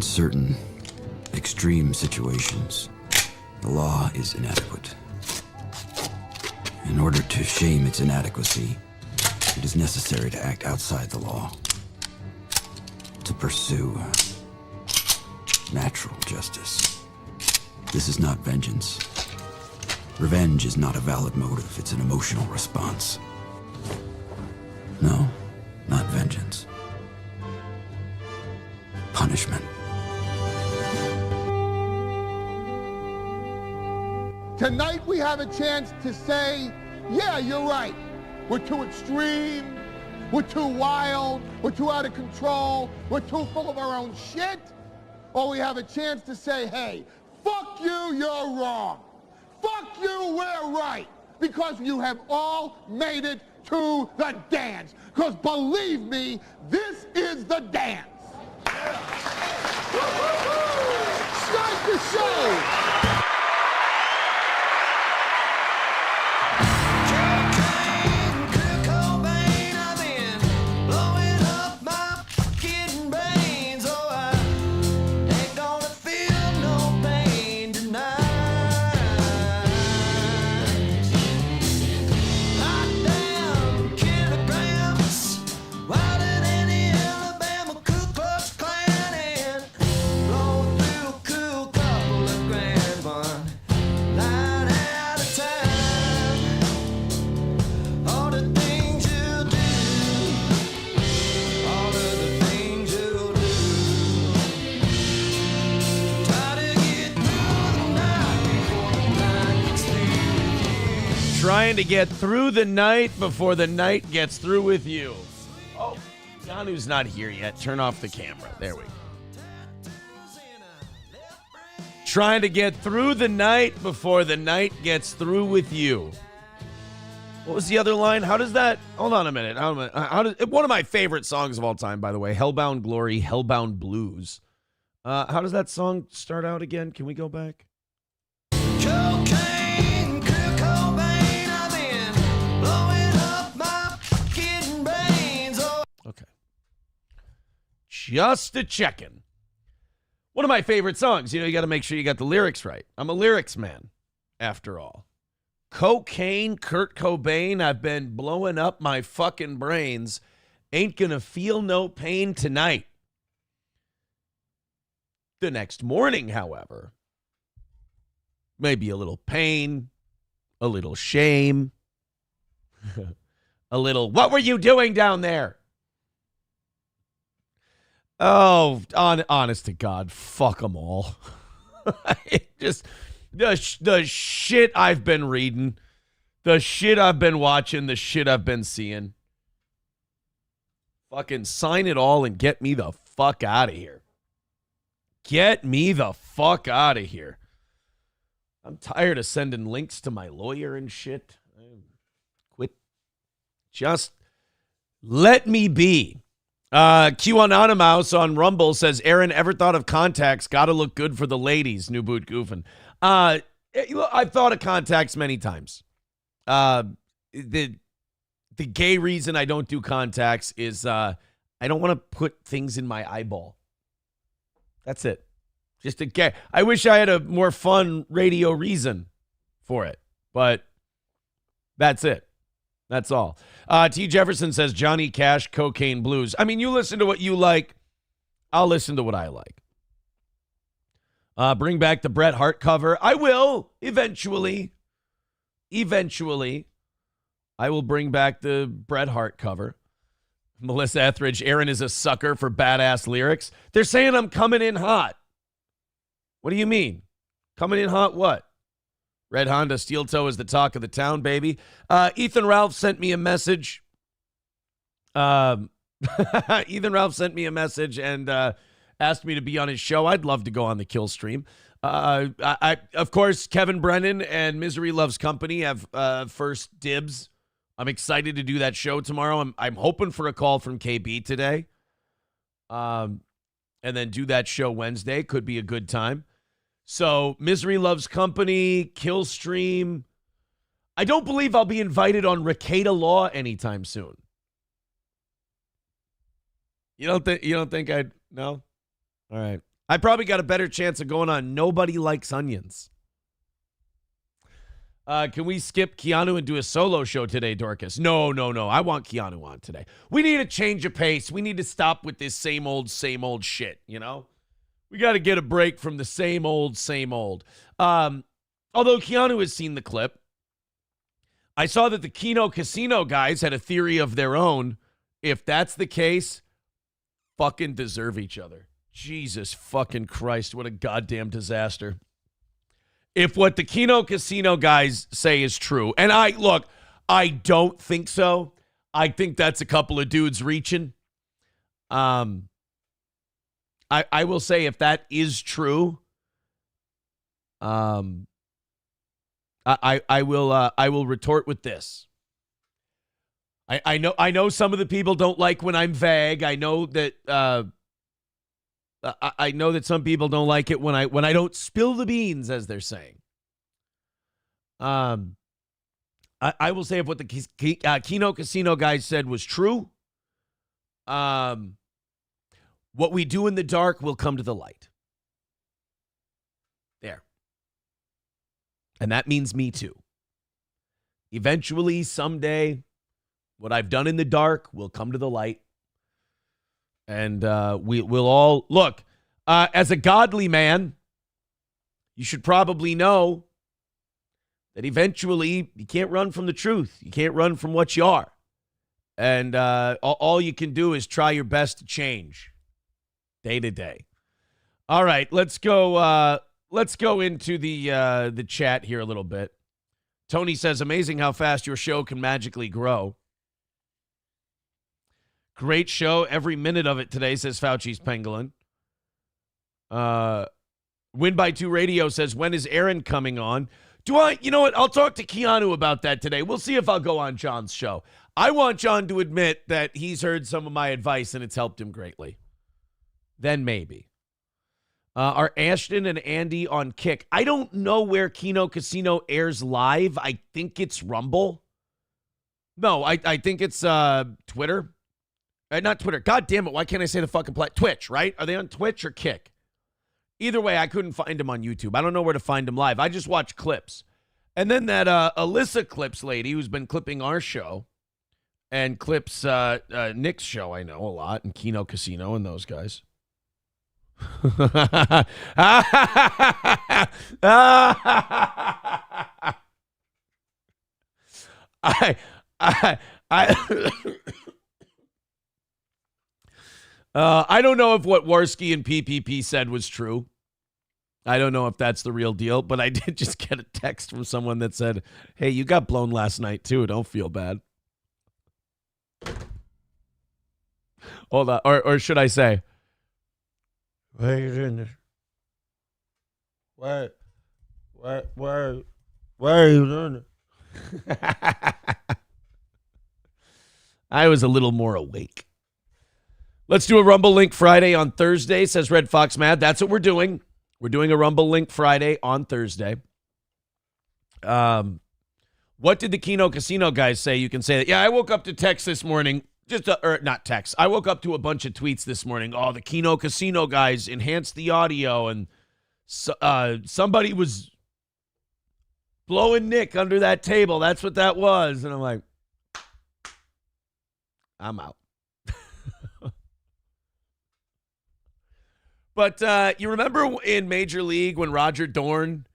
In certain extreme situations, the law is inadequate. In order to shame its inadequacy, it is necessary to act outside the law, to pursue natural justice. This is not vengeance. Revenge is not a valid motive, it's an emotional response. No, not vengeance. Punishment. Tonight we have a chance to say, yeah, you're right. We're too extreme, we're too wild, we're too out of control, we're too full of our own shit. Or we have a chance to say, hey, fuck you, you're wrong. Fuck you, we're right. Because you have all made it to the dance. Because believe me, this is the dance. Start the show. Trying to get through the night before the night gets through with you. Oh, Keanu's not here yet. Turn off the camera. There we go. Trying to get through the night before the night gets through with you. What was the other line? How does that... Hold on a minute. How does, one of my favorite songs of all time, by the way. Hellbound Glory, Hellbound Blues. How does that song start out again? Can we go back? Cocaine, Kurt Cobain, I've been blowing up my fucking brains. Oh. Okay. Just a checking. One of my favorite songs. You know, you got to make sure you got the lyrics right. I'm a lyrics man, after all. Cocaine, Kurt Cobain, I've been blowing up my fucking brains. Ain't gonna feel no pain tonight. The next morning, however, maybe a little pain, a little shame, a little, what were you doing down there? Oh, honest to God, fuck them all. Just the shit I've been reading, the shit I've been watching, the shit I've been seeing. Fucking sign it all and get me the fuck out of here. Get me the fuck out of here. I'm tired of sending links to my lawyer and shit. Quit. Just let me be. Q Anonymous on Rumble says, Aaron, ever thought of contacts? Gotta look good for the ladies. New boot goofing. I've thought of contacts many times. The gay reason I don't do contacts is I don't want to put things in my eyeball. That's it. Just a gay. I wish I had a more fun radio reason for it, but that's it. That's all. T. Jefferson says Johnny Cash, Cocaine Blues. I mean, you listen to what you like. I'll listen to what I like. Bring back the Bret Hart cover. I will eventually. Eventually, I will bring back the Bret Hart cover. Melissa Etheridge, Aaron is a sucker for badass lyrics. They're saying I'm coming in hot. What do you mean? Coming in hot what? Red Honda Steel Toe is the talk of the town, baby. Ethan Ralph sent me a message. Ethan Ralph sent me a message and asked me to be on his show. I'd love to go on the kill stream. Of course, Kevin Brennan and Misery Loves Company have first dibs. I'm excited to do that show tomorrow. I'm hoping for a call from KB today. And then do that show Wednesday. Could be a good time. So, Misery Loves Company, Kill Stream. I don't believe I'll be invited on Ricada Law anytime soon. You don't think I'd no? All right. I probably got a better chance of going on Nobody Likes Onions. Can we skip Keanu and do a solo show today, Dorcas? No. I want Keanu on today. We need a change of pace. We need to stop with this same old shit, you know? We got to get a break from the same old. Although Keanu has seen the clip, I saw that the Keno Casino guys had a theory of their own. If that's the case, fucking deserve each other. Jesus fucking Christ, what a goddamn disaster. If what the Keno Casino guys say is true, and I don't think so. I think that's a couple of dudes reaching. I will say if that is true, I will retort with this. I know some of the people don't like when I'm vague. I know that some people don't like it when I don't spill the beans, as they're saying. I will say if what the Keno Casino guys said was true, what we do in the dark will come to the light. There. And that means me too. Eventually, someday, what I've done in the dark will come to the light. And we'll all look. As a godly man, you should probably know that eventually you can't run from the truth. You can't run from what you are. And all you can do is try your best to change day to day. All right, let's go into the chat here a little bit. Tony says, amazing how fast your show can magically grow. Great show. Every minute of it today, says Fauci's Pangolin. Win by 2 Radio says, when is Aaron coming on? You know what? I'll talk to Keanu about that today. We'll see if I'll go on John's show. I want John to admit that he's heard some of my advice and it's helped him greatly. Then maybe. Are Ashton and Andy on Kick? I don't know where Keno Casino airs live. I think it's Rumble. No, I think it's Twitter. Not Twitter. God damn it. Why can't I say the fucking Twitch, right? Are they on Twitch or Kick? Either way, I couldn't find him on YouTube. I don't know where to find him live. I just watch clips. And then that Alyssa Clips lady who's been clipping our show and clips Nick's show, I know a lot, and Keno Casino and those guys. I don't know if what Warski and PPP said was true. I don't know if that's the real deal, but I did just get a text from someone that said, hey, you got blown last night too. Don't feel bad. Hold on. Or should I say, why are you doing this? Why are you doing it? I was a little more awake. Let's do a Rumble Link Friday on Thursday, says Red Fox Mad. That's what we're doing. We're doing a Rumble Link Friday on Thursday. What did the Keno Casino guys say? You can say that. Yeah, I woke up to text this morning. Not text. I woke up to a bunch of tweets this morning. Oh, the Keno Casino guys enhanced the audio, and somebody was blowing Nick under that table. That's what that was. And I'm like, I'm out. But you remember in Major League when Roger Dorn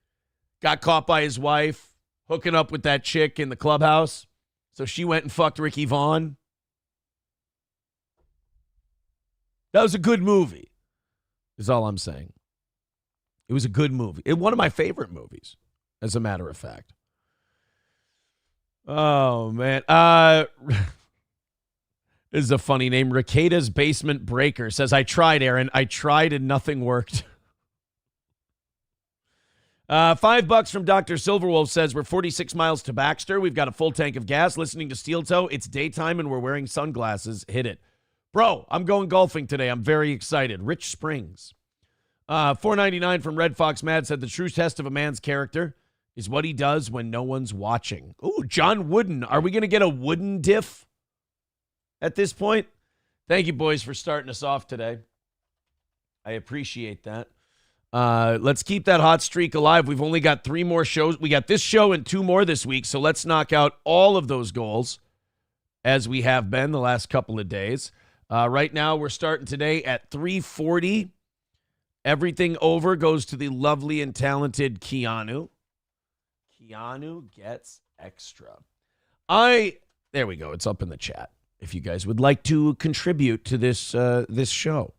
got caught by his wife hooking up with that chick in the clubhouse? So she went and fucked Ricky Vaughn. That was a good movie, is all I'm saying. It was a good movie. One of my favorite movies, as a matter of fact. Oh, man. This is a funny name. Ricada's Basement Breaker says, I tried, Aaron. I tried and nothing worked. $5 from Dr. Silverwolf says, we're 46 miles to Baxter. We've got a full tank of gas. Listening to Steel Toe. It's daytime and we're wearing sunglasses. Hit it. Bro, I'm going golfing today. I'm very excited. Rich Springs. $4.99 from Red Fox Mad said, the true test of a man's character is what he does when no one's watching. Ooh, John Wooden. Are we going to get a Wooden diff at this point? Thank you, boys, for starting us off today. I appreciate that. Let's keep that hot streak alive. We've only got 3 more shows. We got this show and 2 more this week, so let's knock out all of those goals as we have been the last couple of days. Right now, we're starting today at 3:40. Everything over goes to the lovely and talented Keanu. Keanu gets extra. There we go. It's up in the chat. If you guys would like to contribute to this this show.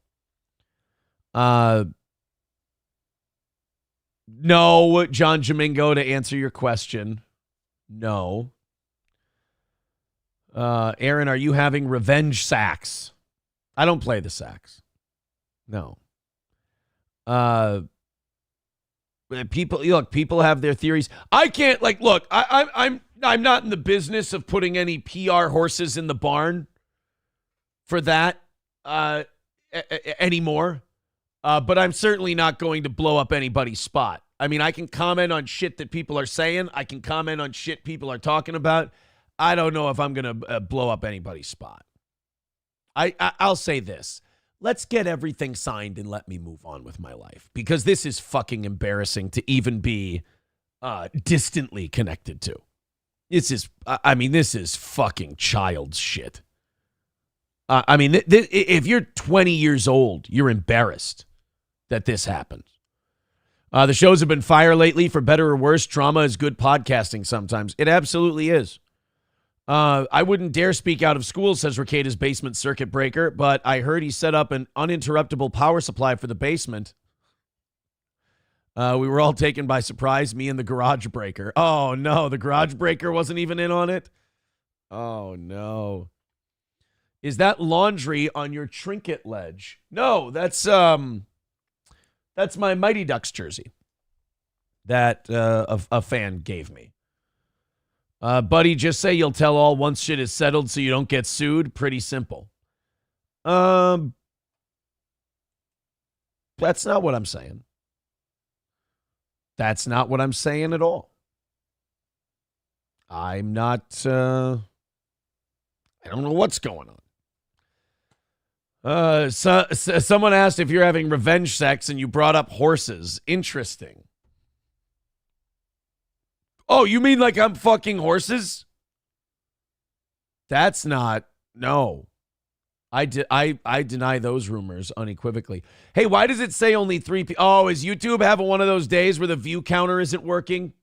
No, John Jamingo, to answer your question. No. Aaron, are you having revenge sax? I don't play the sax. No. People have their theories. I can't I'm not in the business of putting any PR horses in the barn for that anymore. But I'm certainly not going to blow up anybody's spot. I mean, I can comment on shit that people are saying. I can comment on shit people are talking about. I don't know if I'm going to blow up anybody's spot. I'll say this. Let's get everything signed and let me move on with my life. Because this is fucking embarrassing to even be distantly connected to. This is fucking child's shit. If you're 20 years old, you're embarrassed that this happened. The shows have been fire lately, for better or worse. Drama is good podcasting sometimes. It absolutely is. I wouldn't dare speak out of school, says Ricado's basement circuit breaker, but I heard he set up an uninterruptible power supply for the basement. We were all taken by surprise, me and the garage breaker. Oh, no, the garage breaker wasn't even in on it? Oh, no. Is that laundry on your trinket ledge? No, that's my Mighty Ducks jersey that a fan gave me. Buddy, just say you'll tell all once shit is settled so you don't get sued. Pretty simple. That's not what I'm saying. That's not what I'm saying at all. I'm not, I don't know what's going on. Someone asked if you're having revenge sex and you brought up horses. Interesting. Oh, you mean like I'm fucking horses? That's not, no. I deny those rumors unequivocally. Hey, why does it say only 3 people? Oh, is YouTube having one of those days where the view counter isn't working?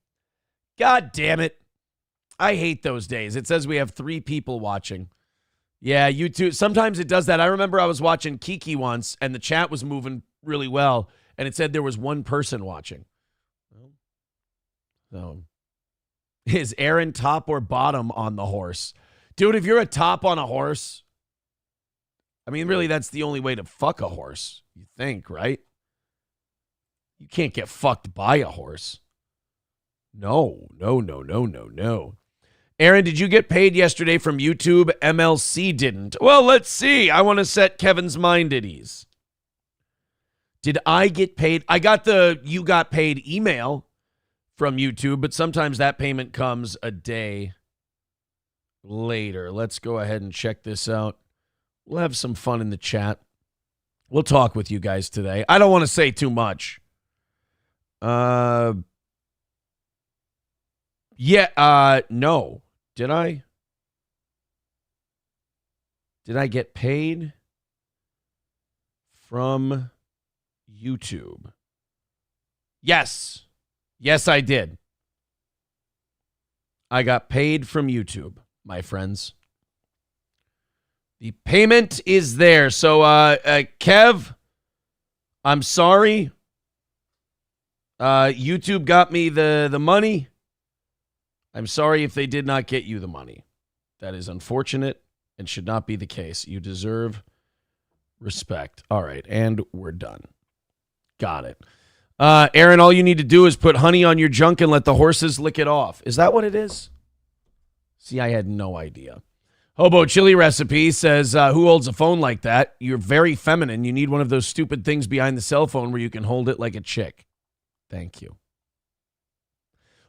God damn it. I hate those days. It says we have 3 people watching. Yeah, YouTube. Sometimes it does that. I remember I was watching Kiki once, and the chat was moving really well, and it said there was 1 person watching. So, is Aaron top or bottom on the horse? Dude, if you're a top on a horse, I mean, really, that's the only way to fuck a horse, you think, right? You can't get fucked by a horse. No. Aaron, did you get paid yesterday from YouTube? MLC didn't. Well, let's see. I want to set Kevin's mind at ease. Did I get paid? I got the you got paid email from YouTube, but sometimes that payment comes a day later. Let's go ahead and check this out. We'll have some fun in the chat. We'll talk with you guys today. I don't want to say too much. No. Did I? Did I get paid from YouTube? Yes. Yes, I did. I got paid from YouTube, my friends. The payment is there. So, Kev, I'm sorry. YouTube got me the money. I'm sorry if they did not get you the money. That is unfortunate and should not be the case. You deserve respect. All right, and we're done. Got it. Aaron, all you need to do is put honey on your junk and let the horses lick it off. Is that what it is? See, I had no idea. Hobo Chili Recipe says, who holds a phone like that? You're very feminine. You need one of those stupid things behind the cell phone where you can hold it like a chick. Thank you.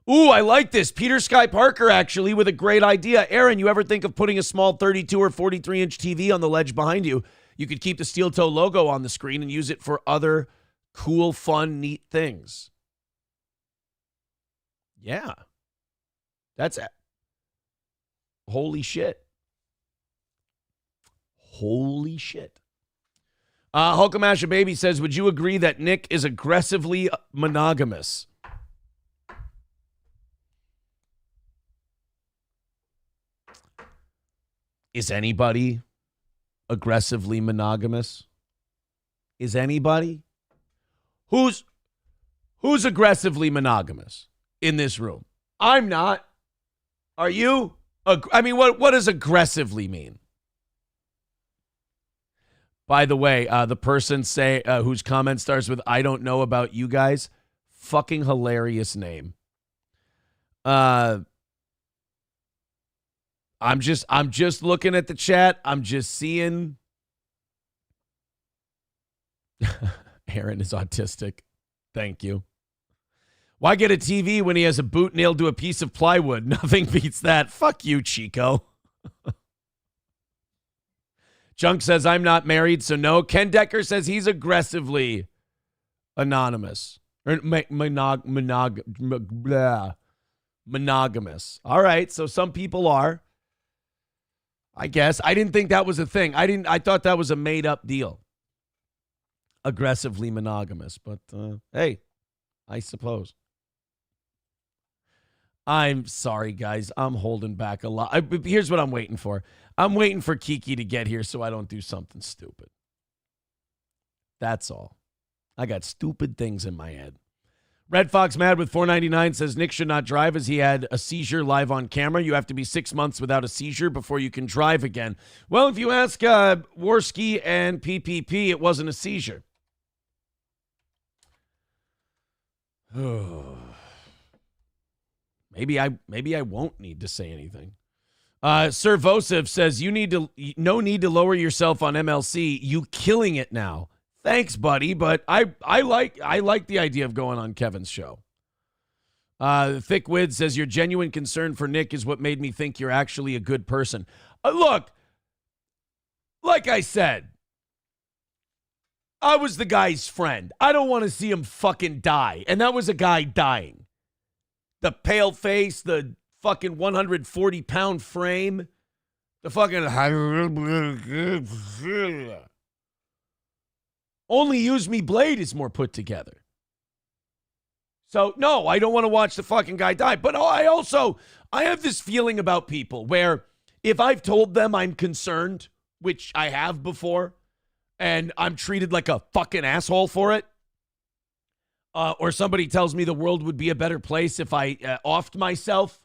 Ooh, I like this. Peter Sky Parker, actually, with a great idea. Aaron, you ever think of putting a small 32 or 43-inch TV on the ledge behind you? You could keep the steel toe logo on the screen and use it for other cool, fun, neat things. Yeah. That's it. Holy shit. Holy shit. Hulkamasha Baby says, would you agree that Nick is aggressively monogamous? Is anybody aggressively monogamous? Is anybody? Who's aggressively monogamous in this room? I'm not. Are you? I mean, what does aggressively mean? By the way, the person whose comment starts with "I don't know about you guys," fucking hilarious name. I'm just looking at the chat. I'm just seeing. Aaron is autistic. Thank you. Why get a TV when he has a boot nailed to a piece of plywood? Nothing beats that. Fuck you, Chico. Junk says, I'm not married, so no. Ken Decker says he's aggressively anonymous. Or monogamous. All right, so some people are. I guess. I didn't think that was a thing. I thought that was a made-up deal. Aggressively monogamous. But, hey, I suppose. I'm sorry, guys. I'm holding back a lot. Here's what I'm waiting for. I'm waiting for Kiki to get here so I don't do something stupid. That's all. I got stupid things in my head. Red Fox Mad with $4.99 says Nick should not drive as he had a seizure live on camera. You have to be 6 months without a seizure before you can drive again. Well, if you ask Worski and PPP, it wasn't a seizure. Maybe I won't need to say anything. Sir Vosiv says no need to lower yourself on MLC. You killing it now. Thanks, buddy, but I like the idea of going on Kevin's show. Thick Wid says your genuine concern for Nick is what made me think you're actually a good person. Look, like I said, I was the guy's friend. I don't want to see him fucking die, and that was a guy dying. The pale face, the fucking 140-pound frame, the fucking only Use Me blade is more put together. So, no, I don't want to watch the fucking guy die. But I have this feeling about people where if I've told them I'm concerned, which I have before, and I'm treated like a fucking asshole for it, or somebody tells me the world would be a better place if I offed myself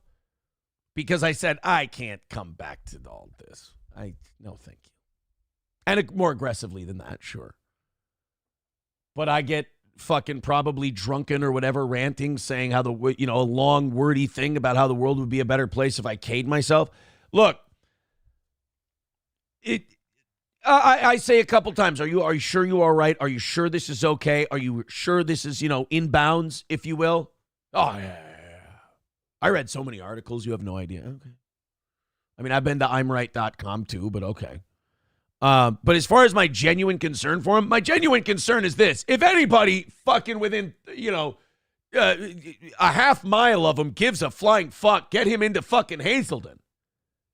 because I said, I can't come back to all this. No, thank you. And more aggressively than that, sure. But I get fucking probably drunken or whatever, ranting, saying how a long wordy thing about how the world would be a better place if I K'd myself. Look, I say a couple times, are you sure you are right? Are you sure this is okay? Are you sure this is, in bounds, if you will? Oh, yeah. I read so many articles, you have no idea. Okay. I mean, I've been to imright.com too, but okay. But as far as my genuine concern for him, my genuine concern is this. If anybody fucking within, a half mile of him gives a flying fuck, get him into fucking Hazelden.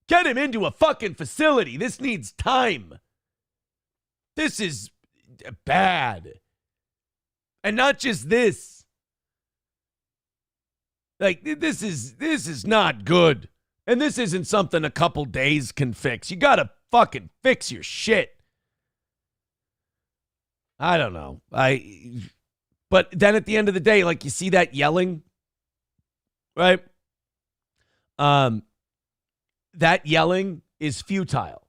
Get him into a fucking facility. This needs time. This is bad. And not just this. Like, this is not good. And this isn't something a couple days can fix. You gotta fucking fix your shit. I don't know. But then at the end of the day, like, you see that yelling, right? That yelling is futile.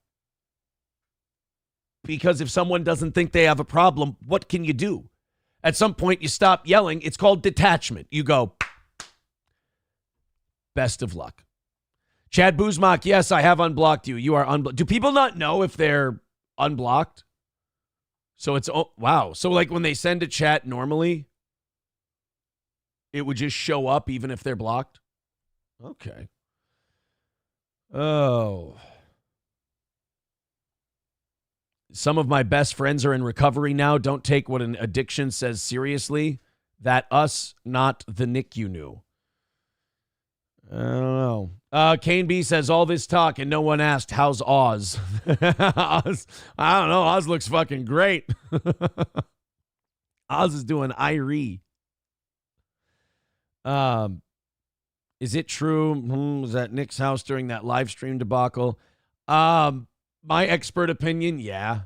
Because if someone doesn't think they have a problem, what can you do? At some point, you stop yelling. It's called detachment. You go, best of luck. Chad Buzmak, yes, I have unblocked you. You are unblocked. Do people not know if they're unblocked? So it's, oh, wow. So like when they send a chat normally, it would just show up even if they're blocked? Okay. Oh. Some of my best friends are in recovery now. Don't take what an addiction says seriously. That us, not the Nick you knew. I don't know. Kane B says, all this talk and no one asked, how's Oz? Oz? I don't know. Oz looks fucking great. Oz is doing Irie. Is it true? Was at Nick's house during that live stream debacle? My expert opinion, yeah.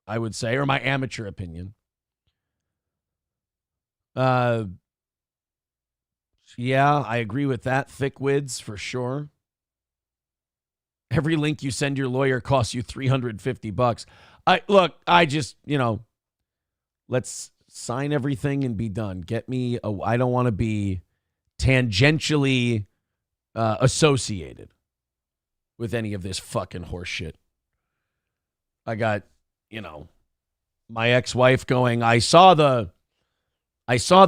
I would say, or my amateur opinion. Yeah, I agree with that. Thick wids for sure. Every link you send your lawyer costs you $350. I just, let's sign everything and be done. I don't want to be tangentially associated with any of this fucking horse shit. I got, my ex-wife going, I saw the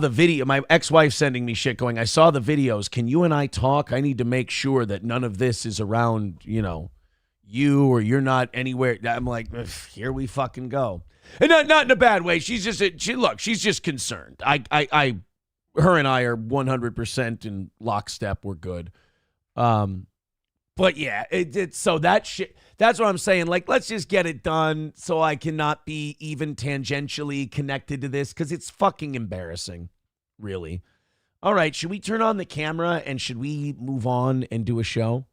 video. My ex-wife sending me shit going, I saw the videos. Can you and I talk? I need to make sure that none of this is around, you or you're not anywhere. I'm like, here we fucking go. And not in a bad way. She's just concerned. Her and I are 100% in lockstep. We're good. But yeah, so that shit, that's what I'm saying. Like, let's just get it done so I cannot be even tangentially connected to this because it's fucking embarrassing, really. All right, should we turn on the camera and should we move on and do a show?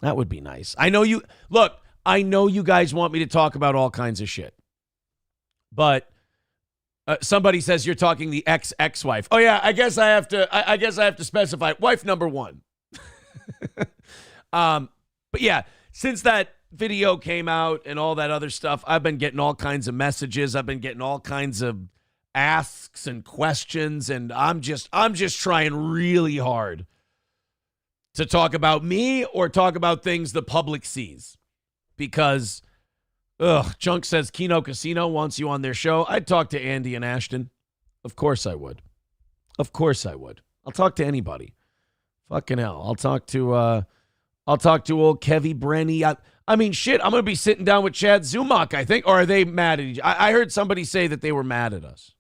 That would be nice. I know you guys want me to talk about all kinds of shit. But somebody says you're talking the ex-wife. Oh yeah, I guess I have to specify wife number one. But yeah, since that video came out and all that other stuff, I've been getting all kinds of messages. I've been getting all kinds of asks and questions, and I'm just trying really hard to talk about me or talk about things the public sees. Because Chunk says Keno Casino wants you on their show. I'd talk to Andy and Ashton. Of course I would. I'll talk to anybody. Fucking hell. I'll talk to old Kevy Brenny. I mean, shit, I'm going to be sitting down with Chad Zumach, I think. Or are they mad at each other? I heard somebody say that they were mad at us.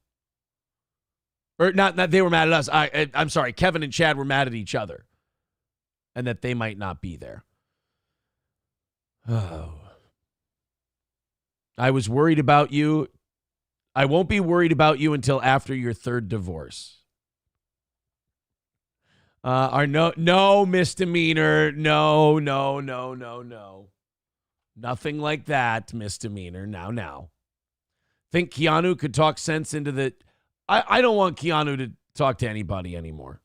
Or not they were mad at us. I'm sorry, Kevin and Chad were mad at each other. And that they might not be there. Oh. I was worried about you. I won't be worried about you until after your third divorce. No misdemeanor. No. Nothing like that, misdemeanor. Now. Think Keanu could talk sense into the... I don't want Keanu to talk to anybody anymore.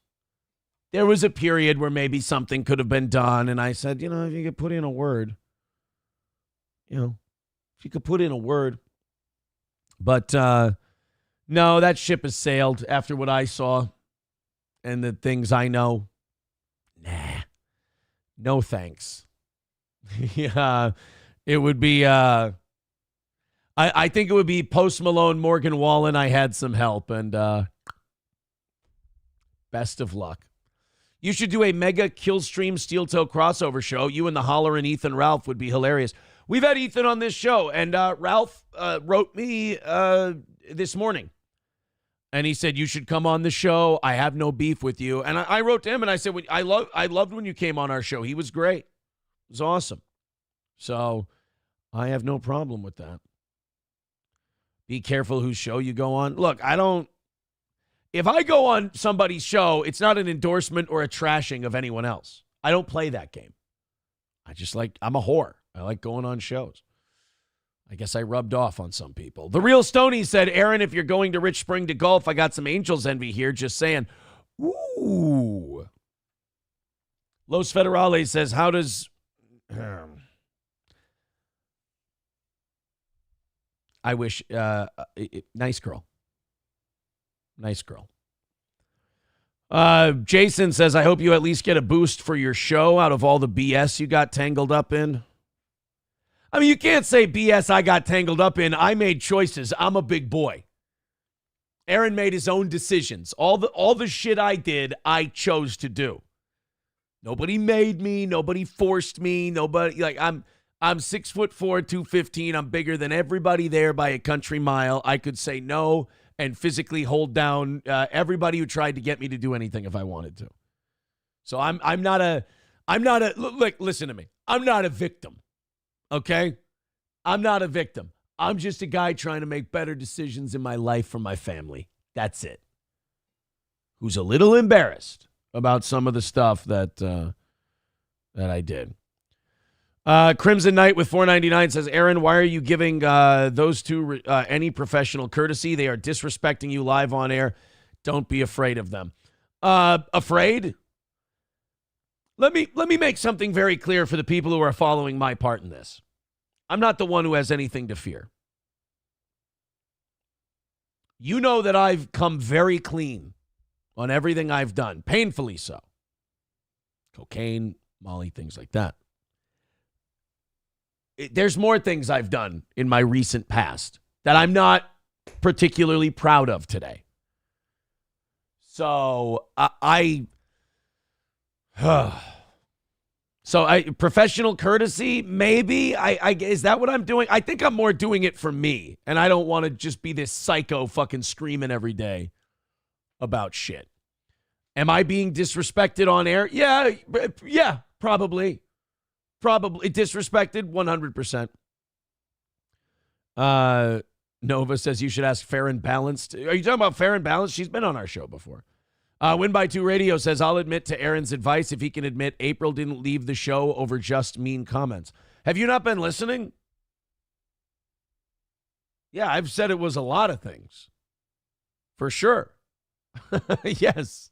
There was a period where maybe something could have been done, and I said, if you could put in a word, if you could put in a word. But, no, that ship has sailed after what I saw and the things I know. Nah. No thanks. Yeah. It would be, I think it would be Post Malone, Morgan Wallen. I had some help, and best of luck. You should do a mega Killstream Steel Toe crossover show. You and the Holler and Ethan Ralph would be hilarious. We've had Ethan on this show, and Ralph wrote me this morning. And he said, you should come on the show. I have no beef with you. And I wrote to him, and I said, I loved when you came on our show. He was great. It was awesome. So I have no problem with that. Be careful whose show you go on. Look, if I go on somebody's show, it's not an endorsement or a trashing of anyone else. I don't play that game. I'm a whore. I like going on shows. I guess I rubbed off on some people. The Real Stoney said, Aaron, if you're going to Rich Spring to golf, I got some Angels envy here. Just saying. Ooh. Los Federales says, how does... I wish... nice girl. Nice girl. Jason says, I hope you at least get a boost for your show out of all the BS you got tangled up in. I mean, you can't say BS I got tangled up in. I made choices. I'm a big boy. Aaron made his own decisions. All the shit I did, I chose to do. Nobody made me. Nobody forced me. Nobody, I'm 6'4", 215. I'm bigger than everybody there by a country mile. I could say no and physically hold down everybody who tried to get me to do anything if I wanted to. So I'm not a look, listen to me. I'm not a victim. Okay? I'm not a victim. I'm just a guy trying to make better decisions in my life for my family. That's it. Who's a little embarrassed about some of the stuff that I did. Crimson Knight with $4.99 says, Aaron, why are you giving those two any professional courtesy? They are disrespecting you live on air. Don't be afraid of them. Afraid? Let me make something very clear for the people who are following my part in this. I'm not the one who has anything to fear. You know that I've come very clean on everything I've done, painfully so. Cocaine, Molly, things like that. There's more things I've done in my recent past that I'm not particularly proud of today. So professional courtesy, maybe. Is that what I'm doing? I think I'm more doing it for me, and I don't want to just be this psycho fucking screaming every day about shit. Am I being disrespected on air? Yeah, probably. Probably disrespected 100%. Nova says you should ask Fair and Balanced. Are you talking about Fair and Balanced? She's been on our show before. Win by Two Radio says, I'll admit to Aaron's advice if he can admit April didn't leave the show over just mean comments. Have you not been listening? Yeah, I've said it was a lot of things. For sure. Yes.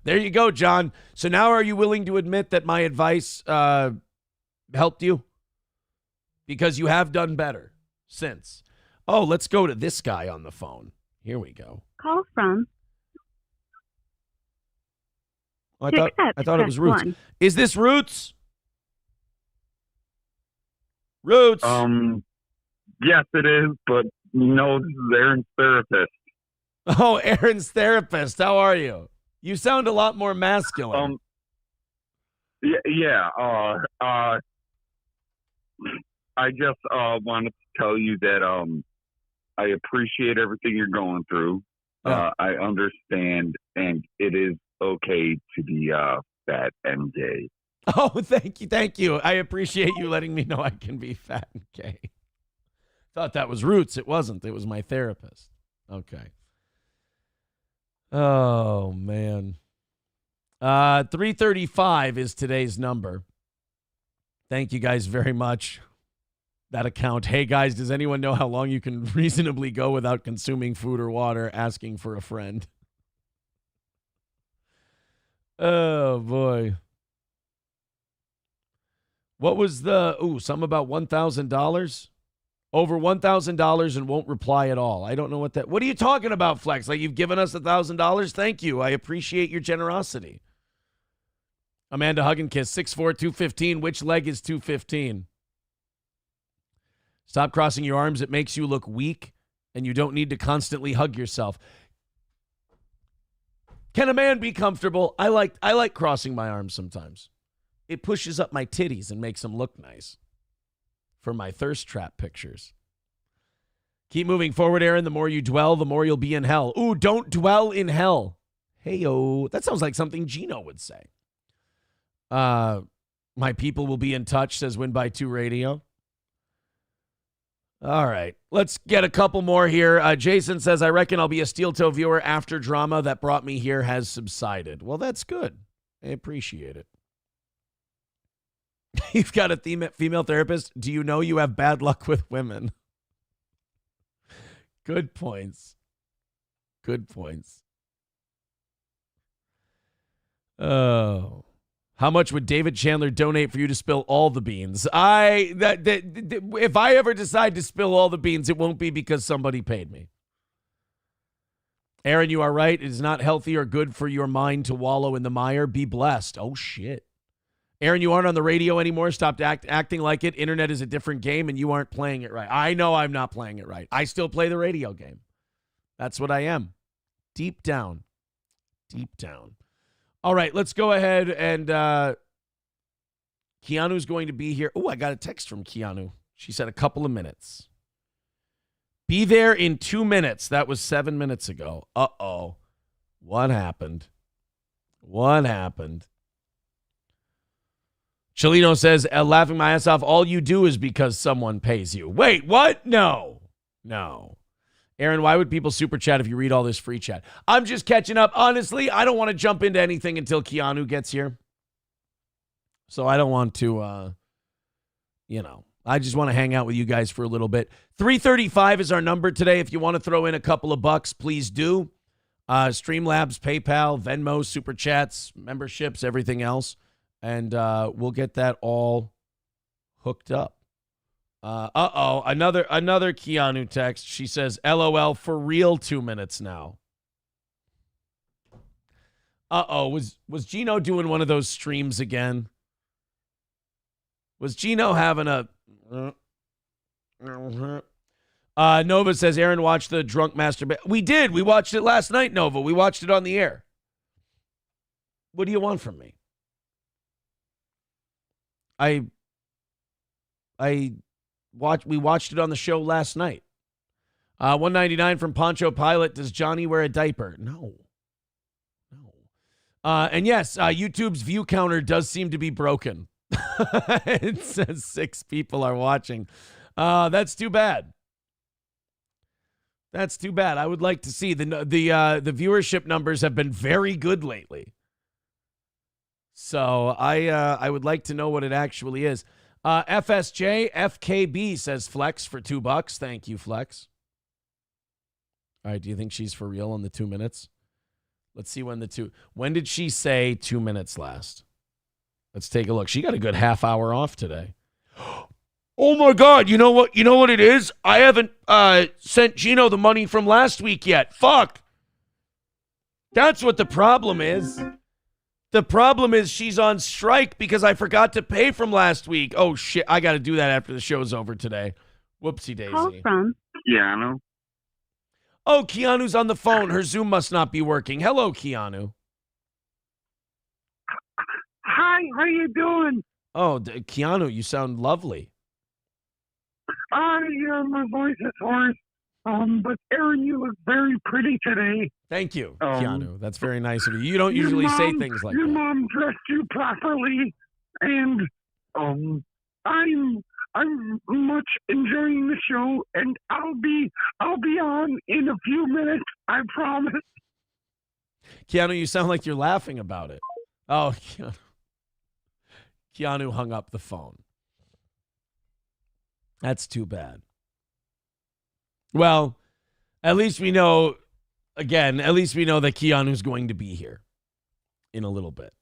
There you go, John. So now are you willing to admit that my advice helped you? Because you have done better since. Oh, let's go to this guy on the phone. Here we go. Call from. Oh, I thought it was Roots. 1. Is this Roots? Roots. Yes, it is, but no, this is Aaron's therapist. Oh, Aaron's therapist. How are you? You sound a lot more masculine. Yeah. I just wanted to tell you that I appreciate everything you're going through. I understand, and it is okay to be fat and gay. Oh, thank you. I appreciate you letting me know I can be fat and gay. Thought that was Roots. It wasn't. It was my therapist. Okay. Oh, man. 335 is today's number. Thank you guys very much. That account. Hey, guys, does anyone know how long you can reasonably go without consuming food or water? Asking for a friend. Oh, boy. What was something about $1,000? Over $1,000 and won't reply at all. I don't know what are you talking about, Flex? Like you've given us $1,000? Thank you. I appreciate your generosity. Amanda Hugginkiss, 6'4", 215. Which leg is 215? Stop crossing your arms. It makes you look weak, and you don't need to constantly hug yourself. Can a man be comfortable? I like crossing my arms sometimes. It pushes up my titties and makes them look nice. For my thirst trap pictures. Keep moving forward, Aaron. The more you dwell, the more you'll be in hell. Ooh, don't dwell in hell. Hey-o. That sounds like something Gino would say. My people will be in touch, says Win by Two Radio. All right. Let's get a couple more here. Jason says, I reckon I'll be a steel toe viewer after drama that brought me here has subsided. Well, that's good. I appreciate it. You've got a female therapist. Do you know you have bad luck with women? Good points. Good points. Oh. How much would David Chandler donate for you to spill all the beans? If I ever decide to spill all the beans, it won't be because somebody paid me. Aaron, you are right. It is not healthy or good for your mind to wallow in the mire. Be blessed. Oh, shit. Aaron, you aren't on the radio anymore. Stop acting like it. Internet is a different game, and you aren't playing it right. I know I'm not playing it right. I still play the radio game. That's what I am. Deep down. Deep down. All right, let's go ahead and Keanu's going to be here. Oh, I got a text from Keanu. She said a couple of minutes. Be there in 2 minutes. That was 7 minutes ago. Uh-oh. What happened? What happened? Chelino says, laughing my ass off, all you do is because someone pays you. Wait, what? No. Aaron, why would people super chat if you read all this free chat? I'm just catching up. Honestly, I don't want to jump into anything until Keanu gets here. So I don't want to, I just want to hang out with you guys for a little bit. 335 is our number today. If you want to throw in a couple of bucks, please do. Streamlabs, PayPal, Venmo, Super Chats, memberships, everything else. And we'll get that all hooked up. Another Keanu text. She says, LOL, for real 2 minutes now. Was Gino doing one of those streams again? Was Gino having a... Nova says, Aaron watched the drunk masturbate. We did. We watched it last night, Nova. We watched it on the air. What do you want from me? We watched it on the show last night. 199 from Poncho Pilot. Does Johnny wear a diaper? No. And yes, YouTube's view counter does seem to be broken. It says 6 people are watching. That's too bad. That's too bad. I would like to see the viewership numbers have been very good lately. So I would like to know what it actually is. FSJ FKB says Flex for $2. Thank you, Flex. All right, do you think she's for real on the 2 minutes? Let's see when did she say 2 minutes last? Let's take a look. She got a good half hour off today. Oh my God, you know what it is? I haven't sent Gino the money from last week yet. Fuck. That's what the problem is. The problem is she's on strike because I forgot to pay from last week. Oh shit, I got to do that after the show's over today. Whoopsie daisy. Call from Keanu. Oh, Keanu's on the phone. Her Zoom must not be working. Hello, Keanu. Hi, how you doing? Oh, Keanu, you sound lovely. Yeah, my voice is hoarse. But Aaron, you look very pretty today. Thank you, Keanu. That's very nice of you. You don't usually say things like your that. Your mom dressed you properly, and I'm much enjoying the show, and I'll be on in a few minutes. I promise. Keanu, you sound like you're laughing about it. Oh, Keanu hung up the phone. That's too bad. Well, at least we know that Keanu's going to be here in a little bit.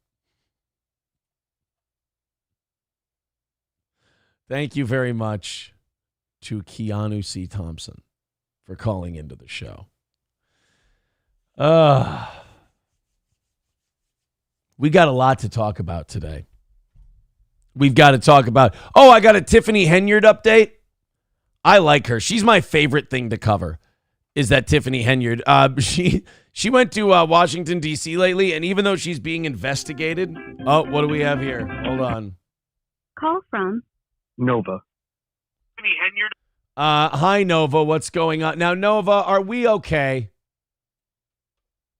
Thank you very much to Keanu C. Thompson for calling into the show. We got a lot to talk about today. We've got to talk about, I got a Tiffany Henyard update. I like her. She's my favorite thing to cover, is that Tiffany Henyard. She went to Washington, D.C. lately, and even though she's being investigated, what do we have here? Hold on. Call from Nova. Tiffany Henyard. Hi, Nova. What's going on? Now, Nova, are we okay?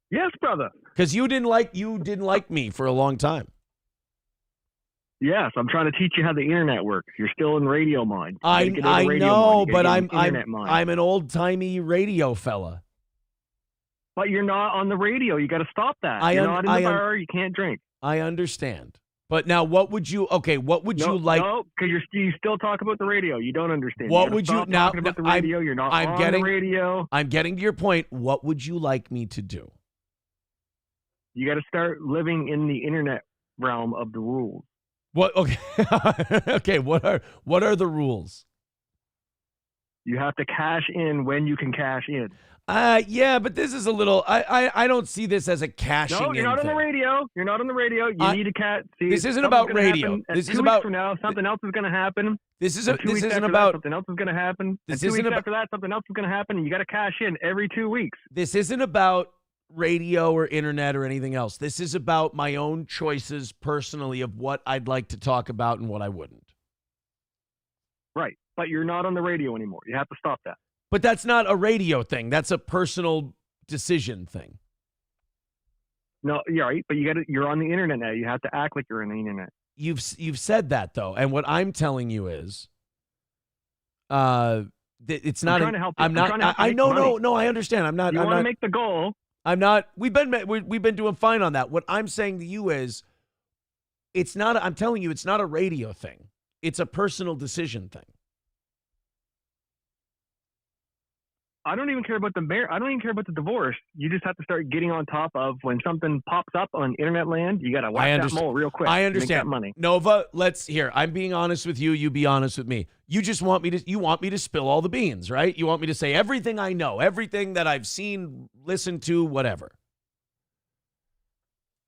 Yes, brother. Because you didn't like me for a long time. Yes, I'm trying to teach you how the internet works. You're still in radio mind. I know, but I'm an old-timey radio fella. But you're not on the radio. You got to stop that. You're not in the bar. You can't drink. I understand. But now, what would you like? No, because you still talk about the radio. You don't understand. What would you now? Talking about the radio. You're not on the radio. I'm getting to your point. What would you like me to do? You got to start living in the internet realm of the rules. What? Okay. Okay. What are the rules? You have to cash in when you can cash in. Yeah, but this is a little. I don't see this as a cashing in. No, you're not on the radio. You're not on the radio. You need to cash. This isn't about radio. This is about. From now, something else is going to happen. This isn't about. That, something else is going to happen. This isn't isn't after that. Something else is going to happen. And you got to cash in every 2 weeks. This isn't about radio or internet or anything else. This is about my own choices personally of what I'd like to talk about and what I wouldn't. Right. But you're not on the radio anymore. You have to stop that. But that's not a radio thing. That's a personal decision thing. No, you're right. But you're on the internet now. You have to act like you're on the internet. You've said that though. And what I'm telling you is it's not. I'm trying to help you. I'm not. I know. No. I understand. I'm not. You want to make the goal. I'm not. We've been doing fine on that. What I'm saying to you is, it's not. I'm telling you, it's not a radio thing. It's a personal decision thing. I don't even care about I don't even care about the divorce. You just have to start getting on top of when something pops up on internet land. You got to whack that mole real quick. I understand. Make that money. Nova, I'm being honest with you. You be honest with me. You just want me to spill all the beans, right? You want me to say everything I know, everything that I've seen, listened to, whatever.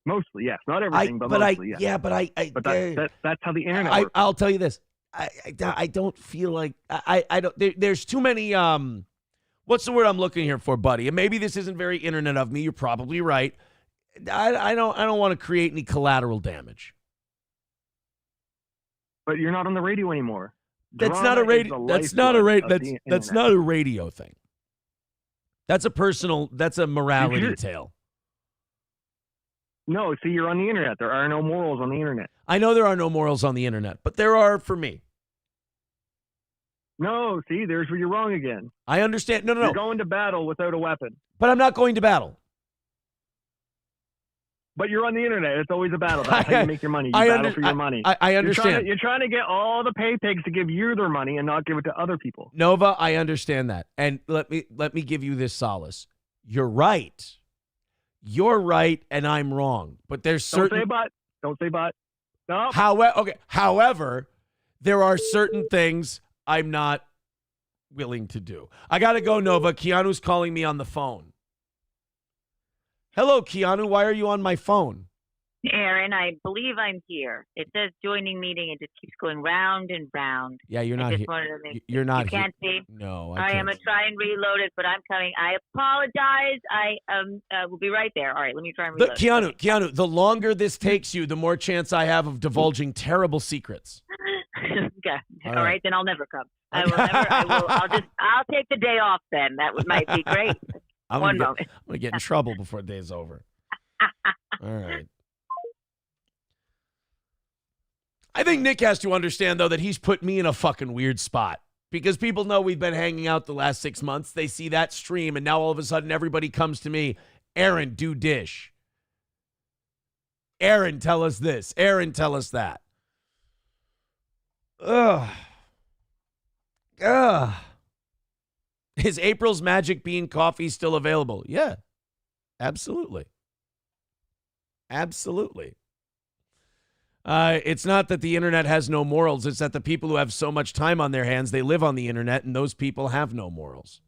Mostly, yes. Not everything, but mostly, yes. Yeah, but that's how the internet works. I'll tell you this. I don't feel like I don't. There's too many. What's the word I'm looking here for, buddy? And maybe this isn't very internet of me. You're probably right. I don't want to create any collateral damage. But you're not on the radio anymore. That's not a radio. That's not a radio thing. That's a morality tale. No, see, you're on the internet. There are no morals on the internet. I know there are no morals on the internet, but there are for me. No, see, there's where you're wrong again. I understand. No. You're going to battle without a weapon. But I'm not going to battle. But you're on the internet. It's always a battle. That's how you make your money. You battle for your money. I understand. You're trying to get all the pay pigs to give you their money and not give it to other people. Nova, I understand that. And let me give you this solace. You're right. You're right, and I'm wrong. But there's certain... Don't say but. No. However, there are certain things I'm not willing to do. I got to go, Nova. Keanu's calling me on the phone. Hello, Keanu. Why are you on my phone? Aaron, I believe I'm here. It says joining meeting. It just keeps going round and round. Yeah, you're not here. You're not here. You can't see? No, I am going to try and reload it, but I'm coming. I apologize. I will be right there. All right, let me try and reload it. Keanu, the longer this takes you, the more chance I have of divulging terrible secrets. Okay. All right, then I'll never come. I'll take the day off then. That might be great. I'm going to get in trouble before the day's over. All right. I think Nick has to understand, though, that he's put me in a fucking weird spot. Because people know we've been hanging out the last 6 months. They see that stream, and now all of a sudden everybody comes to me, Aaron, do dish. Aaron, tell us this. Aaron, tell us that. Ugh. Is April's Magic Bean coffee still available? Yeah, absolutely. Absolutely. It's not that the internet has no morals. It's that the people who have so much time on their hands, they live on the internet, and those people have no morals.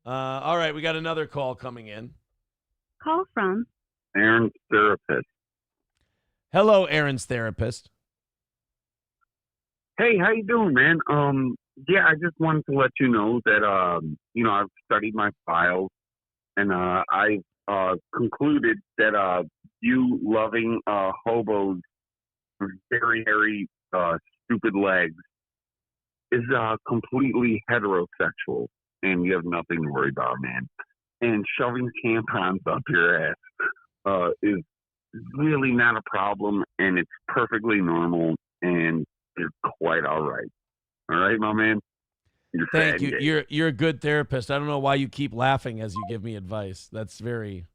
All right, we got another call coming in. Call from Aaron's therapist. Hello, Aaron's therapist. Hey, how you doing, man? Yeah, I just wanted to let you know that I've studied my files, and I've concluded that you loving hobos with very, very stupid legs is completely heterosexual, and you have nothing to worry about, man. And shoving tampons up your ass is really not a problem, and it's perfectly normal, and you're quite all right. All right, my man? Thank you. You're a good therapist. I don't know why you keep laughing as you give me advice. It's very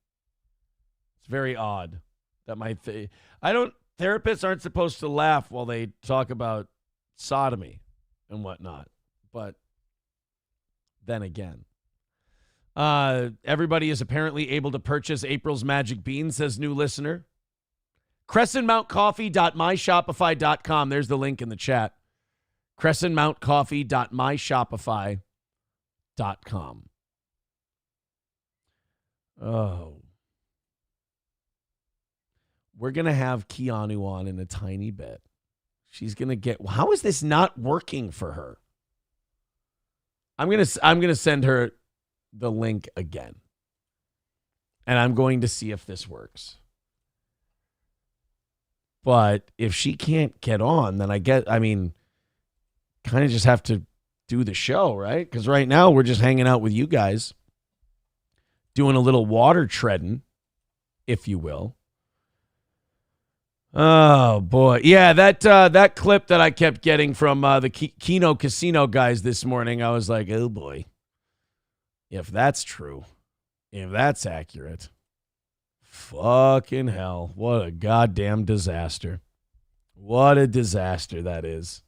odd. Therapists aren't supposed to laugh while they talk about sodomy and whatnot. But then again, everybody is apparently able to purchase April's Magic Bean, says new listener. CrescentMountCoffee.myshopify.com. There's the link in the chat. CrescentMountCoffee.myshopify.com. Oh. We're going to have Keanu on in a tiny bit. She's going to get... How is this not working for her? I'm going to send her the link again. And I'm going to see if this works. But if she can't get on, then kind of just have to do the show, right? Because right now we're just hanging out with you guys, doing a little water treading, if you will. Oh, boy. Yeah, that clip that I kept getting from the Keanu Casino guys this morning, I was like, oh, boy. If that's true, if that's accurate, fucking hell, what a goddamn disaster. What a disaster that is.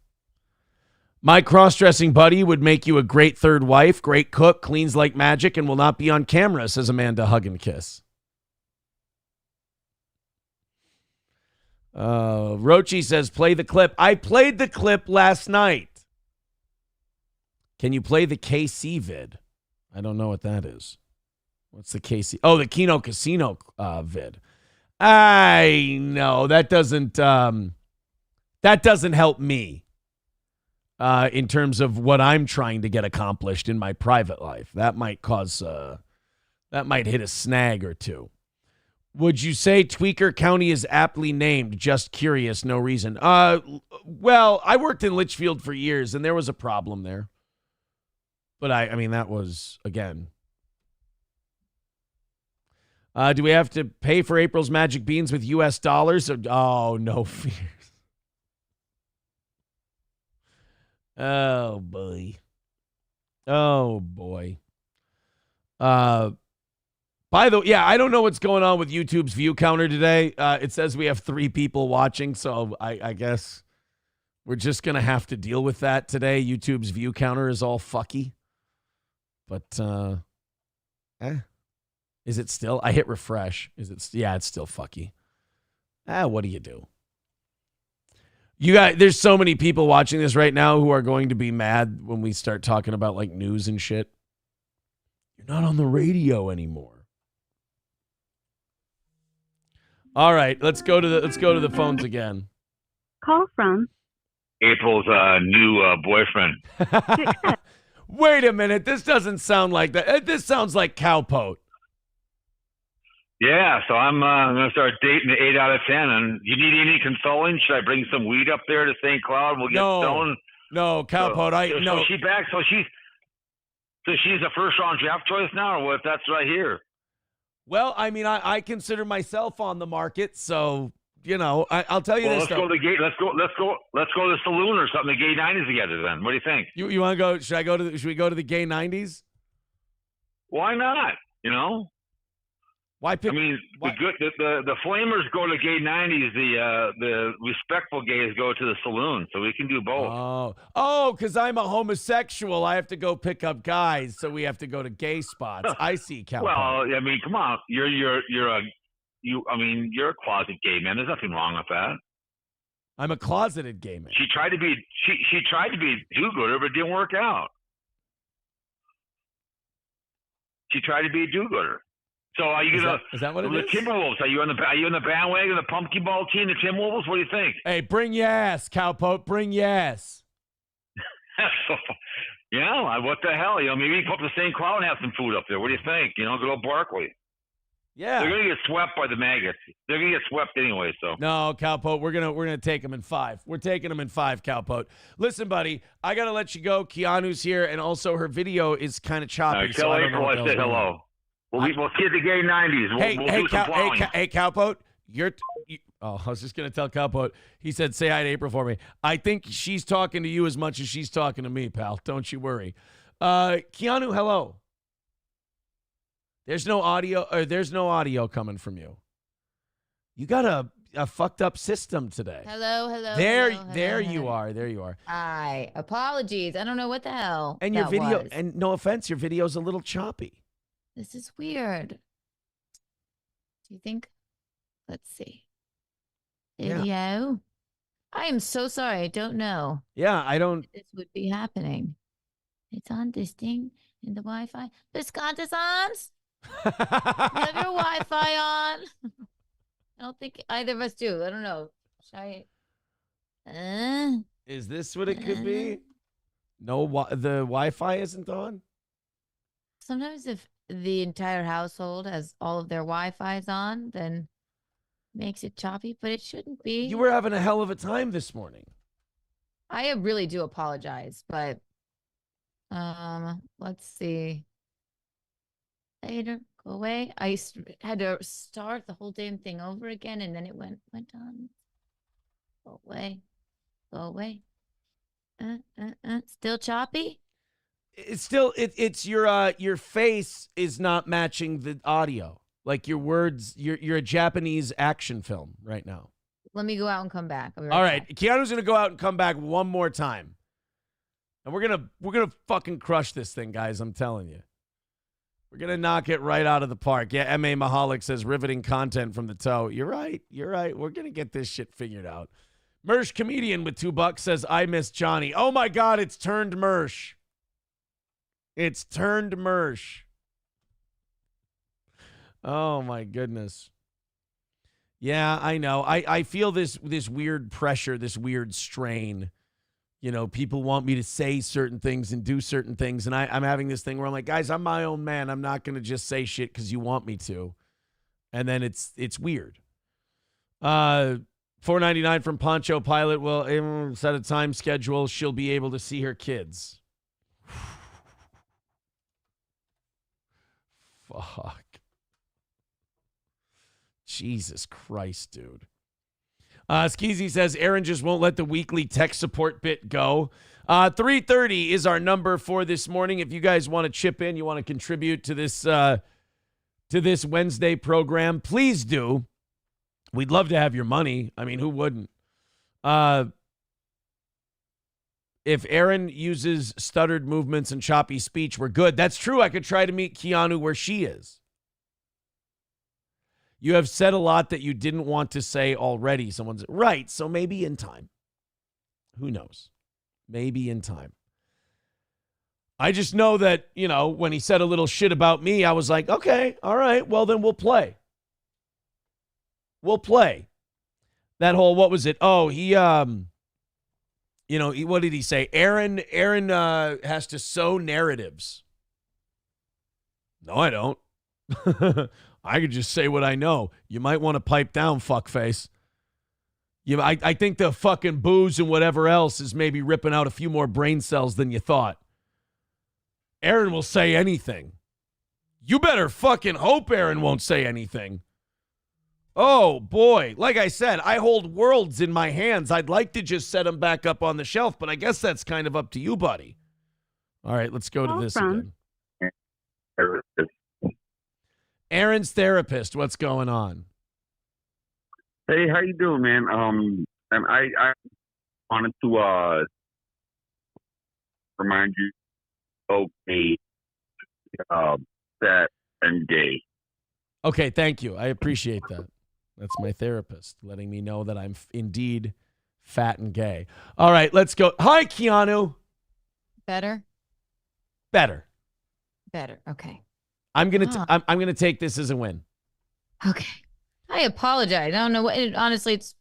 My cross-dressing buddy would make you a great third wife, great cook, cleans like magic, and will not be on camera, says Amanda Hug and Kiss. Rochi says, play the clip. I played the clip last night. Can you play the KC vid? I don't know what that is. What's the KC? Oh, the Keanu Casino vid. I know that doesn't help me in terms of what I'm trying to get accomplished in my private life. That might hit a snag or two. Would you say Tweaker County is aptly named? Just curious, no reason. Well, I worked in Litchfield for years, and there was a problem there. But I mean, that was, again. Do we have to pay for April's Magic Beans with U.S. dollars? Oh, no fears. Oh, boy. Oh, boy. By the way, yeah, I don't know what's going on with YouTube's view counter today. It says we have 3 people watching, so I guess we're just going to have to deal with that today. YouTube's view counter is all fucky. But, is it still? I hit refresh. Yeah, it's still fucky. What do you do? You guys, there's so many people watching this right now who are going to be mad when we start talking about like news and shit. You're not on the radio anymore. All right, let's go to the phones again. Call from April's new boyfriend. Wait a minute, this doesn't sound like that. This sounds like cowpote. Yeah, so I'm going to start dating the 8 out of 10. And you need any consoling? Should I bring some weed up there to St. Cloud? We'll get stoned. No, cowpote. So she's back. So she's a first round draft choice now, or what? That's right here. Well, I mean, I consider myself on the market, so you know, I'll tell you this. Let's go to the gay. Let's go to the saloon or something. The gay 90s together. Then what do you think? You want to go? Should we go to the gay 90s? Why not? You know. Why pick? I mean, the flamers go to gay 90s. The respectful gays go to the saloon. So we can do both. Oh, because I'm a homosexual, I have to go pick up guys. So we have to go to gay spots. I see, Cal. Well, I mean, come on, you're a closet gay man. There's nothing wrong with that. I'm a closeted gay man. She tried to be a do-gooder, but it didn't work out. She tried to be a do-gooder. So are you gonna? Is that what it the is? Timberwolves? Are you on the bandwagon? The pumpkin ball team, the Timberwolves? What do you think? Hey, bring your ass, cowpote. Bring your ass. Yeah, what the hell? You know, maybe you can go up to St. Cloud and have some food up there. What do you think? You know, good old Barkley. Yeah, they're gonna get swept by the maggots. They're gonna get swept anyway. So no, cowpote. We're gonna take them in 5. We're taking them in 5, cowpote. Listen, buddy, I gotta let you go. Keanu's here, and also her video is kind of choppy. Tell April I said hello. We'll see the gay 90s. We'll do some plowing. Hey, cowpote. I was just going to tell Cowpote. He said, say hi to April for me. I think she's talking to you as much as she's talking to me, pal. Don't you worry. Keanu, hello. There's no audio coming from you. You got a fucked up system today. Hello. There you are. Hi. Apologies. I don't know what the hell. And your video, and no offense, your video's a little choppy. This is weird. Do you think? Let's see. Video. Yeah. I am so sorry. I don't know. Yeah, I don't. This would be happening. It's on this thing in the Wi-Fi. Biscontis on? You have your Wi-Fi on? I don't think either of us do. I don't know. Should I? Is this what it could be? No, the Wi-Fi isn't on? Sometimes if the entire household has all of their Wi-Fi's on, then makes it choppy, but it shouldn't be. You were having a hell of a time this morning. I really do apologize, but let's see. Later, go away. Had to start the whole damn thing over again, and then it went on. Go away. Go away. Still choppy? It's still it's your face is not matching the audio. Like your words, you're a Japanese action film right now. Let me go out and come back. I'll be All right, back. Keanu's gonna go out and come back one more time, and we're gonna fucking crush this thing, guys. I'm telling you, we're gonna knock it right out of the park. Yeah, M.A. Mahalik says riveting content from the toe. You're right. We're gonna get this shit figured out. Mersh comedian with $2 says I miss Johnny. Oh my God, it's turned Mersh. It's turned Mersh. Oh my goodness. Yeah, I know. I feel this weird pressure, this weird strain. You know, people want me to say certain things and do certain things. And I'm having this thing where I'm like, guys, I'm my own man. I'm not going to just say shit because you want me to. And then it's weird. $4.99 from Poncho Pilot will set a time schedule. She'll be able to see her kids. Fuck. Jesus Christ, dude. Skeezy says Aaron just won't let the weekly tech support bit go. 3:30 is our number for this morning. If you guys want to chip in, you want to contribute to this Wednesday program, please do. We'd love to have your money. I mean, who wouldn't? If Aaron uses stuttered movements and choppy speech, we're good. That's true. I could try to meet Keanu where she is. You have said a lot that you didn't want to say already. Someone's right. So maybe in time. Who knows? Maybe in time. I just know that, you know, when he said a little shit about me, I was like, okay, all right, well, then we'll play. We'll play. That whole, what was it? Oh, he, you know, what did he say? Aaron has to sow narratives. No, I don't. I could just say what I know. You might want to pipe down, fuckface. I think the fucking booze and whatever else is maybe ripping out a few more brain cells than you thought. Aaron will say anything. You better fucking hope Aaron won't say anything. Oh, boy. Like I said, I hold worlds in my hands. I'd like to just set them back up on the shelf, but I guess that's kind of up to you, buddy. All right, let's go to this again. Aaron's therapist, what's going on? Hey, how you doing, man? And I wanted to remind you, okay, fat and gay. Okay, thank you. I appreciate that. That's my therapist letting me know that I'm indeed fat and gay. All right, let's go. Hi, Keanu. Better? Better. Okay. I'm gonna take this as a win. Okay. I apologize. I don't know what. Honestly, it's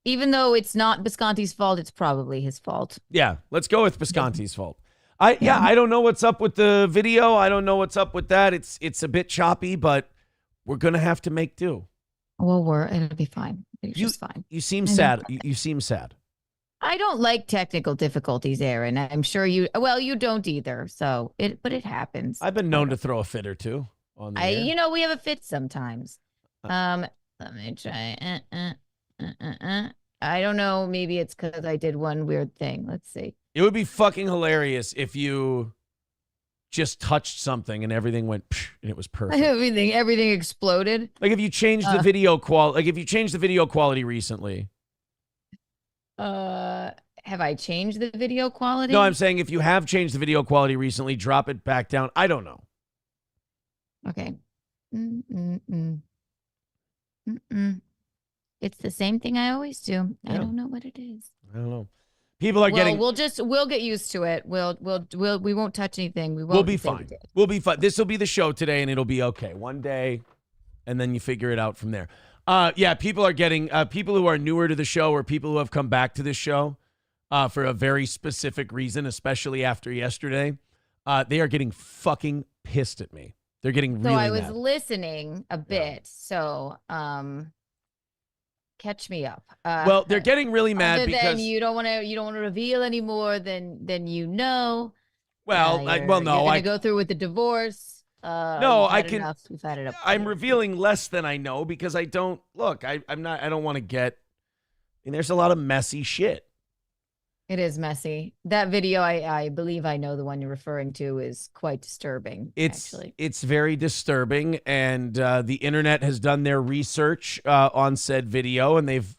even though it's not Bisconti's fault, it's probably his fault. Yeah, let's go with Bisconti's fault. I don't know what's up with the video. I don't know what's up with that. It's a bit choppy, but we're gonna have to make do. Well, it'll be fine. It's just fine. You seem sad. You seem sad. I don't like technical difficulties, Aaron. I'm sure you don't either. So but it happens. I've been known to throw a fit or two on the air. You know, we have a fit sometimes. Let me try. I don't know. Maybe it's because I did one weird thing. Let's see. It would be fucking hilarious if you just touched something and everything went psh, and it was perfect. Everything exploded. Like if you changed the video quality. Like if you changed the video quality recently. Have I changed the video quality? No, I'm saying if you have changed the video quality recently, drop it back down. I don't know. Okay. It's the same thing I always do. Yeah. I don't know what it is. I don't know. People are getting. We'll get used to it. We won't touch anything. We'll be fine. We'll be fine. This will be the show today, and it'll be okay. One day, and then you figure it out from there. Yeah, people are getting people who are newer to the show or people who have come back to the show for a very specific reason, especially after yesterday. They are getting fucking pissed at me. They're getting So really I was mad. listening a bit. So catch me up. Well, they're getting really mad other because than you don't want to reveal any more than you know. well, you're no, gonna I go through with the divorce. no, you've I had can. enough. You've had it up. I'm revealing less than I know because I don't look. I'm not. I don't want to get. I mean, there's a lot of messy shit. It is messy. That video, I believe I know the one you're referring to, is quite disturbing. It's very disturbing, and the internet has done their research on said video, and they've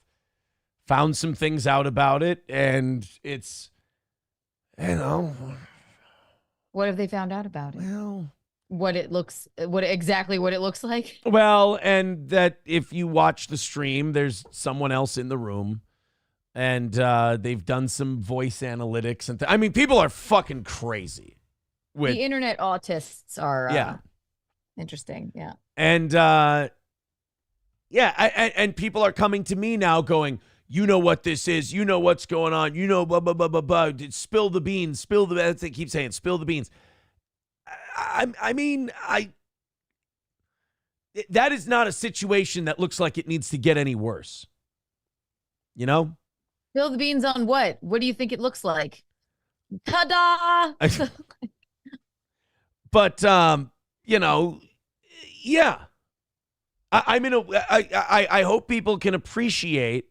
found some things out about it, and it's, you know, What have they found out about it? well, What it looks like? well, and that if you watch the stream, there's someone else in the room. And they've done some voice analytics. And I mean, people are fucking crazy. The internet autists are interesting. Yeah. And, and people are coming to me now going, you know what this is. You know what's going on. You know, blah, blah, blah, blah, blah. Spill the beans. Spill the beans. They keep saying, spill the beans. That is not a situation that looks like it needs to get any worse. You know? Spill the beans on what? What do you think it looks like? Ta-da! But, you know, yeah. I hope people can appreciate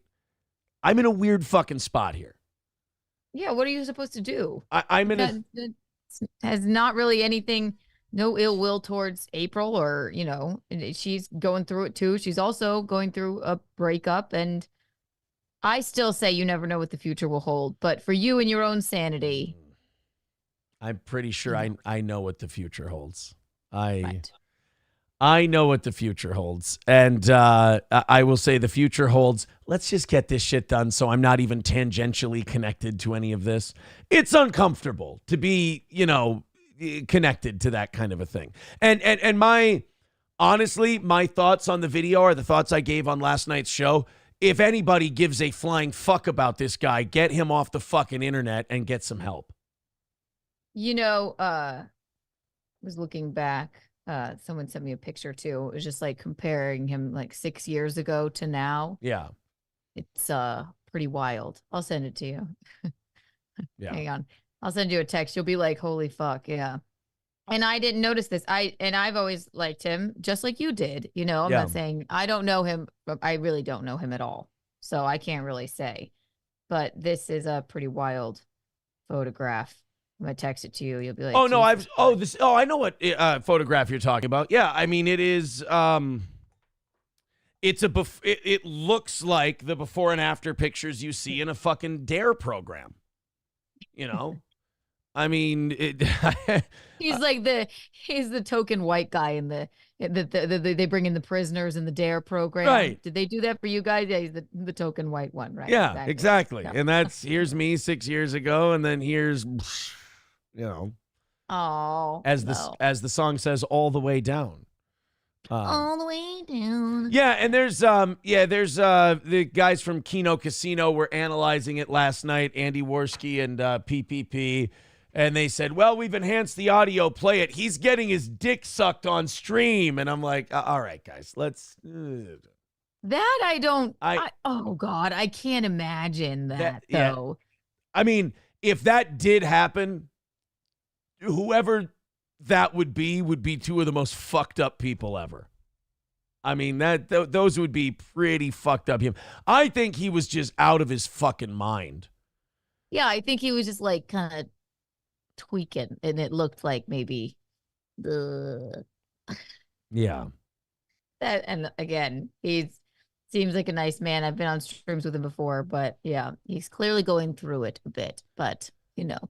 I'm in a weird fucking spot here. Yeah, what are you supposed to do? It has not really anything, no ill will towards April, or, you know, she's going through it too. She's also going through a breakup, and I still say you never know what the future will hold. But for you and your own sanity, I'm pretty sure I know what the future holds. I right. I know what the future holds. And I will say the future holds, let's just get this shit done so I'm not even tangentially connected to any of this. It's uncomfortable to be, you know, connected to that kind of a thing. And honestly, my thoughts on the video are the thoughts I gave on last night's show. If anybody gives a flying fuck about this guy, get him off the fucking internet and get some help. You know, I was looking back. Someone sent me a picture too. It was just like comparing him like 6 years ago to now. Yeah. It's pretty wild. I'll send it to you. Yeah. Hang on. I'll send you a text. You'll be like, holy fuck. Yeah. And I didn't notice this. I've always liked him just like you did. You know, I'm not saying I don't know him, but I really don't know him at all. So I can't really say. But this is a pretty wild photograph. I'm gonna text it to you. You'll be like, oh no, Jesus I know what photograph you're talking about. Yeah, I mean it is. It looks like the before and after pictures you see in a fucking Dare program. You know, I mean, he's the token white guy in they bring in the prisoners in the Dare program. Right? Did they do that for you guys? Yeah, he's the token white one, right? Yeah, exactly. Yeah. And that's here's me 6 years ago, and then here's, you know, as the song says, all the way down. All the way down. Yeah, and there's the guys from Keno Casino were analyzing it last night, Andy Worski and PPP, and they said, well, we've enhanced the audio, play it. He's getting his dick sucked on stream. And I'm like, all right, guys, let's. That oh God, I can't imagine that though. Yeah. I mean, if that did happen, whoever that would be two of the most fucked up people ever. I mean, those would be pretty fucked up. I think he was just out of his fucking mind. Yeah, I think he was just like kind of tweaking, and it looked like maybe yeah. That, and again, seems like a nice man. I've been on streams with him before, but yeah, he's clearly going through it a bit, but you know.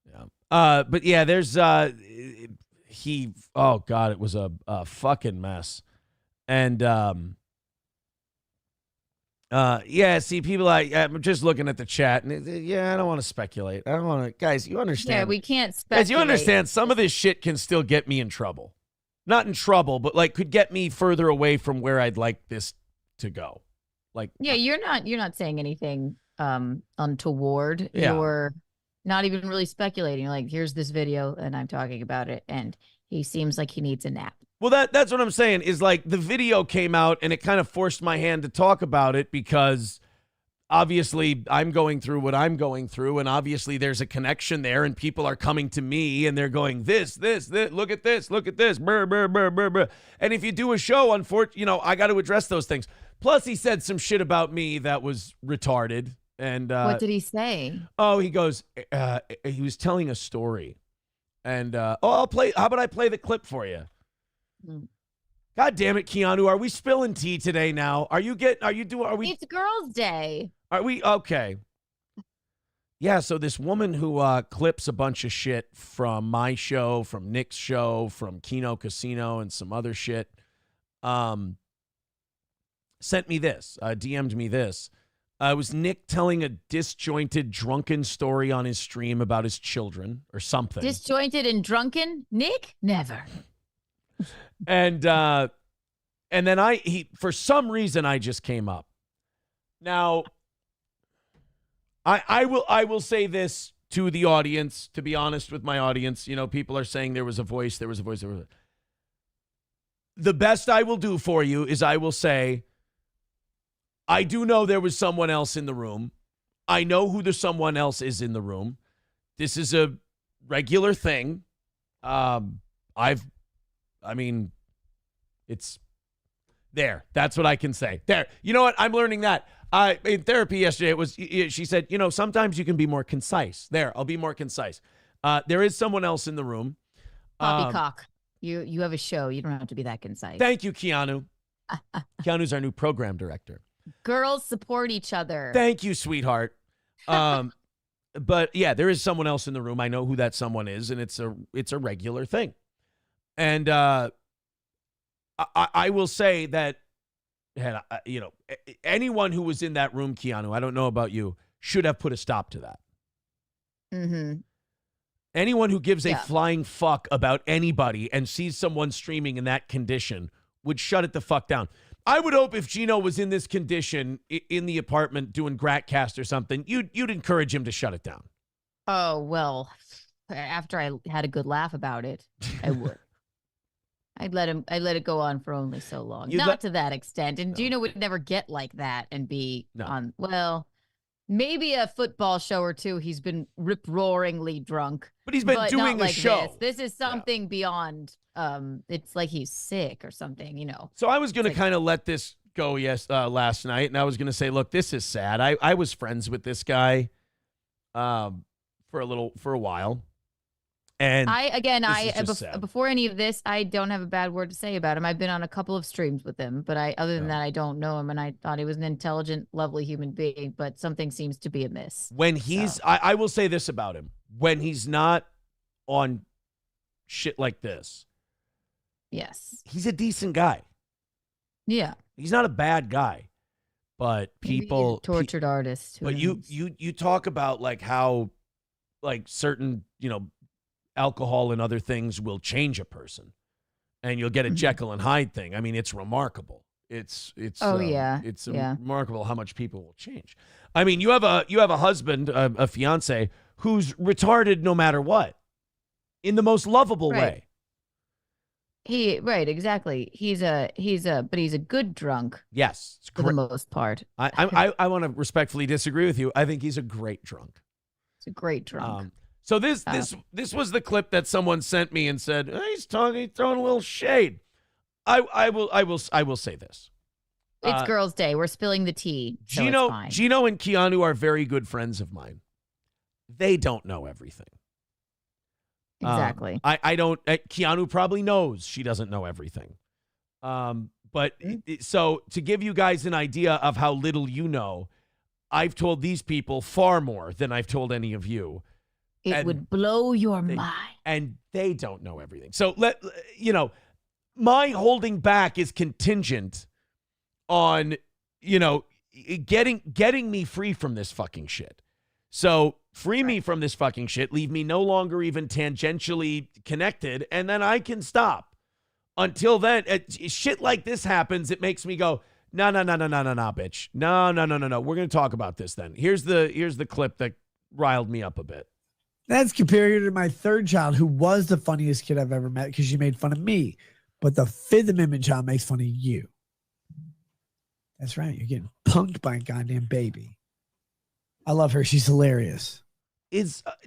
Yeah. But yeah, there's oh God, it was a fucking mess. And yeah, see, people I'm just looking at the chat, and I don't want to speculate. I don't want to, guys, you understand. Yeah, we can't speculate. Guys, you understand some of this shit can still get me in trouble. Not in trouble, but like could get me further away from where I'd like this to go. Like, yeah, you're not saying anything untoward. Yeah. You're not even really speculating. Like, here's this video and I'm talking about it, and He seems like he needs a nap. Well, that's what I'm saying is like the video came out and it kind of forced my hand to talk about it because obviously I'm going through what I'm going through and obviously there's a connection there and people are coming to me and they're going, this, look at this, brr, brr, brr, brr, brr. And if you do a show, unfortunately, I got to address those things. Plus, he said some shit about me that was retarded. And what did he say? Oh, he goes, he was telling a story. And, how about I play the clip for you? God damn it, Keanu. Are we spilling tea today now? It's Girls' Day. Are we? Okay. Yeah, so this woman who clips a bunch of shit from my show, from Nick's show, from Kino Casino, and some other shit, sent me this, DM'd me this. It was Nick telling a disjointed, drunken story on his stream about his children or something. Disjointed and drunken? Nick? Never. And then for some reason I just came up. Now, I will say this to the audience, to be honest with my audience. People are saying there was a voice. The best I will do for you is I will say, I do know there was someone else in the room. I know who the someone else is in the room. This is a regular thing. It's there. That's what I can say. There. You know what? I'm learning that. In therapy yesterday, she said, sometimes you can be more concise. There, I'll be more concise. There is someone else in the room. Poppycock. You have a show. You don't have to be that concise. Thank you, Keanu. Keanu's our new program director. Girls support each other. Thank you, sweetheart. But yeah, there is someone else in the room. I know who that someone is, and it's a regular thing. And I will say that, anyone who was in that room, Keanu, I don't know about you, should have put a stop to that. Mm-hmm. Anyone who gives a flying fuck about anybody and sees someone streaming in that condition would shut it the fuck down. I would hope if Gino was in this condition in the apartment doing Gratcast or something, you'd encourage him to shut it down. Oh, well, after I had a good laugh about it, I would. I'd let it go on for only so long. Not to that extent. And Gino would never get like that and be on, well, maybe a football show or two. He's been rip-roaringly drunk. But he's been doing a show. This is something beyond, it's like he's sick or something, So I was going to kind of let this go last night, and I was going to say, look, this is sad. I was friends with this guy for a while. And before any of this, I don't have a bad word to say about him. I've been on a couple of streams with him, but other than that, I don't know him. And I thought he was an intelligent, lovely human being, but something seems to be amiss. When I will say this about him, when he's not on shit like this. Yes. He's a decent guy. Yeah. He's not a bad guy, but people tortured artists. But you talk about like how like certain, alcohol and other things will change a person, and you'll get a Jekyll and Hyde thing. I mean, it's remarkable. It's remarkable how much people will change. I mean, you have a husband, a fiance who's retarded no matter what, in the most lovable way. Right, exactly. But he's a good drunk. Yes, for the most part. I want to respectfully disagree with you. I think he's a great drunk. He's a great drunk. So this was the clip that someone sent me and said, he's throwing a little shade. I will say this. It's Girls' Day. We're spilling the tea. So Gino and Keanu are very good friends of mine. They don't know everything. Exactly. I don't. Keanu probably knows she doesn't know everything. But so to give you guys an idea of how little you know, I've told these people far more than I've told any of you. It would blow your mind. And they don't know everything. So my holding back is contingent on, getting me free from this fucking shit. So free me from this fucking shit, leave me no longer even tangentially connected, and then I can stop. Until then, shit like this happens, it makes me go, no, bitch. No. We're going to talk about this then. Here's the clip that riled me up a bit. That's compared to my third child, who was the funniest kid I've ever met because she made fun of me. But the Fifth Amendment child makes fun of you. That's right. You're getting punked by a goddamn baby. I love her. She's hilarious.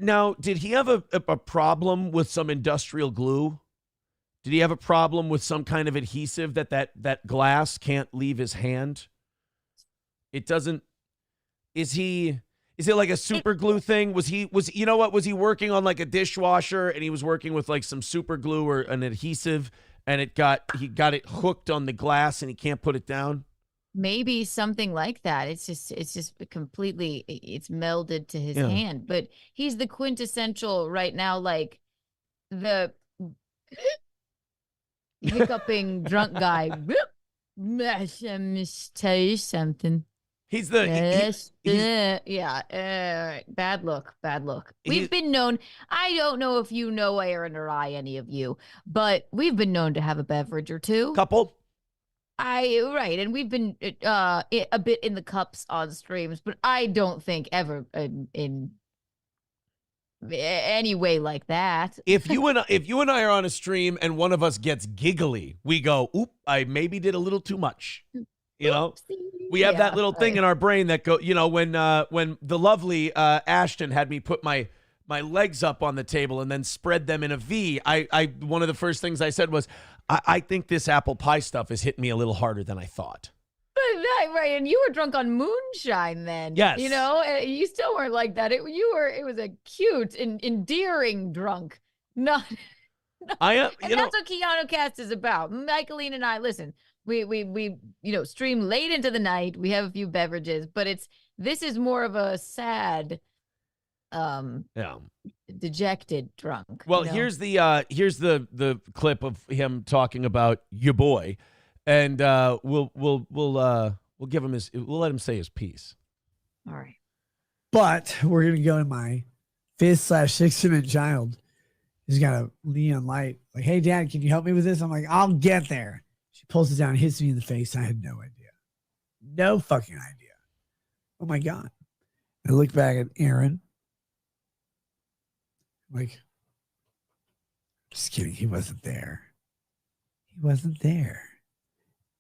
Now, did he have a problem with some industrial glue? Did he have a problem with some kind of adhesive that glass can't leave his hand? It doesn't. Is it like a super glue thing? Was he working on like a dishwasher and he was working with like some super glue or an adhesive and he got it hooked on the glass and he can't put it down? Maybe something like that. It's just completely, it's melded to his hand. But he's the quintessential right now, like the hiccuping drunk guy. Let me tell you something. He's the bad look. We've been known. I don't know if you know Aaron or any of you, but we've been known to have a beverage or two. Couple. Right, and we've been a bit in the cups on streams, but I don't think ever in any way like that. If you and I are on a stream and one of us gets giggly, we go, "Oop, I maybe did a little too much." You know, we have that little thing in our brain that go. You know, when the lovely Ashton had me put my legs up on the table and then spread them in a V, I one of the first things I said was, I think this apple pie stuff is hitting me a little harder than I thought. Right, and you were drunk on moonshine then. Yes. You know, you still weren't like that. It was a cute and endearing drunk. Not. That's what Keanu Cast is about. Michaeline and I, listen, we stream late into the night. We have a few beverages, but this is more of a sad, dejected drunk. Well, here's the clip of him talking about your boy, and we'll give him we'll let him say his piece. All right. But we're gonna go to my 5th/6th Amendment child. He's got a neon light. Like, hey, Dad, can you help me with this? I'm like, I'll get there. She pulls it down and hits me in the face. I had no idea. No fucking idea. Oh, my God. I look back at Aaron. Like, just kidding. He wasn't there. He wasn't there.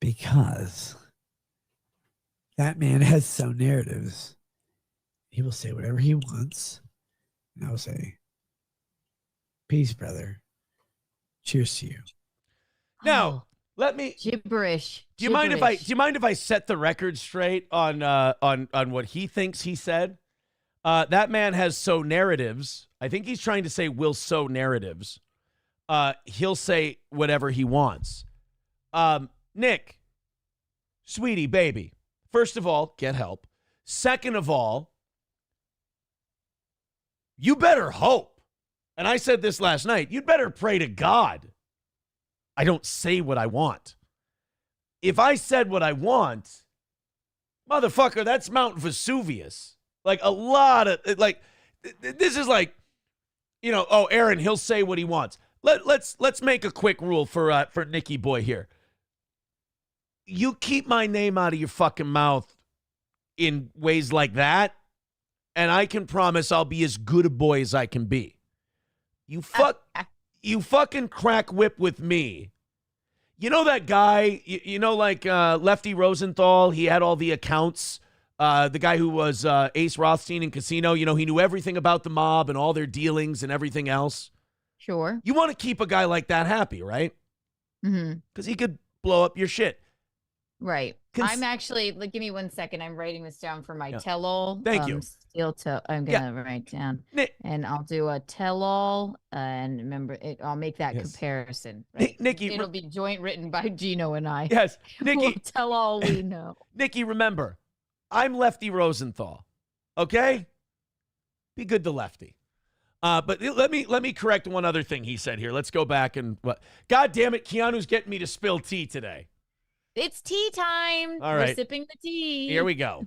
Because that man has so narratives. He will say whatever he wants. And I will say, peace, brother. Cheers to you. Now, let me gibberish. Do you mind if I set the record straight on what he thinks he said? That man has so narratives. I think he's trying to say will sow narratives. He'll say whatever he wants. Nick, sweetie, baby. First of all, get help. Second of all, you better hope. And I said this last night. You'd better pray to God I don't say what I want. If I said what I want, motherfucker, that's Mount Vesuvius. Like a lot of, like, this is like, oh, Aaron, he'll say what he wants. Let's make a quick rule for Nicky boy here. You keep my name out of your fucking mouth in ways like that, and I can promise I'll be as good a boy as I can be. You fucking crack whip with me. You know that guy, like Lefty Rosenthal, he had all the accounts. The guy who was Ace Rothstein in Casino, he knew everything about the mob and all their dealings and everything else. Sure. You want to keep a guy like that happy, right? Mm-hmm. Because he could blow up your shit. Right. I'm actually, give me 1 second. I'm writing this down for my tell-all. Thank you. I'm going to write down. And I'll do a tell-all. And remember, I'll make that comparison. Right? Nikki. It'll be joint written by Gino and I. Yes. Nikki. We'll tell all we know. Nikki, remember, I'm Lefty Rosenthal. Okay? Be good to Lefty. But let me correct one other thing he said here. Let's go back and God damn it, Keanu's getting me to spill tea today. It's tea time. All right. We're sipping the tea. Here we go.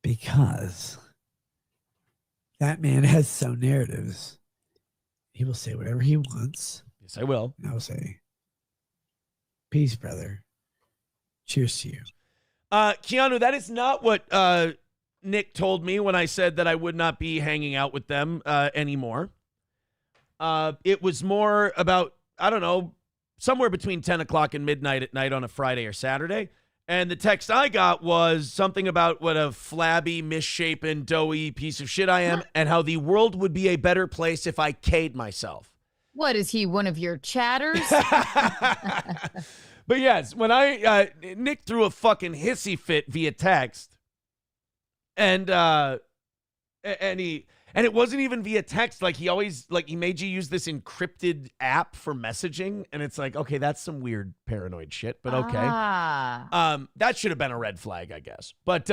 Because that man has so narratives. He will say whatever he wants. Yes, I will. And I will say, peace, brother. Cheers to you. Keanu, that is not what Nick told me when I said that I would not be hanging out with them anymore. It was more about, I don't know, somewhere between 10 o'clock and midnight at night on a Friday or Saturday. And the text I got was something about what a flabby, misshapen, doughy piece of shit I am and how the world would be a better place if I K'd myself. What, is he one of your chatters? But yes, when Nick threw a fucking hissy fit via text, and it wasn't even via text. Like he made you use this encrypted app for messaging, and it's like, okay, that's some weird paranoid shit, but okay. That should have been a red flag, I guess. But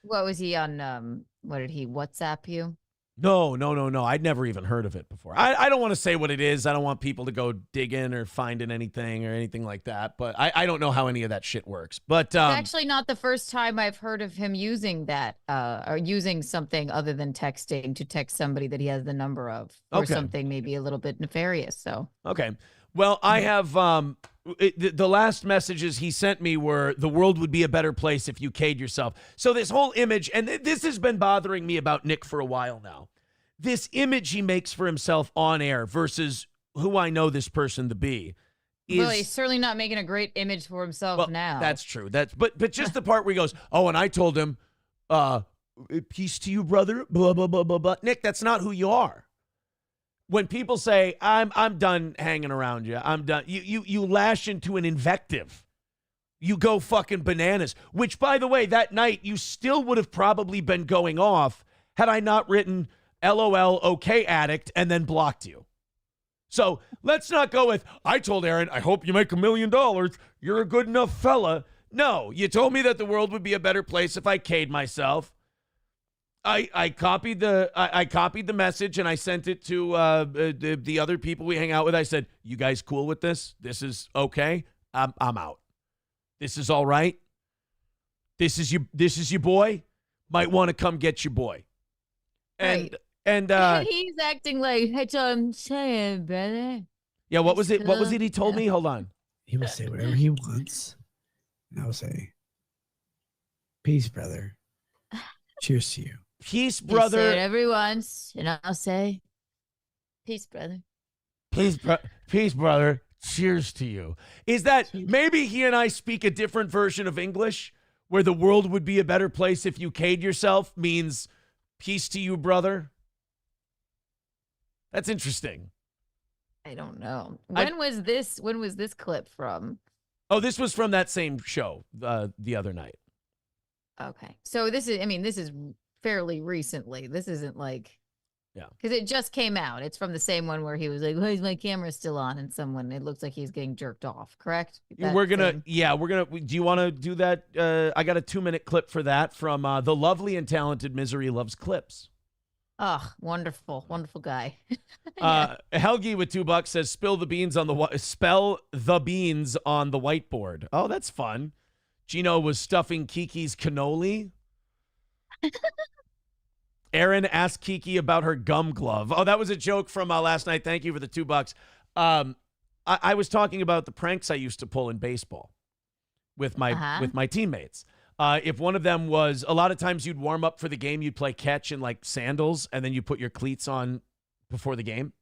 what was he on? What did he WhatsApp you? No. I'd never even heard of it before. I don't want to say what it is. I don't want people to go digging or finding anything or anything like that. But I don't know how any of that shit works. But It's actually not the first time I've heard of him using that or using something other than texting to text somebody that he has the number of or something maybe a little bit nefarious. So okay. Well, I have the last messages he sent me were the world would be a better place if you K'd yourself. So this whole image, and this has been bothering me about Nick for a while now. This image he makes for himself on air versus who I know this person to be. Well, he's certainly not making a great image for himself now. That's true. But just the part where he goes, oh, and I told him, peace to you, brother, blah, blah, blah, blah, blah. Nick, that's not who you are. When people say, I'm done hanging around you, I'm done, you lash into an invective. You go fucking bananas, which, by the way, that night you still would have probably been going off had I not written LOL, okay, addict, and then blocked you. So let's not go with, I told Aaron, I hope you make $1 million. You're a good enough fella. No, you told me that the world would be a better place if I K'd myself. I copied the message and I sent it to the other people we hang out with. I said, "You guys cool with this? This is okay. I'm out. This is all right. This is your boy. Might want to come get your boy." And he's acting like, "Hey, I'm saying, brother." Yeah, what was it? What was it he told me? Hold on. He will say whatever he wants, and I'll say, "Peace, brother. Cheers to you." Peace, brother. You say it every once, and I'll say, "Peace, brother." Peace, brother. Cheers to you. Is that maybe he and I speak a different version of English, where the world would be a better place if you K'd yourself means peace to you, brother? That's interesting. I don't know. When was this clip from? Oh, this was from that same show the other night. Okay. So this is fairly recently. This isn't like, yeah, because it just came out. It's from the same one where he was like, "Why is my camera still on?" And it looks like he's getting jerked off. Correct? We're gonna. Do you want to do that? I got a 2-minute clip for that from the lovely and talented Misery Loves Clips. Oh, wonderful, wonderful guy. Helgi with $2 says, spell the beans on the whiteboard. Oh, that's fun. Gino was stuffing Kiki's cannoli. Aaron asked Kiki about her gum glove. Oh, that was a joke from last night. Thank you for the $2. I was talking about the pranks I used to pull in baseball with my teammates. If one of them was, a lot of times you'd warm up for the game, you'd play catch in like sandals, and then you put your cleats on before the game.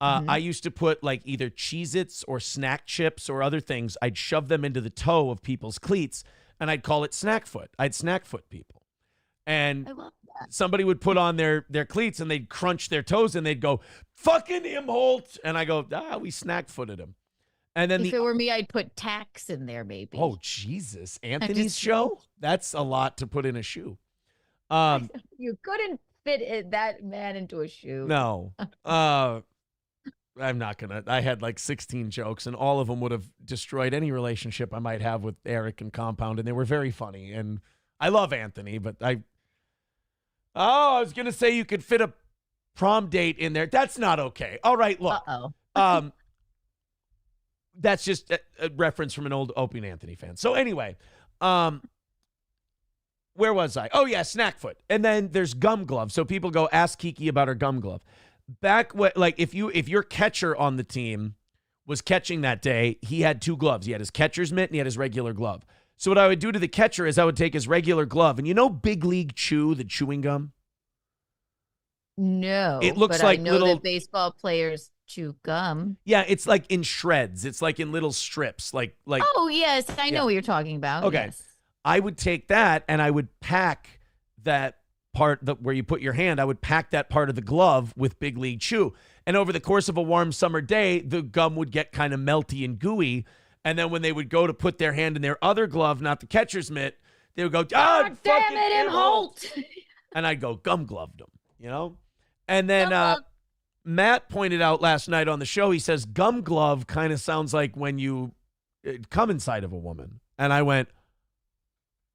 I used to put like either Cheez-Its or snack chips or other things. I'd shove them into the toe of people's cleats, and I'd call it snack foot. I'd snack foot people. And somebody would put on their cleats, and they'd crunch their toes, and they'd go, "Fucking Imholt." And I go, we snack footed him. And then if it were me, I'd put tacks in there, maybe. Oh, Jesus. Anthony's show? That's a lot to put in a shoe. You couldn't fit that man into a shoe. No. I'm not going to. I had like 16 jokes, and all of them would have destroyed any relationship I might have with Eric and Compound, and they were very funny. And I love Anthony, but I was going to say you could fit a prom date in there. That's not okay. All right, look. Uh-oh. That's just a reference from an old Opie and Anthony fan. So anyway, where was I? Oh yeah, Snackfoot. And then there's gum glove. So people go, ask Kiki about her gum glove. Back when, like, if your catcher on the team was catching that day, he had 2 gloves. He had his catcher's mitt and he had his regular glove. So what I would do to the catcher is I would take his regular glove. And you know Big League Chew, the chewing gum? No. It looks but like I know little that baseball players chew gum. Yeah, it's like in shreds. It's like in little strips. Like Oh, yes. I know what you're talking about. Okay. Yes. I would take that and I would pack that part where you put your hand. I would pack that part of the glove with Big League Chew. And over the course of a warm summer day, the gum would get kind of melty and gooey. And then when they would go to put their hand in their other glove, not the catcher's mitt, they would go, God damn it, M. Holt. And I'd go, gum gloved them, you know? And then Matt pointed out last night on the show, he says, gum glove kind of sounds like when you come inside of a woman. And I went,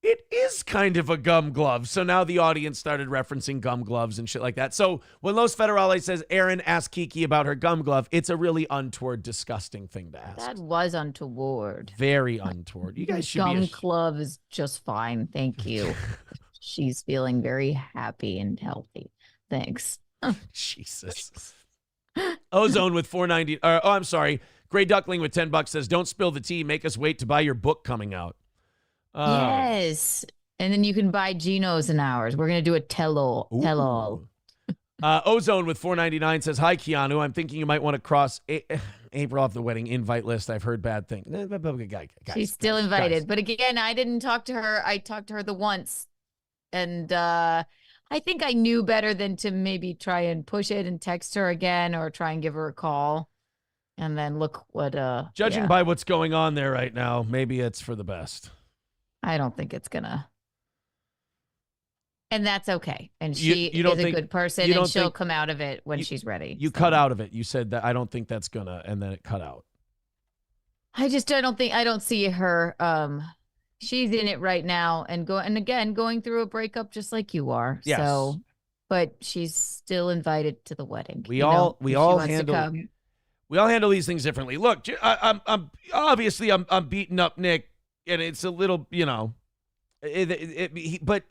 it is kind of a gum glove. So now the audience started referencing gum gloves and shit like that. So when Los Federales says, Aaron asked Kiki about her gum glove, it's a really untoward, disgusting thing to ask. That was untoward. Very untoward. You guys should gum be glove is just fine. Thank you. She's feeling very happy and healthy. Thanks. Jesus. Ozone with 490. I'm sorry. Gray Duckling with $10 says, don't spill the tea. Make us wait to buy your book coming out. Yes. And then you can buy Geno's in ours. We're going to do a tell-all. Ozone with 499 says, hi, Keanu. I'm thinking you might want to cross April off the wedding invite list. I've heard bad things. She's still invited. But again, I didn't talk to her. I talked to her the once. And I think I knew better than to maybe try and push it and text her again or try and give her a call. And then look what... Judging by what's going on there right now, maybe it's for the best. I don't think it's gonna. And that's okay. And she is a good person, and she'll come out of it when she's ready. You cut out of it. You said that I don't think that's gonna, and then it cut out. I don't see her. She's in it right now and going through a breakup just like you are. Yes. So, but she's still invited to the wedding. We all handle these things differently. Look, I'm obviously beating up Nick. And it's a little, you know, but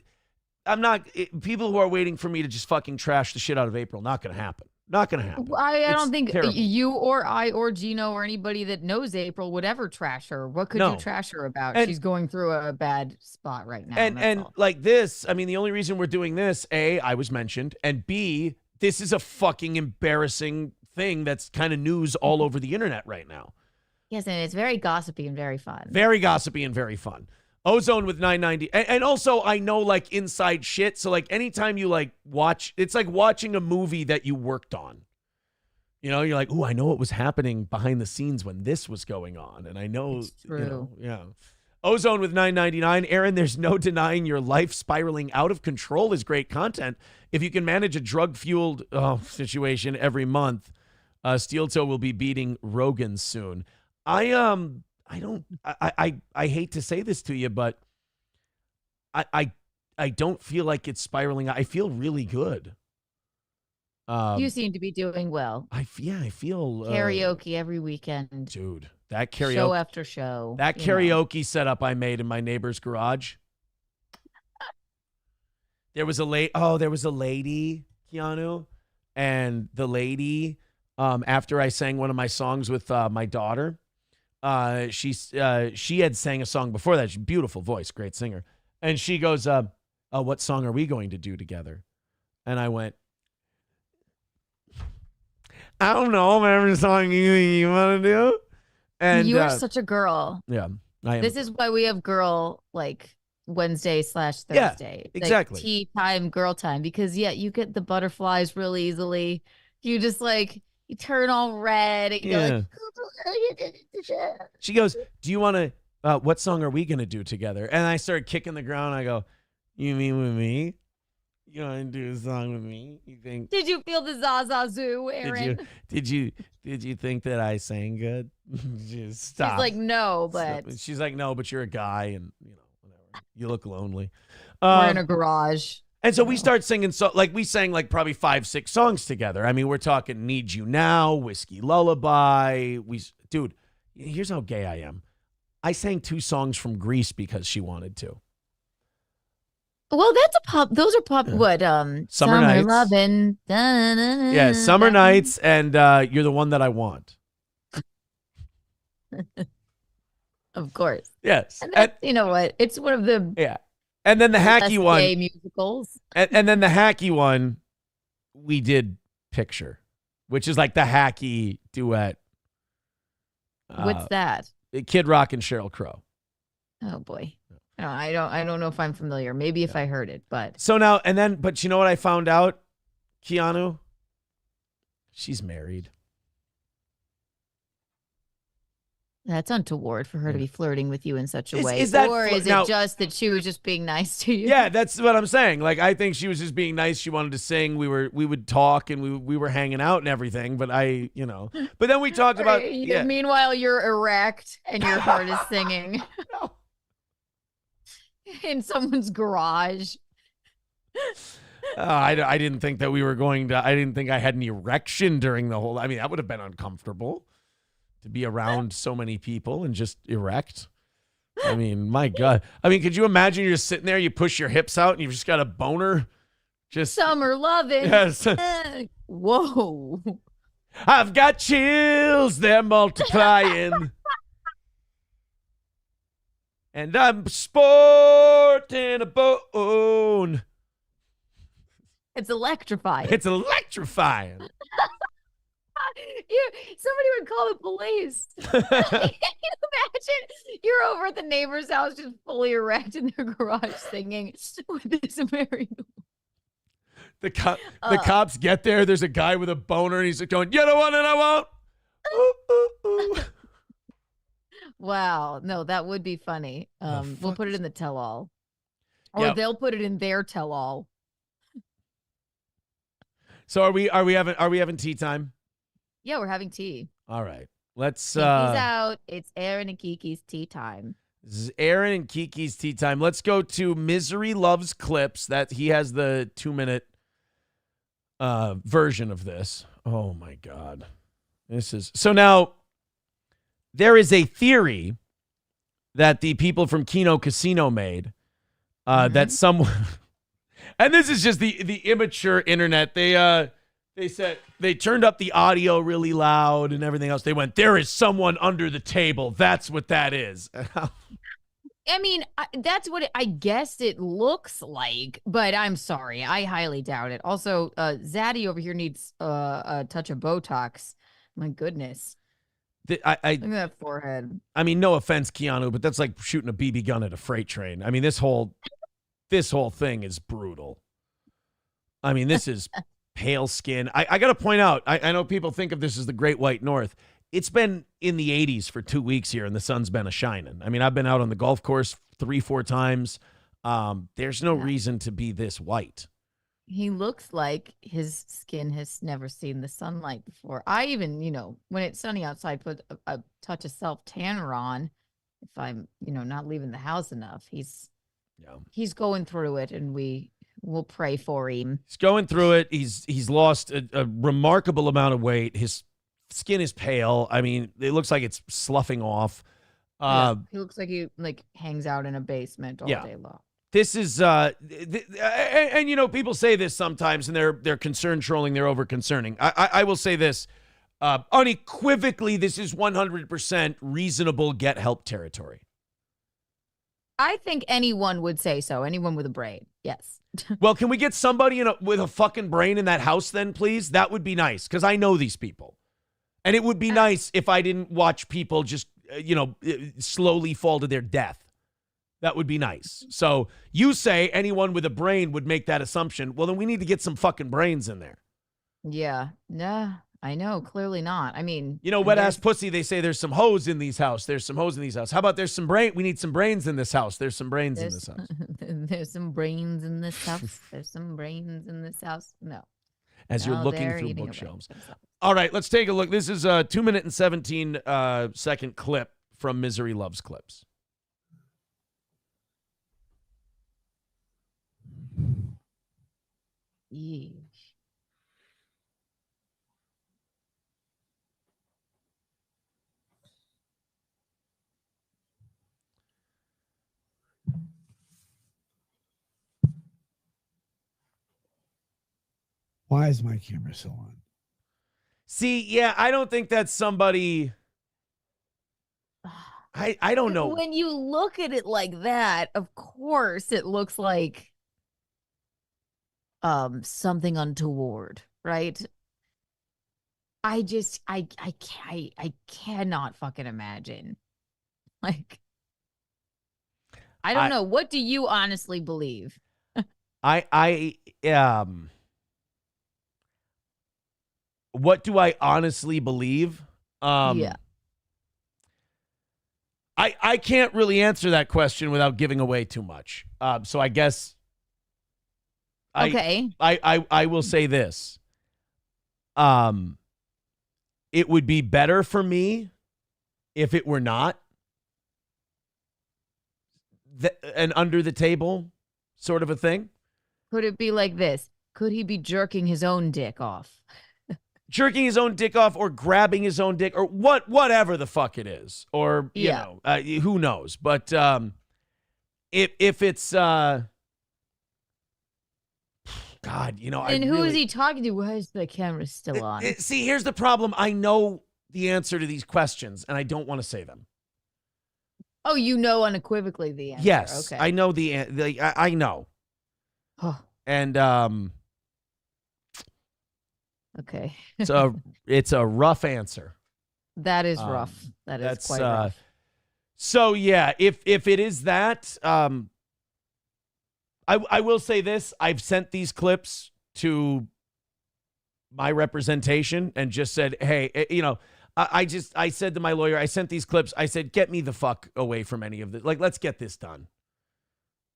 I'm not. People who are waiting for me to just fucking trash the shit out of April, not going to happen. Not going to happen. I don't think terrible. You or I or Gino or anybody that knows April would ever trash her. What could you trash her about? She's going through a bad spot right now. And like this, I mean, the only reason we're doing this, A, I was mentioned, and B, this is a fucking embarrassing thing that's kind of news all over the internet right now. Yes, and it's very gossipy and very fun. Very gossipy and very fun. Ozone with 990. And also, I know, like, inside shit. So, like, anytime you, like, watch, it's like watching a movie that you worked on. You know, you're like, oh, I know what was happening behind the scenes when this was going on. And I know, it's true. You know, yeah. Ozone with 999. Aaron, there's no denying your life spiraling out of control is great content. If you can manage a drug-fueled situation every month, Steel Toe will be beating Rogan soon. I hate to say this to you, but I don't feel like it's spiraling. I feel really good. You seem to be doing well. I feel karaoke every weekend, dude. That karaoke show after show. That karaoke setup I made in my neighbor's garage. There was a lady, Keanu, and the lady. After I sang one of my songs with my daughter. She had sang a song before that. She's a beautiful voice, great singer. And she goes, what song are we going to do together? And I went, I don't know, whatever song you want to do. And you are such a girl. Yeah, I am. This is why we have girl like Wednesday/Thursday. Yeah, exactly. Like tea time, girl time, because you get the butterflies real easily. You just like. You turn all red. And you're like, she goes, do you want to, what song are we going to do together? And I started kicking the ground. I go, you mean with me? You want to do a song with me? You think? Did you feel the Zaza Zoo, Aaron? Did you think that I sang good? Just stop. She's like, no, but. Stop. She's like, no, but you're a guy and, you know, whatever. You look lonely. We're in a garage. And so we start singing, we sang like probably 5-6 songs together. I mean, we're talking Need You Now, Whiskey Lullaby. Dude, here's how gay I am. I sang 2 songs from Grease because she wanted to. Well, that's a pop. Those are pop. Yeah. What? Summer Nights. Lovin'. Yeah, Summer Nights and You're the One That I Want. Of course. Yes. And that's, you know what? It's one of the Yeah. And then the less hacky one. gay musicals. And then the hacky one, we did Picture, which is like the hacky duet. What's that? Kid Rock and Sheryl Crow. Oh boy. No, I don't know if I'm familiar. Maybe if I heard it, but So now, but you know what I found out, Keanu? She's married. that's untoward for her to be flirting with you in such a Is- way. is that or fl- is now- it just that she was just being nice to you? Yeah, that's what I'm saying. Like, I think she was just being nice. She wanted to sing. We would talk and we were hanging out and everything. But but then we talked about, Meanwhile, you're erect and your heart is singing No. in someone's garage. I didn't think that we were going to. I didn't think I had an erection during the whole. I mean, that would have been uncomfortable to be around so many people and just erect. I mean, my God. I mean, could you imagine you're just sitting there, you push your hips out, and you've just got a boner? Just Summer loving. Yes. Whoa. I've got chills, they're multiplying. And I'm sporting a bone. It's electrifying. It's electrifying. Somebody would call the police. Can you imagine? You're over at the neighbor's house, just fully erect in their garage, singing with this American. The cops get there. There's a guy with a boner, and he's like going, "You don't want it, I won't." Ooh, ooh, ooh. Wow, no, that would be funny. We'll put it in the tell-all, or Yep. they'll put it in their tell-all. So are we having tea time? Yeah, we're having tea. All right. Let's Kiki's out. It's Aaron and Kiki's tea time. This is Aaron and Kiki's tea time. Let's go to Misery Loves Clips. That he has the 2-minute version of this. Oh my God. So now there is a theory that the people from Kino Casino made that someone and this is just the immature internet. They said they turned up the audio really loud and everything else. They went, "There is someone under the table. That's what that is." I mean, that's what I guess it looks like, but I'm sorry. I highly doubt it. Also, Zaddy over here needs a touch of Botox. My goodness. Look at that forehead. I mean, no offense, Keanu, but that's like shooting a BB gun at a freight train. I mean, this whole thing is brutal. I mean, this is pale skin. I got to point out, I know people think of this as the Great White North. It's been in the 80s for 2 weeks here, and the sun's been a-shining. I mean, I've been out on the golf course 3-4 times. There's no reason to be this white. He looks like his skin has never seen the sunlight before. I even, when it's sunny outside, put a touch of self-tanner on if I'm, not leaving the house enough. He's going through it, and we'll pray for him. He's going through it. He's lost a remarkable amount of weight. His skin is pale. I mean, it looks like it's sloughing off. He looks like he hangs out in a basement all day long. This is people say this sometimes, and they're concern trolling. They're over concerning. I will say this unequivocally. This is 100% reasonable get help territory. I think anyone would say so. Anyone with a brain. Yes. Well, can we get somebody with a fucking brain in that house then, please? That would be nice, because I know these people. And it would be nice if I didn't watch people just, slowly fall to their death. That would be nice. So you say anyone with a brain would make that assumption. Well, then we need to get some fucking brains in there. Yeah. Nah, I know. Clearly not. I mean, wet ass pussy, they say there's some hoes in these house. There's some hoes in these house. How about there's some brain? We need some brains in this house. There's some brains in this house. There's some brains in this house. There's some brains in this house. No. As you're No, looking they're through eating a bookshelves. brain themselves. All right, let's take a look. This is a 2-minute and 17-second clip from Misery Loves Clips. Yeesh. Why is my camera still on? See, yeah, I don't think that's somebody. I don't know. When you look at it like that, of course it looks like something untoward, right? I cannot fucking imagine. Like, I don't know. What do you honestly believe? What do I honestly believe? Yeah. I can't really answer that question without giving away too much. So I guess Okay. I will say this. It would be better for me if it were not an under the table sort of a thing. Could it be like this? Could he be jerking his own dick off? Jerking his own dick off, or grabbing his own dick, or whatever the fuck it is, or you know, who knows? But if it's God, you know, and who is he talking to? Why is the camera still on? See, here's the problem. I know the answer to these questions, and I don't want to say them. Oh, you know unequivocally the answer. Yes, okay. I know I know. And okay. So it's a rough answer. That is rough. That's quite rough. So yeah, if it is that, I will say this: I've sent these clips to my representation and just said, hey, you know, I said to my lawyer, I sent these clips. I said, get me the fuck away from any of this. Like, let's get this done.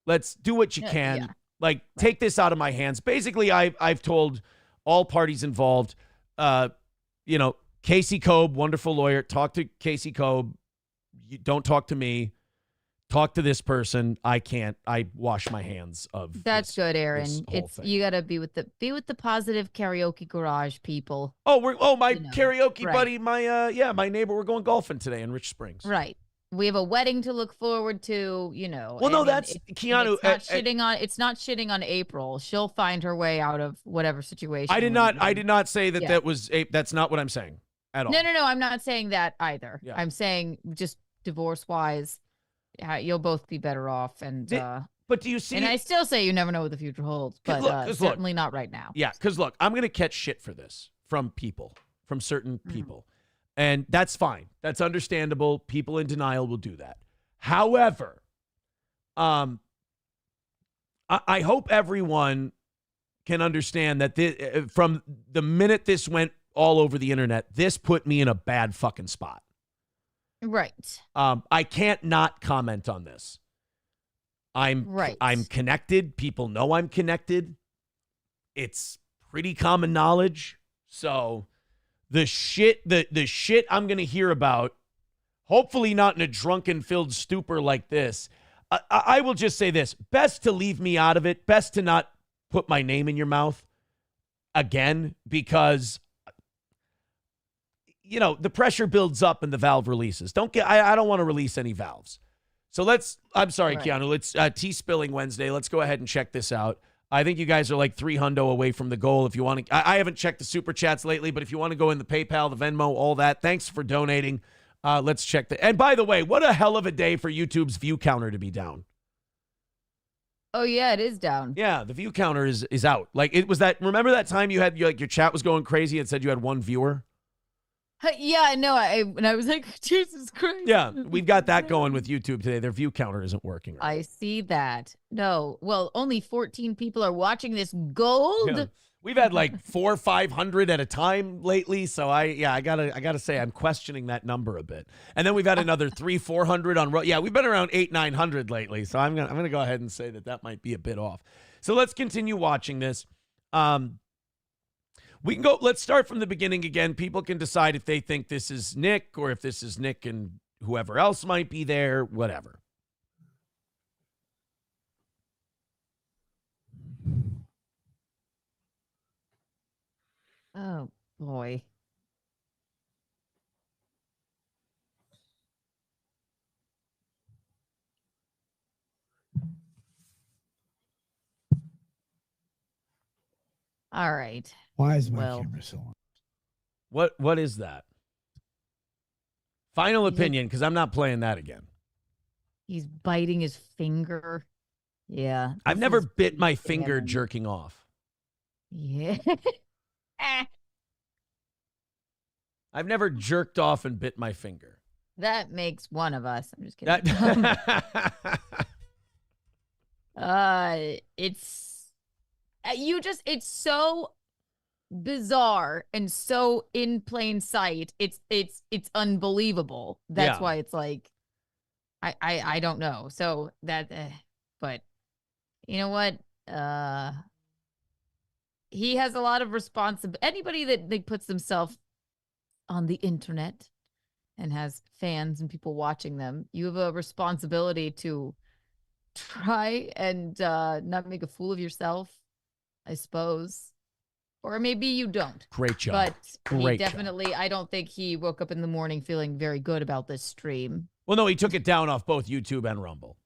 Let's do what you can. Yeah. Like, take this out of my hands. Basically, I've told all parties involved, you know, Casey Cobe, wonderful lawyer, talk to Casey Cobe. You don't talk to me. Talk to this person. I can't. I wash my hands of. That's good, Aaron. It's you got to be with the positive karaoke garage people. Oh, my karaoke right. buddy, my neighbor. We're going golfing today in Rich Springs. Right. We have a wedding to look forward to, you know. Well, no, that's Keanu. It's not shitting on April. She'll find her way out of whatever situation. I did not say that. Yeah. That's not what I'm saying at all. No. I'm not saying that either. Yeah. I'm saying just divorce wise, you'll both be better off. And but do you see? And I still say you never know what the future holds, but certainly not right now. Yeah, because look, I'm gonna catch shit for this from certain people. And that's fine. That's understandable. People in denial will do that. However, I hope everyone can understand that from the minute this went all over the internet, this put me in a bad fucking spot. Right. I can't not comment on this. I'm connected. People know I'm connected. It's pretty common knowledge. So the shit I'm going to hear about, hopefully not in a drunken filled stupor like this. I will just say this, best to leave me out of it. Best to not put my name in your mouth again, because you know, the pressure builds up and the valve releases. I don't want to release any valves. So I'm sorry, right. Keanu, let's tea spilling Wednesday. Let's go ahead and check this out. I think you guys are like $300 away from the goal. If you want to, I haven't checked the super chats lately, but if you want to go in the PayPal, the Venmo, all that, thanks for donating. Let's check that. And by the way, what a hell of a day for YouTube's view counter to be down. Oh yeah, it is down. Yeah, the view counter is out. Like it was that. Remember that time you had your chat was going crazy and said you had one viewer? Yeah, I know. And I was like, Jesus Christ. Yeah, we've got that going with YouTube today. Their view counter isn't working. Right? I see that. No, well, only 14 people are watching this gold. Yeah. We've had like 400 or 500 at a time lately, so I gotta say I'm questioning that number a bit. And then we've had another 300-400 on. Yeah, we've been around 800-900 lately, so I'm gonna go ahead and say that might be a bit off. So let's continue watching this. We can go, let's start from the beginning again. People can decide if they think this is Nick or if this is Nick and whoever else might be there, whatever. Oh, boy. All right. Why is my camera so on? What is that? Final opinion, because I'm not playing that again. He's biting his finger. Yeah. I've this never is bit my pretty finger damning. jerking off. Yeah. I've never jerked off and bit my finger. That makes one of us. I'm just kidding. It's so bizarre and so in plain sight. It's unbelievable. That's Yeah. why it's like, I don't know. So that, but you know what? He has a lot of responsibility. Anybody that puts themselves on the internet and has fans and people watching them, you have a responsibility to try and not make a fool of yourself, I suppose. Or maybe you don't. Great job. But Great he job. definitely, I don't think he woke up in the morning feeling very good about this stream. Well, no, he took it down off both YouTube and Rumble.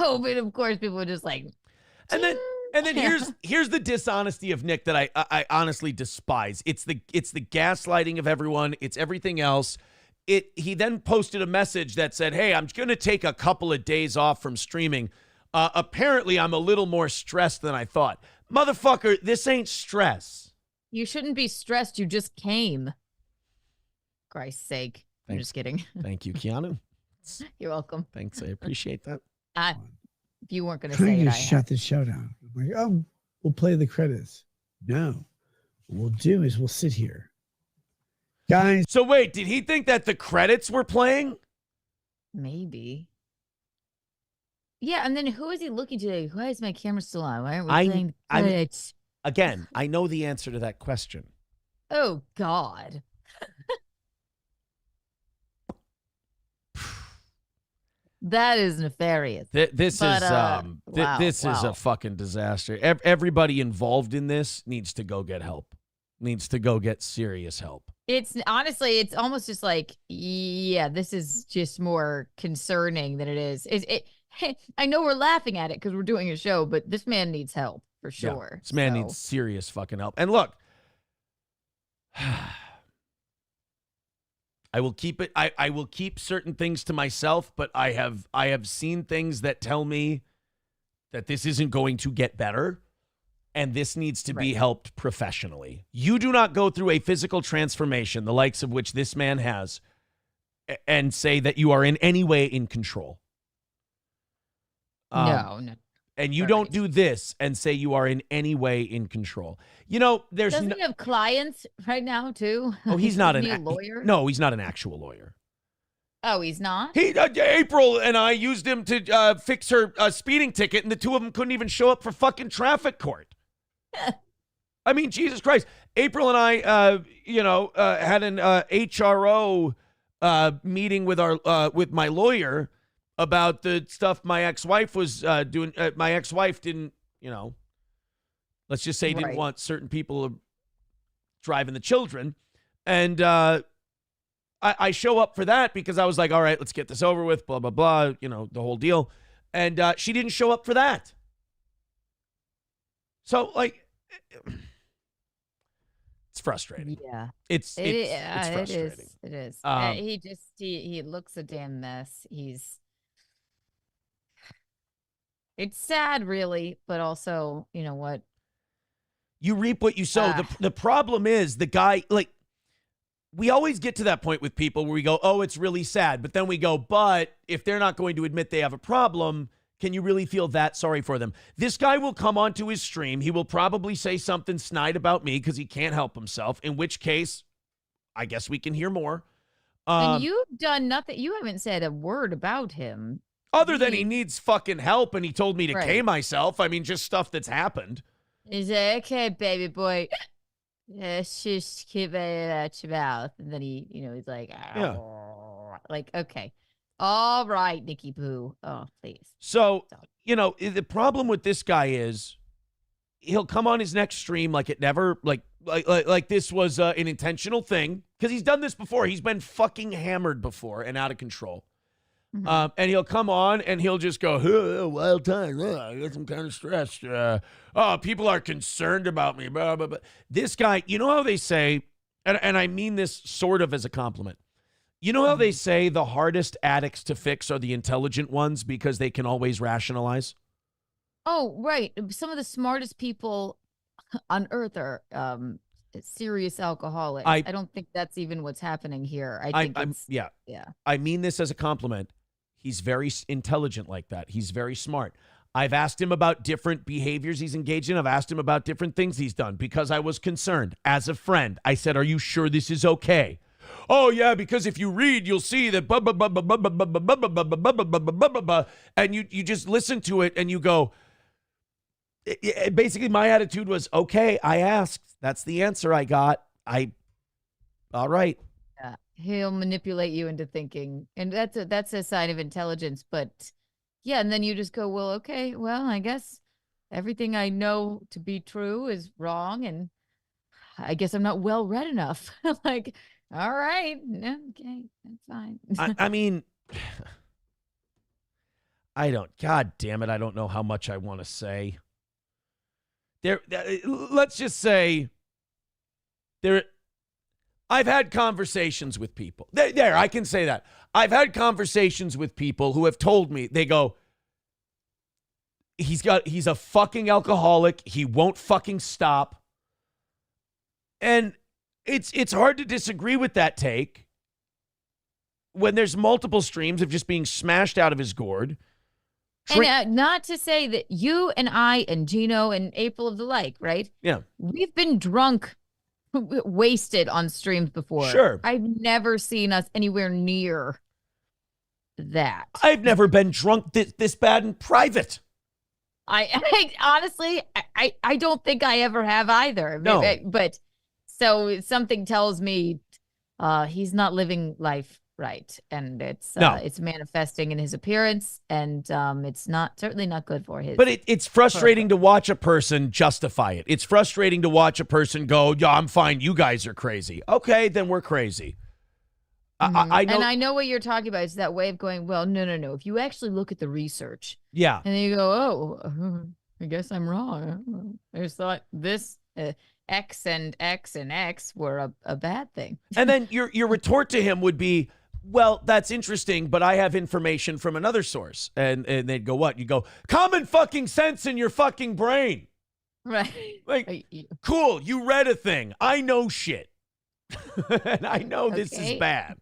Oh, but of course people were just like, And then Yeah. here's the dishonesty of Nick that I honestly despise. It's the gaslighting of everyone. It's everything else. He then posted a message that said, "Hey, I'm going to take a couple of days off from streaming. Apparently, I'm a little more stressed than I thought." Motherfucker, this ain't stress. you shouldn't be stressed. You just came. Christ's sake. I'm Thanks. just kidding. Thank you, Keanu. You're welcome. Thanks, I appreciate that. If you weren't going to Trying say it, to I shut the show down. I'm like, oh, we'll play the credits. No. What we'll do is we'll sit here. Guys. So wait, did he think that the credits were playing? Maybe. Yeah, and then who is he looking to? Why is my camera still on? Why aren't we I'm- playing the I'm- credits? Again, I know the answer to that question. Oh, God. That is nefarious. This But, is wow, this is wow. a fucking disaster. Everybody involved in this needs to go get help. Needs to go get serious help. It's honestly, it's almost just like, yeah, this is just more concerning than it is. I know we're laughing at it because we're doing a show, but this man needs help for Yeah, sure. this man So, needs serious fucking help. And look, I will keep it. I will keep certain things to myself, but I have seen things that tell me that this isn't going to get better, and this needs to be Right. helped professionally. You do not go through a physical transformation, the likes of which this man has, and say that you are in any way in control. no. And you Right. don't do this and say you are in any way in control. You know, there's Doesn't he have clients right now too? oh, he's not Isn't an he a lawyer. No, he's not an actual lawyer. Oh, he's not. April and I used him to fix her speeding ticket, and the two of them couldn't even show up for fucking traffic court. I mean, Jesus Christ. April and I, had an HRO meeting with my lawyer about the stuff my ex-wife was doing. My ex-wife didn't, let's just say didn't Right. want certain people driving the children. And I show up for that because I was like, all right, let's get this over with, blah, blah, blah, the whole deal. And she didn't show up for that. So, like, it's frustrating. Yeah. It's It frustrating. is. It is. Um, He looks a damn mess. It's sad, really, but also, you know what? You reap what you sow. The problem is the guy, like, we always get to that point with people where we go, oh, it's really sad. But then we go, but if they're not going to admit they have a problem, can you really feel that sorry for them? This guy will come onto his stream. He will probably say something snide about me because he can't help himself, in which case, I guess we can hear more. And you've done nothing. You haven't said a word about him. Other than he needs fucking help and he told me to Right. K myself. I mean, just stuff that's happened. He's like, okay, baby boy. Just keep it out your mouth. And then he's like, Yeah. like, okay. All right, Nikki Poo. Oh, please. So, the problem with this guy is he'll come on his next stream like it never, like this was an intentional thing. Because he's done this before. He's been fucking hammered before and out of control. Mhm. And he'll come on and he'll just go, wild time. I got some kind of stress. People are concerned about me. Blah, blah, blah. This guy, you know how they say, and I mean this sort of as a compliment. You know how they say the hardest addicts to fix are the intelligent ones because they can always rationalize? Oh, right. Some of the smartest people on earth are serious alcoholics. I don't think that's even what's happening here. I think it's yeah. yeah. I mean this as a compliment. He's very intelligent like that. He's very smart. I've asked him about different behaviors he's engaged in. I've asked him about different things he's done because I was concerned. As a friend, I said, "Are you sure this is okay?" "Oh yeah, because if you read, you'll see that blah, blah, blah, blah, blah, blah, blah, blah, blah, blah, blah, blah, blah, blah, blah, blah," and you just listen to it and you go. Basically, my attitude was, okay, I asked. That's the answer I got. All right. Yeah, he'll manipulate you into thinking, and that's a sign of intelligence. But yeah, and then you just go, well, okay, well, I guess everything I know to be true is wrong, and I guess I'm not well read enough. Like, all right, okay, that's fine. I mean, God damn it, I don't know how much I want to say. Let's just say I've had conversations with people. There, I can say that. I've had conversations with people who have told me, they go, he's a fucking alcoholic. He won't fucking stop. And it's hard to disagree with that take when there's multiple streams of just being smashed out of his gourd. And not to say that you and I and Gino and April of the like, right? Yeah. We've been drunk, wasted on streams before. Sure. I've never seen us anywhere near that. I've never been drunk this bad in private. I honestly, I don't think I ever have either. No. But so something tells me he's not living life right, and it's manifesting in his appearance, and it's certainly not good for his. But it's frustrating to watch a person justify it. It's frustrating to watch a person go, "Yeah, I'm fine. You guys are crazy." Okay, then we're crazy. I know, and I know what you're talking about. It's that way of going, well, no. If you actually look at the research, yeah, and then you go, oh, I guess I'm wrong. I just thought this X and X and X were a bad thing. And then your retort to him would be, well, that's interesting, but I have information from another source. And they'd go, what? You go, common fucking sense in your fucking brain. Right. Like, cool, you read a thing. I know shit. And I know this is bad.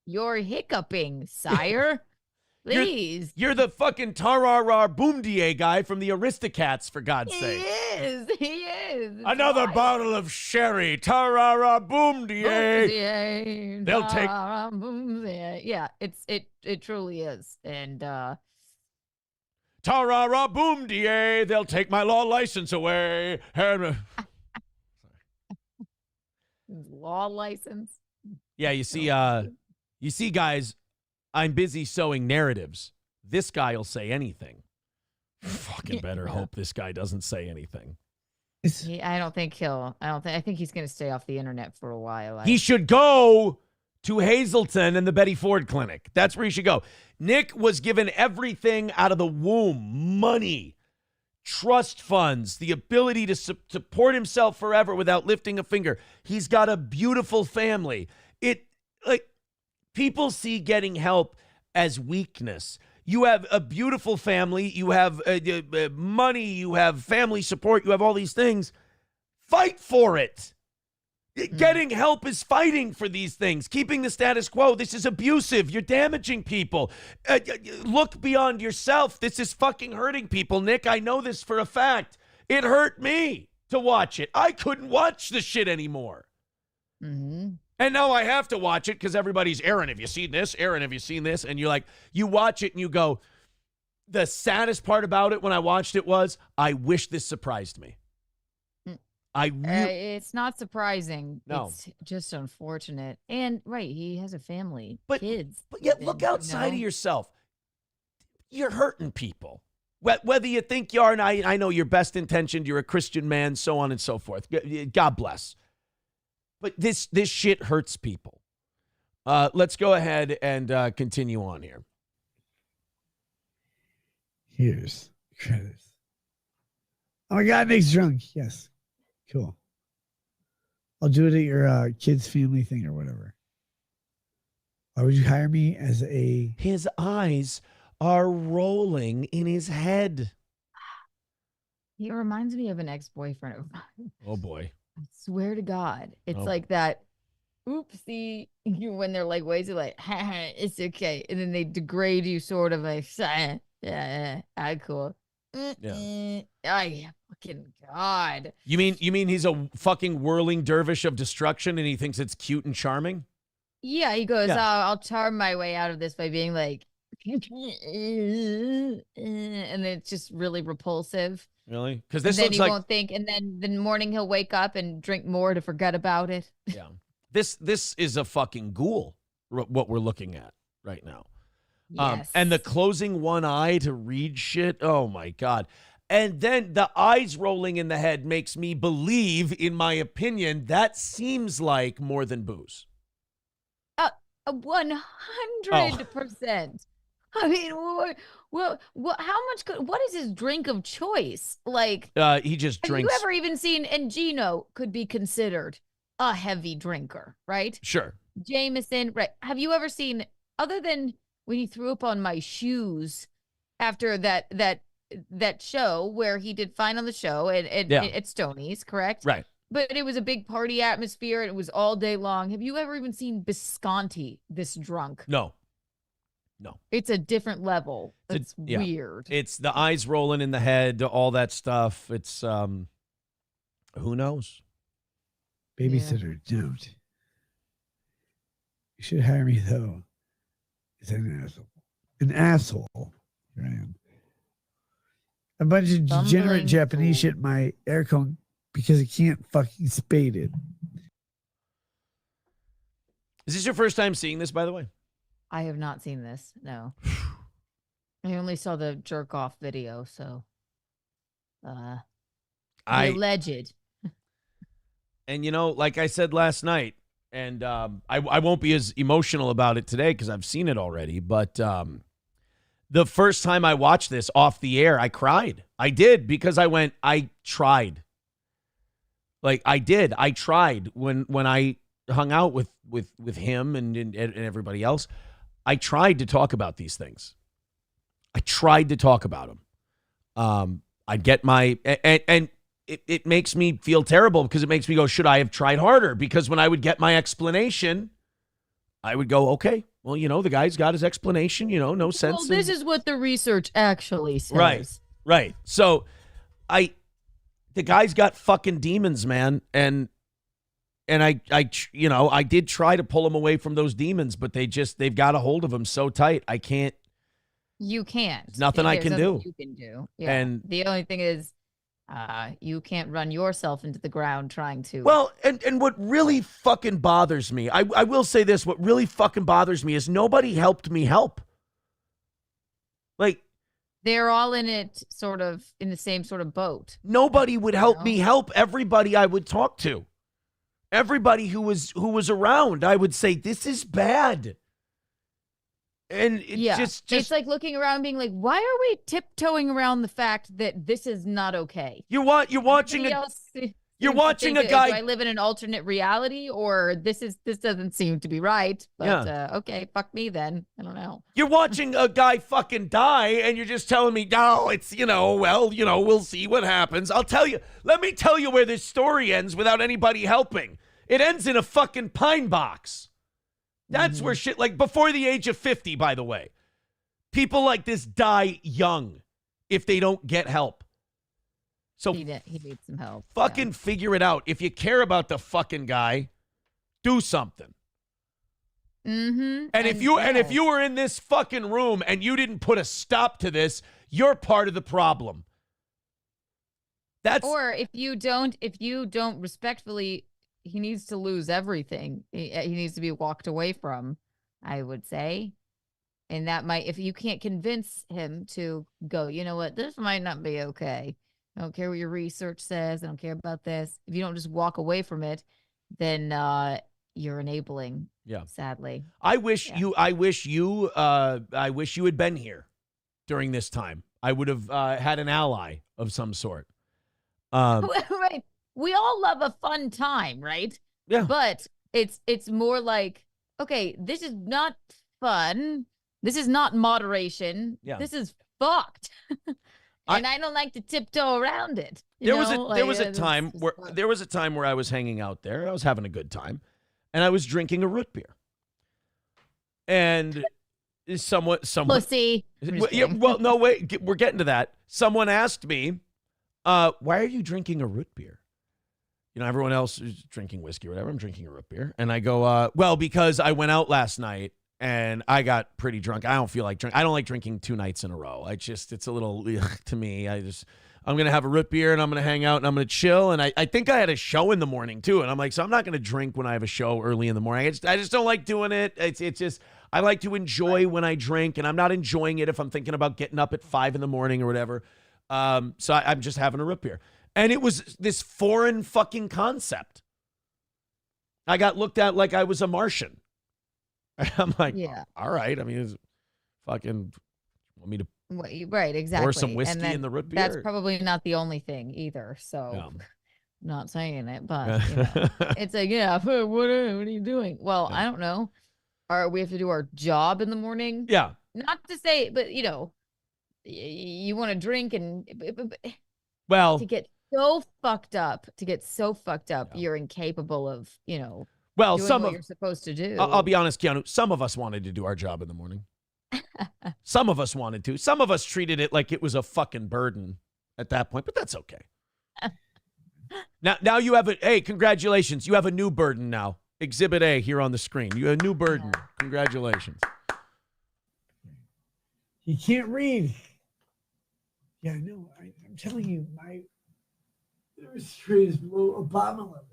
You're hiccuping, sire. Please. You're the fucking Tarara Boomdier guy from the Aristocats, for God's sake. He is. Another bottle of sherry. Tarara Boomdier. They'll take. Yeah, it truly is. And Tarara Boomdier. They'll take my law license away. Law license. Yeah, you see, guys, I'm busy sowing narratives. This guy will say anything. Fucking better hope this guy doesn't say anything. I think he's going to stay off the internet for a while. He should go to Hazleton and the Betty Ford Clinic. That's where he should go. Nick was given everything out of the womb: money, trust funds, the ability to support himself forever without lifting a finger. He's got a beautiful family. People see getting help as weakness. You have a beautiful family. You have money. You have family support. You have all these things. Fight for it. Getting help is fighting for these things. Keeping the status quo. This is abusive. You're damaging people. Look beyond yourself. This is fucking hurting people, Nick. I know this for a fact. It hurt me to watch it. I couldn't watch the shit anymore. Mm-hmm. And now I have to watch it because everybody's, Aaron, have you seen this? Aaron, have you seen this? And you're like, you watch it and you go, the saddest part about it when I watched it was, I wish this surprised me. It's not surprising. No. It's just unfortunate. And, right, he has a family, kids. But yet look outside of yourself. You're hurting people. Whether you think you are, and I know you're best intentioned, you're a Christian man, so on and so forth. God bless. But this shit hurts people. Let's go ahead and continue on here. Here's credits. Oh my God, makes drunk. Yes. Cool. I'll do it at your kid's family thing or whatever. Why would you hire me as a... His eyes are rolling in his head. He reminds me of an ex-boyfriend of mine. Oh, boy. I swear to God. It's Oh. like that, oopsie, when they're like, ways like, it's okay. And then they degrade you sort of like, yeah, cool. Yeah. I fucking God. You mean he's a fucking whirling dervish of destruction and he thinks it's cute and charming? Yeah, he goes, Yeah. I'll charm my way out of this by being like, and it's just really repulsive. Really? Because And this then looks he like won't think, and then the morning he'll wake up and drink more to forget about it. yeah. This is a fucking ghoul. What we're looking at right now. Yes. And the closing one eye to read shit. Oh my God. And then the eyes rolling in the head makes me believe, in my opinion, that seems like more than booze. 100%. I mean, how much what is his drink of choice? Like, He just have drinks. you ever even seen, and Gino could be considered a heavy drinker, right? Sure. Jameson, right? Have you ever seen, other than when he threw up on my shoes after that show where he did fine on the show at Stoney's, correct? Right. But it was a big party atmosphere and it was all day long. Have you ever even seen Bisconti this drunk? No. It's a different level. It's yeah. weird. It's the eyes rolling in the head, all that stuff. It's who knows? Babysitter, don't. You should hire me, though. Is an asshole. An asshole. Here I am. A bunch of degenerate Bumbling Japanese fool. shit in my air cone because I can't fucking spade it. Is this your first time seeing this, by the way? I have not seen this. No. I only saw the jerk off video, so the alleged. And you know, like I said last night, and I won't be as emotional about it today because I've seen it already, but the first time I watched this off the air, I cried. I did, because I tried. Like I did. I tried when I hung out with him and everybody else. I tried to talk about these things. I tried to talk about them. I'd get my, and it makes me feel terrible because it makes me go, should I have tried harder? Because when I would get my explanation, I would go, okay, well, you know, the guy's got his explanation, you know, no sense. Well, this is what the research actually says. Right. So the guy's got fucking demons, man. And I did try to pull him away from those demons, but they've got a hold of him so tight. I can't. You can't. There's nothing I can do. You can do. Yeah. And the only thing is, you can't run yourself into the ground trying to. well, and what really fucking bothers me, I will say this, what really fucking bothers me is nobody helped me help. Like, they're all in it, sort of in the same sort of boat. nobody would help me help everybody I would talk to. Everybody who was around, I would say, this is bad. And it's just it's like looking around and being like, why are we tiptoeing around the fact that this is not okay? you're watching You're watching a Do guy. I live in an alternate reality, or this doesn't seem to be right? But okay, fuck me then. I don't know. You're watching a guy fucking die, and you're just telling me, no, it's, we'll see what happens. Let me tell you where this story ends without anybody helping. It ends in a fucking pine box. That's where shit, like before the age of 50, by the way. People like this die young if they don't get help. So He needs some help. fucking figure it out. If you care about the fucking guy, do something. Mm-hmm. And if you were in this fucking room and you didn't put a stop to this, you're part of the problem. Or if you don't respectfully, he needs to lose everything. He needs to be walked away from, I would say. And that might, if you can't convince him to go, you know what, this might not be okay. I don't care what your research says. I don't care about this. If you don't just walk away from it, then you're enabling. Yeah. Sadly. I wish you had been here during this time. I would have had an ally of some sort. Right. We all love a fun time, right? Yeah. But it's more like okay, this is not fun. This is not moderation. Yeah. This is fucked. And I don't like to tiptoe around it. There was a time where I was hanging out there. I was having a good time, and I was drinking a root beer. And someone pussy. Yeah, well, no, wait, we're getting to that. Someone asked me, "Why are you drinking a root beer?" You know, everyone else is drinking whiskey or whatever. I'm drinking a root beer, and I go, "Well, because I went out last night." And I got pretty drunk. I don't feel like drink. I don't like drinking 2 nights in a row. It's a little to me. I'm going to have a root beer and I'm going to hang out and I'm going to chill. And I think I had a show in the morning too. And I'm like, so I'm not going to drink when I have a show early in the morning. I just don't like doing it. It's just, I like to enjoy when I drink, and I'm not enjoying it if I'm thinking about getting up at 5 in the morning or whatever. So I'm just having a root beer. And it was this foreign fucking concept. I got looked at like I was a Martian. I'm like, yeah, all right. I mean, it's fucking want me to right, exactly. pour some whiskey in the root beer? That's probably not the only thing either. So, not saying it, but you know, it's like, what are you doing? Well, I don't know. We have to do our job in the morning. Yeah. Not to say, but you want to drink and to get so fucked up, you're incapable of, well, doing what you're supposed to do. I'll be honest, Keanu, some of us wanted to do our job in the morning. Some of us wanted to. Some of us treated it like it was a fucking burden at that point, but that's okay. Now you have hey, congratulations. You have a new burden now. Exhibit A here on the screen. You have a new burden. Congratulations. You can't read. Yeah, no, I'm telling you, my straight is below Obama levels.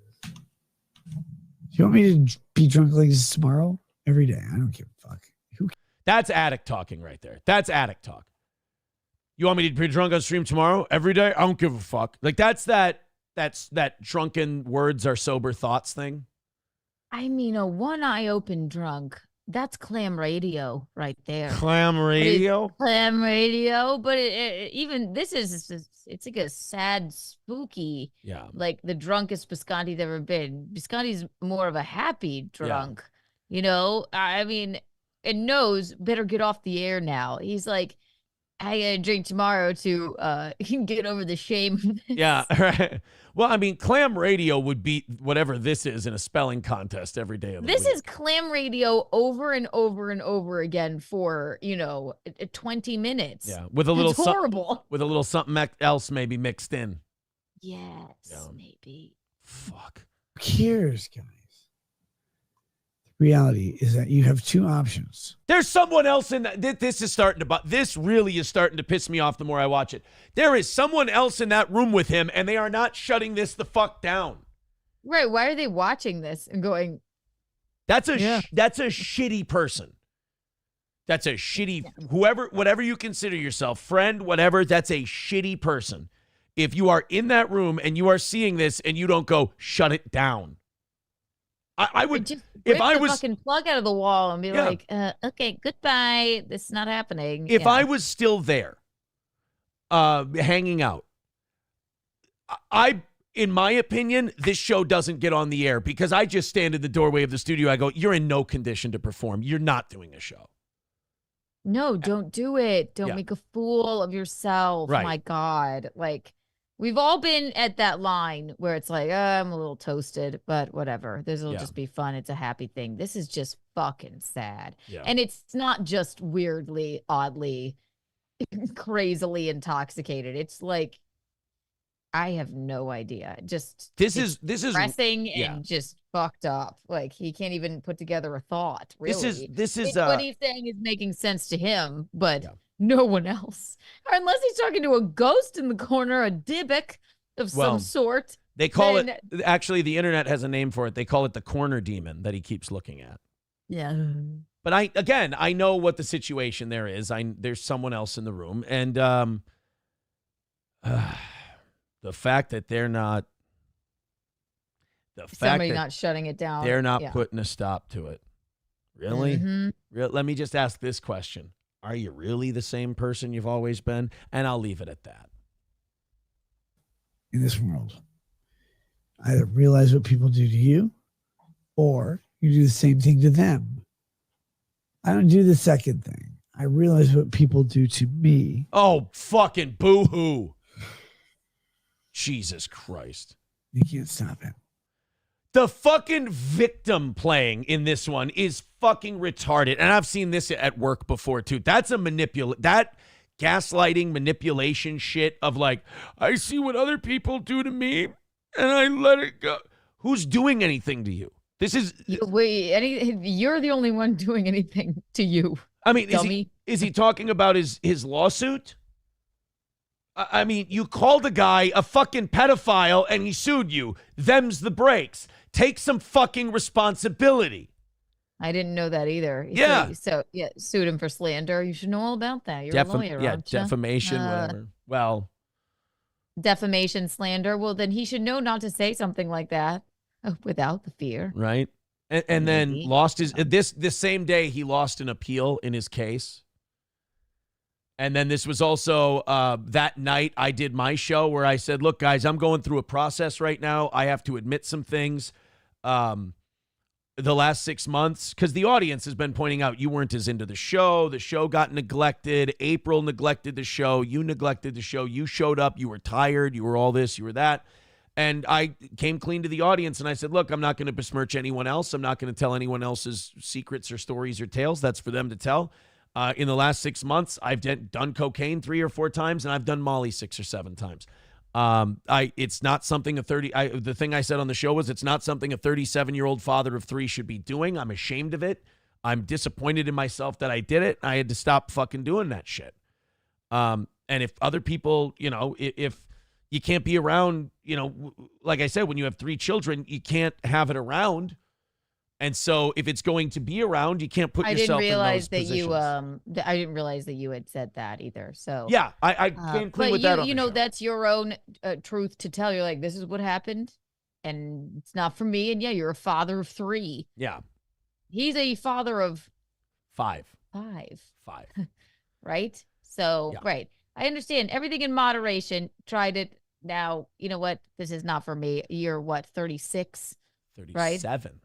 Do you want me to be drunk like this tomorrow? Every day. I don't give a fuck. That's addict talking right there. That's addict talk. You want me to be drunk on stream tomorrow? Every day? I don't give a fuck. Like that's that drunken words are sober thoughts thing. I mean, a one eye open drunk. That's clam radio right there. Clam radio? Clam radio. But even this it's like a sad, spooky. Yeah. Like the drunkest Bisconti's ever been. Bisconti's more of a happy drunk. Yeah. I mean, and knows better get off the air now. He's like, I gotta drink tomorrow to get over the shame of this. Yeah, right. Well, I mean, clam radio would beat whatever this is in a spelling contest every day of the week. This is clam radio over and over and over again for 20 minutes. Yeah, with a little horrible. With a little something else maybe mixed in. Yes, maybe. Fuck. Who cares, guys? Reality is that you have 2 options. There's someone else in that. This really is starting to piss me off the more I watch it. There is someone else in that room with him, and they are not shutting this the fuck down. Right? Why are they watching this and going? That's a shitty person. That's a shitty whatever you consider yourself, friend, whatever. That's a shitty person. If you are in that room and you are seeing this and you don't go shut it down. I would just if I was fucking plug out of the wall and be like, okay, goodbye. This is not happening. If I was still there, hanging out, in my opinion, this show doesn't get on the air because I just stand in the doorway of the studio. I go, you're in no condition to perform. You're not doing a show. No, don't do it. Don't make a fool of yourself. Right. My God. Like, we've all been at that line where it's like, I'm a little toasted, but whatever. This will just be fun. It's a happy thing. This is just fucking sad. Yeah. And it's not just weirdly, oddly, crazily intoxicated. It's like, I have no idea. Just this is depressing and just fucked up. Like he can't even put together a thought. Really, this is what he's saying is making sense to him, but no one else, or unless he's talking to a ghost in the corner, a Dybbuk of some sort. They call it. Actually, the internet has a name for it. They call it the corner demon that he keeps looking at. Yeah. But I know what the situation there is. There's someone else in the room, and the fact that they're not, somebody not shutting it down, they're not putting a stop to it. Really? Mm-hmm. Let me just ask this question. Are you really the same person you've always been? And I'll leave it at that. In this world, either realize what people do to you or You do the same thing to them. I don't do the second thing. I realize what people do to me. Oh, fucking boo-hoo. Jesus Christ. You can't stop it. The fucking victim playing in this one is fucking retarded. And I've seen this at work before, too. That's that gaslighting manipulation shit of like, I see what other people do to me and I let it go. Who's doing anything to you? This is... You're the only one doing anything to you. I mean, dummy. is he talking about his lawsuit? I mean, you called a guy a fucking pedophile and he sued you. Them's the breaks. Take some fucking responsibility. I didn't know that either. Yeah. So sued him for slander. You should know all about that. You're a lawyer, aren't you? Defamation, whatever. Well, defamation, slander. Well, then he should know not to say something like that without the fear. Right. And then lost his this same day he lost an appeal in his case. And then this was also that night I did my show where I said, look, guys, I'm going through a process right now. I have to admit some things. The last 6 months, because the audience has been pointing out you weren't as into the show. The show got neglected. April neglected the show. You neglected the show. You showed up. You were tired. You were all this. You were that. And I came clean to the audience and I said, look, I'm not going to besmirch anyone else. I'm not going to tell anyone else's secrets or stories or tales. That's for them to tell. In the last 6 months, I've done cocaine 3 or 4 times, and I've done Molly 6 or 7 times. It's not something the thing I said on the show was it's not something a 37-year-old father of 3 should be doing. I'm ashamed of it. I'm disappointed in myself that I did it. I had to stop fucking doing that shit. And if other people, if you can't be around, like I said, when you have 3 children, you can't have it around. And so if it's going to be around, you can't put yourself in those positions. I didn't realize that you had said that either. So yeah, I came clean with that on the show. That's your own truth to tell. You're like, this is what happened and it's not for me. And yeah, you're a father of 3. Yeah. He's a father of 5. 5. Right? So, yeah. Right. I understand everything in moderation. Tried it. Now, you know what? This is not for me. You're what, 36? 37. Right?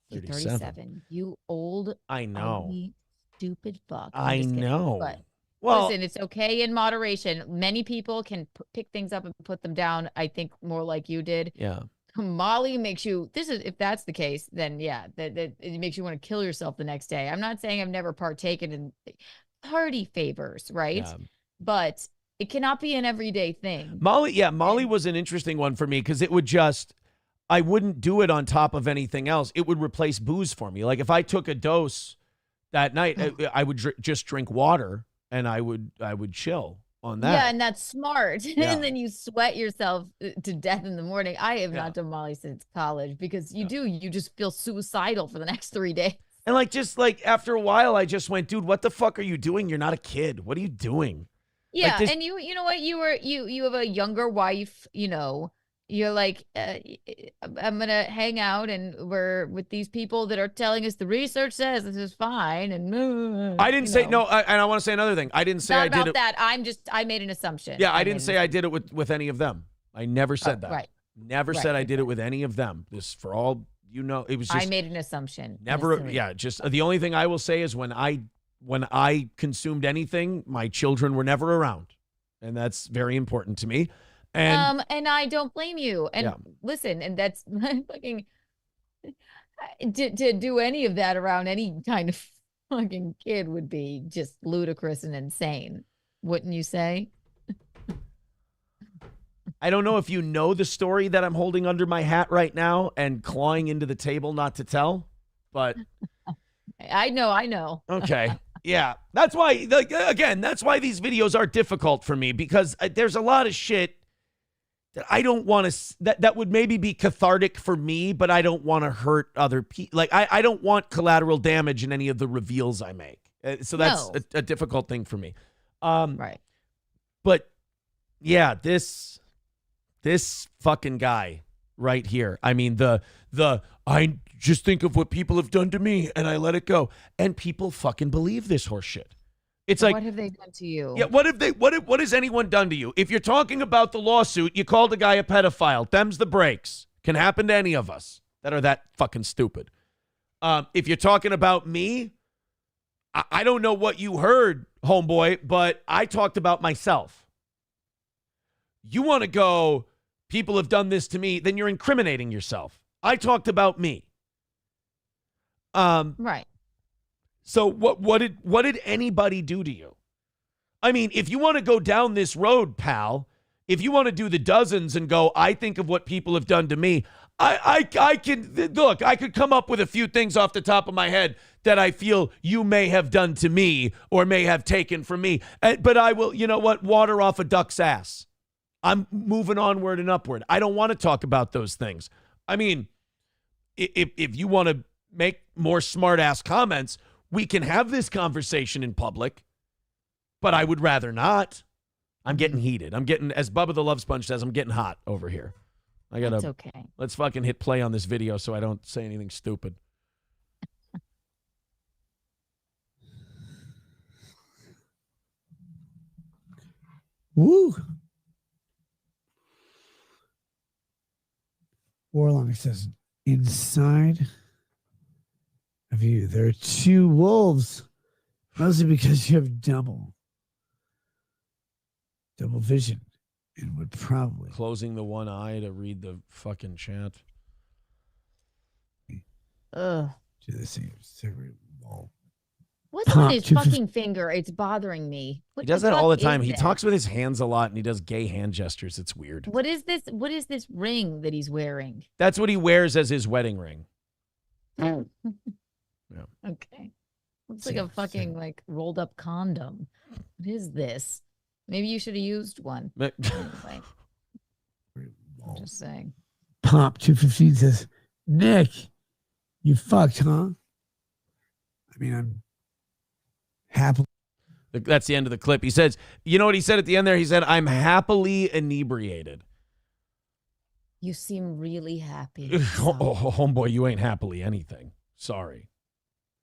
37. You old, I know. ugly, stupid fuck. I know. But well, listen, it's okay in moderation. Many people can pick things up and put them down. I think more like you did. Yeah. Molly makes you. If that's the case, then yeah, that it makes you want to kill yourself the next day. I'm not saying I've never partaken in party favors, right? Yeah. But it cannot be an everyday thing. Molly was an interesting one for me because it would just. I wouldn't do it on top of anything else. It would replace booze for me. Like if I took a dose that night, I would just drink water and I would chill on that. Yeah, and that's smart. Yeah. And then you sweat yourself to death in the morning. I have not done Molly since college because you just feel suicidal for the next 3 days. And just after a while, I just went, dude, what the fuck are you doing? You're not a kid. What are you doing? Yeah, and you know what? You have a younger wife, You're like, I'm going to hang out and we're with these people that are telling us the research says this is fine. And I didn't say no. And I want to say another thing. I didn't say I did it. That. I made an assumption. Yeah, I didn't say I did it with any of them. I never said that. Right. Never said I did it with any of them. This for all it was just. I made an assumption. Never. Yeah. Just the only thing I will say is when I consumed anything, my children were never around. And that's very important to me. And I don't blame you. And listen, and that's fucking to do any of that around any kind of fucking kid would be just ludicrous and insane, wouldn't you say? I don't know if you know the story that I'm holding under my hat right now and clawing into the table not to tell, but I know. Okay. Yeah. That's why that's why these videos are difficult for me because there's a lot of shit that I don't want to, that would maybe be cathartic for me, but I don't want to hurt other people. I don't want collateral damage in any of the reveals I make. So that's a difficult thing for me. Right. But yeah, this fucking guy right here. I mean, I just think of what people have done to me and I let it go. And people fucking believe this horse shit. It's like, what have they done to you? Yeah, what has anyone done to you? If you're talking about the lawsuit, you called a guy a pedophile. Them's the breaks. Can happen to any of us that are that fucking stupid. If you're talking about me, I don't know what you heard, homeboy, but I talked about myself. You want to go, people have done this to me, then you're incriminating yourself. I talked about me. Right. So what did anybody do to you? I mean, if you want to go down this road, pal, if you want to do the dozens and go, I think of what people have done to me, I can, look, I could come up with a few things off the top of my head that I feel you may have done to me or may have taken from me. But I will, you know what, water off a duck's ass. I'm moving onward and upward. I don't want to talk about those things. I mean, if you want to make more smart-ass comments, we can have this conversation in public, but I would rather not. I'm getting heated. I'm getting, as Bubba the Love Sponge says, I'm getting hot over here. It's okay. Let's fucking hit play on this video so I don't say anything stupid. Woo. Warlong says, inside of you, there are two wolves, mostly because you have double vision and would probably Closing the one eye to read the fucking chat. Ugh. do the same. Wall. What's on his fucking finger? It's bothering me. What He does the that all the fuck time. is He that? talks with his hands a lot, and he does gay hand gestures. It's weird. What is this? What is this ring that he's wearing? That's what he wears as his wedding ring. Yeah. Yeah. Okay. Looks like a fucking like rolled up condom. What is this? Maybe you should have used one. Anyway, I'm just saying. Pop 215 says, Nick, you fucked, huh? I mean, I'm happy. That's the end of the clip. He says, you know what he said at the end there? He said, I'm happily inebriated. You seem really happy. Homeboy, you ain't happily anything. Sorry.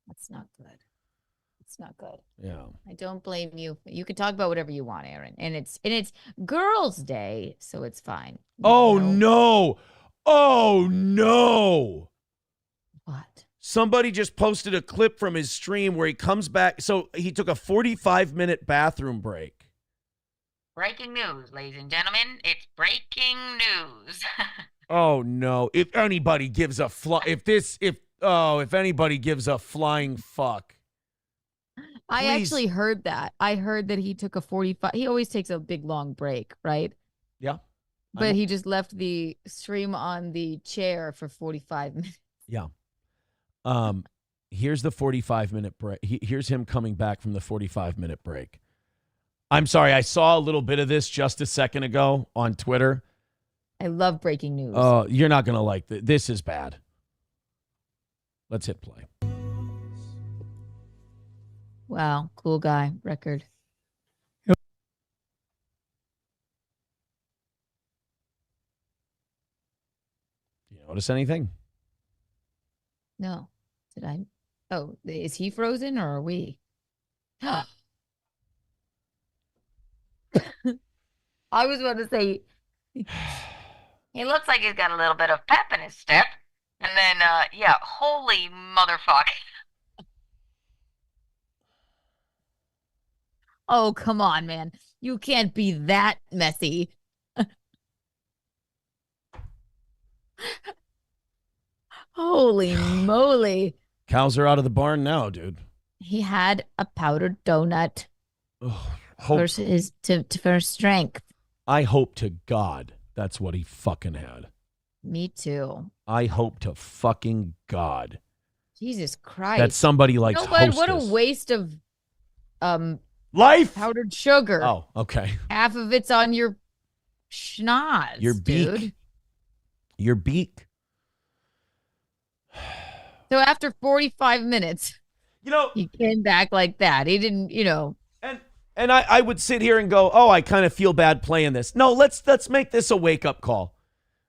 That's not good. It's not good. Yeah. I don't blame you. You can talk about whatever you want, Aaron. And it's Girls' Day, so it's fine. Oh, no. Oh, no. What? Somebody just posted a clip from his stream where he comes back. So he took a 45-minute bathroom break. Breaking news, ladies and gentlemen. It's breaking news. Oh, no. If anybody gives a if anybody gives a flying fuck. I Please. actually heard that. I heard that he took a 45. He always takes a big, long break, right? Yeah. But he just left the stream on the chair for 45 minutes. Yeah. Here's the 45-minute break. Here's him coming back from the 45-minute break. I'm sorry. I saw a little bit of this just a second ago on Twitter. I love breaking news. Oh, you're not going to like this. This is bad. Let's hit play. Wow. Cool guy. Record. You notice anything? No. Did I? Oh, is he frozen or are we? I was about to say, he looks like he's got a little bit of pep in his step. And then, yeah, holy motherfucker. Oh, come on, man. You can't be that messy. Holy moly. Cows are out of the barn now, dude. He had a powdered donut Oh, for strength. I hope to God that's what he fucking had. Me too. I hope to fucking God Jesus Christ. that somebody likes You know what? Hostess. What a waste of life. powdered sugar. Oh, okay. Half of it's on your schnoz. Your beak. Dude. Your beak. So after 45 minutes, he came back like that. He didn't, And I would sit here and go, oh, I kind of feel bad playing this. No, let's make this a wake-up call.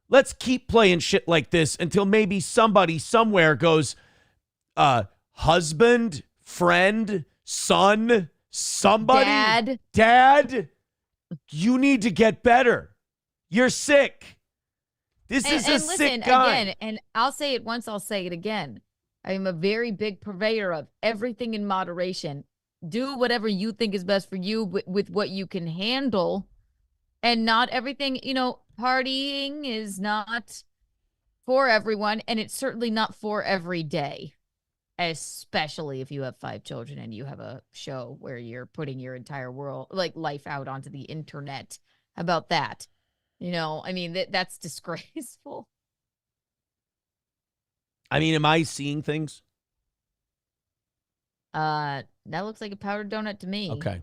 Let's keep playing shit like this until maybe somebody somewhere goes, husband, friend, son, somebody. Dad, you need to get better. You're sick. This is a listen, sick guy. Again, and I'll say it once, I'll say it again. I am a very big purveyor of everything in moderation. Do whatever you think is best for you with what you can handle. And not everything, partying is not for everyone. And it's certainly not for every day. Especially if you have 5 children and you have a show where you're putting your entire world, life out onto the internet. How about that? That's disgraceful. Am I seeing things? That looks like a powdered donut to me. Okay.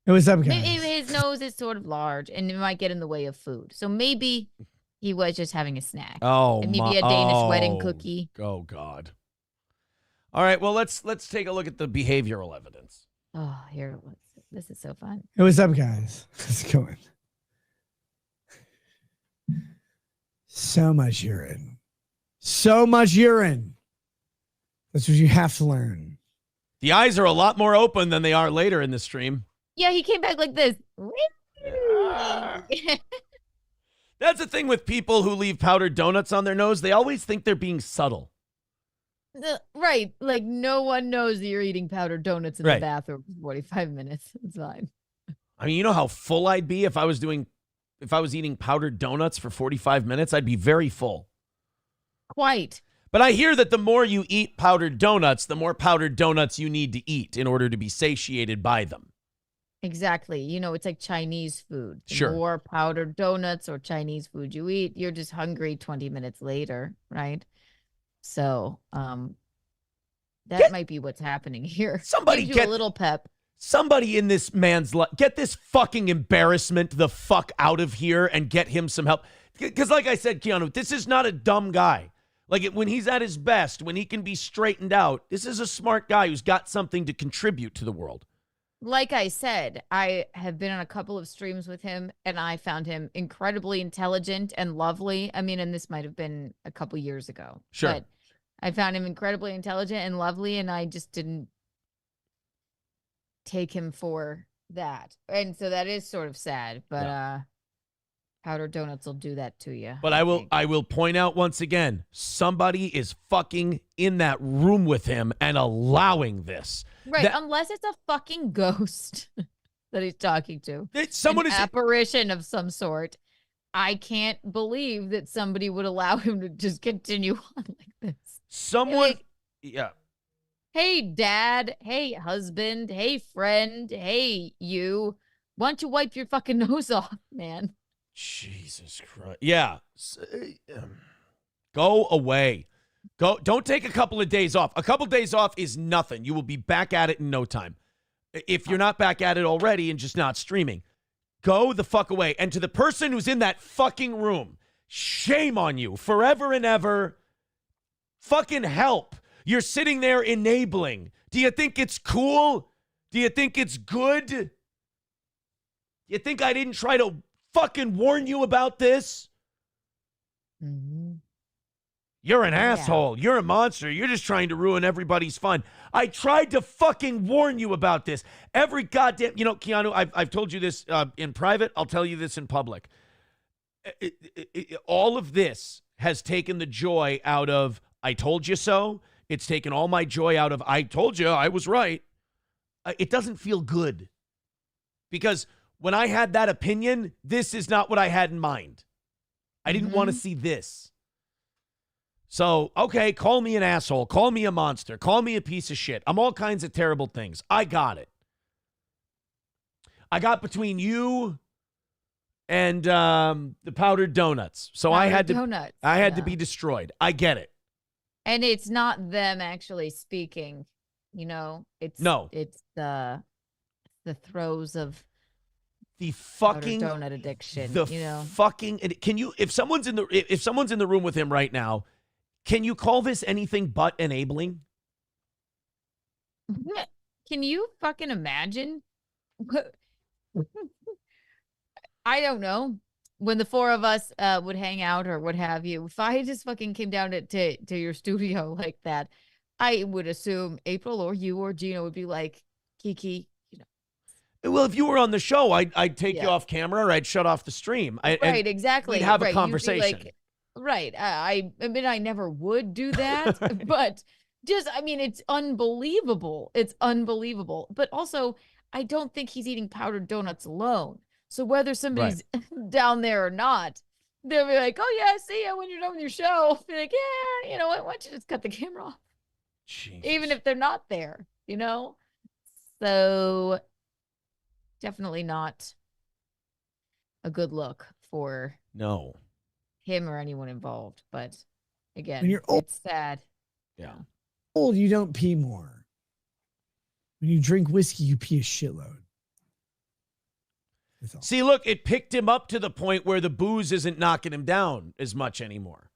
It was up, guys. Maybe his nose is sort of large and it might get in the way of food. So maybe he was just having a snack. Oh, and maybe a Danish wedding cookie. Oh, God. All right, well, let's take a look at the behavioral evidence. Oh, this is so fun. It was up, guys. Let's go in. So much urine. So much urine. That's what you have to learn. The eyes are a lot more open than they are later in the stream. Yeah, he came back like this. That's the thing with people who leave powdered donuts on their nose. They always think they're being subtle. Right. Like no one knows that you're eating powdered donuts in the bathroom for 45 minutes. It's fine. You know how full I'd be if I was eating powdered donuts for 45 minutes? I'd be very full. Quite. But I hear that the more you eat powdered donuts, the more powdered donuts you need to eat in order to be satiated by them. Exactly. It's like Chinese food. The Sure. more powdered donuts or Chinese food you eat, you're just hungry 20 minutes later, right? So, that might be what's happening here. Somebody get a little pep. Somebody in this man's life, get this fucking embarrassment the fuck out of here and get him some help. Because like I said, Keanu, this is not a dumb guy. When he's at his best, when he can be straightened out, this is a smart guy who's got something to contribute to the world. Like I said, I have been on a couple of streams with him, and I found him incredibly intelligent and lovely. And this might have been a couple years ago. Sure. But I found him incredibly intelligent and lovely, and I just didn't take him for that. And so that is sort of sad, but powdered donuts will do that to you. But I will point out once again, somebody is fucking in that room with him and allowing this. Right, unless it's a fucking ghost that he's talking to. An apparition of some sort. I can't believe that somebody would allow him to just continue on like this. Yeah. Hey, dad. Hey, husband. Hey, friend. Hey, you. Why don't you wipe your fucking nose off, man? Jesus Christ. Yeah. Go away. Don't take a couple of days off. A couple of days off is nothing. You will be back at it in no time. If you're not back at it already and just not streaming, go the fuck away. And to the person who's in that fucking room, shame on you forever and ever. Fucking help. You're sitting there enabling. Do you think it's cool? Do you think it's good? You think I didn't try to fucking warn you about this? Mm-hmm. You're an asshole. You're a monster. You're just trying to ruin everybody's fun. I tried to fucking warn you about this. Every goddamn, Keanu, I've told you this in private. I'll tell you this in public. All of this has taken the joy out of, I told you so. It's taken all my joy out of, I told you I was right. It doesn't feel good. Because when I had that opinion, this is not what I had in mind. I didn't want to see this. So, okay, call me an asshole. Call me a monster. Call me a piece of shit. I'm all kinds of terrible things. I got it. I got between you and the powdered donuts. So I had to be destroyed. I get it. And it's not them actually speaking, it's the throes of the fucking donut addiction. Fucking, can you, if someone's in the room with him right now, can you call this anything but enabling? Can you fucking imagine? I don't know. When the four of us would hang out or what have you, if I just fucking came down to your studio like that, I would assume April or you or Gino would be like, Kiki, Well, if you were on the show, I'd take you off camera or I'd shut off the stream. Right, exactly. We'd have a conversation. Right. I mean, I never would do that, but I mean, it's unbelievable. It's unbelievable. But also, I don't think he's eating powdered donuts alone. So whether somebody's down there or not, they'll be like, oh, yeah, see ya when you're done with your show. Be like, yeah, you know what? Why don't you just cut the camera off? Jesus. Even if they're not there, you know? So definitely not a good look for him or anyone involved. But again, When you're old, it's sad. Yeah. Old, you don't pee more. When you drink whiskey, you pee a shitload. See, look, it picked him up to the point where the booze isn't knocking him down as much anymore.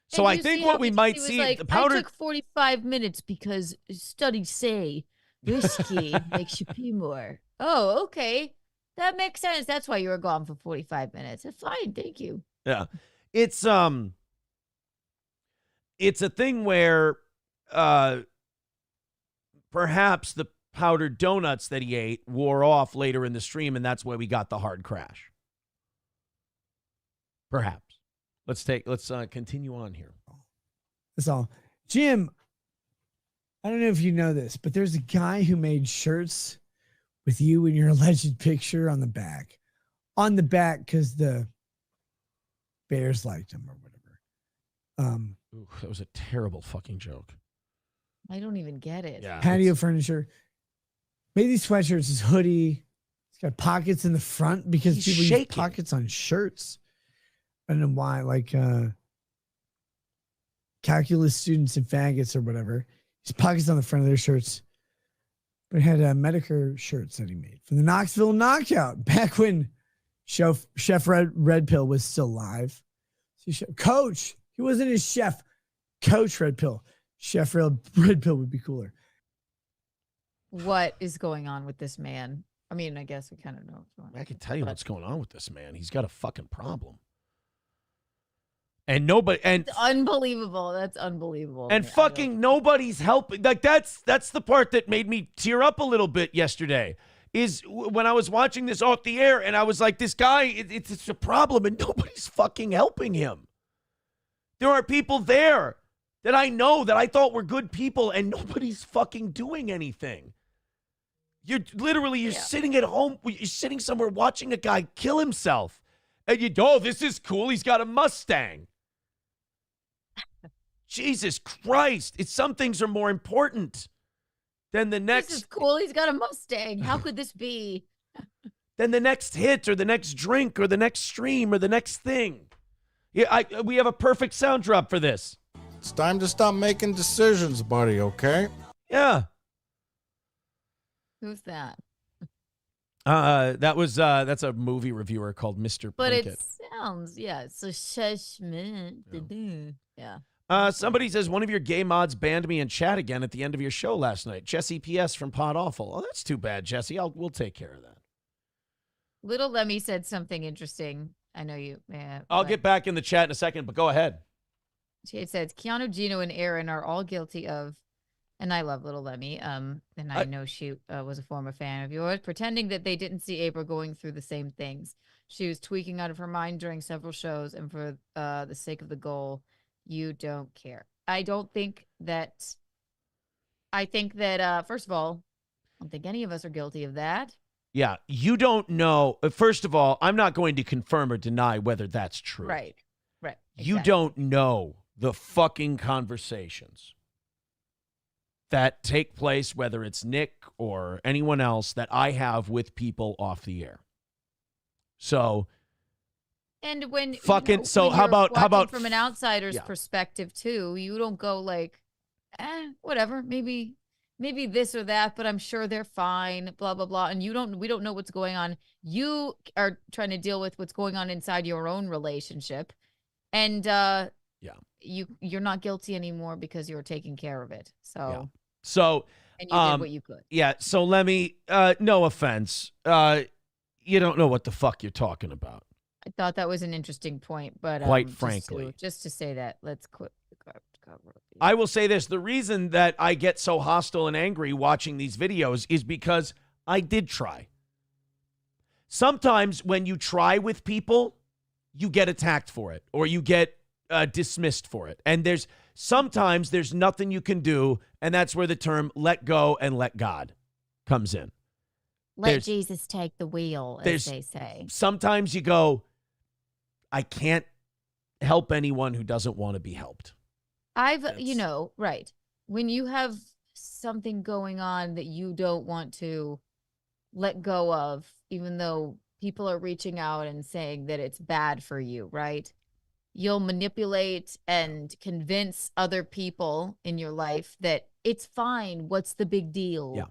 So And I you think see what how we he might was see, like, the powder. I took 45 minutes because studies say whiskey makes you pee more. Oh, okay. That makes sense. That's why you were gone for 45 minutes. Fine, thank you. Yeah. It's a thing where perhaps the powdered donuts that he ate wore off later in the stream, and that's why we got the hard crash. Perhaps. Let's continue on here. That's all. Jim, I don't know if you know this, but there's a guy who made shirts with you and your alleged picture on the back. On the back because the Bears liked him or whatever. Ooh, that was a terrible fucking joke. I don't even get it. Yeah. Patio furniture. Made these sweatshirts, his hoodie. It's got pockets in the front because He's people use shaking. pockets on shirts. I don't know why, like calculus students and faggots or whatever. His pockets on the front of their shirts. But it had Medicare shirts that he made from the Knoxville Knockout back when Chef Red Pill was still alive. Coach, he wasn't his chef. Coach Red Pill. Chef Red Pill would be cooler. What is going on with this man? I mean, I guess we kind of know what's going on. I can tell you what's going on with this man. He's got a fucking problem. And nobody, and It's unbelievable. That's unbelievable. and I mean, fucking nobody's helping. Like that's the part that made me tear up a little bit yesterday. Is when I was watching this off the air, and I was like, this guy, it's a problem, and nobody's fucking helping him. There are people there that I know that I thought were good people, and nobody's fucking doing anything. You're sitting at home, you're sitting somewhere watching a guy kill himself, and this is cool. He's got a Mustang. Jesus Christ. Some things are more important than the next. This is cool. He's got a Mustang. How could this be? Than the next hit or the next drink or the next stream or the next thing. Yeah, we have a perfect sound drop for this. It's time to stop making decisions, buddy, okay? Yeah. Who's that? That's a movie reviewer called Mr. But Plinkett. it sounds, it's a judgment. Yeah. Somebody says one of your gay mods banned me in chat again at the end of your show last night. Jesse PS from Pod Awful. Oh, that's too bad, Jesse. We'll take care of that. Little Lemmy said something interesting. I know you. I'll get back in the chat in a second, but go ahead. It says Keanu, Gino, and Aaron are all guilty of, and I love Little Lemmy. And I know she was a former fan of yours, pretending that they didn't see April going through the same things. She was tweaking out of her mind during several shows, and for the sake of the goal, you don't care. I think that, first of all, I don't think any of us are guilty of that. Yeah, you don't know. First of all, I'm not going to confirm or deny whether that's true. Right. You exactly. don't know the fucking conversations that take place, whether it's Nick or anyone else, that I have with people off the air. So, and when fucking, so when how you're about watching from an outsider's Yeah. perspective too, you don't go like, whatever, maybe this or that, but I'm sure they're fine, blah blah blah. And we don't know what's going on. You are trying to deal with what's going on inside your own relationship, and you're not guilty anymore because you were taking care of it. So and you did what you could. Yeah. So let me, no offense, you don't know what the fuck you're talking about. I thought that was an interesting point, but Quite frankly. just to say that, let's quit. I will say this. The reason that I get so hostile and angry watching these videos is because I did try. Sometimes when you try with people, you get attacked for it or you get dismissed for it. And there's Sometimes there's nothing you can do, and that's where the term let go and let God comes in. Let Jesus take the wheel, as they say. Sometimes you go, I can't help anyone who doesn't want to be helped. Right. When you have something going on that you don't want to let go of, even though people are reaching out and saying that it's bad for you, right? You'll manipulate and convince other people in your life that it's fine. What's the big deal? Yeah.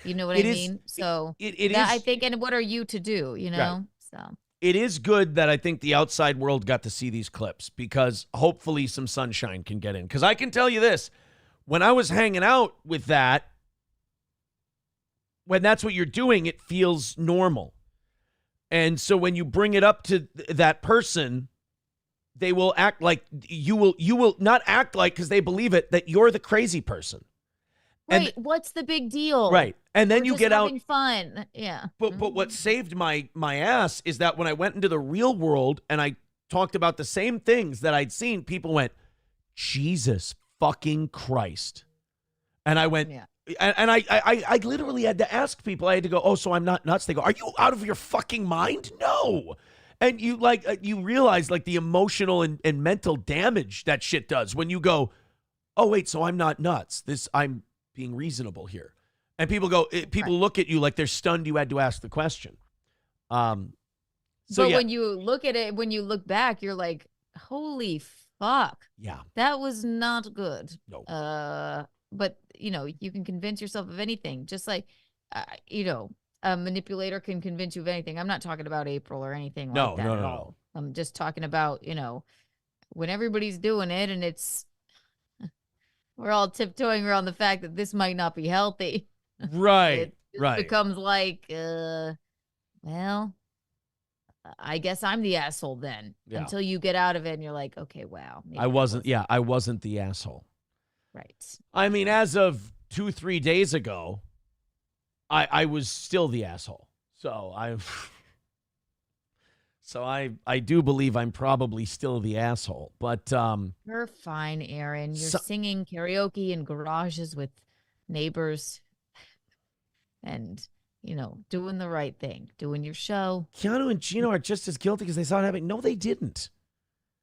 You know what I mean? So it is, I think, and what are you to do, you know? Right. So it is good that I think the outside world got to see these clips because hopefully some sunshine can get in. Because I can tell you this, when I was hanging out with that, when that's what you're doing, it feels normal. And so when you bring it up to that person, they will act like you will not act like, because they believe it, that you're the crazy person. right, what's the big deal? Right. And then We're you just get out. having fun. Yeah. But what saved my ass is that when I went into the real world and I talked about the same things that I'd seen, people went, Jesus fucking Christ. And I went, and I literally had to ask people. I had to go, oh, so I'm not nuts. They go, are you out of your fucking mind? No. And you you realize like the emotional and mental damage that shit does when you go, oh, wait, so I'm not nuts. I'm being reasonable here. And people go, people look at you like they're stunned you had to ask the question. When you look at it, when you look back, you're like, holy fuck. Yeah. That was not good. No. But, you can convince yourself of anything. Just like, a manipulator can convince you of anything. I'm not talking about April or anything like that at all. I'm just talking about, when everybody's doing it and we're all tiptoeing around the fact that this might not be healthy. Right. It becomes like, well, I guess I'm the asshole then. Yeah. Until you get out of it and you're like, okay, wow. I wasn't the asshole. Right. I mean, as of 2-3 days ago, I was still the asshole. So I do believe I'm probably still the asshole. But you're fine, Aaron. You're singing karaoke in garages with neighbors and, doing the right thing, doing your show. Keanu and Gino are just as guilty because they saw it happening. No, they didn't.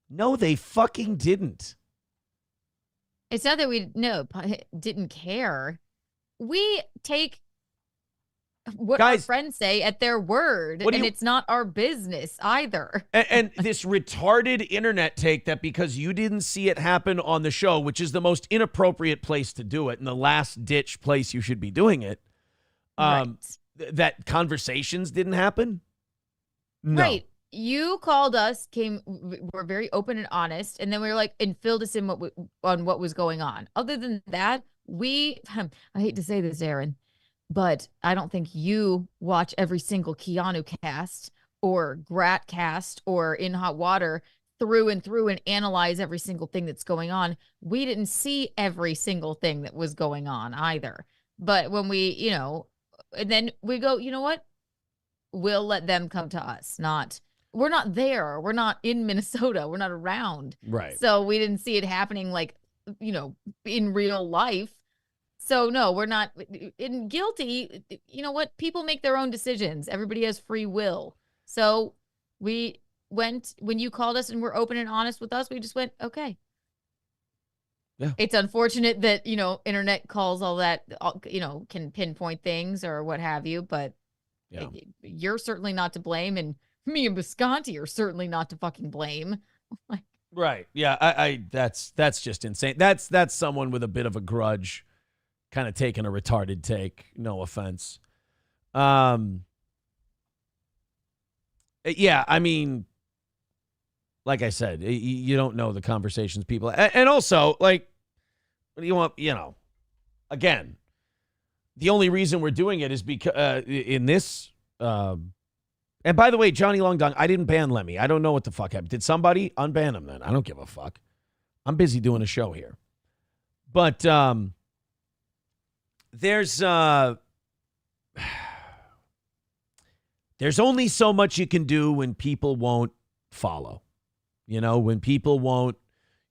No, they fucking didn't. It's not that we didn't care. We take what our friends say at their word, and it's not our business either. And this retarded internet take that because you didn't see it happen on the show, which is the most inappropriate place to do it and the last ditch place you should be doing it, that conversations didn't happen? No. Right. You called us, were very open and honest, and then we were like, and filled us in on what was going on. Other than that, I hate to say this, Aaron, but I don't think you watch every single Keanu cast or Grat cast or In Hot Water through and through and analyze every single thing that's going on. We didn't see every single thing that was going on either. But when we, and then we go, you know what? We'll let them come to us. We're not there. We're not in Minnesota. We're not around. Right. So we didn't see it happening like, in real life. So no, we're not guilty. You know what? People make their own decisions. Everybody has free will. So we went, when you called us and were open and honest with us, we just went, okay. Yeah. It's unfortunate that, internet calls, all that, can pinpoint things or what have you, but you're certainly not to blame. And me and Bisconti are certainly not to fucking blame. Right. Yeah. I that's just insane. That's someone with a bit of a grudge, kind of taking a retarded take. No offense. Yeah. I mean, like I said, you don't know the conversations people, and also like, what do you want? Again, the only reason we're doing it is because in this. And by the way, Johnny Longdong, I didn't ban Lemmy. I don't know what the fuck happened. Did somebody unban him then? I don't give a fuck. I'm busy doing a show here. But there's only so much you can do when people won't follow. When people won't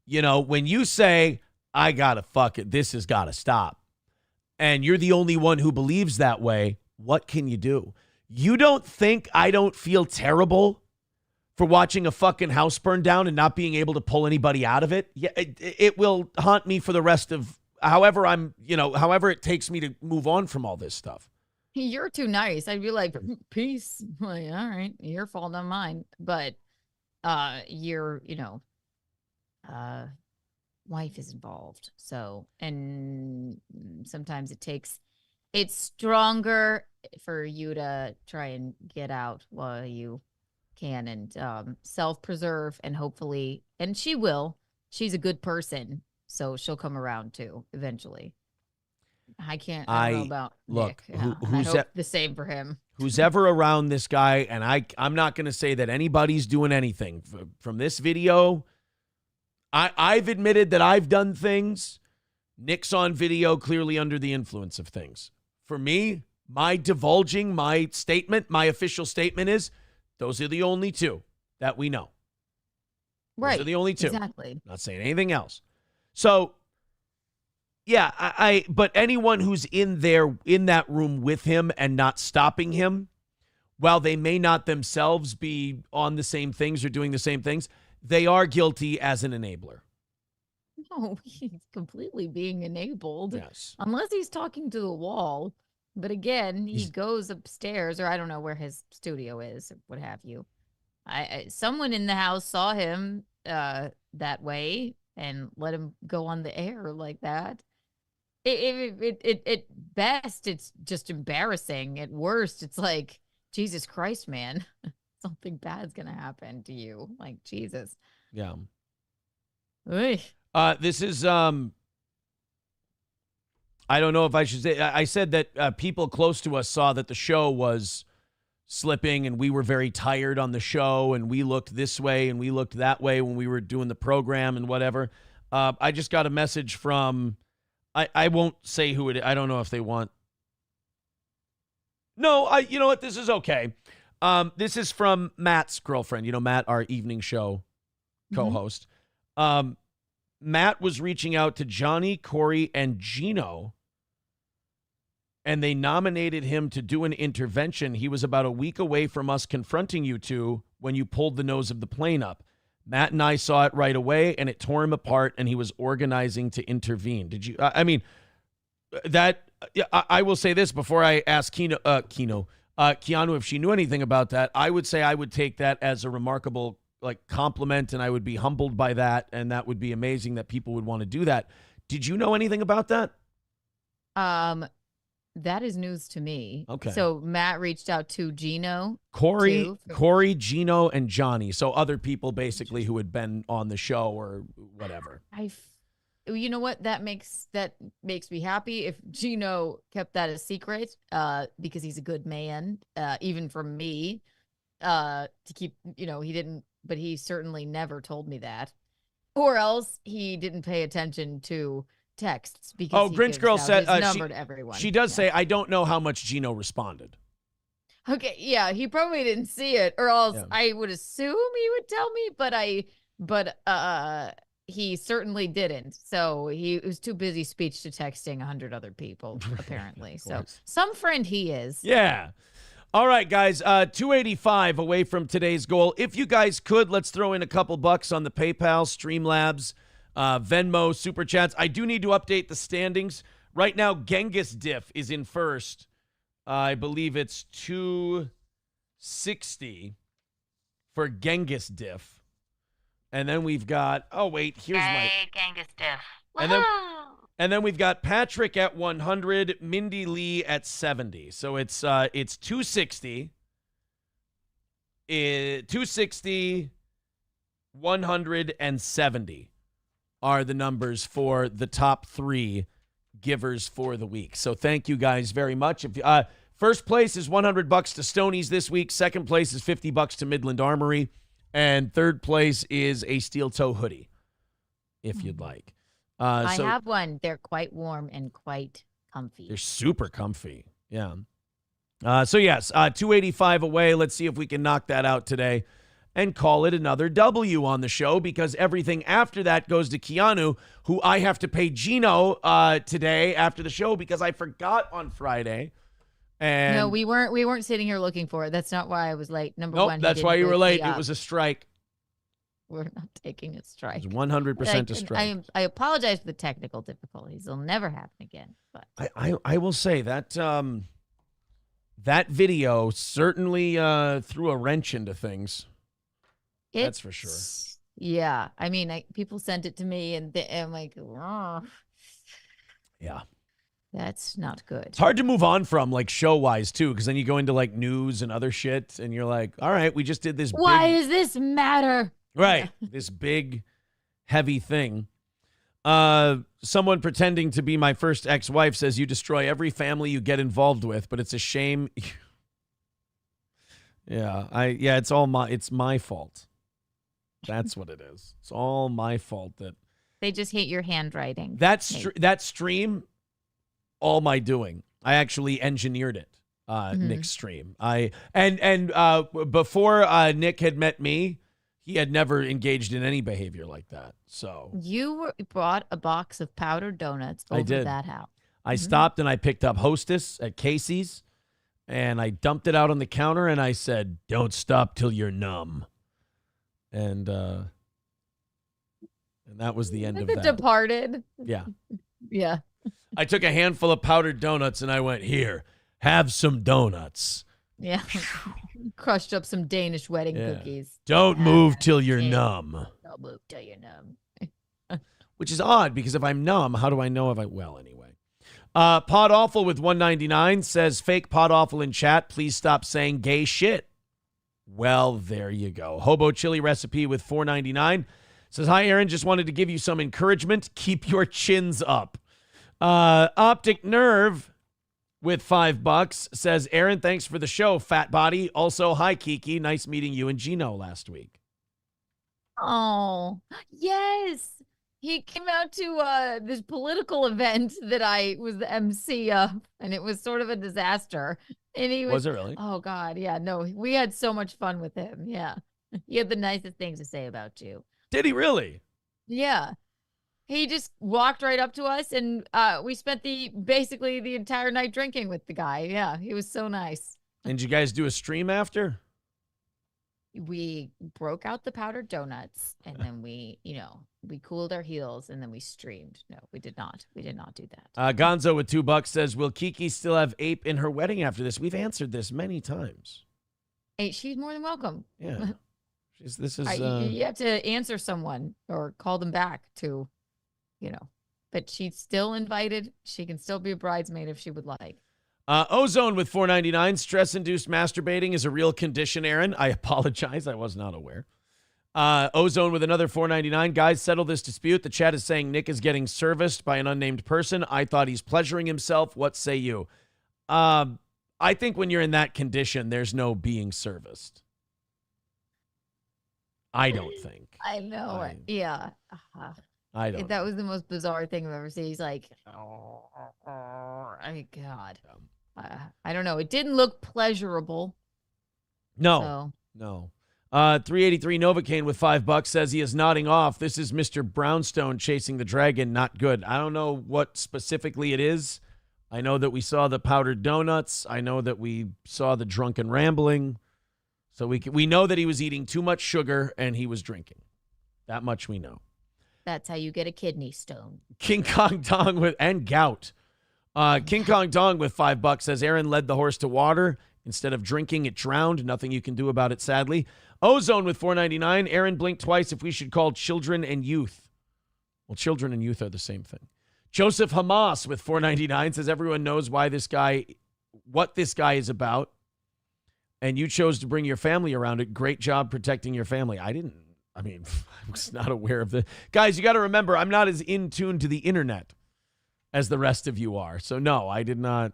You know, when you say, I gotta fuck it, this has gotta stop, and you're the only one who believes that way, what can you do? You don't think I don't feel terrible for watching a fucking house burn down and not being able to pull anybody out of it? Yeah, it will haunt me for the rest of however it takes me to move on from all this stuff. You're too nice. I'd be like, peace. Like, all right, your fault, not mine. But your, wife is involved. So, and sometimes it's stronger for you to try and get out while you can and self-preserve, and hopefully, and she will. She's a good person, so she'll come around too eventually. I don't know about look, Nick. Yeah, who's I hope the same for him. Who's ever around this guy, and I'm not going to say that anybody's doing anything from this video. I've admitted that I've done things. Nick's on video, clearly under the influence of things. For me, my divulging, my official statement is, those are the only two that we know. Right. Those are the only two. Exactly. Not saying anything else. So, yeah, but anyone who's in that room with him and not stopping him, while they may not themselves be on the same things or doing the same things, they are guilty as an enabler. No, he's completely being enabled. Yes. Unless he's talking to the wall. But again, he goes upstairs, or I don't know where his studio is, or what have you. Someone in the house saw him that way and let him go on the air like that. At best, it's just embarrassing. At worst, it's like, Jesus Christ, man. Something bad's going to happen to you. Like, Jesus. Yeah. Oy. This is, I don't know if I should say, I said that people close to us saw that the show was slipping and we were very tired on the show and we looked this way and we looked that way when we were doing the program and whatever. I just got a message from, I won't say who it is. I don't know if they want. No, you know what? This is okay. This is from Matt's girlfriend. You know, Matt, our evening show co-host. Matt was reaching out to Johnny, Corey, and Gino, and they nominated him to do an intervention. He was about a week away from us confronting you two when you pulled the nose of the plane up. Matt and I saw it right away, and it tore him apart, and he was organizing to intervene. Did you? I will say this before I ask Keanu if she knew anything about that. I would say I would take that as a remarkable compliment, and I would be humbled by that, and that would be amazing that people would want to do that. Did you know anything about that? That is news to me. Okay. So Matt reached out to Gino. Corey, Gino, and Johnny. So other people basically who had been on the show or whatever. You know what? That makes me happy if Gino kept that a secret, because he's a good man, even from me, to keep, he didn't, but he certainly never told me that, or else he didn't pay attention to texts because Grinch Girl said his number to everyone. She does say, I don't know how much Gino responded. Okay, yeah, he probably didn't see it, or else I would assume he would tell me, but he certainly didn't. So he was too busy speech to texting 100 other people, apparently. So some friend he is. Yeah. All right, guys, 285 away from today's goal. If you guys could, let's throw in a couple bucks on the PayPal, Streamlabs, Venmo, Super Chats. I do need to update the standings. Right now, Genghis Diff is in first. I believe it's 260 for Genghis Diff. And then we've got, here's my... Genghis Diff. And then we've got Patrick at 100, Mindy Lee at 70. So it's 260, 170 are the numbers for the top three givers for the week. So thank you guys very much. First place is $100 to Stoney's this week. Second place is $50 to Midland Armory. And third place is a steel toe hoodie, if you'd like. I have one. They're quite warm and quite comfy. They're super comfy. Yeah. So yes, 285 away. Let's see if we can knock that out today. and call it another W on the show, because everything after that goes to Keanu, who I have to pay Gino today after the show because I forgot on Friday. And No, we weren't sitting here looking for it. That's not why I was late. Number nope, one, he that's didn't why you wake were late. me It up. was a strike. We're not taking a strike. It was 100% a strike. I apologize for the technical difficulties. They'll never happen again. But I will say that that video certainly threw a wrench into things. That's for sure. Yeah. I mean, people sent it to me, and I'm like, yeah. That's not good. It's hard to move on from, like, show-wise, too, because then you go into, like, news and other shit, and you're like, all right, we just did this Why does this matter? Right. This big, heavy thing. Someone pretending to be my first ex-wife says you destroy every family you get involved with, but it's a shame. It's my fault. That's what it is. It's all my fault that They just hate your handwriting. that stream, all my doing. I actually engineered it. Nick's stream. Before Nick had met me, he had never engaged in any behavior like that. So You brought a box of powdered donuts over I did. that house. I stopped and I picked up Hostess at Casey's, and I dumped it out on the counter, and I said, "Don't stop till you're numb." And that was the end of The that. Departed. Yeah. Yeah. I took a handful of powdered donuts and I went, "Here, have some donuts. Yeah. Crushed up some Danish wedding Yeah. cookies. Don't move till you're numb." Don't move till you're numb. Which is odd, because if I'm numb, how do I know if I... Well, anyway. Pod Awful with 199 says, fake Pod Awful in chat, please stop saying gay shit. Well, there you go. Hobo Chili Recipe with 499 says, hi, Aaron, just wanted to give you some encouragement. Keep your chins up. Optic Nerve with $5 says, Aaron, thanks for the show, fat body. Also, hi, Kiki. Nice meeting you and Gino last week. Oh, yes. He came out to this political event that I was the MC of, and it was sort of a disaster. And he Was it really? Oh, God. Yeah. No, we had so much fun with him. Yeah. He had the nicest things to say about you. Did he really? Yeah. He just walked right up to us, and we spent basically the entire night drinking with the guy. Yeah. He was so nice. And did you guys do a stream after? We broke out the powdered donuts, and then we cooled our heels, and then we streamed. No, we did not. We did not do that. Gonzo with $2 says, will Kiki still have ape in her wedding after this? We've answered this many times. Hey, she's more than welcome. Yeah. This is you have to answer someone or call them back to, but she's still invited. She can still be a bridesmaid if she would like. Ozone with 499. Stress-induced masturbating is a real condition, Aaron. I apologize. I was not aware. Ozone with another 499. Guys, settle this dispute. The chat is saying Nick is getting serviced by an unnamed person. I thought he's pleasuring himself. What say you? I think when you're in that condition, there's no being serviced. I don't think. I know. Yeah. I don't. That was the most bizarre thing I've ever seen. He's like, oh my God. I don't know. It didn't look pleasurable. No. 383 Novocaine with $5 says he is nodding off. This is Mr. Brownstone chasing the dragon. Not good. I don't know what specifically it is. I know that we saw the powdered donuts. I know that we saw the drunken rambling. So we know that he was eating too much sugar and he was drinking. That much we know. That's how you get a kidney stone. King Kong Dong and gout. King Kong Dong with $5 says Aaron led the horse to water. Instead of drinking, it drowned. Nothing you can do about it, sadly. Ozone with 499. Aaron blinked twice if we should call children and youth. Well, children and youth are the same thing. Joseph Hamas with 499 says everyone knows what this guy is about. And you chose to bring your family around it. Great job protecting your family. I was not aware of the guys. You got to remember, I'm not as in tune to the internet as the rest of you are. So no, I did not.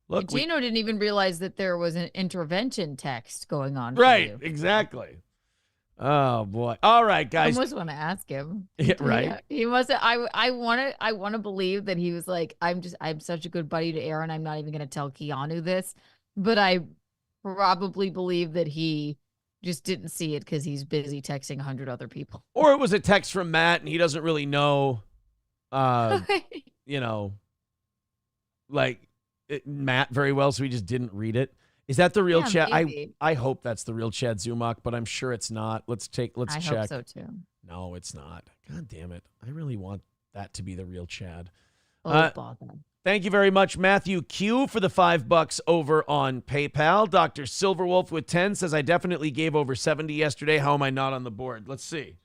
Look, Gino didn't even realize that there was an intervention text going on. Right, for you. exactly. Oh boy. All right, guys. I almost want to ask him. Yeah, right. Yeah, he must have, I want to believe that he was like, I'm such a good buddy to Aaron. I'm not even going to tell Keanu this, but I probably believe that he just didn't see it because he's busy texting 100 other people. Or it was a text from Matt and he doesn't really know, Matt very well, so he just didn't read it. Is that the real Chad? I hope that's the real Chad Zumach, but I'm sure it's not. Let's check. I hope so too. No, it's not. God damn it. I really want that to be the real Chad. Thank you very much, Matthew Q, for the $5 over on PayPal. Dr. Silverwolf with 10 says, I definitely gave over 70 yesterday. How am I not on the board? Let's see.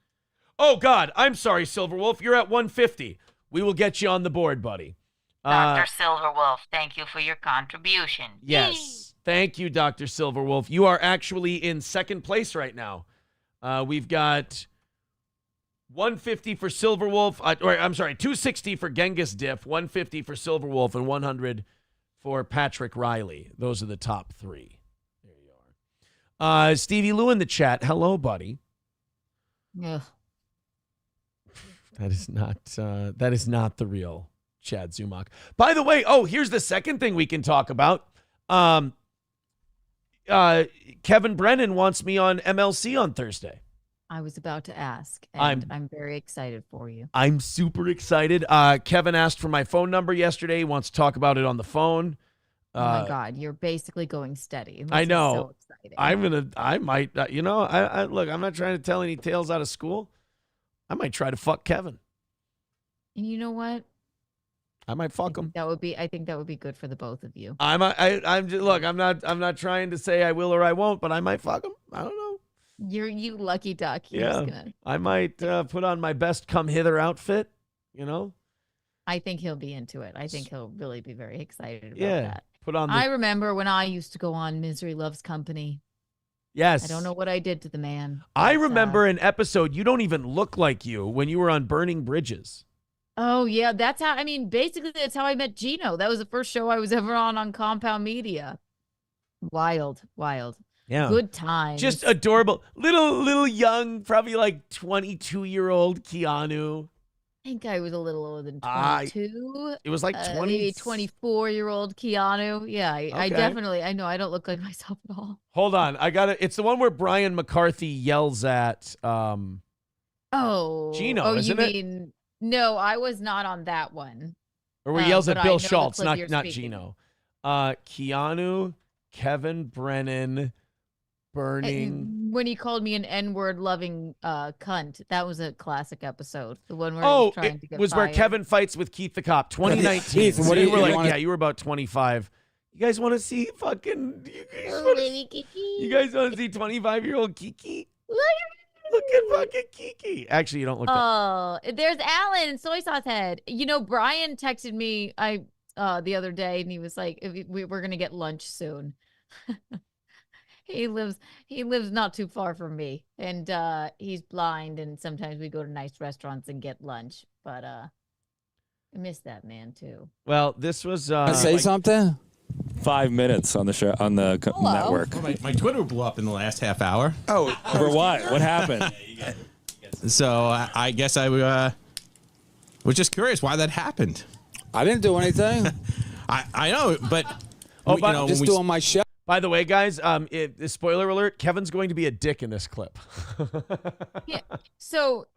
Oh, God. I'm sorry, Silverwolf. You're at 150. We will get you on the board, buddy. Dr. Silverwolf, thank you for your contribution. Yes. Thank you, Dr. Silverwolf. You are actually in second place right now. We've got 150 for Silverwolf. I'm sorry, 260 for Genghis Diff, 150 for Silverwolf, and 100 for Patrick Riley. Those are the top three. There you are. Stevie Lou in the chat. Hello, buddy. Yeah. That is not the real Chad Zumach. By the way, here's the second thing we can talk about. Kevin Brennan wants me on MLC on Thursday. I was about to ask, and I'm very excited for you. I'm super excited. Kevin asked for my phone number yesterday. He wants to talk about it on the phone. Oh my God, you're basically going steady. I know. So exciting. I might, look, I'm not trying to tell any tales out of school. I might try to fuck Kevin. And you know what? I might fuck him. I think that would be good for the both of you. I'm not trying to say I will or I won't, but I might fuck him. I don't know. You lucky duck. I might put on my best come hither outfit, I think he'll be into it. I think he'll really be very excited about that. Put on I remember when I used to go on Misery Loves Company. Yes. I don't know what I did to the man. I remember an episode, you don't even look like you, when you were on Burning Bridges. Oh, yeah. Basically, that's how I met Gino. That was the first show I was ever on Compound Media. Wild. Yeah. Good times. Just adorable. Little young, probably like 22-year-old Keanu. I think I was a little older than 22. It was like 20. Maybe 24-year-old Keanu. Yeah, I definitely, I know I don't look like myself at all. Hold on. It's the one where Brian McCarthy yells at Gino, isn't it? No, I was not on that one. Or where he yells at Bill Schultz, not Gino. Keanu, Kevin Brennan, Burning. When he called me an N-word loving cunt, that was a classic episode. The one where he was trying to get was fired. where Kevin fights with Keith the Cop, 2019. Keith, what do you were wanna... you were about 25. You guys want to see fucking? You guys want to see 25-year-old Kiki? Look at fucking Kiki. Actually, you don't look. There's Alan, soy sauce head. Brian texted me the other day, and he was like, "We're gonna get lunch soon." He lives not too far from me, and he's blind, and sometimes we go to nice restaurants and get lunch. But I miss that man too. Well, this was. Say something. 5 minutes on the show on the network. Well, my Twitter blew up in the last half hour. Oh, for what? What happened? So I guess I was just curious why that happened. I didn't do anything. I know, but just doing my show. By the way, guys, spoiler alert: Kevin's going to be a dick in this clip. Yeah. So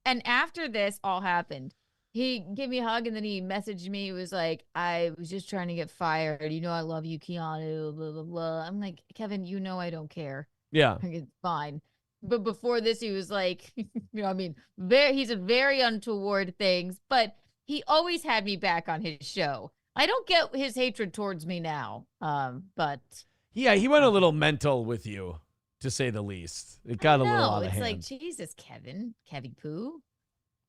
after this all happened, he gave me a hug and then he messaged me. He was like, "I was just trying to get fired. I love you, Keanu." Blah blah blah. I'm like, Kevin, I don't care. Yeah, it's fine. But before this, he was like, he said very untoward things, but he always had me back on his show. I don't get his hatred towards me now, but yeah, he went a little mental with you, to say the least. It got a little out of hand. It's like, Jesus, Kevy Poo.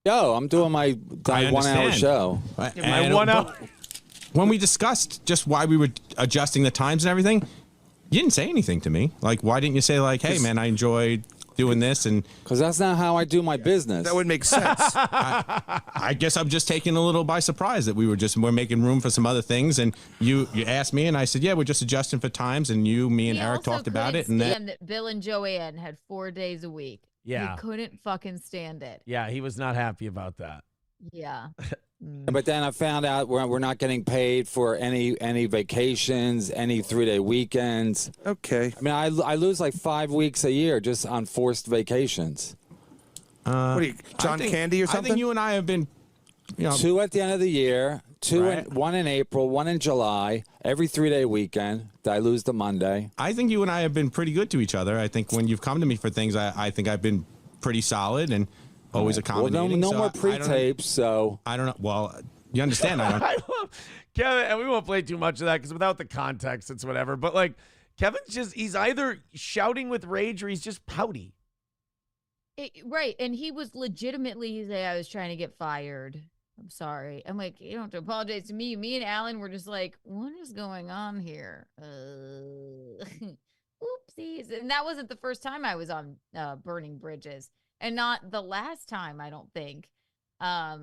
Yo, I'm doing my 1 hour show. My 1 hour. When we discussed just why we were adjusting the times and everything, you didn't say anything to me. Like, why didn't you say like, "Hey, man, I enjoyed doing this"? And because that's not how I do my business. That would make sense. I guess I'm just taken a little by surprise that we're making room for some other things, and you asked me, and I said, "Yeah, we're just adjusting for times." And me and Eric talked about it, and that Bill and Joanne had 4 days a week. Yeah, he couldn't fucking stand it. Yeah, he was not happy about that. Yeah. But then I found out we're not getting paid for any vacations, any 3-day weekends. Okay. I mean, I lose like 5 weeks a year just on forced vacations. What are you, John Candy or something? I think you and I have been, 2 at the end of the year, Right. one in April, 1 in July, every 3-day weekend. I lose the Monday. I think you and I have been pretty good to each other. I think when you've come to me for things, I think I've been pretty solid and always accommodating. Well, no so more I don't know. pre-tapes, so. I don't know. Well, you understand. I don't. I love Kevin, and we won't play too much of that because without the context, it's whatever. But like, Kevin's he's either shouting with rage or he's just pouty. Right. And he was legitimately saying, I was trying to get fired. I'm sorry. I'm like, you don't have to apologize to me. Me and Alan were just like, what is going on here? Oopsies. And that wasn't the first time I was on Burning Bridges. And not the last time, I don't think. But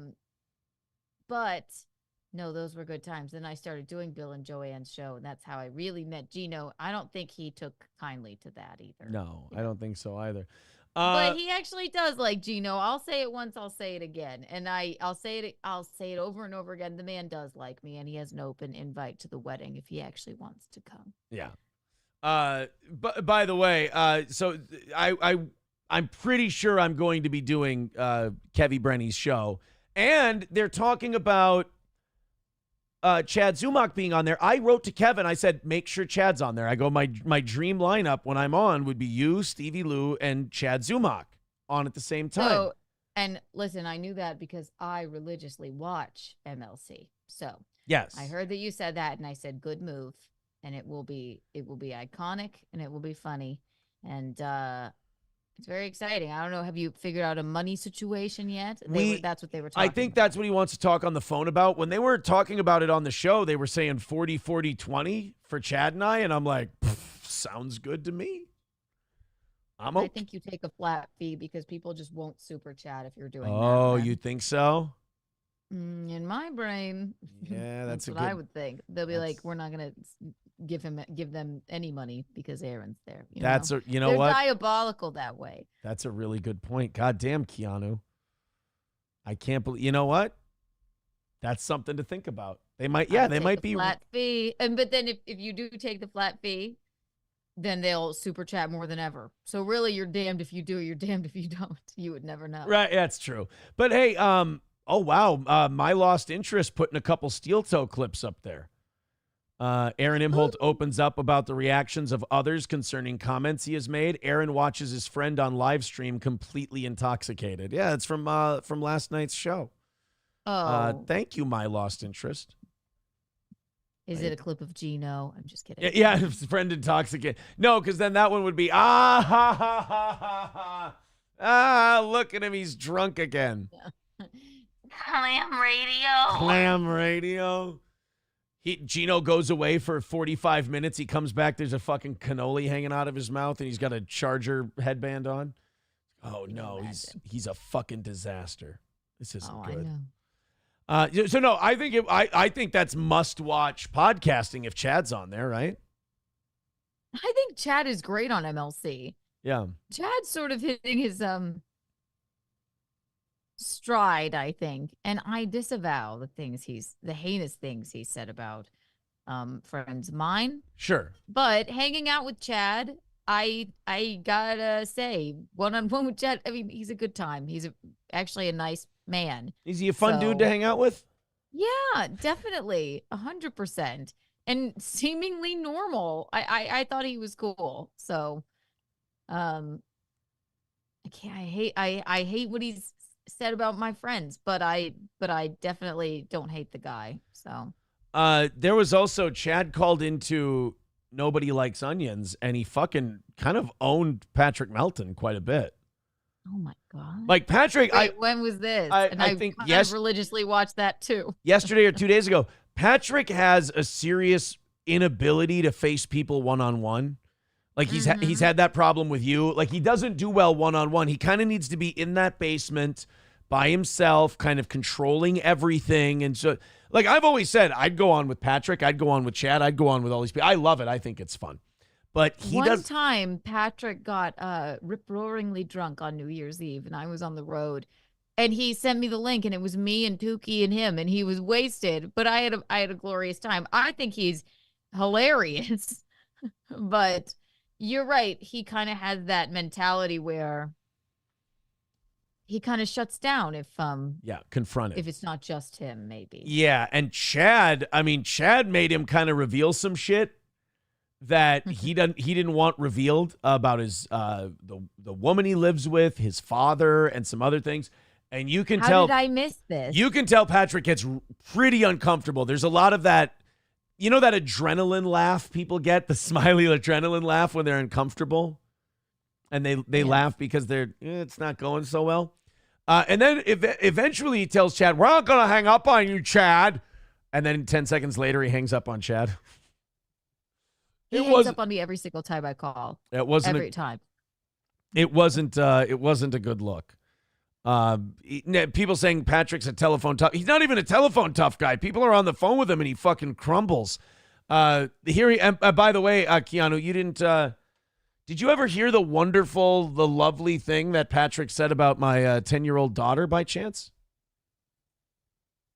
no, those were good times. Then I started doing Bill and Joanne's show, and that's how I really met Gino. I don't think he took kindly to that either. No, I don't think so either. But he actually does like Gino. I'll say it once, I'll say it again. And I'll say it over and over again. The man does like me, and he has an open invite to the wedding if he actually wants to come. Yeah. But by the way, so I'm pretty sure I'm going to be doing Kevy Brenny's show, and they're talking about Chad Zumach being on there. I wrote to Kevin. I said, make sure Chad's on there. I go, my dream lineup when I'm on would be you, Stevie Lou, and Chad Zumach on at the same time. So, and listen, I knew that because I religiously watch MLC. So yes, I heard that you said that, and I said, good move, and it will be iconic, and it will be funny, and it's very exciting. I don't know. Have you figured out a money situation yet? That's what they were talking I think that's what he wants to talk on the phone about. When they were talking about it on the show, they were saying 40, 40, 20 for Chad and I. And I'm like, sounds good to me. I think you take a flat fee because people just won't super chat if you're doing that. Oh, you think so? In my brain, yeah, that's what I would think. They'll be like, we're not going to give them any money because Aaron's there. You know what? They're diabolical that way. That's a really good point. God damn, Keanu. I can't believe. You know what? That's something to think about. They might. Yeah, they might be flat fee. But then if you do take the flat fee, then they'll super chat more than ever. So really, you're damned if you do. You're damned if you don't. You would never know. Right. That's true. But hey, oh wow, My Lost Interest putting a couple steel toe clips up there. Aaron Imholt opens up about the reactions of others concerning comments he has made. Aaron watches his friend on live stream completely intoxicated. Yeah, it's from last night's show. Oh. Thank you, My Lost Interest. Is it a clip of Gino? I'm just kidding. Yeah, his friend intoxicated. No, because then that one would be, ha, ha, ha, ha. Look at him. He's drunk again. Clam radio. Clam radio. Gino goes away for 45 minutes. He comes back. There's a fucking cannoli hanging out of his mouth, and he's got a Charger headband on. Oh, no. He's a fucking disaster. This isn't good. I know. So, no, I think that's must-watch podcasting if Chad's on there, right? I think Chad is great on MLC. Yeah. Chad's sort of hitting his stride, I think, and I disavow the heinous things he said about friends of mine. Sure. But hanging out with Chad, I gotta say, one-on-one with Chad, I mean, he's a good time. He's actually a nice man. Is he a fun dude to hang out with? Yeah, definitely, 100%, and seemingly normal. I thought he was cool. So, I hate what he's said about my friends, but I definitely don't hate the guy. So, there was also Chad called into Nobody Likes Onions, and he fucking kind of owned Patrick Melton quite a bit. Oh my God. Like Patrick, wait, when was this? I think religiously watched that too. Yesterday or 2 days ago. Patrick has a serious inability to face people one-on-one. Like he's had that problem with you. Like he doesn't do well one-on-one. He kind of needs to be in that basement by himself, kind of controlling everything. And so, like I've always said, I'd go on with Patrick. I'd go on with Chad. I'd go on with all these people. I love it. I think it's fun. But One time, Patrick got rip-roaringly drunk on New Year's Eve, and I was on the road. And he sent me the link, and it was me and Tukey and him, and he was wasted. But I had a glorious time. I think he's hilarious. But you're right. He kind of has that mentality where he kind of shuts down if confronted. if it's not just him, maybe. Yeah, and Chad made him kind of reveal some shit that he didn't want revealed about his the woman he lives with, his father, and some other things. And you can tell. How did I miss this? You can tell Patrick gets pretty uncomfortable. There's a lot of that, that adrenaline laugh people get, the smiley adrenaline laugh when they're uncomfortable, and they laugh because it's not going so well. And then eventually he tells Chad, "We're not gonna hang up on you, Chad." And then 10 seconds later, he hangs up on Chad. He hangs up on me every single time I call. It wasn't every time. It wasn't a good look. People saying Patrick's a telephone tough. He's not even a telephone tough guy. People are on the phone with him and he fucking crumbles. By the way, Keanu, you didn't. Did you ever hear the lovely thing that Patrick said about my 10-year-old daughter by chance?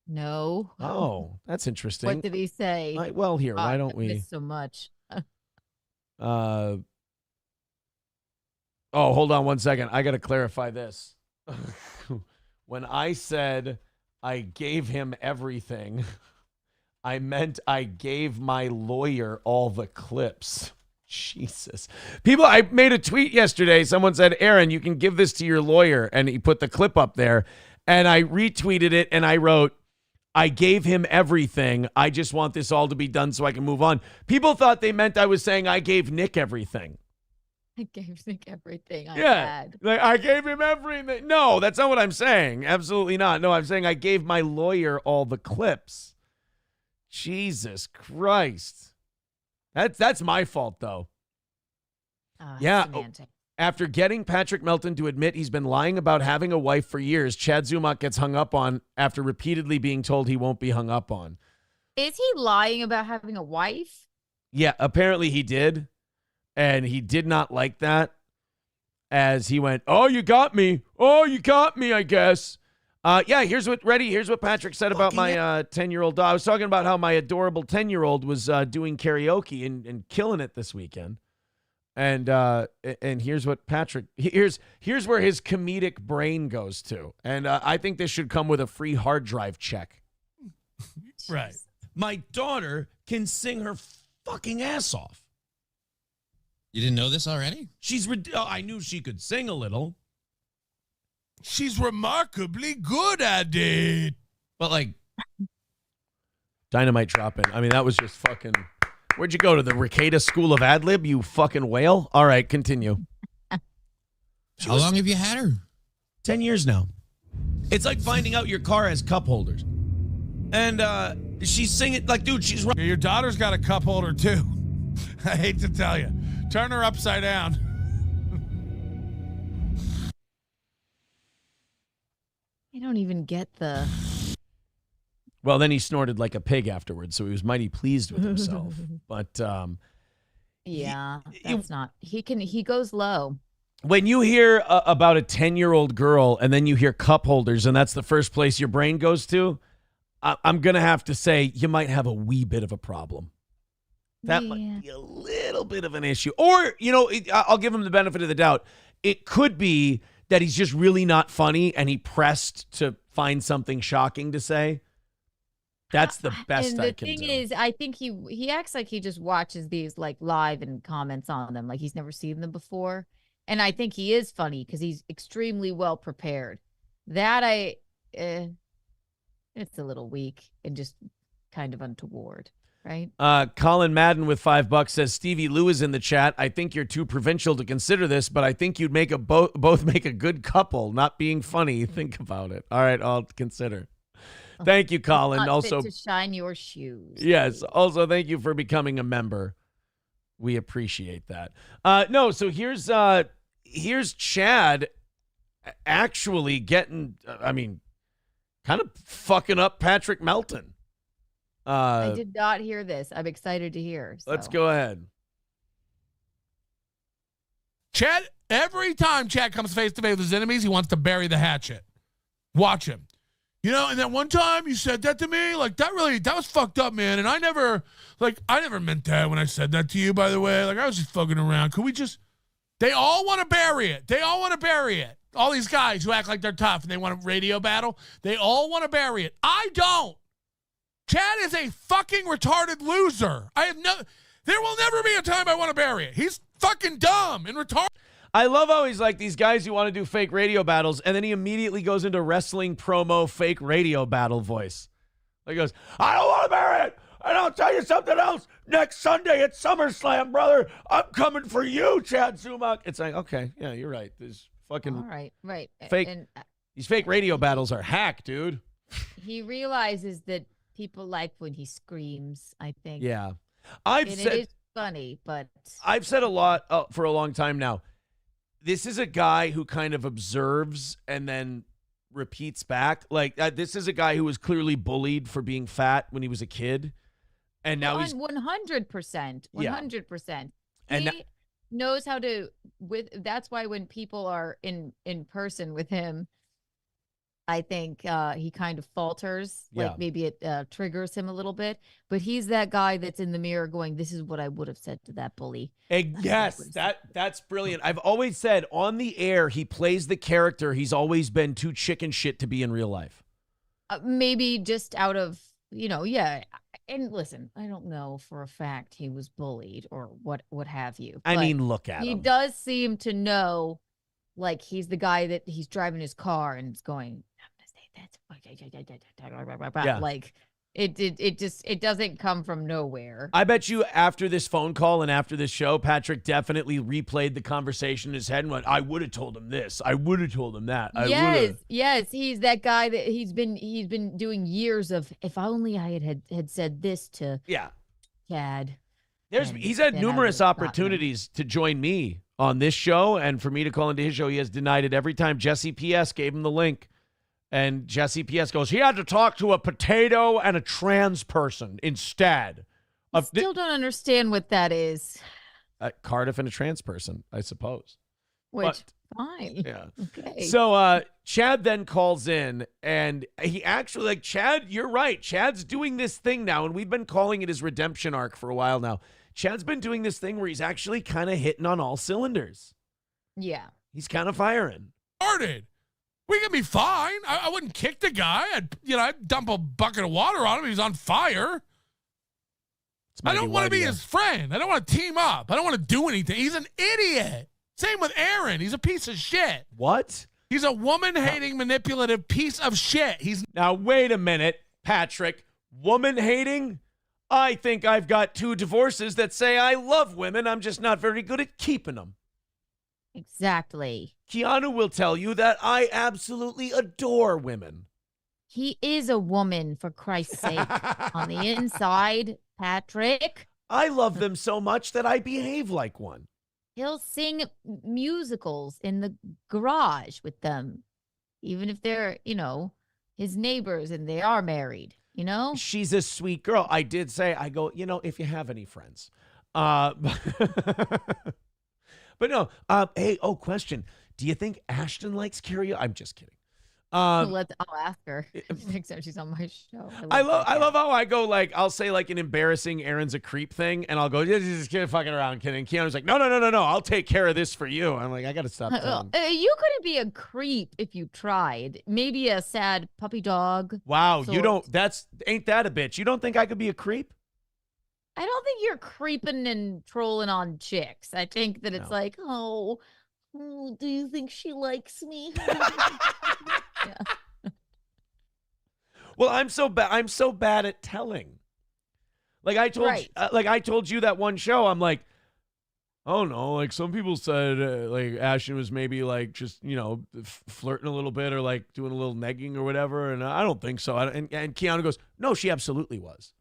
No. Oh, that's interesting. What did he say? Why don't we? Missed so much. Hold on one second. I got to clarify this. When I said I gave him everything, I meant I gave my lawyer all the clips. Jesus. I made a tweet yesterday. Someone said, "Aaron, you can give this to your lawyer." And he put the clip up there. And I retweeted it and I wrote, "I gave him everything. I just want this all to be done so I can move on." People thought they meant I was saying I gave Nick everything. I gave Nick everything I Yeah. had. Like, I gave him everything. No, that's not what I'm saying. Absolutely not. No, I'm saying I gave my lawyer all the clips. Jesus Christ. That's my fault, though. Yeah. Semantic. After getting Patrick Melton to admit he's been lying about having a wife for years, Chad Zumach gets hung up on after repeatedly being told he won't be hung up on. Is he lying about having a wife? Yeah, apparently he did. And he did not like that as he went, "Oh, you got me. Oh, you got me, I guess." Here's what Patrick said about my 10-year-old dog. I was talking about how my adorable 10-year-old was doing karaoke and killing it this weekend. And here's what here's where his comedic brain goes to. And I think this should come with a free hard drive check. Right. My daughter can sing her fucking ass off. You didn't know this already? I knew she could sing a little. She's remarkably good at it. But Dynamite drop in. I mean, that was just fucking. Where'd you go to the Ricada School of Ad Lib? You fucking whale. All right, continue. How long have you had her? 10 years now. It's like finding out your car has cup holders. And she's singing dude, she's right. Your daughter's got a cup holder too. I hate to tell you. Turn her upside down. I don't even get the. Well, then he snorted like a pig afterwards, so he was mighty pleased with himself. But yeah, that's not. He goes low. When you hear about a 10-year-old girl and then you hear cup holders and that's the first place your brain goes to, I'm going to have to say you might have a wee bit of a problem. That might be a little bit of an issue. Or, I'll give him the benefit of the doubt. It could be that he's just really not funny and he pressed to find something shocking to say. That's the best I can do. And the thing is, I think he acts like he just watches these live and comments on them like he's never seen them before. And I think he is funny because he's extremely well prepared. That it's a little weak and just kind of untoward. Right. Colin Madden with $5 says Stevie Lou is in the chat. I think you're too provincial to consider this, but I think you'd make both make a good couple. Not being funny. Think about it. All right, I'll consider. Thank you, Colin. Not also, fit to shine your shoes. Yes. Also, thank you for becoming a member. We appreciate that. No. So here's Chad actually getting. Kind of fucking up Patrick Melton. I did not hear this. I'm excited to hear. So. Let's go ahead. Chad, every time Chad comes face to face with his enemies, he wants to bury the hatchet. Watch him. You know, and that one time you said that to me, like that was fucked up, man. And I never meant that when I said that to you, by the way. Like I was just fucking around. Could we just, they all want to bury it. All these guys who act like they're tough and they want a radio battle, they all want to bury it. I don't. Chad is a fucking retarded loser. There will never be a time I want to bury it. He's fucking dumb and retarded. I love how he's like these guys who want to do fake radio battles, and then he immediately goes into wrestling promo fake radio battle voice. He goes, I don't want to bury it. And I'll tell you something else. Next Sunday at SummerSlam, brother, I'm coming for you, Chad Zumach. It's like, okay, yeah, you're right. There's fucking right. fake. And these fake radio battles are hack, dude. he realizes that people like when he screams, I think. Yeah. It is funny, but I've said a lot for a long time now. This is a guy who kind of observes and then repeats back. Like this is a guy who was clearly bullied for being fat when he was a kid, and now he's 100%, 100%. And he knows how to. That's why when people are in person with him, I think he kind of falters. Like maybe it triggers him a little bit. But he's that guy that's in the mirror going, "This is what I would have said to that bully." Yes, that's brilliant. I've always said on the air, he plays the character he's always been too chicken shit to be in real life. Maybe just out of, yeah. And listen, I don't know for a fact he was bullied or what have you. I mean, look at him. He does seem to know, like he's the guy that he's driving his car and it's going, Yeah. like it doesn't come from nowhere. I bet you after this phone call and after this show, Patrick definitely replayed the conversation in his head and went, I would have told him this. I would have told him that. Yes. He's that guy that he's been doing years of, if only I had said this to Chad. He's had numerous opportunities to join me on this show, and for me to call into his show, he has denied it every time. Jesse P.S. gave him the link. And Jesse P.S. goes, he had to talk to a potato and a trans person instead. I still don't understand what that is. Cardiff and a trans person, I suppose. Fine. Yeah. Okay. So Chad then calls in, and he actually, Chad, you're right. Chad's doing this thing now, and we've been calling it his redemption arc for a while now. Chad's been doing this thing where he's actually kind of hitting on all cylinders. Yeah. He's kind of firing. We can be fine. I wouldn't kick the guy. I'd dump a bucket of water on him. He's on fire. I don't want to be his friend. I don't want to team up. I don't want to do anything. He's an idiot. Same with Aaron. He's a piece of shit. What? He's a woman-hating, manipulative piece of shit. Now, wait a minute, Patrick. Woman-hating? I think I've got 2 divorces that say I love women. I'm just not very good at keeping them. Exactly. Keanu will tell you that I absolutely adore women. He is a woman, for Christ's sake. On the inside, Patrick. I love them so much that I behave like one. He'll sing musicals in the garage with them, even if they're, his neighbors and they are married, She's a sweet girl. I did say, I go, if you have any friends. But no, hey, question. Do you think Ashton likes karaoke? I'm just kidding. I'll ask her next time she's on my show. I love how I go, I'll say an embarrassing Aaron's a creep thing, and I'll go, just kidding, fucking around, kidding. Keanu's like, no, I'll take care of this for you. I'm like, I got to stop telling. You couldn't be a creep if you tried. Maybe a sad puppy dog. Wow, you don't, ain't that a bitch? You don't think I could be a creep? I don't think you're creeping and trolling on chicks. I think that it's like, oh, do you think she likes me? Yeah. Well, I'm so bad at telling. I told you that one show. I'm like, oh no, some people said Ashton was maybe just flirting a little bit or doing a little negging or whatever, and I don't think so. And Keanu goes, no, she absolutely was.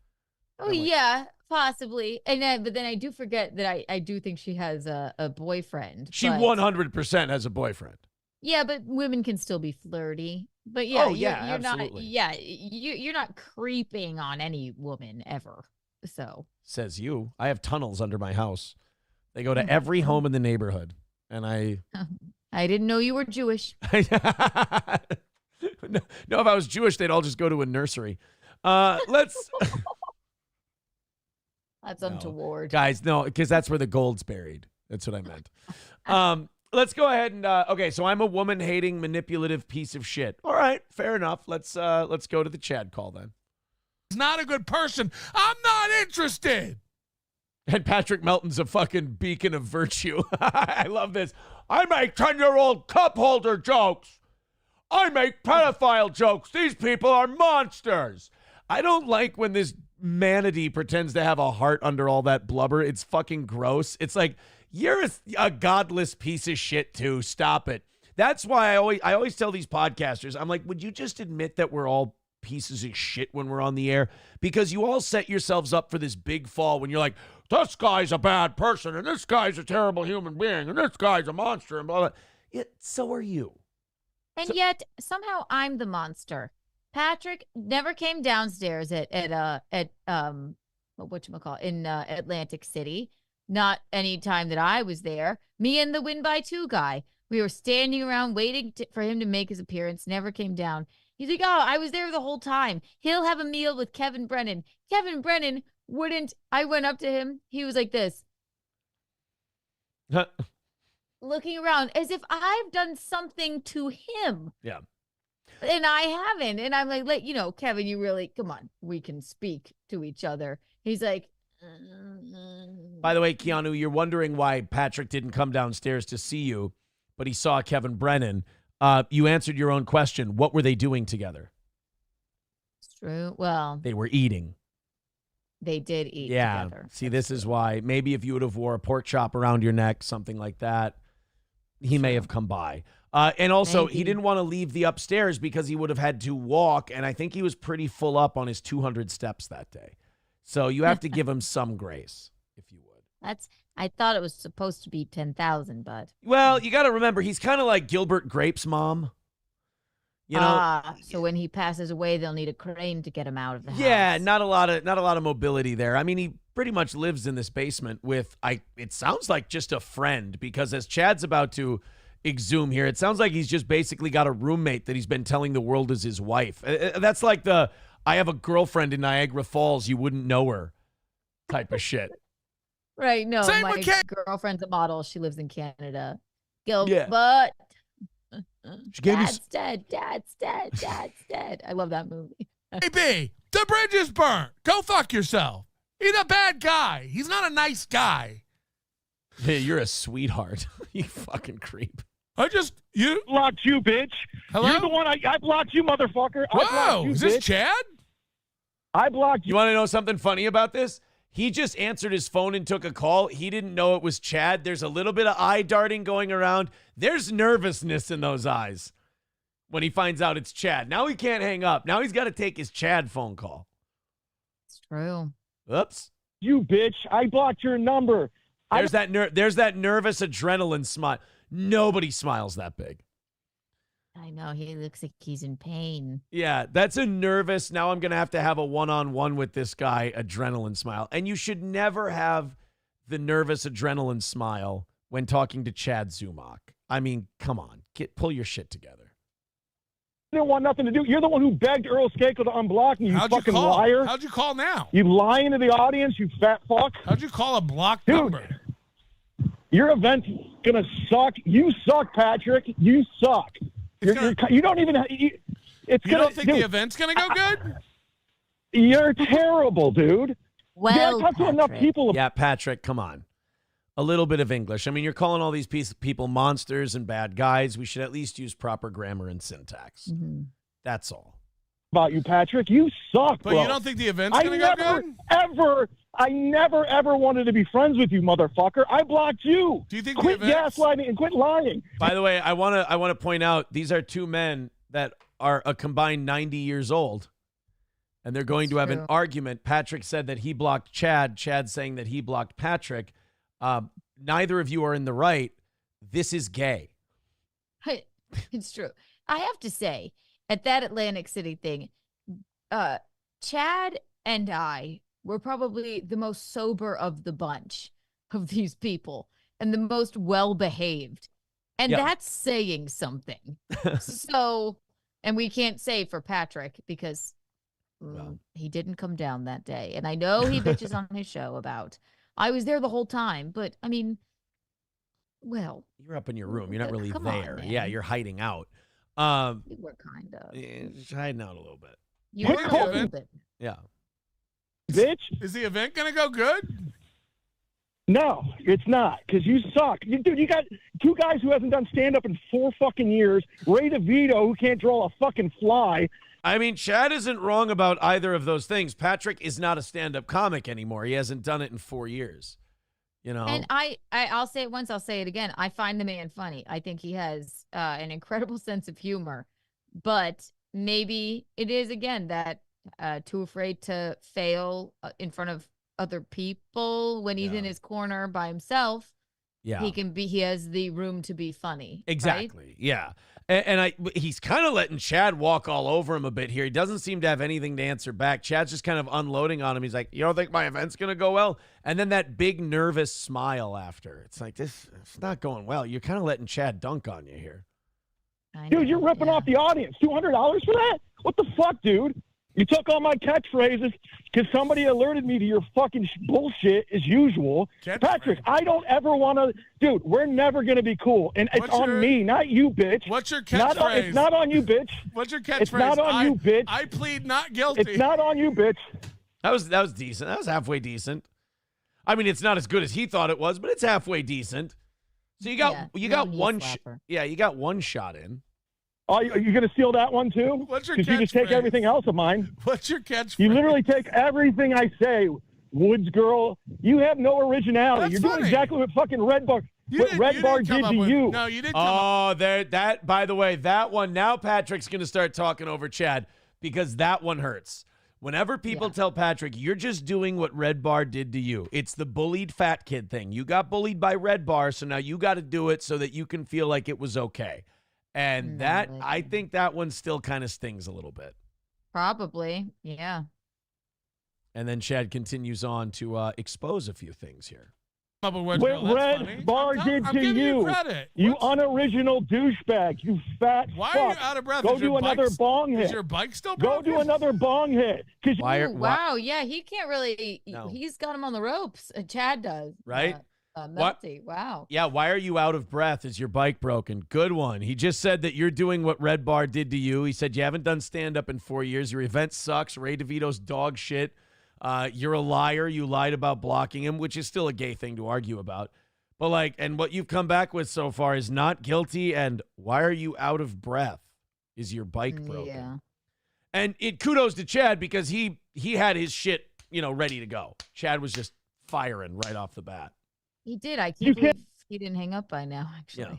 Oh yeah. Possibly. But then I do forget that I do think she has a boyfriend. She 100% has a boyfriend. Yeah, but women can still be flirty. But yeah, you're absolutely. you're not creeping on any woman ever. So says you. I have tunnels under my house. They go to every home in the neighborhood. And I didn't know you were Jewish. No, if I was Jewish, they'd all just go to a nursery. Let's. That's untoward. Guys, no, because that's where the gold's buried. That's what I meant. Let's go ahead and okay. So I'm a woman-hating, manipulative piece of shit. All right, fair enough. Let's go to the Chad call then. He's not a good person. I'm not interested. And Patrick Melton's a fucking beacon of virtue. I love this. I make 10-year-old cup holder jokes. I make pedophile jokes. These people are monsters. I don't like when this manatee pretends to have a heart under all that blubber. It's fucking gross. It's like, you're a godless piece of shit too. Stop it. That's why I always tell these podcasters, I'm like, would you just admit that we're all pieces of shit when we're on the air? Because you all set yourselves up for this big fall when you're like, this guy's a bad person, and this guy's a terrible human being, and this guy's a monster, and blah, blah. Yeah, so are you. And yet somehow I'm the monster. Patrick never came downstairs at whatchamacallit, in Atlantic City. Not any time that I was there. Me and the win by 2 guy. We were standing around waiting for him to make his appearance. Never came down. He's like, oh, I was there the whole time. He'll have a meal with Kevin Brennan. Kevin Brennan wouldn't. I went up to him. He was like this. Looking around as if I've done something to him. Yeah. And I haven't. And I'm like, Kevin, you really, come on. We can speak to each other. He's like, by the way, Keanu, you're wondering why Patrick didn't come downstairs to see you, but he saw Kevin Brennan. You answered your own question. What were they doing together? It's true. Well, they were eating. They did eat yeah. together. See, this is why. Maybe if you would have wore a pork chop around your neck, something like that, he may have come by. And also, he didn't want to leave the upstairs because he would have had to walk, and I think he was pretty full up on his 200 steps that day. So you have to give him some grace, if you would. I thought it was supposed to be 10,000, but. Well, you got to remember, he's kind of like Gilbert Grape's mom. You know. So when he passes away, they'll need a crane to get him out of the house. Yeah, not a lot of mobility there. I mean, he pretty much lives in this basement with it sounds like just a friend, because as Chad's about to exhume here, it sounds like he's just basically got a roommate that he's been telling the world is his wife. That's like the I have a girlfriend in Niagara Falls, you wouldn't know her type of shit. Right, no, Same my with girlfriend's a model. She lives in Canada. Gilbert. Yeah. She gave Dad's dead. Dad's dead. Dad's dead. I love that movie. Hey, B, the bridge is burnt. Go fuck yourself. He's a bad guy. He's not a nice guy. Hey, you're a sweetheart. You fucking creep. You blocked you, bitch. Hello? You're the one I blocked you, motherfucker. I blocked Whoa, you, is this bitch. Chad? I blocked you. You want to know something funny about this? He just answered his phone and took a call. He didn't know it was Chad. There's a little bit of eye darting going around. There's nervousness in those eyes when he finds out it's Chad. Now he can't hang up. Now he's got to take his Chad phone call. It's true. Oops. You bitch. I blocked your number. There's that nervous adrenaline smile. Nobody smiles that big. I know. He looks like he's in pain. Yeah, that's a nervous, now I'm going to have a one-on-one with this guy adrenaline smile. And you should never have the nervous adrenaline smile when talking to Chad Zumach. I mean, come on. Pull your shit together. I didn't want nothing to do. You're the one who begged Earl Skakel to unblock me, you fucking liar. How'd you call now? You lying to the audience, you fat fuck. How'd you call a blocked number? Your event's gonna suck. You suck, Patrick. You suck. You don't even. You don't think the event's gonna go good? You're terrible, dude. Well, I talked to enough people. Yeah, Patrick, come on. A little bit of English. I mean, you're calling all these people monsters and bad guys. We should at least use proper grammar and syntax. Mm-hmm. That's all. About you, Patrick. You suck, But bro. you don't think the event's going to go good? I never, ever wanted to be friends with you, motherfucker. I blocked you. Do you think quit the event's... gaslighting and quit lying? By the way, I want to point out these are two men that are a combined 90 years old, and they're going to have an argument. Patrick said that he blocked Chad. Chad saying that he blocked Patrick. Neither of you are in the right. This is gay. It's true. I have to say, at that Atlantic City thing, Chad and I were probably the most sober of the bunch of these people and the most well-behaved. And that's saying something. So And we can't say for Patrick because he didn't come down that day. And I know he bitches on his show about, I was there the whole time, but I mean, well. You're up in your room. You're not really come there. on, Yeah, man. you're hiding out. You were kind of. Just hiding out a little bit. You were a little bit. Yeah. Bitch. Is the event going to go good? No, it's not, because you suck. Dude, you got two guys who hasn't done stand-up in 4 fucking years, Ray DeVito, who can't draw a fucking fly. I mean, Chad isn't wrong about either of those things. Patrick is not a stand-up comic anymore. He hasn't done it in 4 years. You know? And I'll say it once, I'll say it again. I find the man funny. I think he has an incredible sense of humor. But maybe it is, again, that too afraid to fail in front of other people when he's in his corner by himself. Yeah. He has the room to be funny. Exactly. Right? Yeah. And he's kind of letting Chad walk all over him a bit here. He doesn't seem to have anything to answer back. Chad's just kind of unloading on him. He's like, you don't think my event's going to go well? And then that big nervous smile after. It's like, it's not going well. You're kind of letting Chad dunk on you here. Dude, you're ripping off the audience. $200 for that? What the fuck, dude? You took all my catchphrases because somebody alerted me to your fucking bullshit as usual. Patrick, I don't ever want to. Dude, we're never going to be cool. And it's on me, not you, bitch. What's your catchphrase? It's not on you, bitch. What's your catchphrase? It's not on you, bitch. I plead not guilty. It's not on you, bitch. That was decent. That was halfway decent. I mean, it's not as good as he thought it was, but it's halfway decent. So you got one shot in. Are you going to steal that one too? What's your Because you just take everything else of mine. What's your catchphrase? You literally take everything I say. Woods girl, you have no originality. You're doing exactly what fucking Red Bar did to you. No, you didn't. That. By the way, that one. Now Patrick's going to start talking over Chad because that one hurts. Whenever people tell Patrick, you're just doing what Red Bar did to you. It's the bullied fat kid thing. You got bullied by Red Bar, so now you got to do it so that you can feel like it was okay. And I think that one still kind of stings a little bit. Probably, yeah. And then Chad continues on to expose a few things here. What Red Bar did to you, you unoriginal douchebag, you fat fuck. Why are you out of breath? Go do another bong hit. Is your bike still broken? Go do another bong hit. Wow, yeah, he can't really. No. He's got him on the ropes. Chad does. Right? Melty. Wow. Yeah, why are you out of breath? Is your bike broken? Good one. He just said that you're doing what Red Bar did to you. He said you haven't done stand-up in 4 years. Your event sucks. Ray DeVito's dog shit. You're a liar. You lied about blocking him, which is still a gay thing to argue about. But and what you've come back with so far is not guilty. And why are you out of breath? Is your bike broken? Yeah. And kudos to Chad because he had his shit, ready to go. Chad was just firing right off the bat. He did. I can't believe he didn't hang up by now, actually. Yeah. You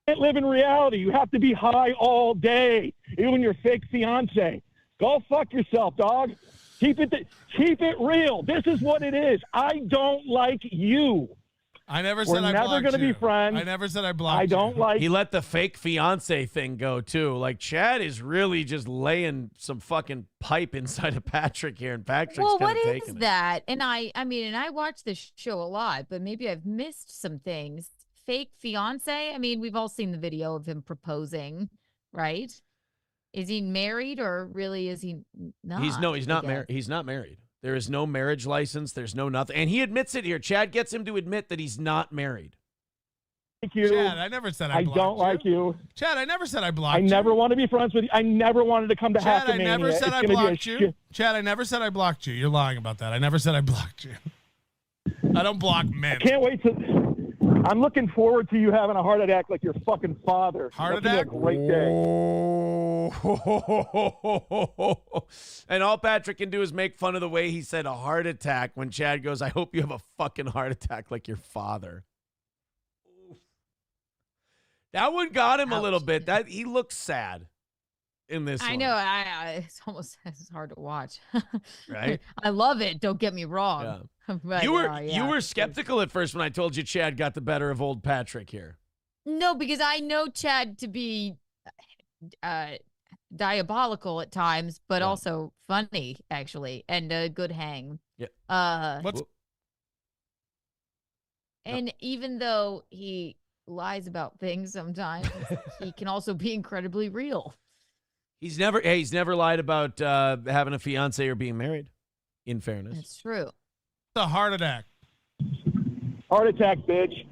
can't live in reality. You have to be high all day, even your fake fiance. Go fuck yourself, dog. Keep it real. This is what it is. I don't like you. I never said I blocked you. We're never going to be friends. I never said I blocked you. I don't like. He let the fake fiance thing go too. Chad is really just laying some fucking pipe inside of Patrick here, and Patrick's what taking is it. that? And I watch this show a lot, but maybe I've missed some things. Fake fiance. I mean, we've all seen the video of him proposing, right? Is he married or really is he not? He's not married. He's not married. There is no marriage license. There's no nothing. And he admits it here. Chad gets him to admit that he's not married. Thank you. Chad, I never said I blocked you. don't like you. Chad, I never said I blocked you. I never want to be friends with you. I never wanted to come to Chad, Hackamania. I never said I blocked you. Chad, I never said I blocked you. You're lying about that. I never said I blocked you. I don't block men. I can't wait to... I'm looking forward to you having a heart attack like your fucking father. Heart attack? Be a great day. And all Patrick can do is make fun of the way he said a heart attack when Chad goes, I hope you have a fucking heart attack like your father. That one got him a little bit. That he looks sad in this one. I know. It's almost hard to watch. Right? I love it. Don't get me wrong. Yeah. But, you were skeptical at first when I told you Chad got the better of old Patrick here. No, because I know Chad to be diabolical at times, but also funny, actually, and a good hang. Yeah. And even though he lies about things sometimes, he can also be incredibly real. He's never lied about having a fiance or being married. In fairness, That's true. The heart attack. Heart attack, bitch.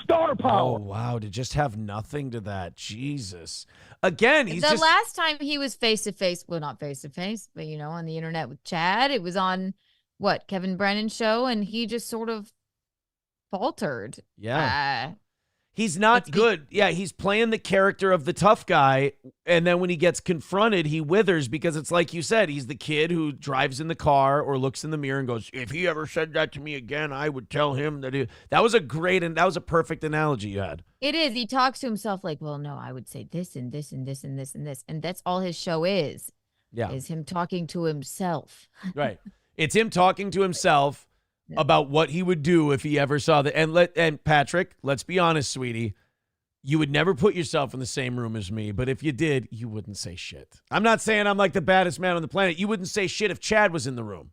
Star power. Oh wow, to just have nothing to that. Jesus. Again, he's the just last time he was face to face, well, not face to face, but on the internet with Chad, it was on Kevin Brennan's show, and he just sort of faltered. Yeah. He's not good. Yeah, he's playing the character of the tough guy, and then when he gets confronted, he withers because it's like you said, he's the kid who drives in the car or looks in the mirror and goes, "If he ever said that to me again, I would tell him that." That was a great and that was a perfect analogy you had. It is. He talks to himself like, well, no, I would say this and this and this and this and this, and that's all his show is. Yeah, is him talking to himself. Right. It's him talking to himself. About what he would do if he ever saw that. And Patrick, let's be honest, sweetie, you would never put yourself in the same room as me, but if you did, you wouldn't say shit. I'm not saying I'm like the baddest man on the planet. You wouldn't say shit if Chad was in the room.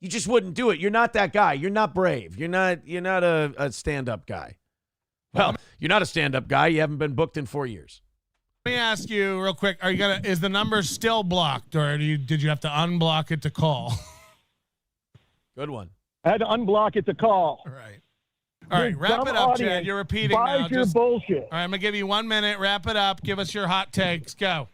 You just wouldn't do it. You're not that guy. You're not brave. You're not a stand-up guy. Well, you're not a stand-up guy. You haven't been booked in 4 years. Let me ask you real quick, is the number still blocked, or did you have to unblock it to call? Good one. I had to unblock it to call. All right, wrap it up, Chad. You're repeating now. Your bullshit. All right, I'm going to give you 1 minute. Wrap it up. Give us your hot takes. Go.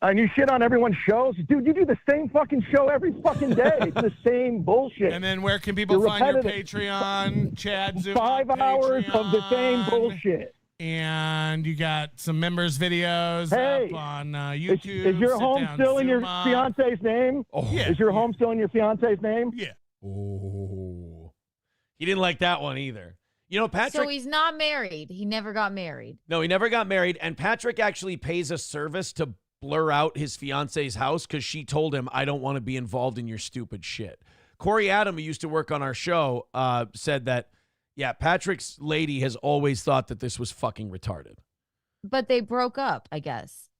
And you shit on everyone's shows. Dude, you do the same fucking show every fucking day. It's the same bullshit. And then where can people find your Patreon, Chad Zoom? 5 hours of the same bullshit. And you got some members videos up on YouTube. Is your home still in your fiance's name? Oh, yeah. Is your home still in your fiance's name? Yeah. Oh. He didn't like that one either. Patrick. So he's not married. He never got married. No, he never got married. And Patrick actually pays a service to blur out his fiance's house because she told him, "I don't want to be involved in your stupid shit." Corey Adam, who used to work on our show, said that, yeah, Patrick's lady has always thought that this was fucking retarded. But they broke up, I guess.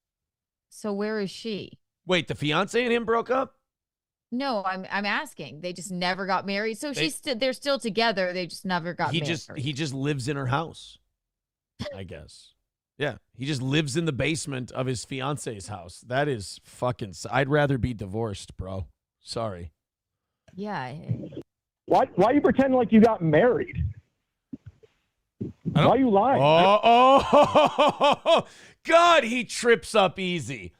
So where is she? Wait, the fiance and him broke up? No, I'm asking. They just never got married. So they're still together. They just never got married. He just lives in her house, I guess. Yeah, he just lives in the basement of his fiance's house. That is fucking. I'd rather be divorced, bro. Sorry. Yeah. Why you pretending like you got married? Why are you lying? Oh, God, he trips up easy.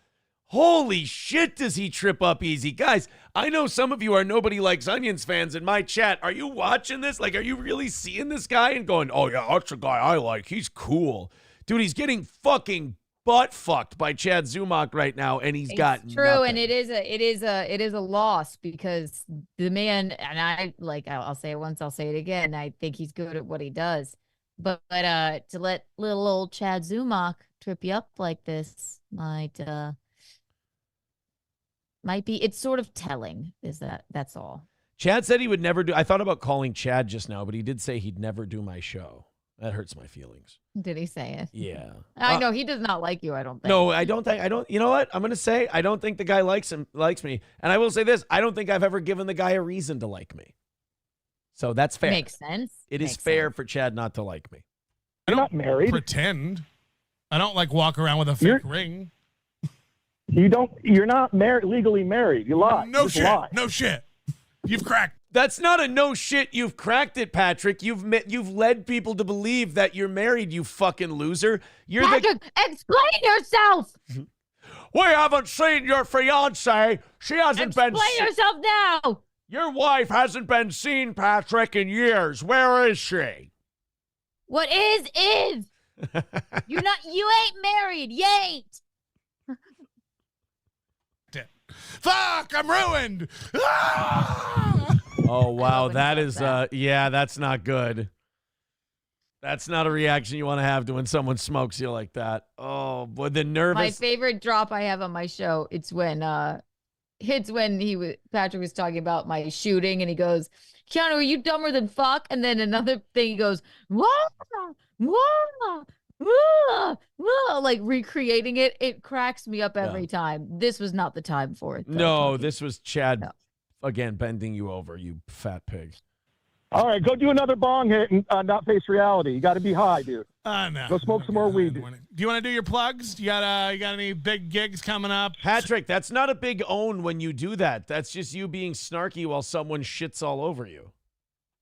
Holy shit, does he trip up easy. Guys, I know some of you are Nobody Likes Onions fans in my chat. Are you watching this? Like, are you really seeing this guy and going, "Oh, yeah, that's a guy I like. He's cool." Dude, he's getting fucking butt fucked by Chad Zumach right now, and he's got true, nothing. and it is a loss because the man, and I'll say it once, I'll say it again. I think he's good at what he does, but to let little old Chad Zumach trip you up like this might be. It's sort of telling. That's all. Chad said he would never do. I thought about calling Chad just now, but he did say he'd never do my show. That hurts my feelings. Did he say it? Yeah. I know he does not like you, I don't think. No, I don't. You know what? I'm going to say I don't think the guy likes me. And I will say this. I don't think I've ever given the guy a reason to like me. So that's fair. Makes sense. It is fair for Chad not to like me. I don't not married. Pretend. I don't walk around with a fake ring. You're not married, legally married. You lie. No shit. No shit. You've cracked. That's not a no shit. You've cracked it, Patrick. You've led people to believe that you're married, you fucking loser. Patrick, explain yourself. We haven't seen your fiance. She hasn't been. Explain yourself now. Your wife hasn't been seen, Patrick, in years. Where is she? What is? You ain't married. You ain't. Fuck, I'm ruined. Ah! Oh, wow. That is, that's not good. That's not a reaction you want to have to when someone smokes you like that. Oh, boy, the nervous. My favorite drop I have on my show, it's when Patrick was talking about my shooting, and he goes, "Keanu, are you dumber than fuck?" And then another thing, he goes, "Wah, wah, wah, wah," like recreating it. It cracks me up every time. This was not the time for it. No, this was Chad again bending you over, you fat pig. All right, go do another bong hit and not face reality. You got to be high, dude. No. Go smoke some more weed. Do you want to do your plugs? You got any big gigs coming up? Patrick, that's not a big own when you do that. That's just you being snarky while someone shits all over you.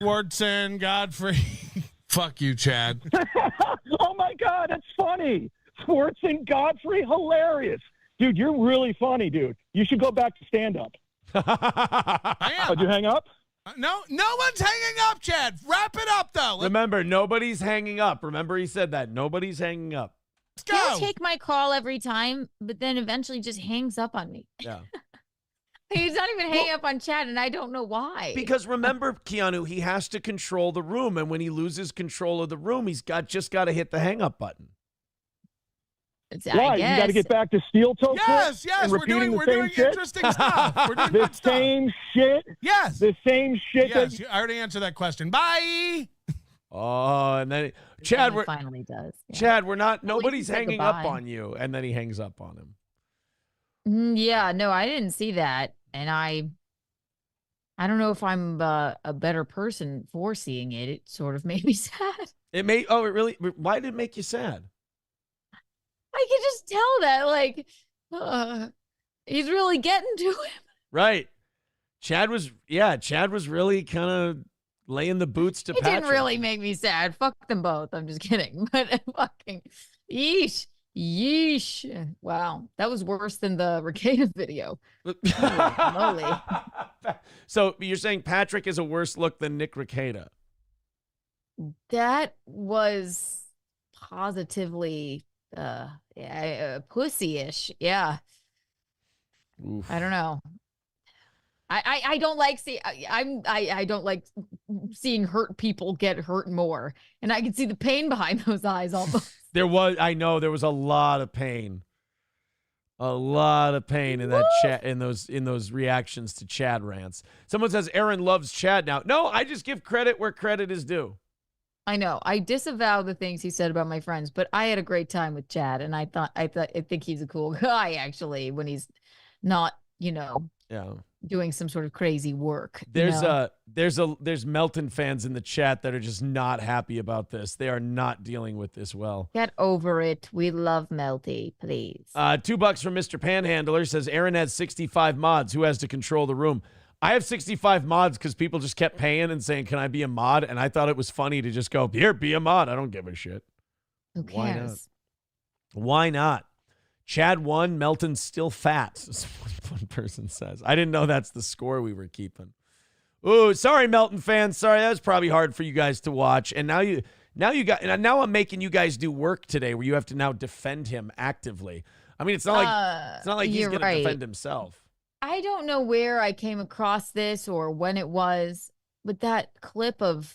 Swartzen, Godfrey. Fuck you, Chad. Oh, my God, that's funny. Swartzen, Godfrey, hilarious. Dude, you're really funny, dude. You should go back to stand-up. I am. Did you hang up? No one's hanging up, Chad. Wrap it up, though. Remember, nobody's hanging up. Remember, he said that. Nobody's hanging up. Let's go. He'll take my call every time, but then eventually just hangs up on me. Yeah. He's not even hanging up on Chad, and I don't know why. Because remember, Keanu, he has to control the room, and when he loses control of the room, he's just got to hit the hang up button. Why? You got to get back to steel toe. Yes, and we're doing interesting stuff. We're doing the good stuff. same shit. Yes. The same shit. Yes, I already answered that question. Bye. Oh, and then Chad, He finally does. Yeah. Chad, we're not. Well, Nobody's he said hanging up goodbye. on you, and then he hangs up on him. Yeah, no, I didn't see that, and I don't know if I'm a better person for seeing it. It sort of made me sad. It made. Oh, it really. Why did it make you sad? I could just tell that, like, he's really getting to him. Right. Chad was really kind of laying the boots to It Patrick. didn't really make me sad. Fuck them both. I'm just kidding. But fucking, yeesh. Wow. That was worse than the Rekieta video. Holy moly. So you're saying Patrick is a worse look than Nick Rekieta? That was positively pussy-ish. Yeah. Oof. I don't know. I don't like I don't like seeing hurt people get hurt more, and I can see the pain behind those eyes almost. There was a lot of pain. A lot of pain in that chat, in those reactions to Chad rants. Someone says Aaron loves Chad now. No, I just give credit where credit is due. I know. I disavow the things he said about my friends, but I had a great time with Chad, and I think he's a cool guy actually when he's not, doing some sort of crazy work. There's Melton fans in the chat that are just not happy about this. They are not dealing with this well. Get over it. We love Melty, please. $2 from Mr. Panhandler says Aaron has 65 mods. Who has to control the room? I have 65 mods because people just kept paying and saying, "Can I be a mod?" And I thought it was funny to just go, "Here, be a mod." I don't give a shit. Who cares? Why not? Chad won. Melton's still fat. One person says. I didn't know that's the score we were keeping. Ooh, sorry, Melton fans. Sorry, that was probably hard for you guys to watch. And now I'm making you guys do work today, where you have to now defend him actively. I mean, it's not like he's going to defend himself. I don't know where I came across this or when it was, but that clip of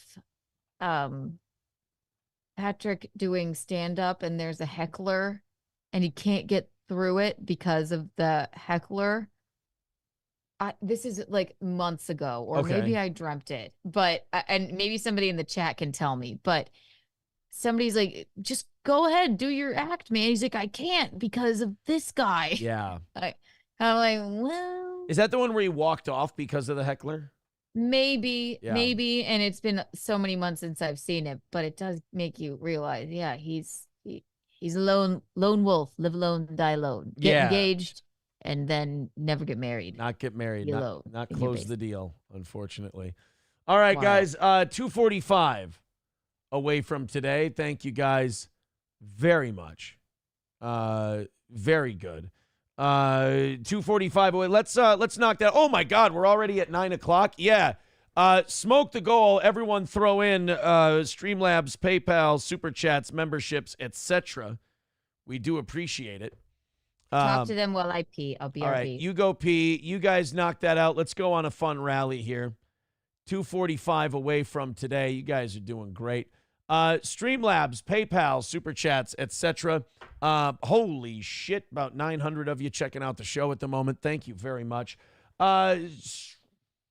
Patrick doing stand-up and there's a heckler and he can't get through it because of the heckler. This is like months ago, or maybe I dreamt it, but, and maybe somebody in the chat can tell me, but somebody's like, just go ahead, do your act, man. He's like, I can't because of this guy. Yeah. I'm like, well. Is that the one where he walked off because of the heckler? Maybe. And it's been so many months since I've seen it, but it does make you realize, yeah, he's a lone wolf, live alone, die alone, get engaged, and then never get married. Not get married, not in close the deal, unfortunately. All right, guys, 2:45 away from today. Thank you guys very much. Very good. 2:45 away. Let's knock that. Oh my God, we're already at 9:00. Yeah. Smoke the goal. Everyone throw in Streamlabs, PayPal, Super Chats, memberships, etc. We do appreciate it. Talk to them while I pee. I'll be all right. You go pee. You guys knock that out. Let's go on a fun rally here. 2:45 away from today. You guys are doing great. Streamlabs, PayPal, Super Chats, etc. Holy shit, about 900 of you checking out the show at the moment. Thank you very much.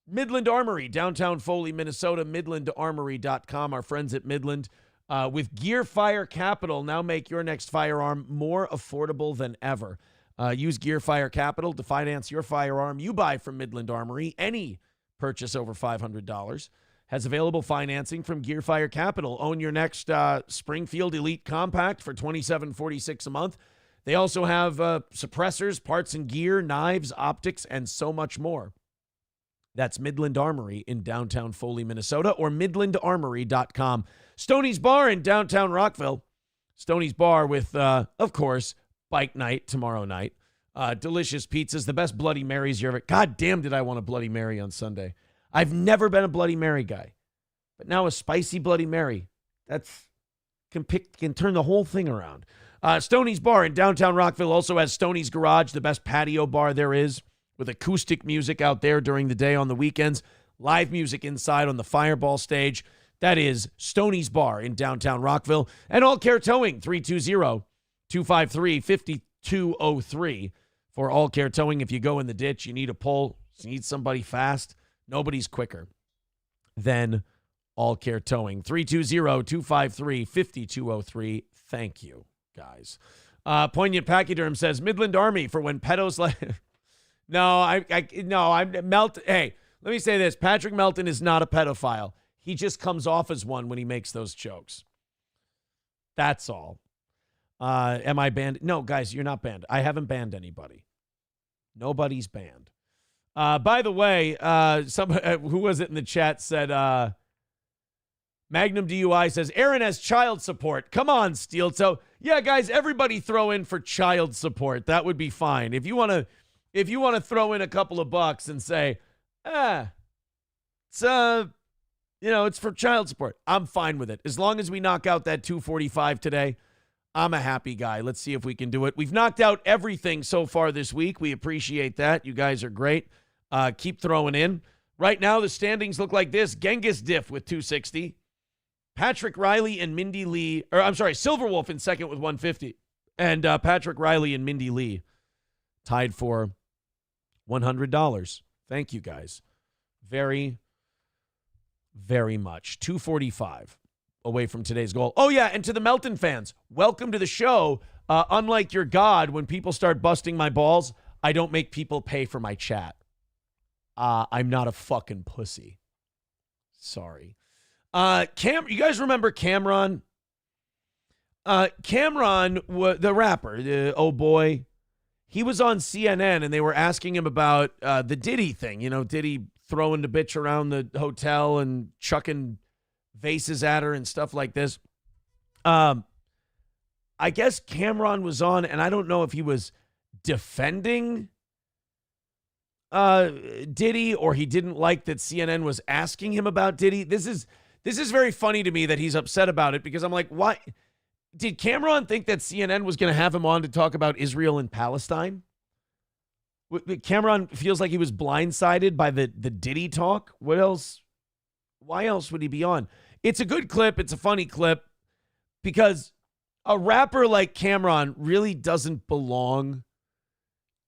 Midland Armory, downtown Foley, Minnesota, midlandarmory.com. Our friends at Midland. With Gear Fire Capital, now make your next firearm more affordable than ever. Use Gear Fire Capital to finance your firearm you buy from Midland Armory. Any purchase over $500. has available financing from Gearfire Capital. Own your next Springfield Elite Compact for $27.46 a month. They also have suppressors, parts and gear, knives, optics, and so much more. That's Midland Armory in downtown Foley, Minnesota, or midlandarmory.com. Stoney's Bar in downtown Rockville. Stoney's Bar with, of course, bike night tomorrow night. Delicious pizzas, the best Bloody Marys you ever... God damn, did I want a Bloody Mary on Sunday. I've never been a Bloody Mary guy. But now a spicy Bloody Mary, can turn the whole thing around. Stoney's Bar in downtown Rockville also has Stoney's Garage, the best patio bar there is, with acoustic music out there during the day on the weekends, live music inside on the Fireball stage. That is Stoney's Bar in downtown Rockville. And All Care Towing, 320-253-5203. For All Care Towing, if you go in the ditch, you need a pull, you need somebody fast, nobody's quicker than All Care Towing. 320-253-5203. Thank you, guys. Poignant Pachyderm says, Midland Army for when pedos like... I'm Melton. Hey, let me say this. Patrick Melton is not a pedophile. He just comes off as one when he makes those jokes. That's all. Am I banned? No, guys, you're not banned. I haven't banned anybody. Nobody's banned. By the way, who was it in the chat said, Magnum DUI says, Aaron has child support. Come on, Steel Toe. Yeah, guys, everybody throw in for child support. That would be fine. If you want to throw in a couple of bucks and say, it's for child support, I'm fine with it. As long as we knock out that 245 today, I'm a happy guy. Let's see if we can do it. We've knocked out everything so far this week. We appreciate that. You guys are great. Keep throwing in. Right now, the standings look like this. Genghis Diff with 260. Patrick Riley and Mindy Lee, Silverwolf in second with 150. And Patrick Riley and Mindy Lee tied for $100. Thank you, guys. Very, very much. 245 away from today's goal. Oh, yeah, and to the Melton fans, welcome to the show. Unlike your God, when people start busting my balls, I don't make people pay for my chat. I'm not a fucking pussy. Sorry. You guys remember Cameron? Cameron, the rapper, oh boy, he was on CNN and they were asking him about the Diddy thing. You know, Diddy throwing the bitch around the hotel and chucking vases at her and stuff like this. I guess Cameron was on, and I don't know if he was defending Diddy or he didn't like that CNN was asking him about Diddy. This is very funny to me that he's upset about it, because I'm like, why? Did Cameron think that CNN was going to have him on to talk about Israel and Palestine? Cameron feels like he was blindsided by the Diddy talk. What else? Why else would he be on? It's a good clip. It's a funny clip, because a rapper like Cameron really doesn't belong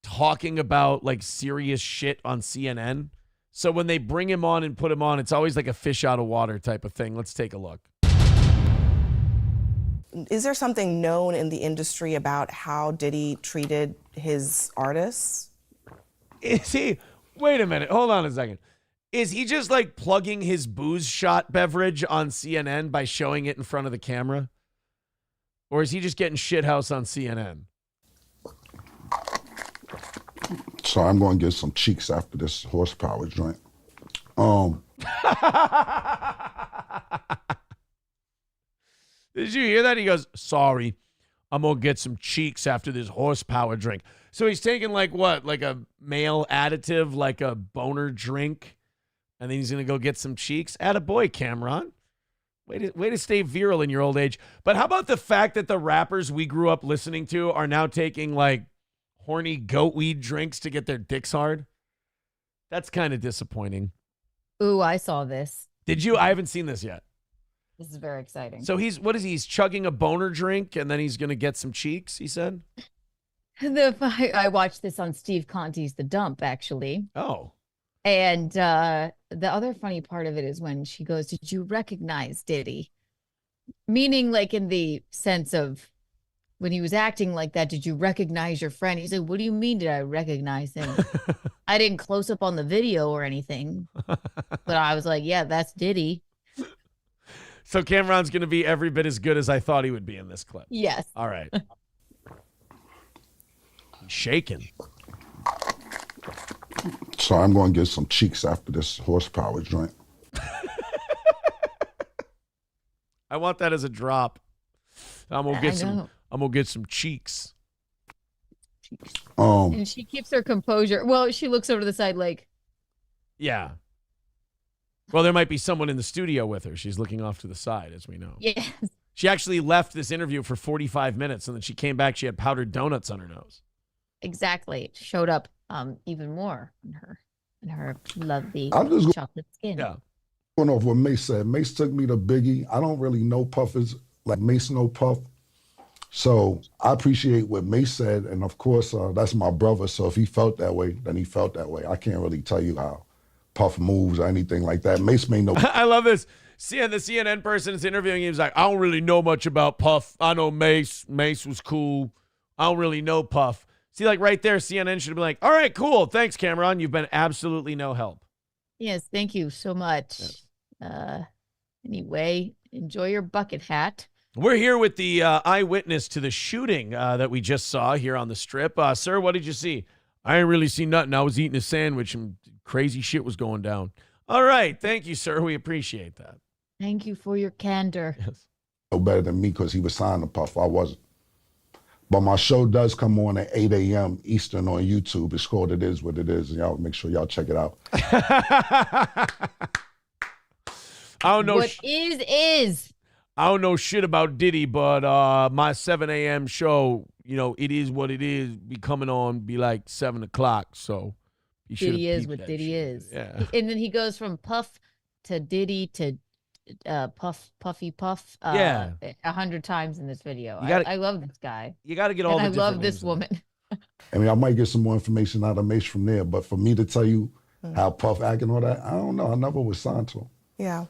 talking about like serious shit on CNN. So when they bring him on and put him on, it's always like a fish out of water type of thing. Let's take a look. Is there something known in the industry about how Diddy treated his artists? Wait a minute. Hold on a second. Is he just like plugging his booze shot beverage on CNN by showing it in front of the camera? Or is he just getting shithouse on CNN? So I'm going to get some cheeks after this horsepower joint. Did you hear that? He goes, sorry, I'm going to get some cheeks after this horsepower drink. So he's taking like what? Like a male additive, like a boner drink. And then he's going to go get some cheeks. Attaboy, Cameron. Way to stay virile in your old age. But how about the fact that the rappers we grew up listening to are now taking like horny goat weed drinks to get their dicks hard? That's kind of disappointing. Ooh, I saw this. Did you? I haven't seen this yet. This is very exciting. So he's chugging a boner drink and then he's going to get some cheeks, he said? I watched this on Steve Conti's The Dump, actually. Oh. And the other funny part of it is when she goes, did you recognize Diddy? Meaning like in the sense of when he was acting like that, did you recognize your friend? He said, what do you mean did I recognize him? I didn't close up on the video or anything. But I was like, yeah, that's Diddy. So Cameron's going to be every bit as good as I thought he would be in this clip. Yes. All right. He's shaking. So I'm going to get some cheeks after this horsepower joint. I want that as a drop. I'm gonna get some. know. I'm gonna get some cheeks. And she keeps her composure. Well, she looks over to the side like, Yeah. Well, there might be someone in the studio with her. She's looking off to the side, as we know. yes. She actually left this interview for 45 minutes, and then she came back. She had powdered donuts on her nose. Exactly. It showed up even more in her lovely I'm just chocolate skin. Yeah. Going off what Mace said. Mace took me to Biggie. I don't really know Puffers like Mace know Puff. So I appreciate what Mace said. And of course, that's my brother. So if he felt that way, then he felt that way. I can't really tell you how Puff moves or anything like that. Mace may know. I love this. The CNN person is interviewing him. He's like, I don't really know much about Puff. I know Mace. Mace was cool. I don't really know Puff. See, like right there, CNN should have been like, all right, cool. Thanks, Cameron. You've been absolutely no help. Yes, thank you so much. Yes. Anyway, enjoy your bucket hat. We're here with the eyewitness to the shooting that we just saw here on the strip. Sir, what did you see? I didn't really see nothing. I was eating a sandwich and crazy shit was going down. All right. Thank you, sir. We appreciate that. Thank you for your candor. Yes. No better than me because he was signed to Puff. I wasn't. But my show does come on at 8 a.m. Eastern on YouTube. It's called It Is What It Is. And y'all make sure y'all check it out. I don't know. What is. I don't know shit about Diddy, but my 7 a.m. show, you know, It Is What It Is, be coming on, be like 7 o'clock. So you should. Diddy is what Diddy is. Yeah. And then he goes from Puff to Diddy to Puffy Puff. Yeah. 100 times in this video. Gotta, I love this guy. You got to get all and the I different love this names woman. I mean, I might get some more information out of Mace from there, but for me to tell you how Puff act and all that, I don't know. I never was signed to him. Yeah.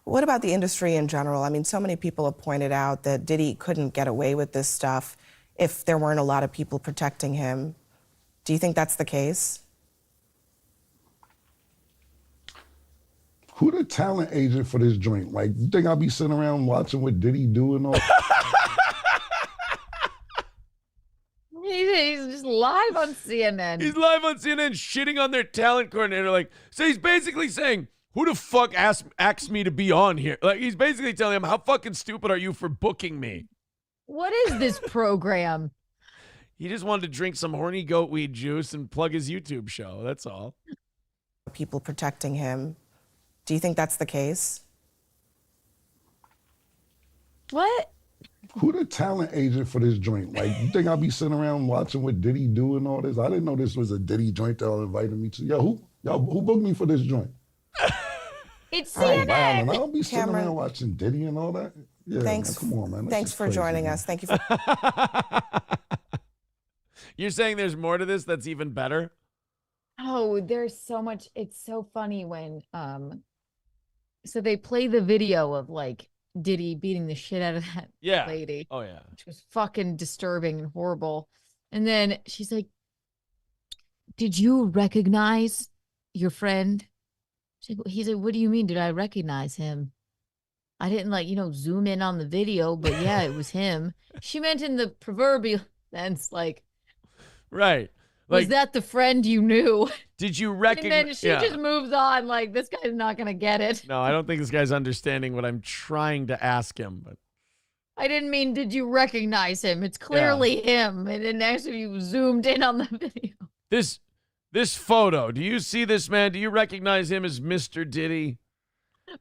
What about the industry in general? I mean, so many people have pointed out that Diddy couldn't get away with this stuff if there weren't a lot of people protecting him. Do you think that's the case? Who the talent agent for this joint? Like, you think I'll be sitting around watching what Diddy do and all? He's just live on CNN. He's live on CNN shitting on their talent coordinator. Like, so he's basically saying, who the fuck asked me to be on here? Like, he's basically telling him, how fucking stupid are you for booking me? What is this program? He just wanted to drink some horny goat weed juice and plug his YouTube show. That's all. People protecting him. Do you think that's the case? What? Who the talent agent for this joint? Like, you think I'll be sitting around watching what Diddy do and all this? I didn't know this was a Diddy joint that y'all invited me to. Yo, who booked me for this joint? It's Oh, wow, CNN. and I'll be sitting Cameron. around watching Diddy and all that. Yeah, Thanks. man, come on, man. That's Thanks just for crazy, joining man. us. Thank you for. You're saying there's more to this that's even better? Oh, there's so much. It's so funny when so they play the video of like Diddy beating the shit out of that Yeah. lady. Oh, yeah. Which was fucking disturbing and horrible. And then she's like, did you recognize your friend? He said, what do you mean? Did I recognize him? I didn't zoom in on the video, but yeah, it was him. She meant in the proverbial sense, like, Right. was Like, that the friend you knew? did you And recognize? then she just moves on, like, this guy's not going to get it. No, I don't think this guy's understanding what I'm trying to ask him. But I didn't mean, did you recognize him? It's clearly him. And then actually you zoomed in on the video. this photo, do you see this man? Do you recognize him as Mr. Diddy?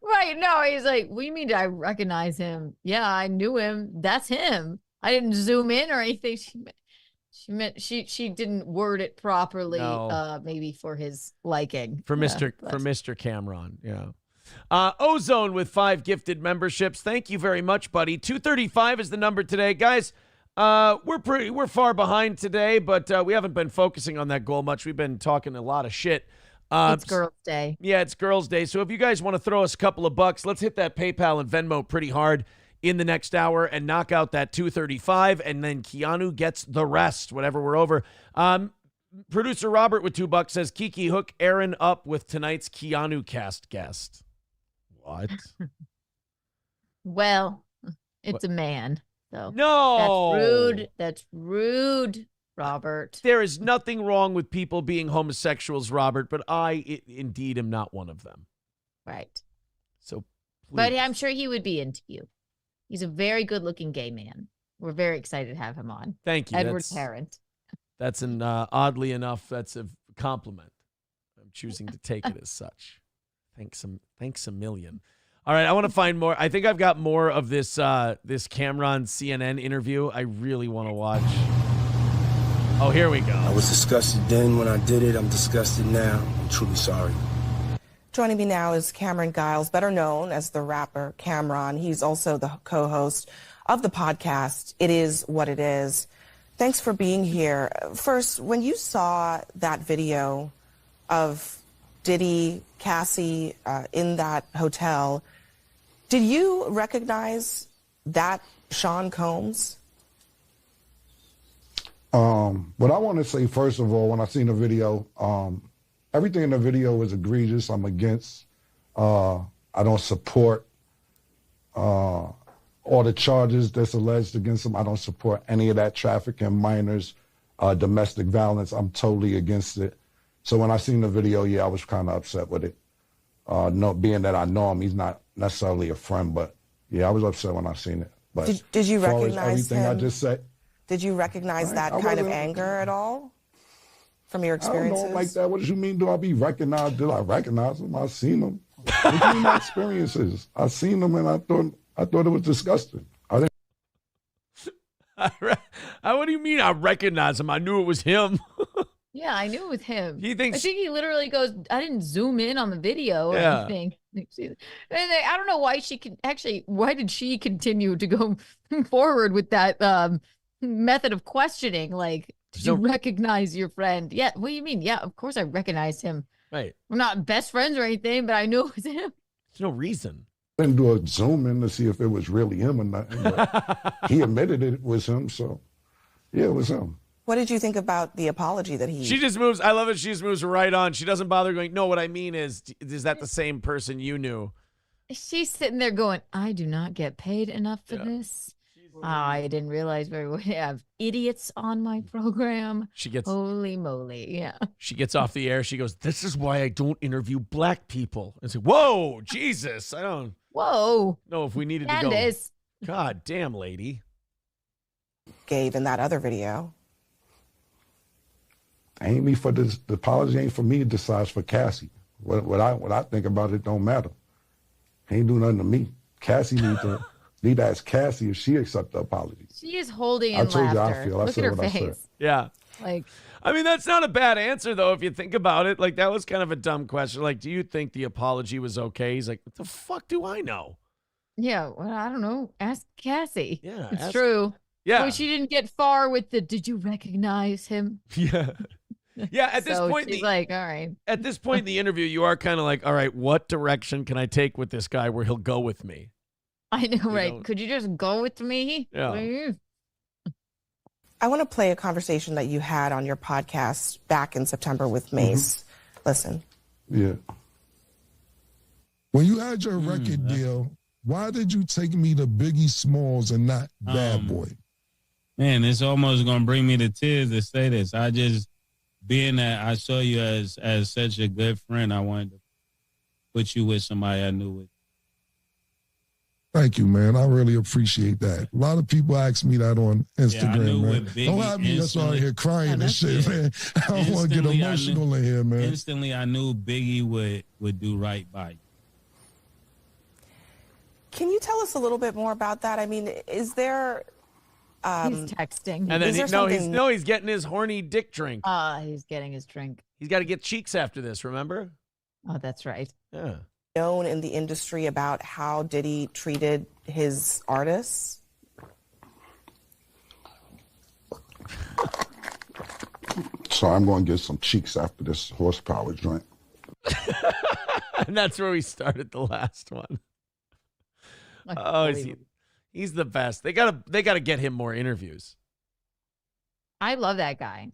Right. No, he's like, what do you mean did I recognize him? Yeah, I knew him. That's him. I didn't zoom in or anything. She didn't word it properly, No. maybe for his liking. For Mr. Cameron, yeah. Ozone with 5 gifted memberships. Thank you very much, buddy. 235 is the number today, guys. We're far behind today, but we haven't been focusing on that goal much. We've been talking a lot of shit. It's Girls' Day. Yeah, it's Girls' Day. So if you guys want to throw us a couple of bucks, let's hit that PayPal and Venmo pretty hard. in the next hour and knock out that 235, and then Keanu gets the rest, whatever we're over. Producer Robert with $2 says, Kiki, hook Aaron up with tonight's Keanu cast guest. What? Well, it's a man. So No. That's rude. That's rude, Robert. There is nothing wrong with people being homosexuals, Robert, but I indeed am not one of them. Right. So, But please. I'm sure he would be into you. He's a very good-looking gay man. We're very excited to have him on. Thank you. Edward Parent. That's an oddly enough, that's a compliment. I'm choosing to take it as such. Thanks a million. All right, I want to find more. I think I've got more of this this Cameron CNN interview. I really want to watch. Oh, here we go. I was disgusted then when I did it. I'm disgusted now. I'm truly sorry. Joining me now is Cameron Giles, better known as the rapper Cameron. He's also the co-host of the podcast, It Is What It Is. Thanks for being here. First, when you saw that video of Diddy, Cassie in that hotel, did you recognize that Sean Combs? What I want to say, first of all, when I seen the video, everything in the video was egregious. I'm against. I don't support all the charges that's alleged against him. I don't support any of that trafficking, minors, domestic violence. I'm totally against it. So when I seen the video, yeah, I was kind of upset with it. Being that I know him, he's not necessarily a friend, but yeah, I was upset when I seen it. But Did you as far as recognize everything him? I just said? Did you recognize that I kind of wasn't- anger at all from your I don't experiences? know him like that. What did you mean? Do I be recognized? Did I recognize him? I seen him. What do you mean my experiences? I seen him and I thought it was disgusting. I didn't. What do you mean I recognize him? I knew it was him. Yeah, I knew it was him. He thinks- I think he literally goes, I didn't zoom in on the video or Yeah. anything. And I don't know why why did she continue to go forward with that method of questioning? Like, did you recognize your friend? Yeah, what do you mean? Yeah, of course I recognized him. Right. We're not best friends or anything, but I knew it was him. There's no reason. Didn't do a zoom in to see if it was really him or not. But he admitted it was him, so yeah, it was him. What did you think about the apology that he... She just moves. I love it. She just moves right on. She doesn't bother going, no, what I mean is that the same person you knew? She's sitting there going, I do not get paid enough for this. I didn't realize we would have idiots on my program. Holy moly. Yeah. She gets off the air. She goes, this is why I don't interview black people. And say, whoa, Jesus. I don't know if we needed Candace. to go. God damn, lady. Gave in that other video. Ain't me for this. The apology ain't for me to decide, for Cassie. What I think about it don't matter. Ain't do nothing to me. Cassie need to ask Cassie if she accept the apology. She is holding I in told you how I laughter. feel. I Look said at her what I said. face. Yeah. Like, I mean, that's not a bad answer, though, if you think about it. Like, that was kind of a dumb question. Like, do you think the apology was okay? He's like, what the fuck do I know? yeah, well, I don't know. Ask Cassie. Yeah, it's true. Yeah. Well, she didn't get far with the, did you recognize him? Yeah. Yeah, at this So point, she's like, all right. At this point in the interview, you are kind of like, all right, what direction can I take with this guy where he'll go with me? I know, right? know? Could you just go with me? Yeah. Please? I want to play a conversation that you had on your podcast back in September with Mace. Listen. Yeah. When you had your record deal, why did you take me to Biggie Smalls and not Bad Boy? Man, it's almost gonna bring me to tears to say this. I just, being that I saw you as such a good friend, I wanted to put you with somebody I knew with. Thank you, man. I really appreciate that. A lot of people ask me that on Instagram, knew man. with Biggie Don't have me just out here crying and shit, man. I don't want to get Instantly, I emotional knew- in here, man. Instantly, I knew Biggie would do right by you. Can you tell us a little bit more about that? I mean, is there... He's texting. And then Is there he's getting his horny dick drink. He's getting his drink. He's got to get cheeks after this, remember? Oh, that's right. Yeah. known in the industry about how Diddy treated his artists? So I'm going to get some cheeks after this horsepower joint. And that's where we started the last one. Oh, He's the best. They gotta get him more interviews. I love that guy.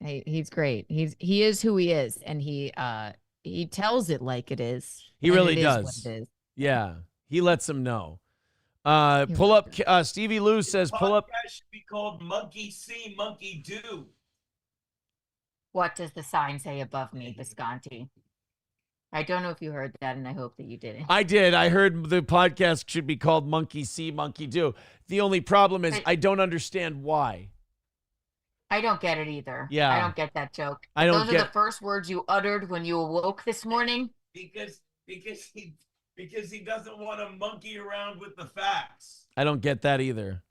He's great. He is who he is, and he tells it like it is. He and really it is what does. it is. Yeah, he lets them know. Pull up. Stevie Lou says, "Pull up." Podcast should be called Monkey See, Monkey Do. What does the sign say above me, Visconti? I don't know if you heard that, and I hope that you didn't. I did. I heard the podcast should be called Monkey See, Monkey Do. The only problem is I don't understand why. I don't get it either. Yeah. I don't get that joke. I don't Those are the first words you uttered when you awoke this morning? Because he doesn't want to monkey around with the facts. I don't get that either.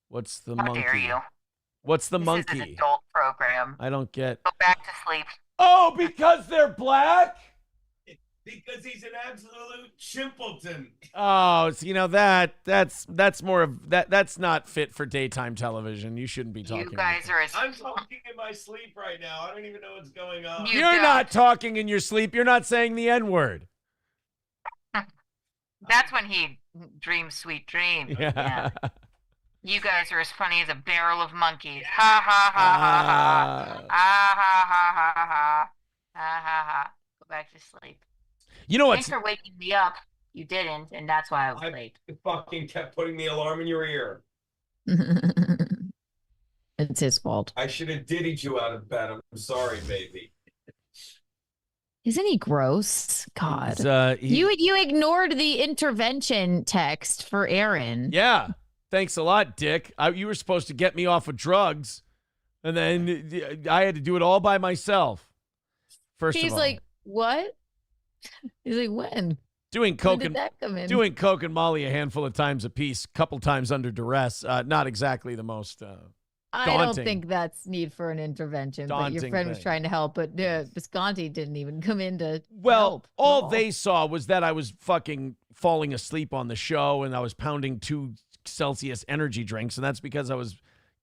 What's the How monkey? dare you? What's the This monkey? is an adult program. I don't get. Go back to sleep. Oh, because they're black? Because he's an absolute chimpleton. Oh, so, that's more of that's not fit for daytime television. You shouldn't be talking. You guys are as I'm talking in my sleep right now. I don't even know what's going on. You're not talking in your sleep. You're not saying the N-word. That's when he dreams sweet dreams. Yeah. You guys are as funny as a barrel of monkeys. Ha ha ha ha ha. Ha ha ha ha ha. Ha ha ha. Go back to sleep. You know Thanks for waking me up. You didn't, and that's why I was late. Fucking kept putting the alarm in your ear. It's his fault. I should have diddied you out of bed. I'm sorry, baby. Isn't he gross? God. It's, You ignored the intervention text for Aaron. Yeah. Thanks a lot, Dick. You were supposed to get me off of drugs, and then I had to do it all by myself. First He's of all. like, what? He's like, when? Doing coke When did that come in? doing coke and Molly a handful of times a piece, couple times under duress. Not exactly the most I daunting. don't think that's need for an intervention. But your Daunting friend was thing. trying to help, but Visconti didn't even come in to Well, help. all they saw was that I was fucking falling asleep on the show, and I was pounding 2 Celsius energy drinks, and that's because I was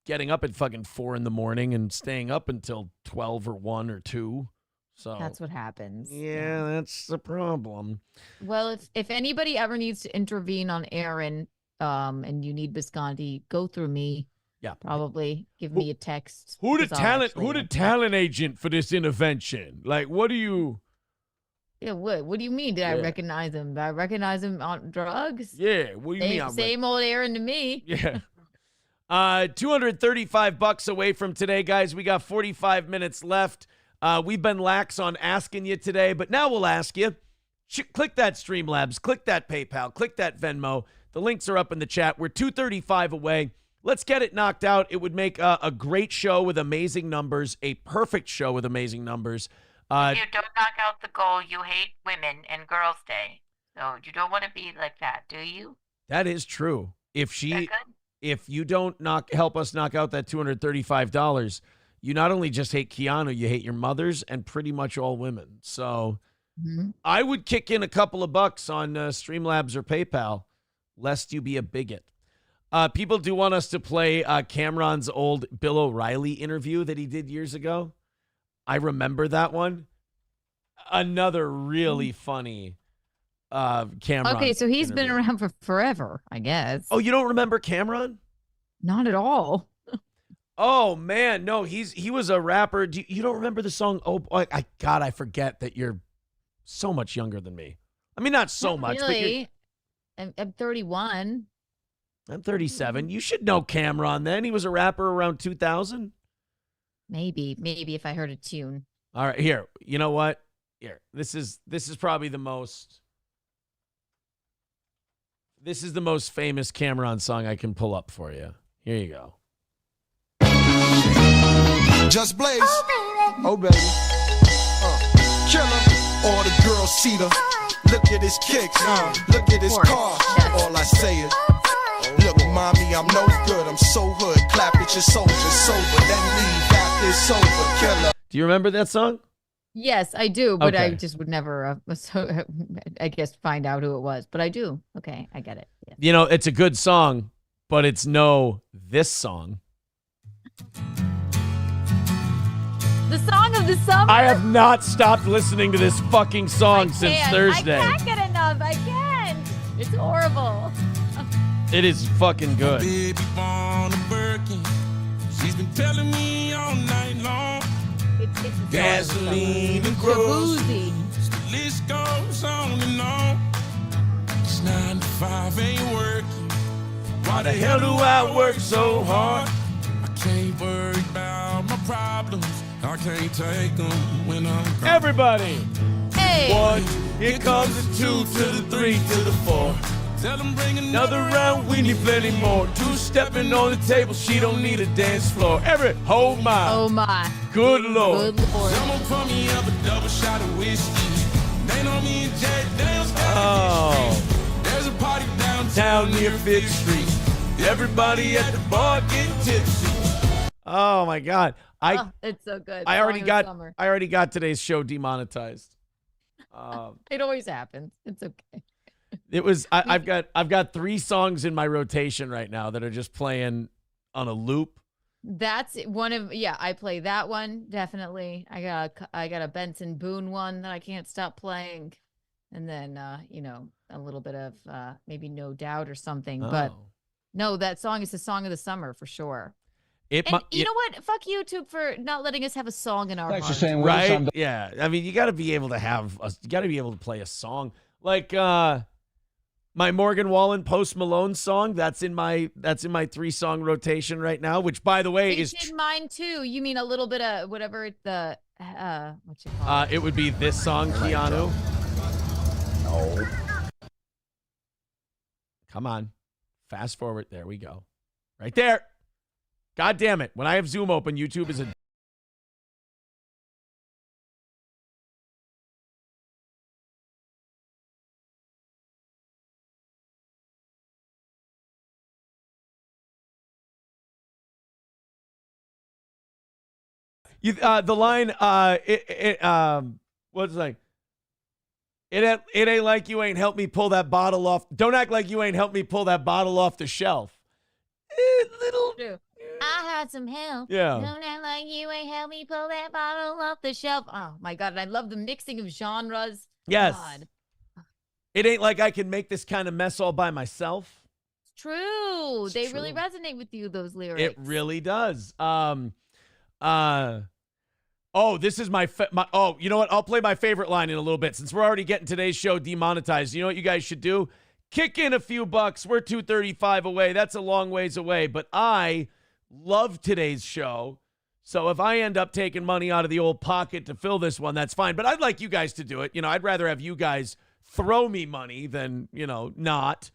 getting up at fucking 4 a.m. and staying up until 12 or 1 or 2. So That's what happens. Yeah, that's the problem. Well, if anybody ever needs to intervene on Aaron, and you need Visconti, go through me. Yeah. Probably give me a text. Who the 'cause I'll talent? actually Who the answer. talent agent for this intervention? Like, what do you? Yeah, what do you mean? Did I Yeah. recognize him? Did I recognize him on drugs? Yeah, what do you mean? Same old Aaron to me. Yeah. $235 away from today, guys. We got 45 minutes left. We've been lax on asking you today, but now we'll ask you. Click that Streamlabs, click that PayPal, click that Venmo. The links are up in the chat. We're 235 away. Let's get it knocked out. It would make a great show with amazing numbers, a perfect show with amazing numbers. If you don't knock out the goal, you hate women and Girls' Day. So you don't want to be like that, do you? That is true. If you don't help us knock out that $235, you not only just hate Keanu, you hate your mothers and pretty much all women. So I would kick in a couple of bucks on Streamlabs or PayPal, lest you be a bigot. People do want us to play Cameron's old Bill O'Reilly interview that he did years ago. I remember that one. Another really funny Cameron. Okay, so he's been interview. around for forever, I guess. Oh, you don't remember Cameron? Not at all. Oh man, no, he was a rapper. You don't remember the song? Oh, God, I forget that you're so much younger than me. I mean, not so much, Really? I'm 31. but I'm 37. You should know Cameron then. He was a rapper around 2000. Maybe if I heard a tune. All right, here. You know what? Here. This is probably the most. This is the most famous Cameron song I can pull up for you. Here you go. Just Blaze. Oh, baby. Killer. All the girls see the. Look at his kicks. Look at his car. All I say is. Look, mommy, I'm no good. I'm so hood. Clap at your soldiers sober. Then leave after it's over. Killer. Do you remember that song? Yes, I do, but I Okay. just would never, I guess, find out who it was. But I do. Okay, I get it. Yeah. You know, it's a good song, but it's this song. The song of the summer. I have not stopped listening to this fucking song since Thursday. I can't get enough. I can't. It's horrible. It is fucking good. Baby born a Birkin. She's been telling me all night long. It's Gasoline and groceries. The list goes on and on. It's 9 to 5 ain't working. Why the hell do I work so hard? I can't worry about my problems. I can't take them when I'm gone. Everybody. Hey. 1, here comes the 2 to the 3 to the 4. Tell them bring another round, we need plenty more. 2 stepping on the table, she don't need a dance floor. Oh my. Oh my. Good Lord. Good Lord. Someone pour me up a double shot of whiskey. They know me and Jay Dale's Oh. There's a party downtown near 5th Street. Everybody at the bar getting tipsy. Oh my God. It's so good. I already Song of the got summer. I already got today's show demonetized. It always happens. It's okay. It was I've got 3 songs in my rotation right now that are just playing on a loop. That's one of I play that one definitely. I got a Benson Boone one that I can't stop playing, and then a little bit of maybe No Doubt or something. But no, that song is the song of the summer for sure. You know what? Fuck YouTube for not letting us have a song in our heart. Right? Yeah. I mean, you got to be able to play a song like my Morgan Wallen Post Malone song. That's in my 3-song rotation right now. Which, by the way, It's in mine too. You mean a little bit of whatever the what you call it? It would be this song, Keanu. No. Come on, fast forward. There we go. Right there. God damn it. When I have Zoom open, YouTube is a... the line, what's it like? It ain't like you ain't helped me pull that bottle off. Don't act like you ain't helped me pull that bottle off the shelf. I had some help. Yeah. Don't act like you ain't helped me pull that bottle off the shelf. Oh my God. And I love the mixing of genres. Yes. God. It ain't like I can make this kind of mess all by myself. It's true. They really resonate with you, those lyrics. It really does. This is my you know what? I'll play my favorite line in a little bit. Since we're already getting today's show demonetized, you know what you guys should do? Kick in a few bucks. We're 235 away. That's a long ways away. But I love today's show. So if I end up taking money out of the old pocket to fill this one, that's fine. But I'd like you guys to do it. You know, I'd rather have you guys throw me money than, not.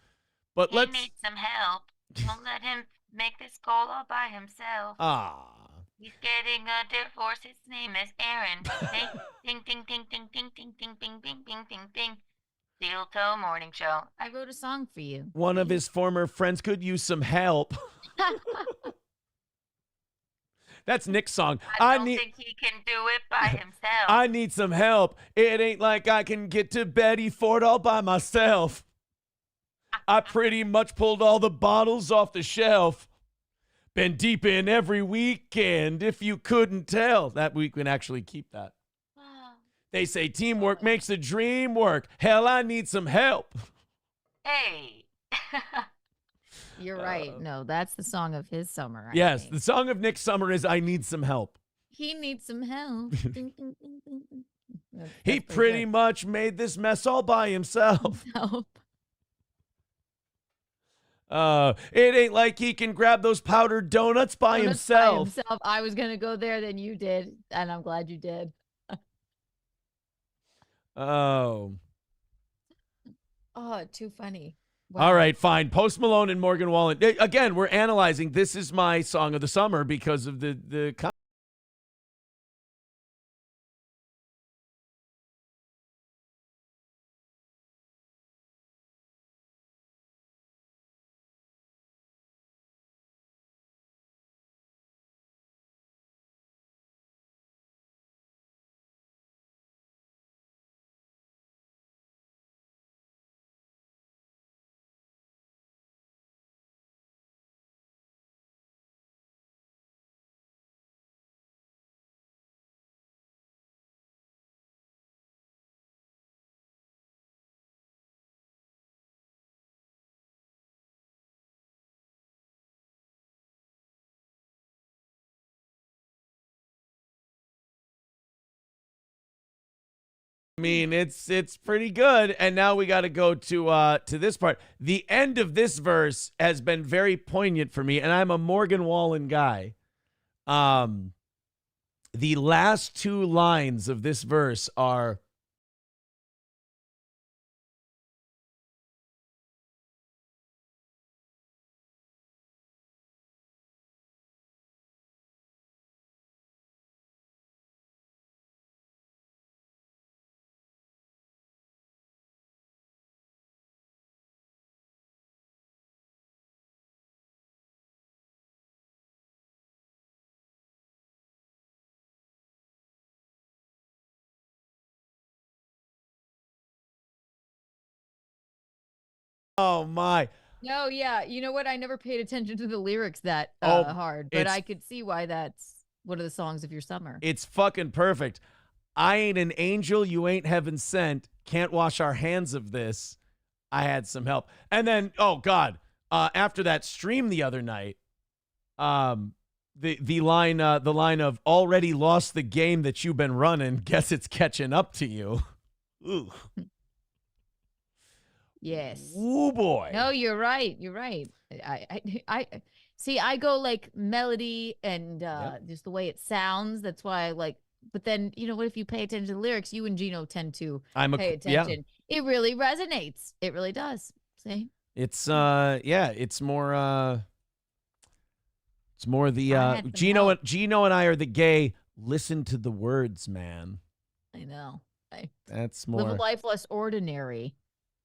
But He needs some help. Don't let him make this call all by himself. He's getting a divorce. His name is Aaron. Ding, ding, ding, ding, ding, ding, ding, ding, ding, ding, ding, ding. Steel Toe Morning Show. I wrote a song for you. One of his former friends could use some help. That's Nick's song. I don't think he can do it by himself. I need some help. It ain't like I can get to Betty Ford all by myself. I pretty much pulled all the bottles off the shelf. Been deep in every weekend, if you couldn't tell. That we can actually keep that. They say teamwork makes the dream work. Hell, I need some help. Hey. You're right. No, that's the song of his summer. Yes, the song of Nick Summer is I Need Some Help. He needs some help. Ding, ding, ding, ding, ding. He pretty much made this mess all by himself. It ain't like he can grab those powdered donuts by himself. I was going to go there, then you did, and I'm glad you did. Oh, too funny. Wow. All right, fine. Post Malone and Morgan Wallen. Again, we're analyzing. This is my song of the summer because of the I mean, it's pretty good. And now we got to go to this part. The end of this verse has been very poignant for me, and I'm a Morgan Wallen guy. The last two lines of this verse are, oh my. No, yeah. You know what? I never paid attention to the lyrics that Oh, hard, but it's- I could see why that's one of the songs of your summer. It's fucking perfect. I ain't an angel, you ain't heaven sent. Can't wash our hands of this. I had some help. And then, oh God, after that stream the other night, the line of already lost the game that you've been running. Guess it's catching up to you. Ooh. Yes. Ooh boy. No, you're right. You're right. I see. I go like melody and just the way it sounds. That's why I like. But then what if you pay attention to the lyrics? You and Gino tend to pay attention. Yeah. It really resonates. It really does. See. It's it's more the Gino and I are the gay. Listen to the words, man. I know. That's more. Live a life less ordinary.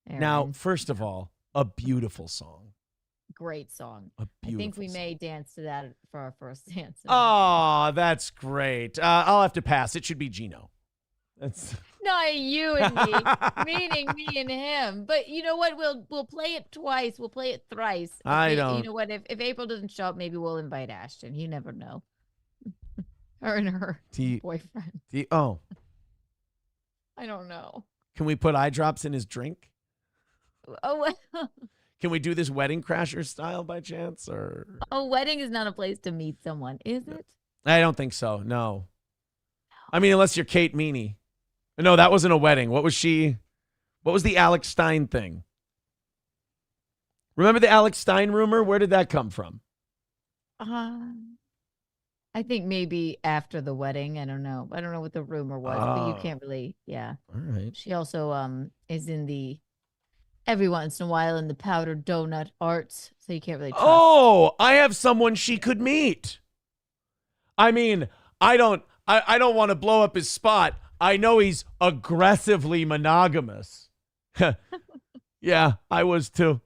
Aaron. Now, first of all, a beautiful song. Great song. A beautiful I think we song. may dance to that for our first dance. Oh, that's great. I'll have to pass. It should be Gino. That's not you and me, meaning me and him. But you know what? We'll play it twice. We'll play it thrice. I don't. You know what? If April doesn't show up, maybe we'll invite Ashton. You never know. Her and her boyfriend. Oh. I don't know. Can we put eye drops in his drink? Oh, well. Can we do this Wedding Crashers style by chance? Or a wedding is not a place to meet someone, is it? I don't think so. No. I mean, unless you're Kate Meany. No, that wasn't a wedding. What was she? What was the Alex Stein thing? Remember the Alex Stein rumor? Where did that come from? I think maybe after the wedding. I don't know. I don't know what the rumor was, but you can't really. Yeah. All right. She also is in the every once in a while in the powdered donut arts, so you can't really trust. Oh, I have someone she could meet. I mean, I don't want to blow up his spot. I know he's aggressively monogamous. Yeah, I was too.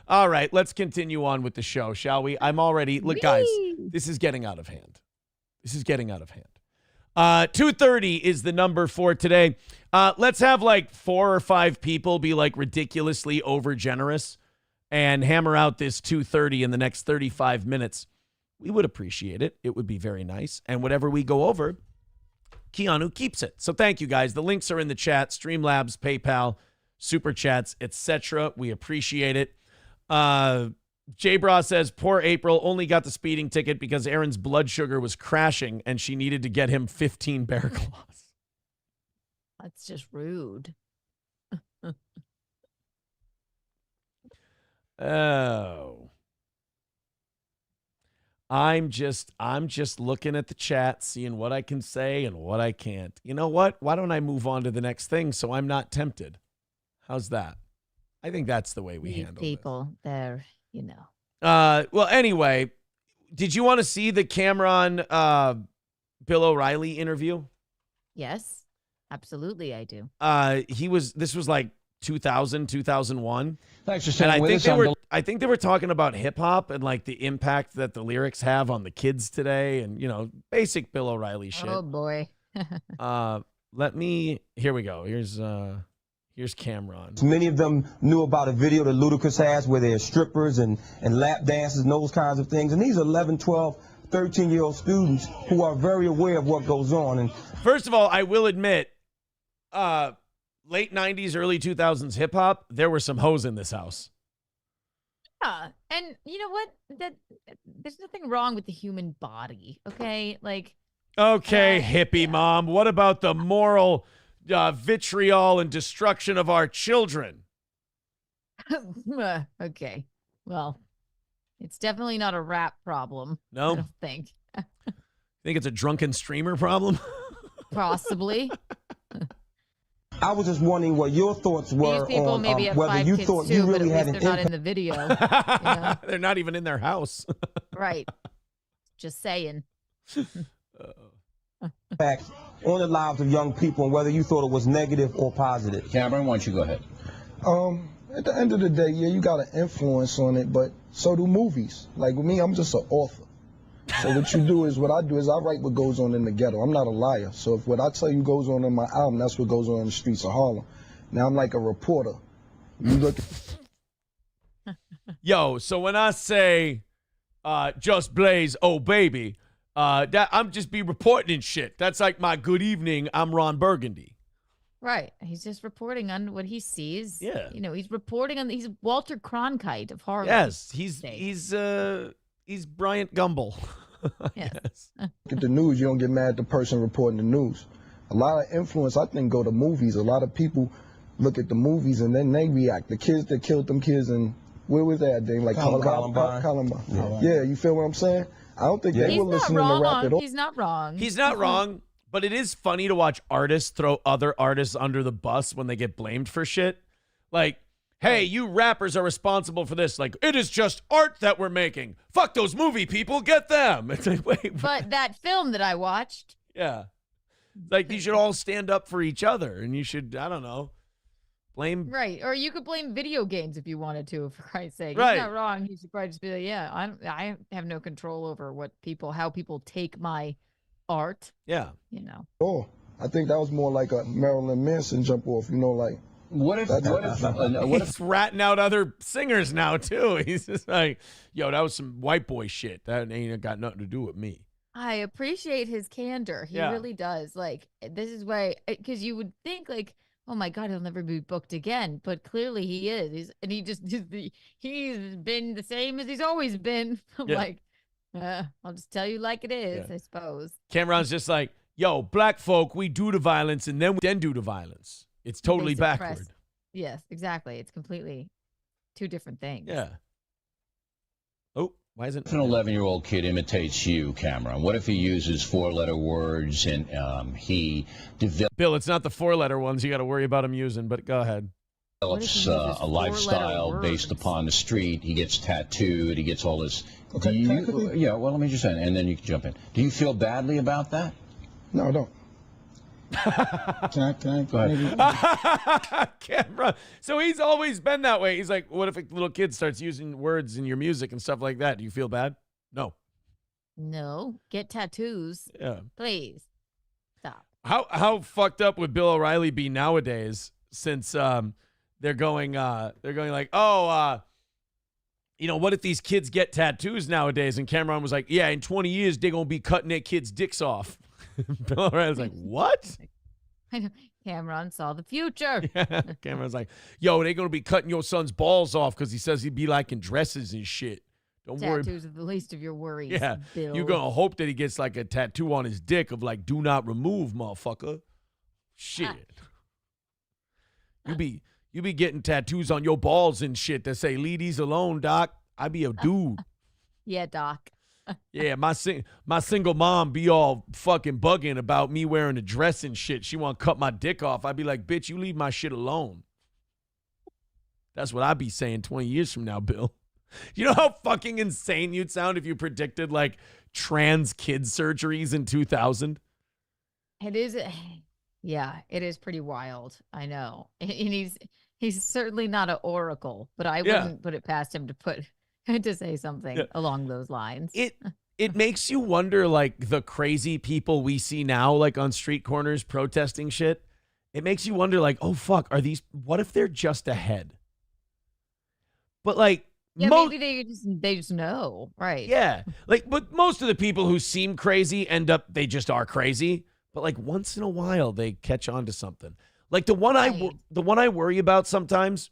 All right, let's continue on with the show, shall we? I'm already, look, guys, this is getting out of hand. 2:30 is the number for today. Let's have like 4 or 5 people be like ridiculously over generous and hammer out this 2:30 in the next 35 minutes. We would appreciate it. It would be very nice. And whatever we go over, Keanu keeps it. So thank you, guys. The links are in the chat. Streamlabs, PayPal, Super Chats, etc. We appreciate it. J-Bra says, poor April only got the speeding ticket because Aaron's blood sugar was crashing and she needed to get him 15 bear claws. That's just rude. Oh. I'm just looking at the chat, seeing what I can say and what I can't. You know what? Why don't I move on to the next thing so I'm not tempted? How's that? I think that's the way we handle people. They're, Well, anyway, did you want to see the Cameron Bill O'Reilly interview? Yes, absolutely I do. This was like 2000, 2001. Thanks for staying with us. I think they were talking about hip hop and like the impact that the lyrics have on the kids today and, basic Bill O'Reilly shit. Oh boy. Here we go. Here's Cameron. Many of them knew about a video that Ludacris has where there's strippers and lap dances and those kinds of things. And these are 11, 12, 13-year-old students who are very aware of what goes on. And first of all, I will admit, late 90s, early 2000s hip hop, there were some hoes in this house. Yeah. And you know what? There's nothing wrong with the human body, okay? Like, Okay, hippie mom. What about the moral vitriol and destruction of our children? Okay. Well, it's definitely not a rap problem. No? I don't think. Think it's a drunken streamer problem? Possibly. I was just wondering what your thoughts were These people on maybe have whether 5 you kids thought too, you but really at had least an they're not in impact. the video. You know? They're not even in their house. Right. Just saying. Impact on the lives of young people and whether you thought it was negative or positive. Cameron, why don't you go ahead? At the end of the day, yeah, you got an influence on it, but so do movies. Like with me, I'm just an author. So what I do is I write what goes on in the ghetto. I'm not a liar. So if what I tell you goes on in my album, that's what goes on in the streets of Harlem. Now I'm like a reporter. You look. Yo, so when I say just blaze, oh baby, that I'm just be reporting and shit. That's like my good evening, I'm Ron Burgundy. Right. He's just reporting on what he sees. Yeah. You know, he's reporting on. He's Walter Cronkite of Harlem. Yes, he's Bryant Gumbel. Yes. Look at the news, you don't get mad at the person reporting the news. A lot of influence, I think, go to movies. A lot of people look at the movies and then they react. The kids that killed them kids and where was that thing? Like Columbine. Yeah, you feel what I'm saying? I don't think they were listening to rap at all. He's not wrong. He's not wrong, but it is funny to watch artists throw other artists under the bus when they get blamed for shit. Like, hey, you rappers are responsible for this. Like, it is just art that we're making. Fuck those movie people. Get them. It's like, wait. But that film that I watched. Yeah. Like, you should all stand up for each other. And you should, I don't know, blame. Right. Or you could blame video games if you wanted to, for Christ's sake. Right. He's not wrong. He should probably just be like, yeah, I have no control over how people take my art. Yeah. You know. Oh, I think that was more like a Marilyn Manson jump off, you know, like. What if He's ratting out other singers now, too. He's just like, yo, that was some white boy shit. That ain't got nothing to do with me. I appreciate his candor. He really does. Like, this is why, because you would think, like, oh my God, he'll never be booked again. But clearly he is. He's been the same as he's always been. I'm like, I'll just tell you like it is, I suppose. Cameron's just like, yo, black folk, we do the violence and then we do the violence. It's totally backward. Yes, exactly. It's completely two different things. Yeah. Oh, why isn't if an 11-year-old kid imitates you, Cameron? What if he uses 4-letter words and he develops? Bill, it's not the 4-letter ones you got to worry about him using, but go ahead. Develops a lifestyle based upon the street. He gets tattooed. He gets all this. Okay. Yeah. Well, let me just say, and then you can jump in. Do you feel badly about that? No, I don't. Can I go ahead? Cameron. So he's always been that way. He's like, what if a little kid starts using words in your music and stuff like that? Do you feel bad? No. No. Get tattoos. Yeah. Please. Stop. How fucked up would Bill O'Reilly be nowadays since they're going like, oh, you know, what if these kids get tattoos nowadays? And Cameron was like, yeah, in 20 years, they're going to be cutting their kids' dicks off. Bill O'Reilly's like, what? I know. Cameron saw the future. Yeah. Cameron's like, yo, they're going to be cutting your son's balls off because he says he'd be liking dresses and shit. Don't worry. Tattoos are the least of your worries. Yeah. Bill. You're going to hope that he gets like a tattoo on his dick of like, do not remove, motherfucker. Shit. You be getting tattoos on your balls and shit that say, leave these alone, doc. I be a dude. Yeah, doc. Yeah, my single mom be all fucking bugging about me wearing a dress and shit. She want to cut my dick off. I'd be like, bitch, you leave my shit alone. That's what I'd be saying 20 years from now, Bill. You know how fucking insane you'd sound if you predicted like trans kid surgeries in 2000? It is. Yeah, it is pretty wild. I know. And he's certainly not an oracle, but I wouldn't put it past him to say something along those lines. It makes you wonder, like, the crazy people we see now, like, on street corners protesting shit. It makes you wonder, like, oh, fuck, what if they're just ahead? But, like, maybe they just know, right? Yeah. Like, but most of the people who seem crazy they just are crazy. But, like, once in a while, they catch on to something. Like, the one I worry about sometimes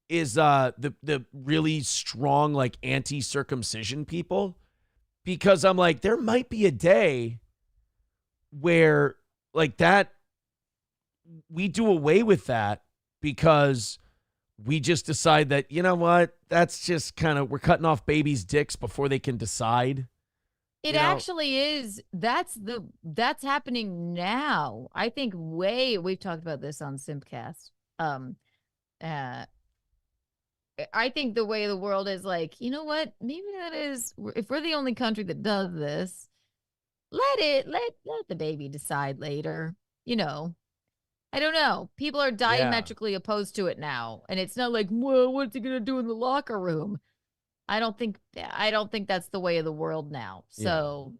is the really strong, like, anti-circumcision people. Because I'm like, there might be a day where like that, we do away with that because we just decide that, you know what, that's just kind of, we're cutting off babies' dicks before they can decide. It actually is. That's happening now. I think we've talked about this on Simpcast. I think the way the world is like, you know what? Maybe that is, if we're the only country that does this, let the baby decide later. You know, I don't know. People are diametrically opposed to it now. And it's not like, well, what's he going to do in the locker room? I don't think that's the way of the world now. So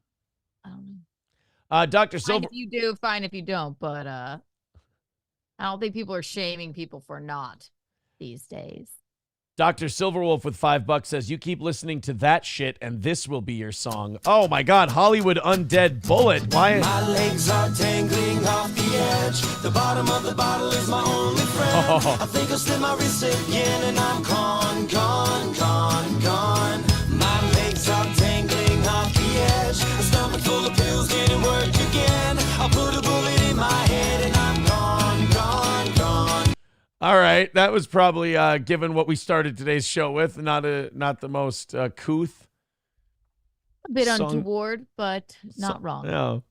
I don't know. Dr. Silver, if you do, fine if you don't, but I don't think people are shaming people for not these days. Dr. Silverwolf with $5 says, you keep listening to that shit and this will be your song. Oh my God, Hollywood Undead Bullet. Why? My legs are dangling off the edge. The bottom of the bottle is my only friend. I think I'll slip my wrist again and I'm gone. My legs are dangling off the edge. A stomach full of pills didn't work again. I'll put a bullet in my head and I'm gone. All right, that was probably given what we started today's show with, not the most couth. A bit song. untoward, but not wrong. No.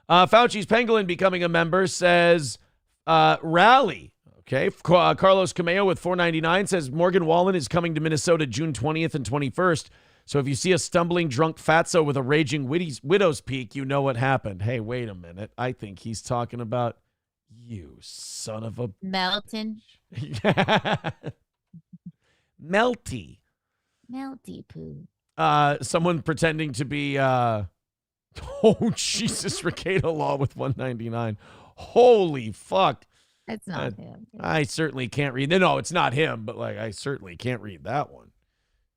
Fauci's Pangolin becoming a member says rally. Okay. Carlos Cameo with $4.99 says Morgan Wallen is coming to Minnesota June 20th and 21st. So if you see a stumbling drunk fatso with a raging widow's peak, you know what happened. Hey, wait a minute. I think he's talking about you, son of a Melton. Melty poo. Someone pretending to be oh Jesus, Ricada Law with $1.99. Holy fuck. It's not him. I certainly can't read. No, it's not him, but like I certainly can't read that one.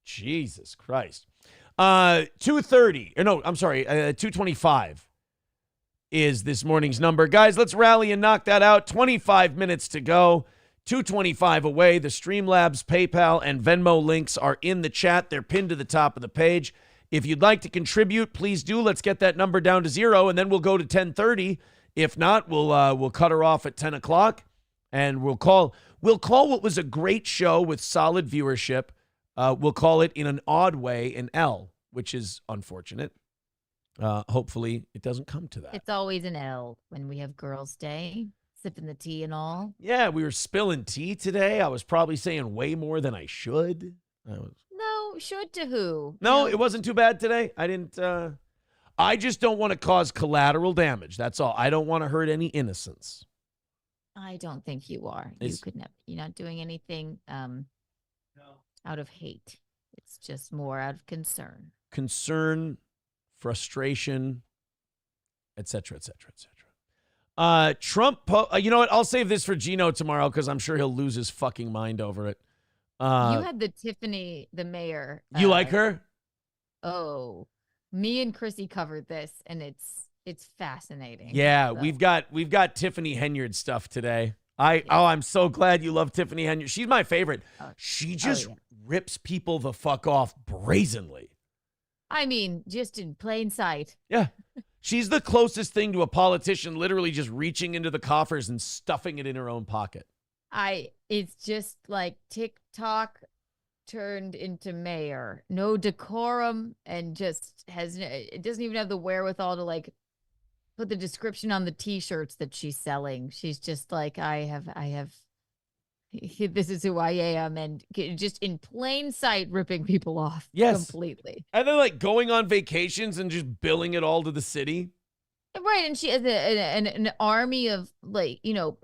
Jesus Christ. 2:30. Or no, I'm sorry, 2:25 is this morning's number. Guys, let's rally and knock that out. 25 minutes to go. 2:25 away. The Streamlabs, PayPal, and Venmo links are in the chat. They're pinned to the top of the page. If you'd like to contribute, please do. Let's get that number down to 0, and then we'll go to 10:30. If not, we'll cut her off at 10 o'clock, and we'll call what was a great show with solid viewership. We'll call it in an odd way an L, which is unfortunate. Hopefully, it doesn't come to that. It's always an L when we have Girls' Day. Sipping the tea and all. Yeah, we were spilling tea today. I was probably saying way more than I should. No, should to who? No, it wasn't too bad today. I didn't. I just don't want to cause collateral damage. That's all. I don't want to hurt any innocents. I don't think you are. You could never. You're not doing anything out of hate. It's just more out of concern. Concern, frustration, etc., etc., etc. Trump, you know what? I'll save this for Gino tomorrow because I'm sure he'll lose his fucking mind over it. You had the Tiffany, the mayor. You like her? Oh, me and Chrissy covered this, and it's fascinating. Yeah, so. we've got Tiffany Henyard stuff today. I'm so glad you love Tiffany Henyard. She's my favorite. She just rips people the fuck off brazenly. I mean, just in plain sight. Yeah. She's the closest thing to a politician literally just reaching into the coffers and stuffing it in her own pocket. It's just like TikTok turned into mayor. No decorum, and it doesn't even have the wherewithal to like put the description on the t-shirts that she's selling. She's just like, I have this is who I am, and just in plain sight ripping people off. Yes, completely. And then like going on vacations and just billing it all to the city. Right, and she has an army of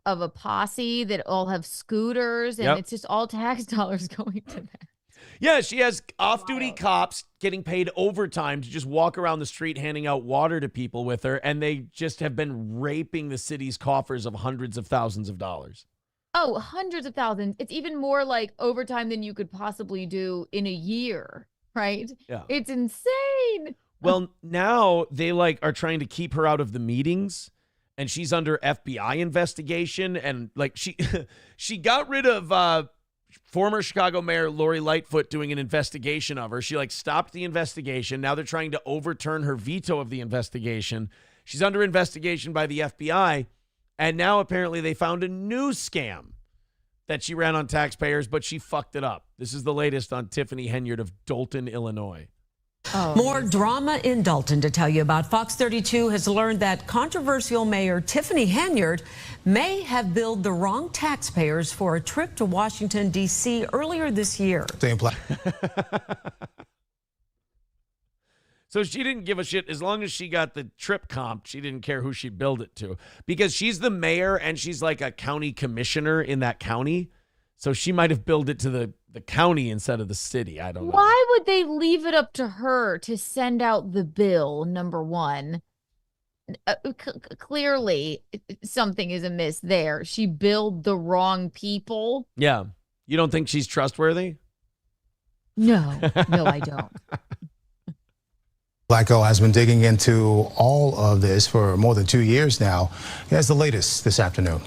of a posse that all have scooters, and it's just all tax dollars going to that. Yeah, she has off-duty cops getting paid overtime to just walk around the street handing out water to people with her, and they just have been raping the city's coffers of hundreds of thousands of dollars. Oh, hundreds of thousands. It's even more like overtime than you could possibly do in a year, right? Yeah. It's insane. Well, now they are trying to keep her out of the meetings, and she's under FBI investigation, and she got rid of former Chicago Mayor Lori Lightfoot doing an investigation of her. She stopped the investigation. Now they're trying to overturn her veto of the investigation. She's under investigation by the FBI, and now apparently they found a new scam that she ran on taxpayers, but she fucked it up. This is the latest on Tiffany Henyard of Dolton, Illinois. More drama in Dalton to tell you about. Fox 32 has learned that controversial Mayor Tiffany Henyard may have billed the wrong taxpayers for a trip to Washington, D.C. earlier this year. So she didn't give a shit as long as she got the trip comp. She didn't care who she billed it to because she's the mayor and she's like a county commissioner in that county. So she might have billed it to the county instead of the city. I don't know. Why would they leave it up to her to send out the bill, number one? Clearly, something is amiss there. She billed the wrong people. Yeah. You don't think she's trustworthy? No, I don't. Blacko has been digging into all of this for more than 2 years now. He has the latest this afternoon.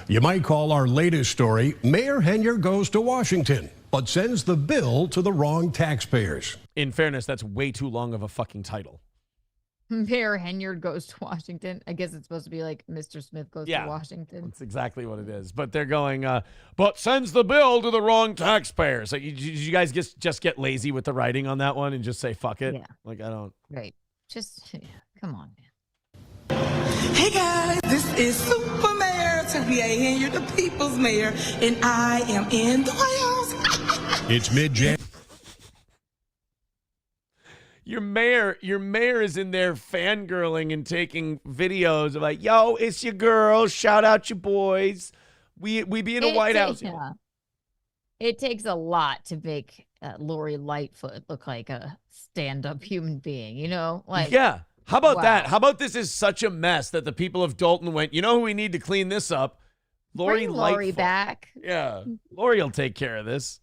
You might call our latest story, Mayor Henyard goes to Washington, but sends the bill to the wrong taxpayers. In fairness, that's way too long of a fucking title. Mayor Henyard goes to Washington. I guess it's supposed to be like Mr. Smith goes to Washington. That's exactly what it is. But they're going, but sends the bill to the wrong taxpayers. Like, did you guys just get lazy with the writing on that one and just say, fuck it? Yeah. Like, I don't. Right. Just, come on, man. Hey, guys. This is Super Mayor Tiffany Henyard, the people's mayor, and I am in the White House. It's mid-Jan. Your mayor is in there fangirling and taking videos of like, yo, it's your girl. Shout out your boys. We be in a White House. Yeah. It takes a lot to make Lori Lightfoot look like a stand-up human being, you know? Like, yeah. How about wow. that? How about this is such a mess that the people of Dalton went, you know who we need to clean this up? Lori Lightfoot. Back. Yeah. Lori will take care of this.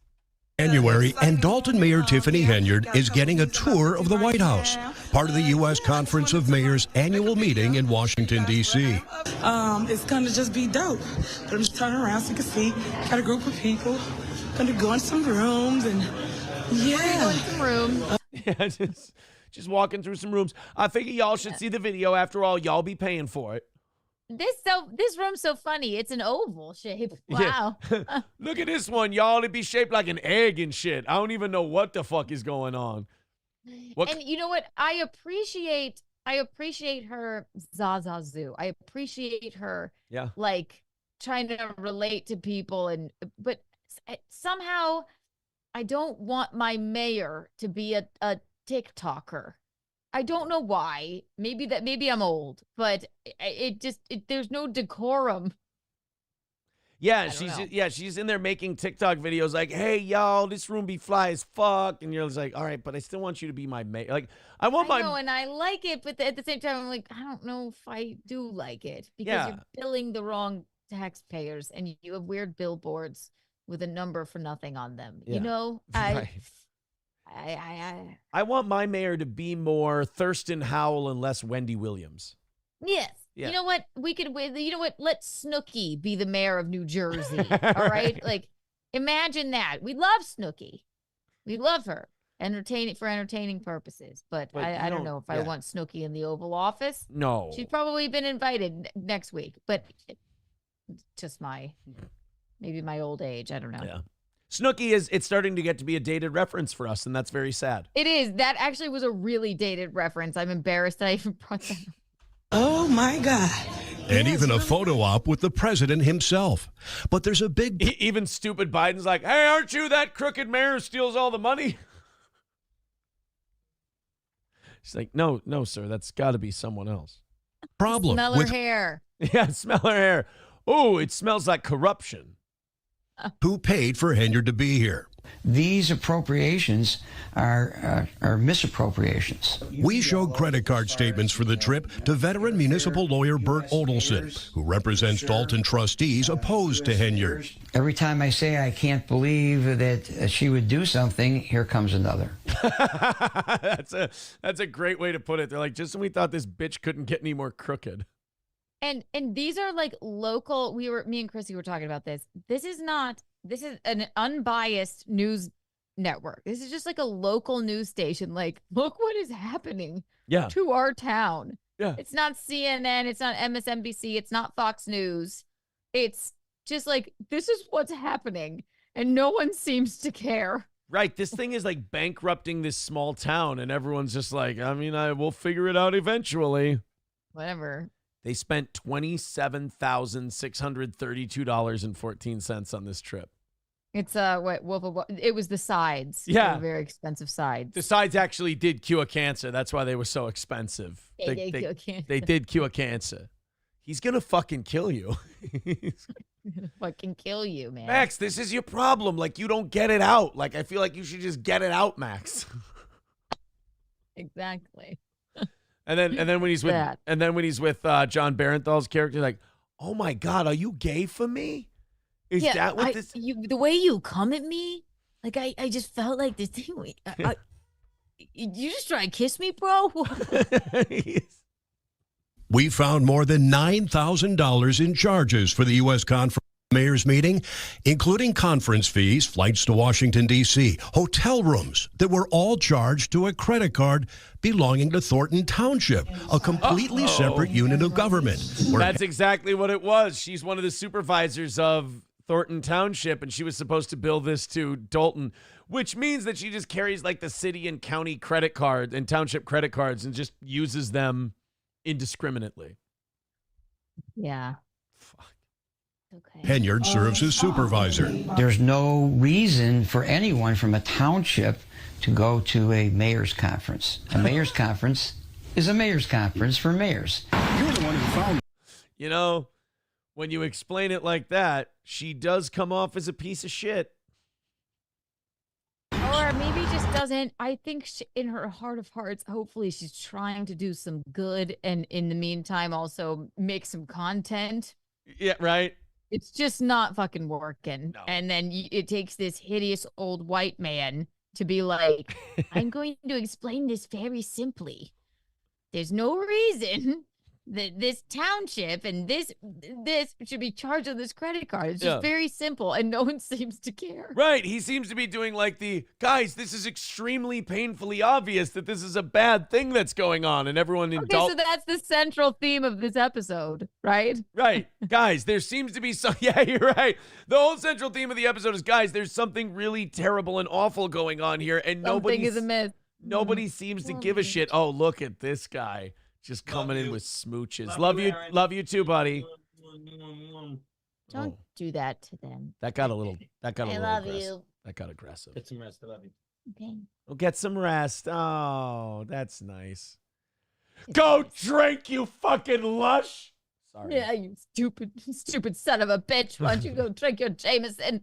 January, and Dalton Mayor Tiffany Henyard is getting a tour of the White House, part of the U.S. Conference of Mayors annual meeting in Washington, D.C. It's going to just be dope. But I'm just turning around so you can see. Got a group of people. Going to go in some rooms and yeah. Some rooms. Yeah, just walking through some rooms. I figure y'all should see the video. After all, y'all be paying for it. This room's so funny. It's an oval shape. Wow. Yeah. Look at this one, y'all. It be shaped like an egg and shit. I don't even know what the fuck is going on. And you know what? I appreciate her Zaza Zoo. I appreciate her like trying to relate to people but somehow I don't want my mayor to be a TikToker. I don't know why. Maybe I'm old, but there's no decorum. Yeah, she's in there making TikTok videos like, "Hey y'all, this room be fly as fuck," and you're just like, "All right, but I still want you to be my mate." Like, I know, and I like it, but at the same time, I'm like, I don't know if I do like it because you're billing the wrong taxpayers, and you have weird billboards with a number for nothing on them. Yeah. You know, I want my mayor to be more Thurston Howell and less Wendy Williams. Yes. Yeah. You know what? Let Snooki be the mayor of New Jersey. All right? Like, imagine that. We love Snooki. We love her. For entertaining purposes. But I don't know if I want Snooki in the Oval Office. No. She's probably been invited next week. But just maybe my old age. I don't know. Yeah. Snooki it's starting to get to be a dated reference for us, and that's very sad. It is. That actually was a really dated reference. I'm embarrassed I even brought that up. Oh, my God. And even a photo op with the president himself. But there's a big... Even stupid Biden's like, hey, aren't you that crooked mayor who steals all the money? She's like, no, sir, that's got to be someone else. Problem. Smell her hair. Yeah, smell her hair. Oh, it smells like corruption. Who paid for Henyard to be here? These appropriations are misappropriations. We showed credit card statements for the trip to veteran municipal lawyer Bert Odelson, who represents Dalton trustees opposed to Henyard. Every time I say I can't believe that she would do something, here comes another. That's a great way to put it. They're like, just when we thought this bitch couldn't get any more crooked. And these are like local. Me and Chrissy were talking about this. This is an unbiased news network. This is just like a local news station. Like, look what is happening to our town. Yeah. It's not CNN. It's not MSNBC. It's not Fox News. It's just like, this is what's happening. And no one seems to care. Right. This thing is like bankrupting this small town. And everyone's just like, I mean, we'll figure it out eventually. Whatever. They spent $27,632.14 on this trip. It's it was the sides. Yeah. They were very expensive sides. The sides actually did cure cancer. That's why they were so expensive. They did cure cancer. They did cure cancer. He's gonna fucking kill you. He's gonna fucking kill you, man. Max, this is your problem. Like, you don't get it out. Like, I feel like you should just get it out, Max. Exactly. And then when he's with John Barenthal's character, like, oh my God, are you gay for me? Is that what this? The way you come at me, like I just felt like this thing. You just try to kiss me, bro? We found more than $9,000 in charges for the U.S. Conference Mayor's meeting, including conference fees, flights to Washington, D.C., hotel rooms that were all charged to a credit card belonging to Thornton Township, a completely separate unit of government. That's exactly what it was. She's one of the supervisors of Thornton Township, and she was supposed to bill this to Dalton, which means that she just carries like the city and county credit card and township credit cards and just uses them indiscriminately. Yeah. Okay. Henyard serves as supervisor. There's no reason for anyone from a township to go to a mayor's conference. A mayor's conference is a mayor's conference for mayors. You're the one who found. You know, when you explain it like that, she does come off as a piece of shit. Or maybe just doesn't. I think in her heart of hearts, hopefully she's trying to do some good and in the meantime also make some content. Yeah, right. It's just not fucking working. No. And then it takes this hideous old white man to be like, I'm going to explain this very simply. There's no reason that this township and this should be charged on this credit card. It's just very simple, and no one seems to care. Right. He seems to be doing like guys, this is extremely painfully obvious that this is a bad thing that's going on, and everyone Okay, so that's the central theme of this episode, right? Right. Guys, there seems to be yeah, you're right. The whole central theme of the episode is, guys, there's something really terrible and awful going on here, and something is amiss. Nobody seems to give a shit. Oh, look at this guy. Just coming in with smooches. Love you too, buddy. Don't do that to them. That got a little love aggressive. you. That got aggressive. Get some rest. I love you. Okay. Well, get some rest. Oh, that's nice. Go drink, you fucking lush. Sorry. Yeah, you stupid son of a bitch. Why don't you go drink your Jameson?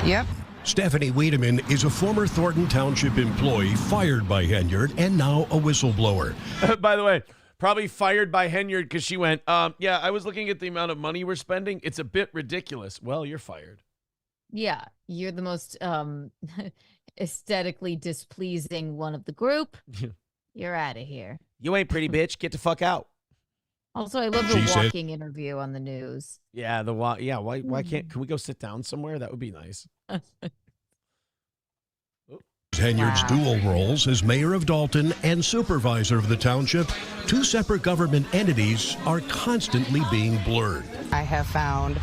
Yep. Stephanie Wiedemann is a former Thornton Township employee fired by Henyard and now a whistleblower. By the way, probably fired by Henyard because she went, yeah, I was looking at the amount of money we're spending. It's a bit ridiculous. Well, you're fired. Yeah, you're the most aesthetically displeasing one of the group. You're out of here. You ain't pretty, bitch. Get the fuck out. Also, I love the walking interview on the news. Yeah, why can we go sit down somewhere? That would be nice. Henyard's dual roles as mayor of Dalton and supervisor of the township, two separate government entities, are constantly being blurred. I have found,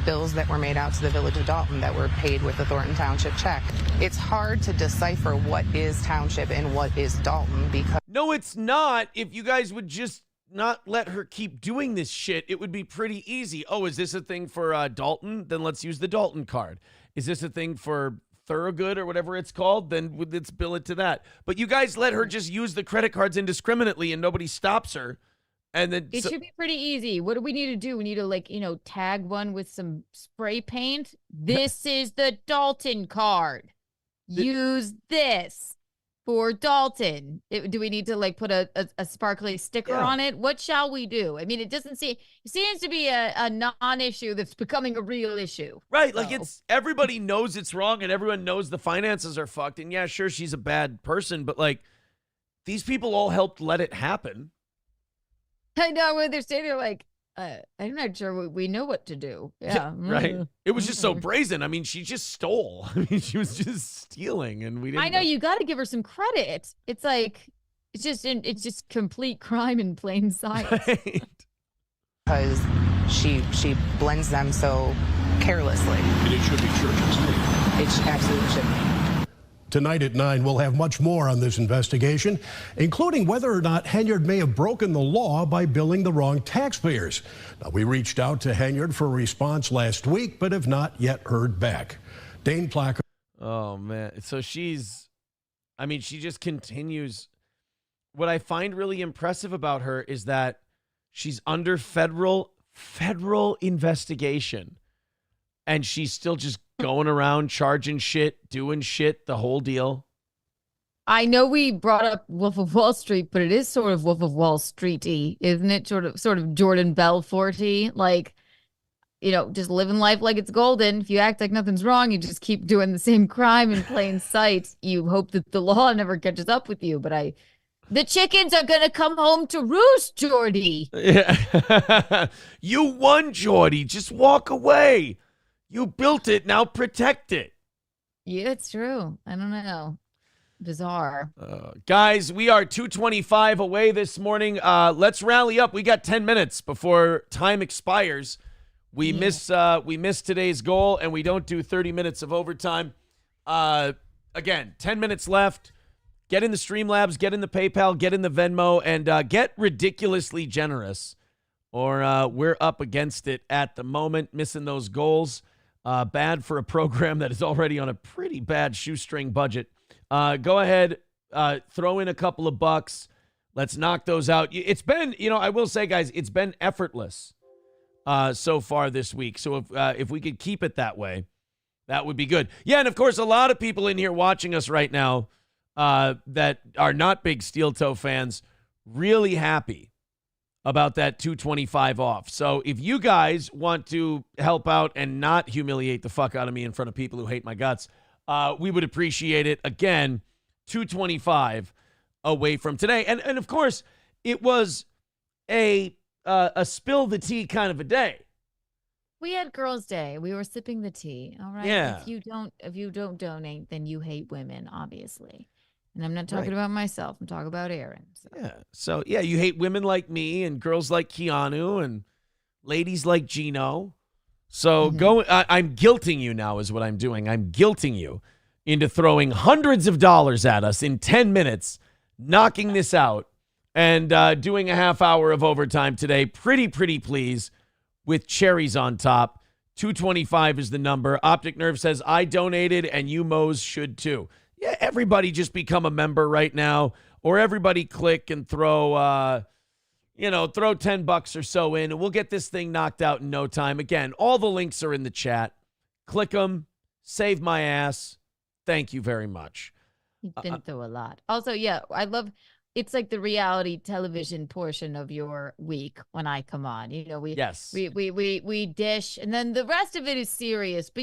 bills that were made out to the village of Dalton that were paid with the Thornton Township check. It's hard to decipher what is township and what is Dalton because... No, it's not. If you guys would just not let her keep doing this shit, it would be pretty easy. Oh, is this a thing for Dalton? Then let's use the Dalton card. Is this a thing for Thorogood or whatever it's called? Then let's bill it to that. But you guys let her just use the credit cards indiscriminately and nobody stops her. And then it should be pretty easy. What do we need to do? We need to tag one with some spray paint. This is the Dalton card. Use this for Dalton. Do we need to put a sparkly sticker on it? What shall we do? I mean, it seems to be a non-issue that's becoming a real issue. Right. Like everybody knows it's wrong and everyone knows the finances are fucked. And yeah, sure, she's a bad person, but these people all helped let it happen. I know when they're standing there I'm not sure we know what to do. Yeah. Right. It was just so brazen. I mean, she just stole. I mean, she was just stealing and we didn't. I know you got to give her some credit. It's like, it's just complete crime in plain sight. Right. Because she blends them so carelessly. And it should be church's name. It absolutely should be. Tonight at 9, we'll have much more on this investigation, including whether or not Henyard may have broken the law by billing the wrong taxpayers. Now, we reached out to Henyard for a response last week, but have not yet heard back. Dane Placker. Oh, man. So she just continues. What I find really impressive about her is that she's under federal investigation, and she's still just going around charging shit, doing shit, the whole deal. I know we brought up Wolf of Wall Street, but it is sort of Wolf of Wall Street-y, isn't it? Sort of Jordan Belfort-y, like, just living life like it's golden. If you act like nothing's wrong, you just keep doing the same crime in plain sight. You hope that the law never catches up with you. But the chickens are gonna come home to roost, Jordy. Yeah. You won, Jordy. Just walk away. You built it. Now protect it. Yeah, it's true. I don't know. Bizarre. Guys, we are 2:25 away this morning. Let's rally up. We got 10 minutes before time expires. We miss today's goal, and we don't do 30 minutes of overtime. Again, 10 minutes left. Get in the Streamlabs, get in the PayPal, get in the Venmo, and get ridiculously generous, or we're up against it at the moment, missing those goals. Bad for a program that is already on a pretty bad shoestring budget. Go ahead, throw in a couple of bucks. Let's knock those out. It's been, I will say, guys, it's been effortless so far this week. So if we could keep it that way, that would be good. Yeah, and of course, a lot of people in here watching us right now that are not big Steel Toe fans, really happy about that 225 off. So if you guys want to help out and not humiliate the fuck out of me in front of people who hate my guts, we would appreciate it. Again, 225 away from today. And of course, it was a spill the tea kind of a day. We had Girls' Day. We were sipping the tea. All right. Yeah. If you don't donate, then you hate women, obviously. And I'm not talking about myself. I'm talking about Aaron. So. Yeah. So, yeah, you hate women like me and girls like Keanu and ladies like Gino. So I'm guilting you now is what I'm doing. I'm guilting you into throwing hundreds of dollars at us in 10 minutes, knocking this out, and doing a half hour of overtime today. Pretty please, with cherries on top. 225 is the number. Optic Nerve says, I donated and you Moes should too. Yeah, everybody just become a member right now, or everybody click and throw $10 or so in, and we'll get this thing knocked out in no time. Again, all the links are in the chat. Click them. Save my ass. Thank you very much. You've been through a lot. Also, yeah, I love. It's like the reality television portion of your week when I come on. We dish, and then the rest of it is serious. But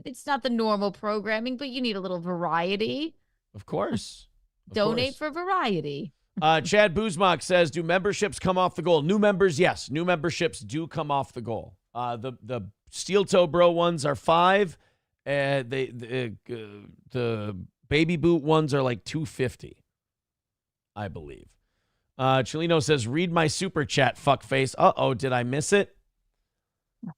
it's not the normal programming. But you need a little variety. Of course. Donate for variety. Chad Boozmock says, "Do memberships come off the goal?" New members, yes. New memberships do come off the goal. The Steel Toe Bro ones are $5. The Baby Boot ones are like $2.50. I believe. Chilino says, read my super chat, fuckface. Uh-oh, did I miss it?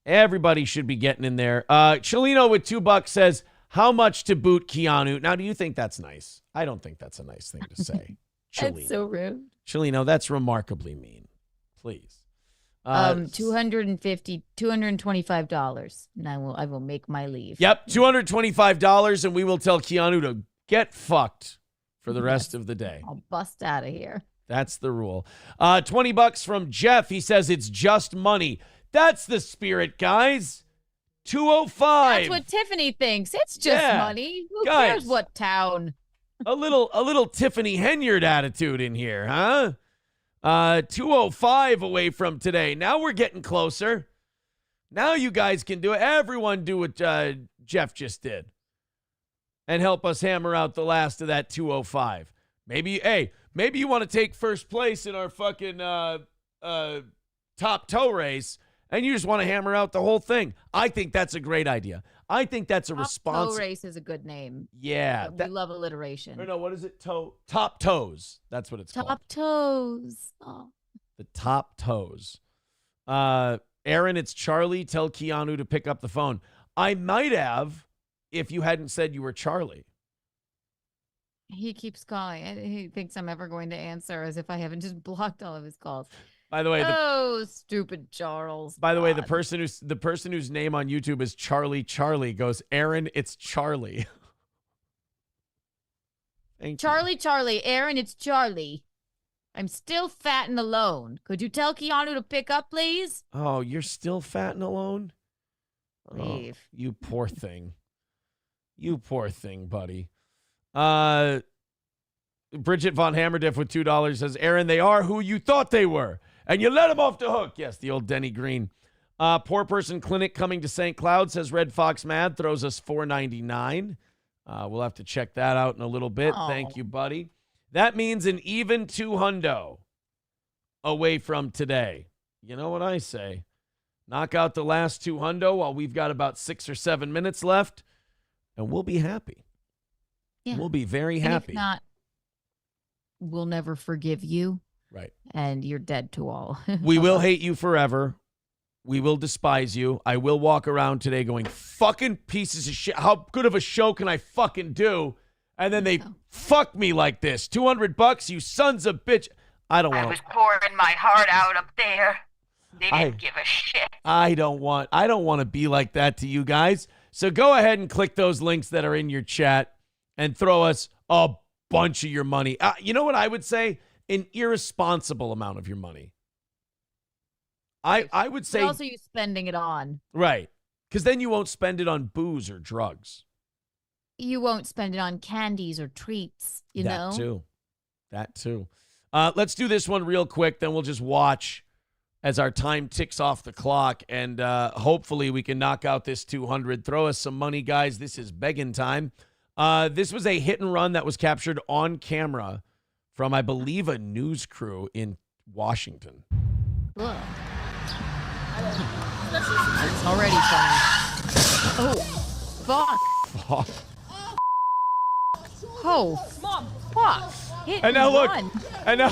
Everybody should be getting in there. Chilino with $2 says, how much to boot Keanu? Now, do you think that's nice? I don't think that's a nice thing to say. That's so rude. Chilino, that's remarkably mean. Please. $225. And I will make my leave. Yep, $225, and we will tell Keanu to get fucked for the rest of the day. I'll bust out of here. That's the rule. $20 from Jeff. He says it's just money. That's the spirit, guys. 205. That's what Tiffany thinks. It's just money. Who cares what town? a little Tiffany Henyard attitude in here, huh? 205 away from today. Now we're getting closer. Now you guys can do it. Everyone do what Jeff just did. And help us hammer out the last of that 205. Maybe you want to take first place in our fucking top toe race, and you just want to hammer out the whole thing. I think that's a great idea. I think that's a Top response. toe race is a good name. Yeah. We love alliteration. No, what is it? Top toes. That's what it's called. Top toes. Oh. The top toes. Aaron, it's Charlie. Tell Keanu to pick up the phone. I might have if you hadn't said you were Charlie. He keeps calling. He thinks I'm ever going to answer as if I haven't just blocked all of his calls. By the way, stupid Charles. By the way, the person whose name on YouTube is Charlie goes, Aaron, it's Charlie. Charlie, Aaron, it's Charlie. I'm still fat and alone. Could you tell Keanu to pick up, please? Oh, you're still fat and alone? Leave. Oh, you poor thing. You poor thing, buddy. Bridget Von Hammerdiff with $2 says, Aaron, they are who you thought they were. And you let them off the hook. Yes, the old Denny Green. Poor Person Clinic coming to St. Cloud, says Red Fox Mad, throws us $4.99. We'll have to check that out in a little bit. Oh. Thank you, buddy. That means an even $200 away from today. You know what I say? Knock out the last $200 while we've got about 6 or 7 minutes left, and we'll be happy. Yeah. We'll be very And happy. if not, we'll never forgive you. Right. And you're dead to all. We will hate you forever. We will despise you. I will walk around today going, fucking pieces of shit. How good of a show can I fucking do? And then they fuck me like this. $200, you sons of bitch. I don't want. I was pouring my heart out up there. They didn't give a shit. I don't want to be like that to you guys. So go ahead and click those links that are in your chat and throw us a bunch of your money. You know what I would say? An irresponsible amount of your money. I would say. What else are you spending it on? Right. Because then you won't spend it on booze or drugs. You won't spend it on candies or treats, you know? That too. Let's do this one real quick. Then we'll just watch as our time ticks off the clock. And hopefully we can knock out this 200. Throw us some money, guys. This is begging time. This was a hit and run that was captured on camera from, I believe, a news crew in Washington. Ugh. It's already funny. Oh, fuck. Fuck. Oh, fuck. Hit And now look. run. And now.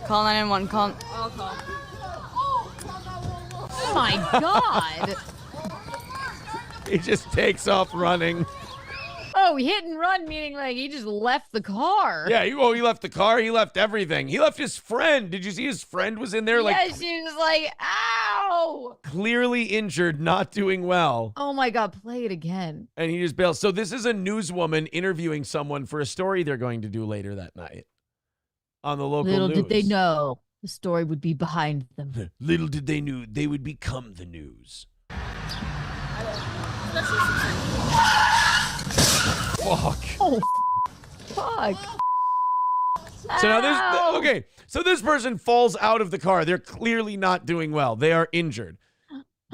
Call 911. Call. Oh my God. He just takes off running. Oh, hit and run, meaning like he just left the car. Yeah, he left the car. He left everything. He left his friend. Did you see his friend was in there? Yeah, she was like, ow. Clearly injured, not doing well. Oh my God, play it again. And he just bails. So this is a newswoman interviewing someone for a story they're going to do later that night on the local Little news. did they know the story would be behind them. Little did they know they would become the news. Fuck. Oh, fuck. So now so this person falls out of the car. They're clearly not doing well. They are injured.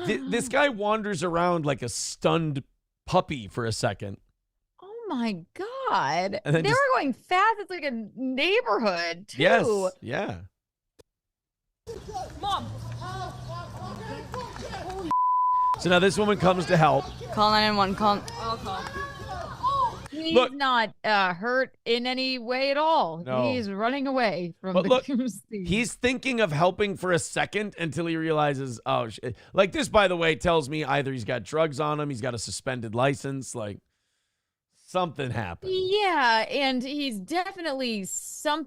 This guy wanders around like a stunned puppy for a second. Oh my God. And then They were going fast. It's like a neighborhood, too. Yes. Yeah. Mom. So now this woman comes to help. Call 911. Call. He's Look. not hurt in any way at all. No. He's running away from But the look, scene. he's thinking of helping for a second until he realizes, oh, shit. Like this, by the way, tells me either he's got drugs on him, he's got a suspended license, like something happened. Yeah, and he's definitely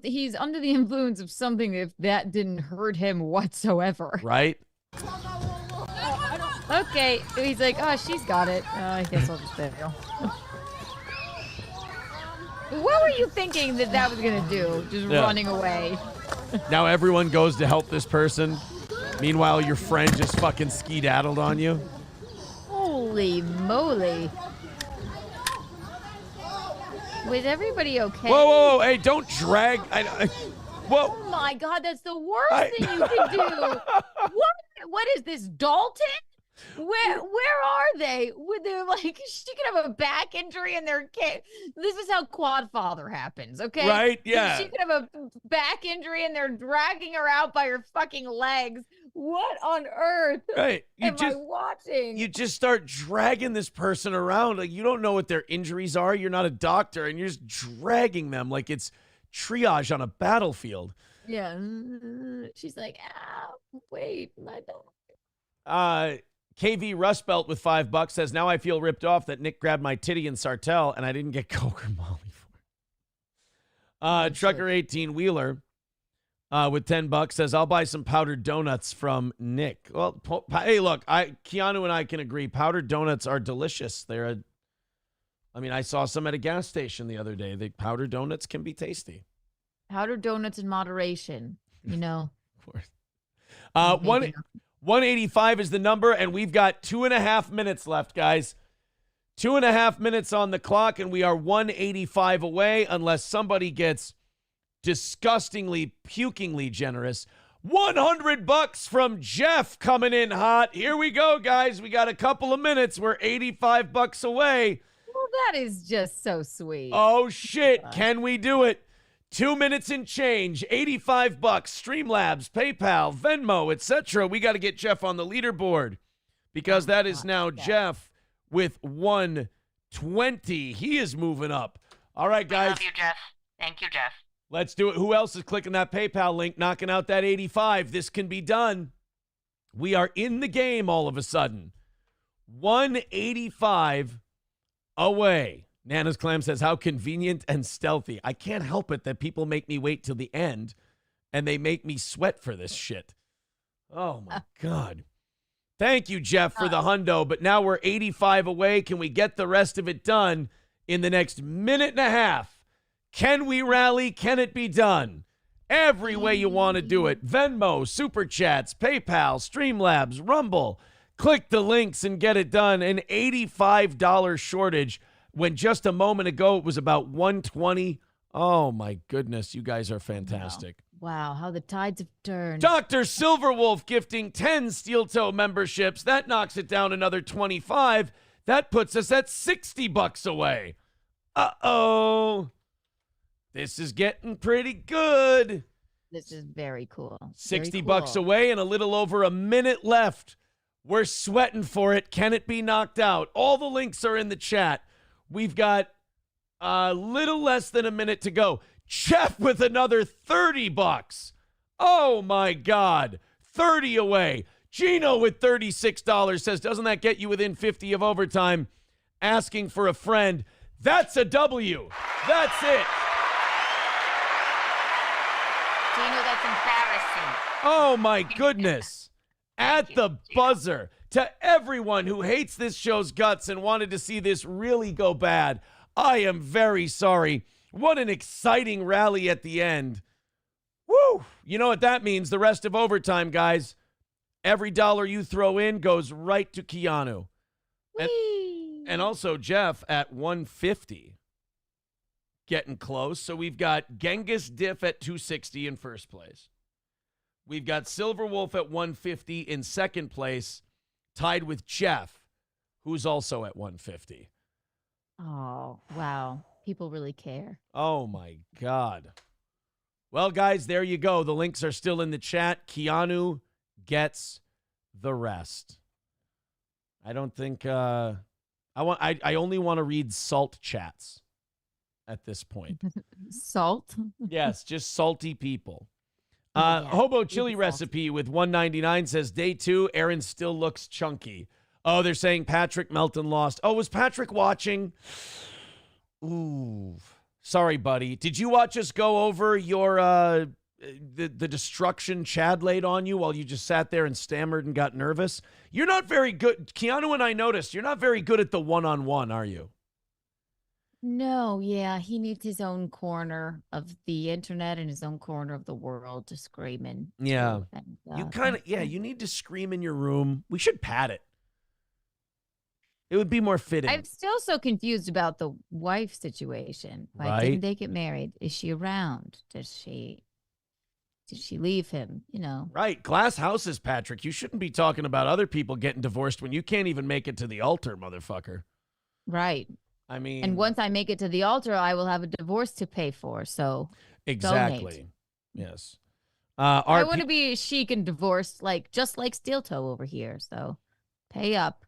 he's under the influence of something if that didn't hurt him whatsoever. Right? Okay, he's like, oh, she's got it. I guess I'll just bail. What were you thinking that was going to do? Just running away. Now everyone goes to help this person. Meanwhile, your friend just fucking skedaddled on you. Holy moly. Was everybody okay? Whoa, whoa, whoa. Hey, don't drag. Whoa. Oh my God, that's the worst thing you can do. What is this, Dalton? Where are they? They're like, she could have a back injury and they're this is how quad father happens, okay? Right? Yeah. She could have a back injury and they're dragging her out by her fucking legs what on earth Right. am I watching? You just start dragging this person around. Like, you don't know what their injuries are. You're not a doctor, and you're just dragging them like it's triage on a battlefield. Yeah. She's like, ow, wait, my dog. KV Rustbelt with $5 says, now I feel ripped off that Nick grabbed my titty in Sartell and I didn't get Coke or Molly for it. Trucker 18 Wheeler with $10 says, I'll buy some powdered donuts from Nick. Well, hey, look, Keanu and I can agree. Powdered donuts are delicious. I saw some at a gas station the other day. The powdered donuts can be tasty. Powdered donuts in moderation, Of course. 185 is the number, and we've got 2.5 minutes left, guys. 2.5 minutes on the clock, and we are 185 away unless somebody gets disgustingly, pukingly generous. $100 from Jeff coming in hot. Here we go, guys. We got a couple of minutes. We're $85 away. Well, that is just so sweet. Oh, shit. Can we do it? 2 minutes and change, $85, Streamlabs, PayPal, Venmo, etc. We got to get Jeff on the leaderboard because that is now Jeff with 120. He is moving up. All right, guys. I love you, Jeff. Thank you, Jeff. Let's do it. Who else is clicking that PayPal link, knocking out that 85? This can be done. We are in the game all of a sudden. 185 away. Nana's Clam says, how convenient and stealthy. I can't help it that people make me wait till the end, and they make me sweat for this shit. Oh, my God. Thank you, Jeff, for the hundo, but now we're 85 away. Can we get the rest of it done in the next minute and a half? Can we rally? Can it be done? Every way you want to do it. Venmo, Super Chats, PayPal, Streamlabs, Rumble. Click the links and get it done. An $85 shortage. When just a moment ago it was about 120. Oh, my goodness. You guys are fantastic. Wow, how the tides have turned. Dr. Silverwolf gifting 10 Steel Toe memberships. That knocks it down another 25. That puts us at $60 away. Uh-oh. This is getting pretty good. This is very cool. $60 away and a little over a minute left. We're sweating for it. Can it be knocked out? All the links are in the chat. We've got a little less than a minute to go. Jeff with another $30. Oh, my God. 30 away. Gino with $36 says, doesn't that get you within 50 of overtime? Asking for a friend. That's a W. That's it. Gino, that's embarrassing. Oh, my goodness. At the buzzer. To everyone who hates this show's guts and wanted to see this really go bad, I am very sorry. What an exciting rally at the end. Woo! You know what that means? The rest of overtime, guys. Every dollar you throw in goes right to Keanu. And also Jeff at 150. Getting close. So we've got Genghis Diff at 260 in first place. We've got Silverwolf at 150 in second place, tied with Jeff, who's also at 150. Oh, wow. People really care. Oh, my God. Well, guys, there you go. The links are still in the chat. Keanu gets the rest. I don't think I only want to read salt chats at this point. Salt? Yes, just salty people. Hobo Chili Recipe with $1.99 says, day 2, Aaron still looks chunky. Oh, they're saying Patrick Melton lost. Oh, was Patrick watching? Ooh. Sorry, buddy. Did you watch us go over your the destruction Chad laid on you while you just sat there and stammered and got nervous? You're not very good. Keanu and I noticed you're not very good at the one-on-one, are you? No, yeah, he needs his own corner of the internet and his own corner of the world to scream in. Yeah. And, You kind of, you need to scream in your room. We should pad it. It would be more fitting. I'm still so confused about the wife situation. Why Right. didn't they get married? Is she around? Did she leave him? You know. Right. Glass houses, Patrick. You shouldn't be talking about other people getting divorced when you can't even make it to the altar, motherfucker. Right. I mean. And once I make it to the altar, I will have a divorce to pay for. So Exactly. donate. Yes. I want to be chic and divorced, just like Steel Toe over here. So pay up.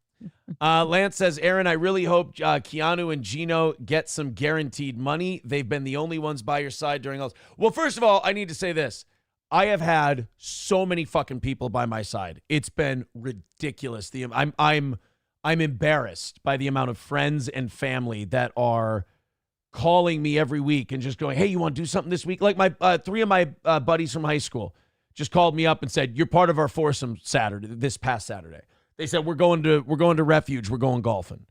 Lance says, Aaron, I really hope Keanu and Gino get some guaranteed money. They've been the only ones by your side during all this. Well, first of all, I need to say this. I have had so many fucking people by my side. It's been ridiculous. I'm embarrassed by the amount of friends and family that are calling me every week and just going, hey, you want to do something this week? Like my 3 of my buddies from high school just called me up and said, you're part of our foursome this past Saturday. They said, we're going to Refuge. We're going golfing.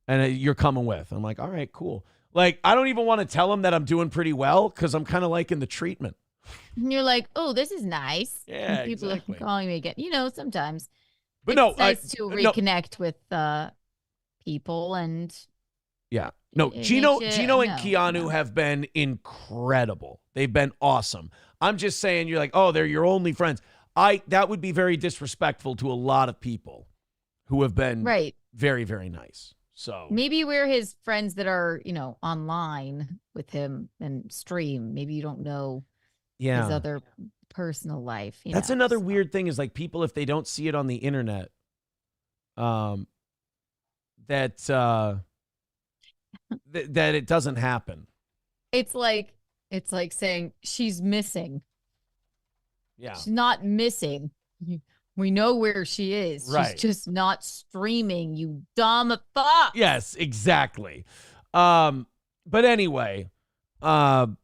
And you're coming with. I'm like, all right, cool. Like, I don't even want to tell them that I'm doing pretty well because I'm kind of liking the treatment. And you're like, oh, this is nice. Yeah, and people exactly. are calling me again. Sometimes. But it's nice to reconnect with people and. Yeah. No, Gino and Keanu have been incredible. They've been awesome. I'm just saying, you're like, oh, they're your only friends. That would be very disrespectful to a lot of people who have been very, very nice. So maybe we're his friends that are, online with him and stream. Maybe you don't know his other personal life. That's another weird thing is like people, if they don't see it on the internet, that it doesn't happen. It's like saying she's missing. Yeah. She's not missing. We know where she is. Right. She's just not streaming, you dumb fuck. Yes, exactly. But anyway, they've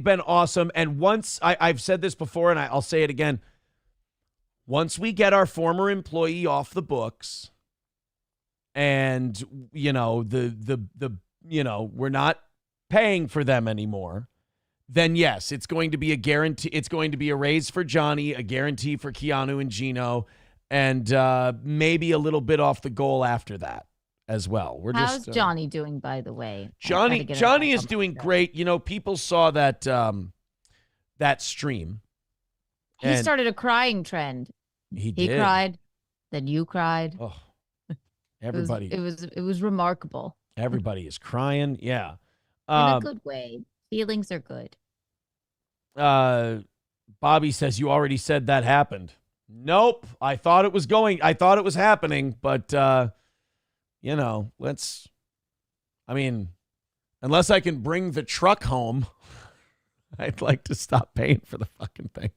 been awesome. And once I've said this before, and I'll say it again. Once we get our former employee off the books, and we're not paying for them anymore, then yes, it's going to be a guarantee. It's going to be a raise for Johnny, a guarantee for Keanu and Gino, and maybe a little bit off the goal after that as well. How's Johnny doing, by the way? Johnny is doing great. People saw that stream. He started a crying trend. He cried, then you cried. Oh, everybody! It was remarkable. Everybody is crying. Yeah, in a good way. Feelings are good. Bobby says you already said that happened. Nope. I thought it was happening, but unless I can bring the truck home, I'd like to stop paying for the fucking thing.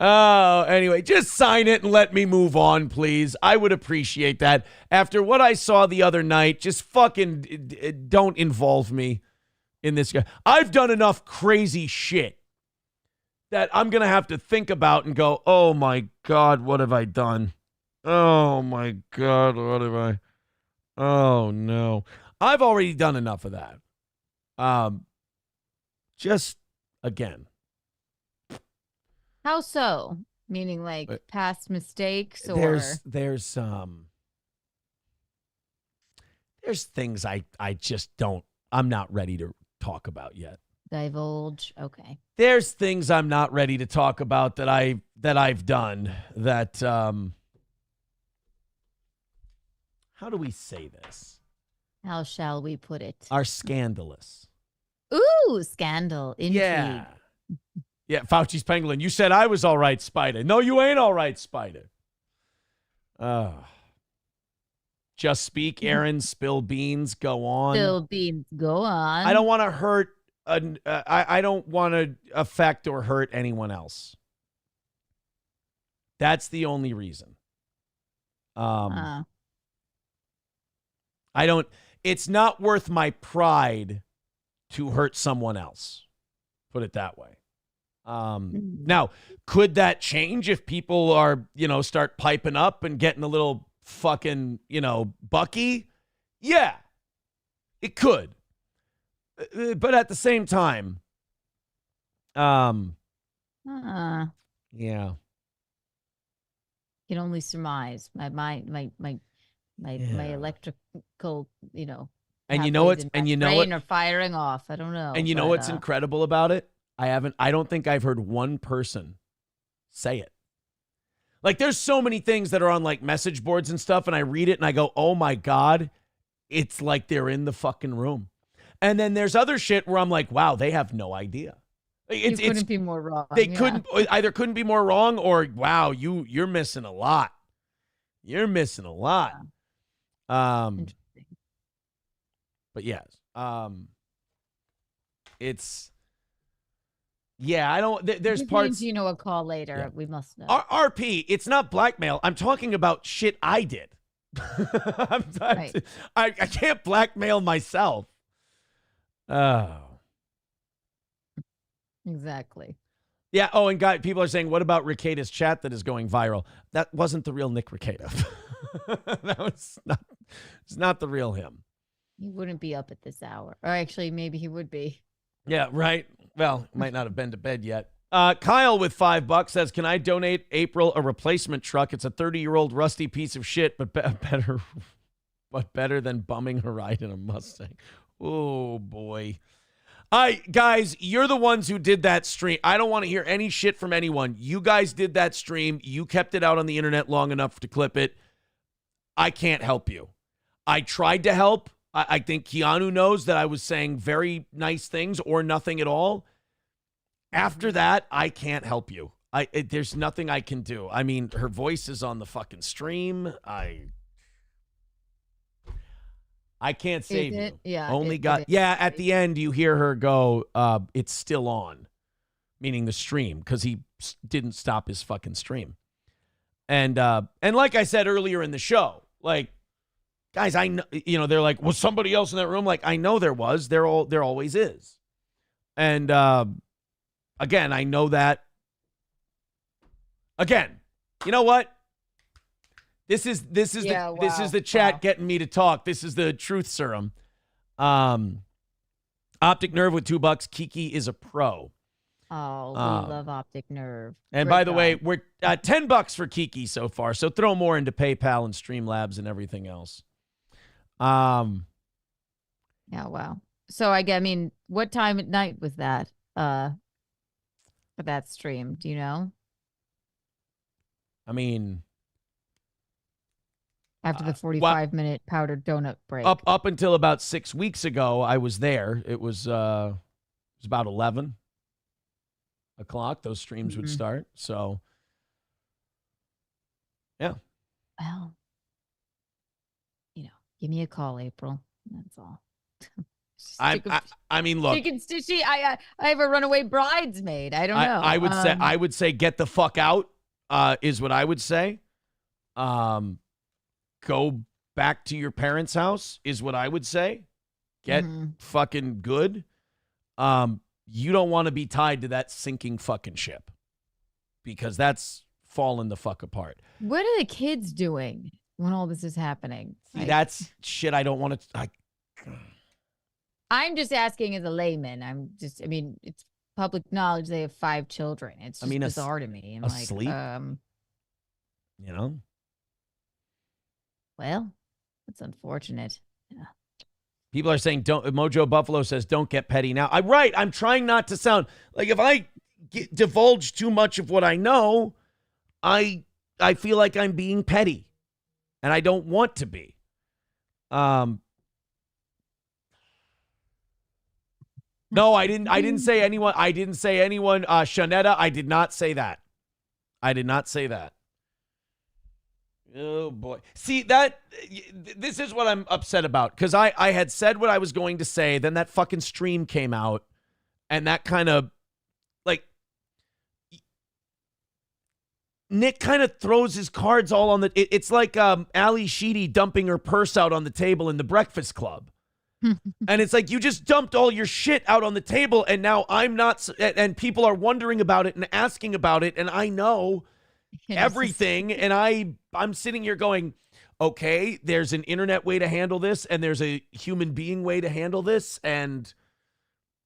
Oh, anyway, just sign it and let me move on, please. I would appreciate that. After what I saw the other night, just fucking don't involve me in this. I've done enough crazy shit that I'm going to have to think about and go, oh my God, what have I done? Oh my God, what have I? Oh no. I've already done enough of that. Just again. How so? Meaning like past mistakes or there's things I just I'm not ready to talk about yet. Divulge. Okay. There's things I'm not ready to talk about that I've done that how do we say this? How shall we put it? Are scandalous. Ooh, scandal. Intrigue. Yeah. Yeah, Fauci's Pangolin. You said I was all right, Spider. No, you ain't all right, Spider. Just speak, Aaron. Spill beans. Go on. Spill beans. Go on. I don't want to hurt. I don't want to affect or hurt anyone else. That's the only reason. I don't. It's not worth my pride to hurt someone else. Put it that way. Now, could that change if people are, start piping up and getting a little fucking, bucky? Yeah, it could. But at the same time, yeah. You can only surmise. My electrical, And you know what's are firing off. I don't know. And you know what's incredible about it? I don't think I've heard one person say it. Like there's so many things that are on like message boards and stuff, and I read it and I go, oh my God, it's like they're in the fucking room. And then there's other shit where I'm like, wow, they have no idea. It's couldn't be more wrong. They couldn't be more wrong, or wow, you're missing a lot. You're missing a lot. But yes, it's I don't. There's parts. You know, a call later. We must know. RP. It's not blackmail. I'm talking about shit I did. I can't blackmail myself. Oh. Exactly. Yeah. Oh, and people are saying, what about Rekieta's chat that is going viral? That wasn't the real Nick Rekieta. That was not. It's not the real him. He wouldn't be up at this hour. Or actually, maybe he would be. Yeah. Right. Well, might not have been to bed yet. Kyle with $5 says, "Can I donate April a replacement truck? It's a 30-year-old rusty piece of shit, but better than bumming her ride in a Mustang." Oh boy. Guys, you're the ones who did that stream. I don't want to hear any shit from anyone. You guys did that stream. You kept it out on the internet long enough to clip it. I can't help you. I tried to help. I think Keanu knows that I was saying very nice things or nothing at all. After that, I can't help you. There's nothing I can do. I mean, her voice is on the fucking stream. I can't save you. Yeah. At the end, you hear her go, it's still on, meaning the stream, because he didn't stop his fucking stream. And like I said earlier in the show, like, guys, I know, they're like, was somebody else in that room? Like, I know there was. There always is. And again, I know that. Again, you know what? This is the chat getting me to talk. This is the truth serum. Optic Nerve with $2. Kiki is a pro. Oh, we love Optic Nerve. And Great by the guy. way, we're $10 for Kiki so far. So throw more into PayPal and Streamlabs and everything else. Yeah, wow. So I mean, what time at night was that? For that stream, do you know? I mean, after the 45-minute powdered donut break. Up until about 6 weeks ago, I was there. It was about 11 o'clock. Those streams would start. So, yeah. Well, give me a call, April. That's all. I mean, look. I have a runaway bridesmaid. I don't know. I would say get the fuck out. Is what I would say. Go back to your parents' house is what I would say. Get fucking good. You don't want to be tied to that sinking fucking ship because that's falling the fuck apart. What are the kids doing when all this is happening? See, that's shit I don't want to. I'm just asking as a layman. It's public knowledge they have 5 children. It's just bizarre to me. I'm asleep? Well, that's unfortunate. Yeah. People are saying, Mojo Buffalo says, don't get petty now. I'm trying not to sound like if I divulge too much of what I know, I feel like I'm being petty and I don't want to be. No, I didn't say anyone. Shanetta, I did not say that. Oh, boy. See, this is what I'm upset about. Because I had said what I was going to say. Then that fucking stream came out. And that kind of, like, Nick kind of throws his cards all on the, it's like Ali Sheedy dumping her purse out on the table in the Breakfast Club. And it's like, you just dumped all your shit out on the table. And now I'm not, and people are wondering about it and asking about it. And I know everything. And I'm sitting here going, okay, there's an internet way to handle this. And there's a human being way to handle this. And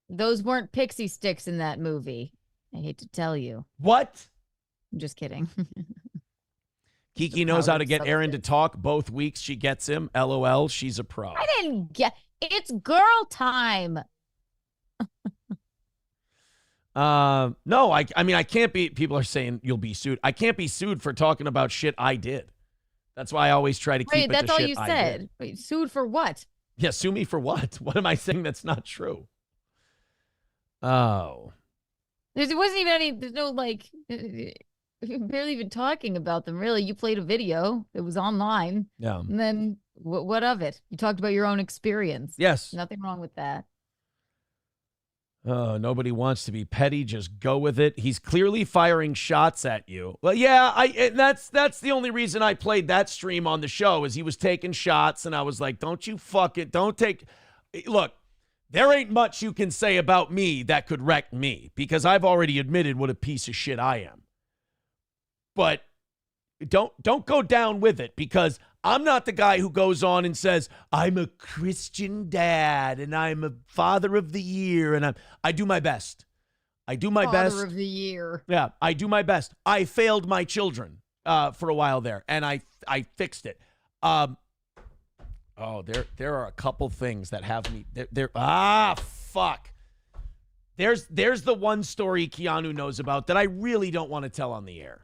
those weren't pixie sticks in that movie. I hate to tell you. What? I'm just kidding. Kiki knows how to get Aaron to talk. Both weeks she gets him. LOL, she's a pro. I didn't get. It's girl time. No, I mean, I can't be. People are saying you'll be sued. I can't be sued for talking about shit I did. That's why I always try to keep it to shit I did. That's all you said. Wait, sued for what? Yeah, sue me for what? What am I saying that's not true? Oh. There wasn't even any. There's no like. Barely even talking about them. Really, you played a video. It was online. Yeah. And then what of it? You talked about your own experience. Yes. Nothing wrong with that. Oh, nobody wants to be petty. Just go with it. He's clearly firing shots at you. Well, yeah, that's the only reason I played that stream on the show is he was taking shots, and I was like, don't you fuck it. Don't take. Look, there ain't much you can say about me that could wreck me because I've already admitted what a piece of shit I am. But don't go down with it because I'm not the guy who goes on and says, I'm a Christian dad and I'm a father of the year and I do my best. I do my best. Father of the year. Yeah, I do my best. I failed my children for a while there and I fixed it. There are a couple things that have me fuck. There's the one story Keanu knows about that I really don't want to tell on the air.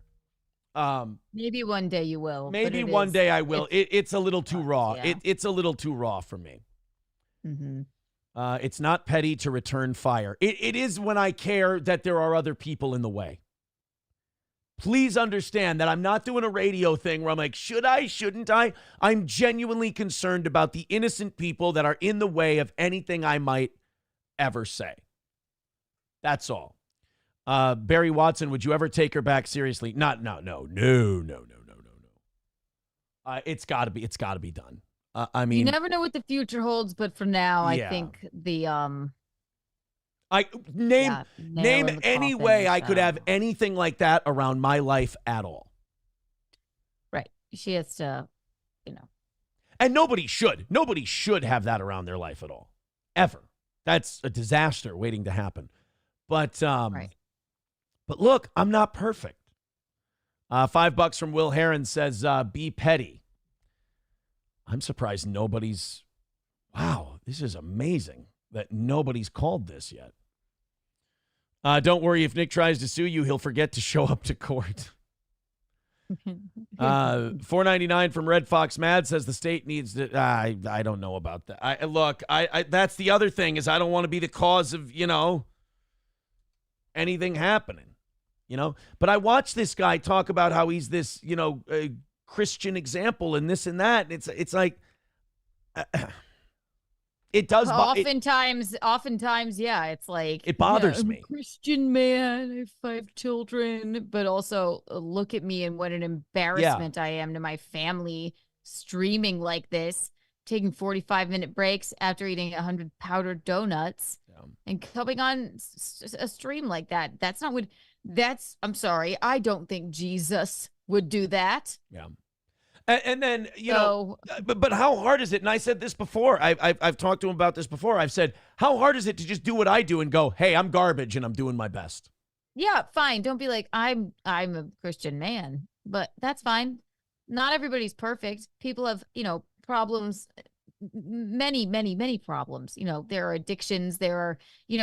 Maybe one day you will. Maybe one day I will. It's a little too raw. Yeah. It's a little too raw for me. Mm-hmm. It's not petty to return fire. It is when I care that there are other people in the way. Please understand that I'm not doing a radio thing where I'm like, should I, shouldn't I? I'm genuinely concerned about the innocent people that are in the way of anything I might ever say. That's all. Barry Watson, would you ever take her back seriously? No. It's got to be done. I mean, you never know what the future holds, but for now, Yeah. I think the name nail in the any coffin, way I could so. have anything like that around my life at all. Right. She has to, And nobody should have that around their life at all. Ever. That's a disaster waiting to happen. But right. But look, I'm not perfect. $5 from Will Heron says, be petty. I'm surprised nobody's, wow, this is amazing that nobody's called this yet. Don't worry, if Nick tries to sue you, he'll forget to show up to court. $4.99 from Red Fox Mad says the state needs to, I don't know about that. I that's the other thing is I don't want to be the cause of, anything happening. But I watched this guy talk about how he's this, Christian example and this and that. And it's like, it does. Oftentimes, yeah, it's like it bothers I'm me. A Christian man, I have 5 children, but also look at me and what an embarrassment I am to my family streaming like this, taking 45-minute breaks after eating 100 powdered donuts and coming on a stream like that. That's not what. I'm sorry. I don't think Jesus would do that. Yeah. And then, but how hard is it? And I said this before. I've talked to him about this before. I've said, how hard is it to just do what I do and go, hey, I'm garbage and I'm doing my best. Yeah, fine. Don't be like, I'm a Christian man, but that's fine. Not everybody's perfect. People have, problems, many problems. There are addictions. There are,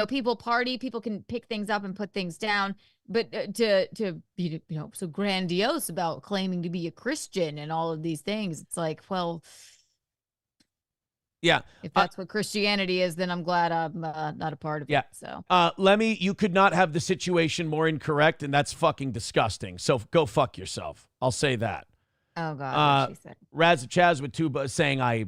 people party, people can pick things up and put things down. But to be, so grandiose about claiming to be a Christian and all of these things, it's like, well, yeah. If that's what Christianity is, then I'm glad I'm not a part of it. So, Lemmy, you could not have the situation more incorrect, and that's fucking disgusting. So go fuck yourself. I'll say that. Oh God, what she said. Raz of Chaz with Tuba saying I